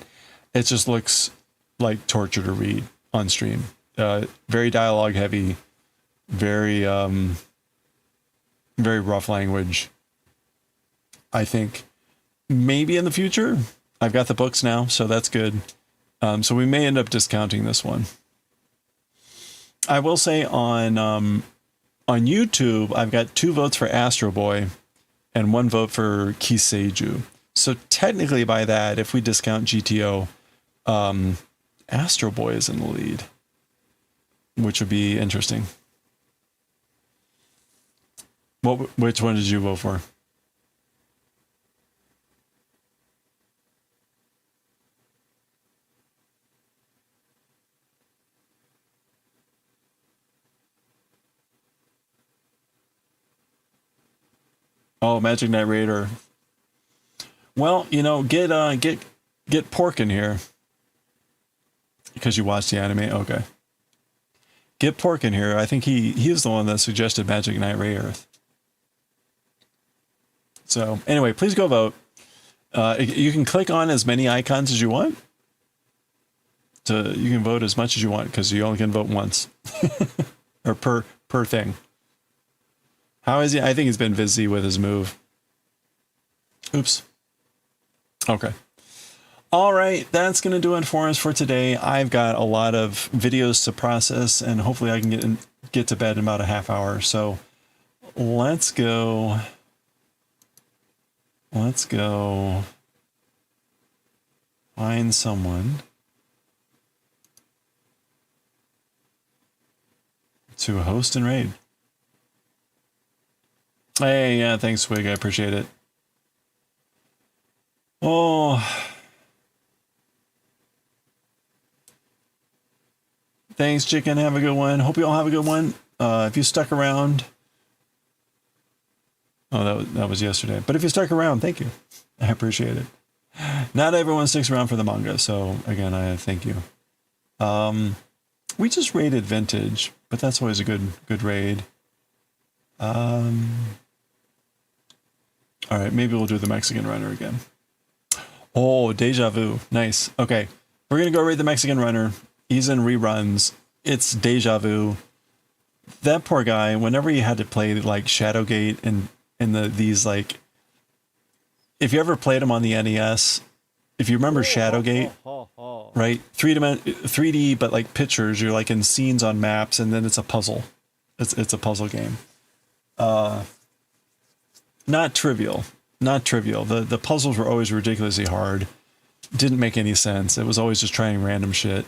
It just looks like torture to read on stream. Very dialogue heavy, very rough language. I think maybe in the future. I've got the books now, so that's good. So we may end up discounting this one. I will say on YouTube, I've got 2 votes for Astro Boy and 1 vote for Kiseiju. So technically by that, if we discount GTO, Astro Boy is in the lead, which would be interesting. Which one did you vote for? Oh, Magic Knight Raider. Well, you know, get Pork in here. Because you watched the anime? Okay. Get Pork in here. I think he was the one that suggested Magic Knight Raider. So, anyway, please go vote. You can click on as many icons as you want. You can vote as much as you want, because you only can vote once. Or per thing. How is he? I think he's been busy with his move. Oops. Okay. All right, that's going to do it for us for today. I've got a lot of videos to process, and hopefully I can get to bed in about a half hour. So let's go. Let's go find someone to host and raid. Hey, yeah, thanks, Swig. I appreciate it. Oh. Thanks, Chicken. Have a good one. Hope you all have a good one. If you stuck around. Oh, that was yesterday. But if you stuck around, thank you. I appreciate it. Not everyone sticks around for the manga, so again, I thank you. We just raided Vintage, but that's always a good raid. All right, maybe we'll do the Mexican Runner again. Oh, Deja Vu. Nice. Okay, we're going to go raid the Mexican Runner. He's in reruns. It's Deja Vu. That poor guy, whenever he had to play like Shadowgate and these like... If you ever played him on the NES, if you remember Shadowgate, right? 3D, but like pictures, you're like in scenes on maps, and then it's a puzzle. It's a puzzle game. Not trivial. Not trivial. The puzzles were always ridiculously hard. Didn't make any sense. It was always just trying random shit.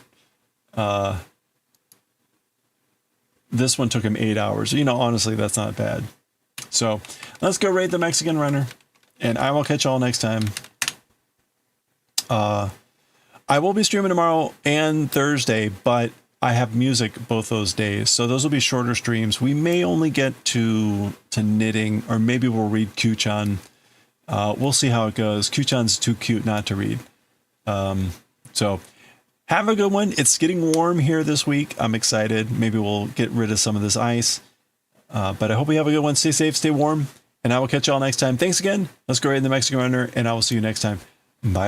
This one took him 8 hours. You know, honestly, that's not bad. So let's go raid the Mexican Runner, and I will catch y'all next time. I will be streaming tomorrow and Thursday, but I have music both those days, so those will be shorter streams. We may only get to knitting, or maybe we'll read Kyuu-chan. We'll see how it goes. Kyuu-chan's too cute not to read. So have a good one. It's getting warm here this week. I'm excited. Maybe we'll get rid of some of this ice. But I hope you have a good one. Stay safe, stay warm, and I will catch y'all next time. Thanks again. Let's go raid the Mexican Runner, and I will see you next time. Bye.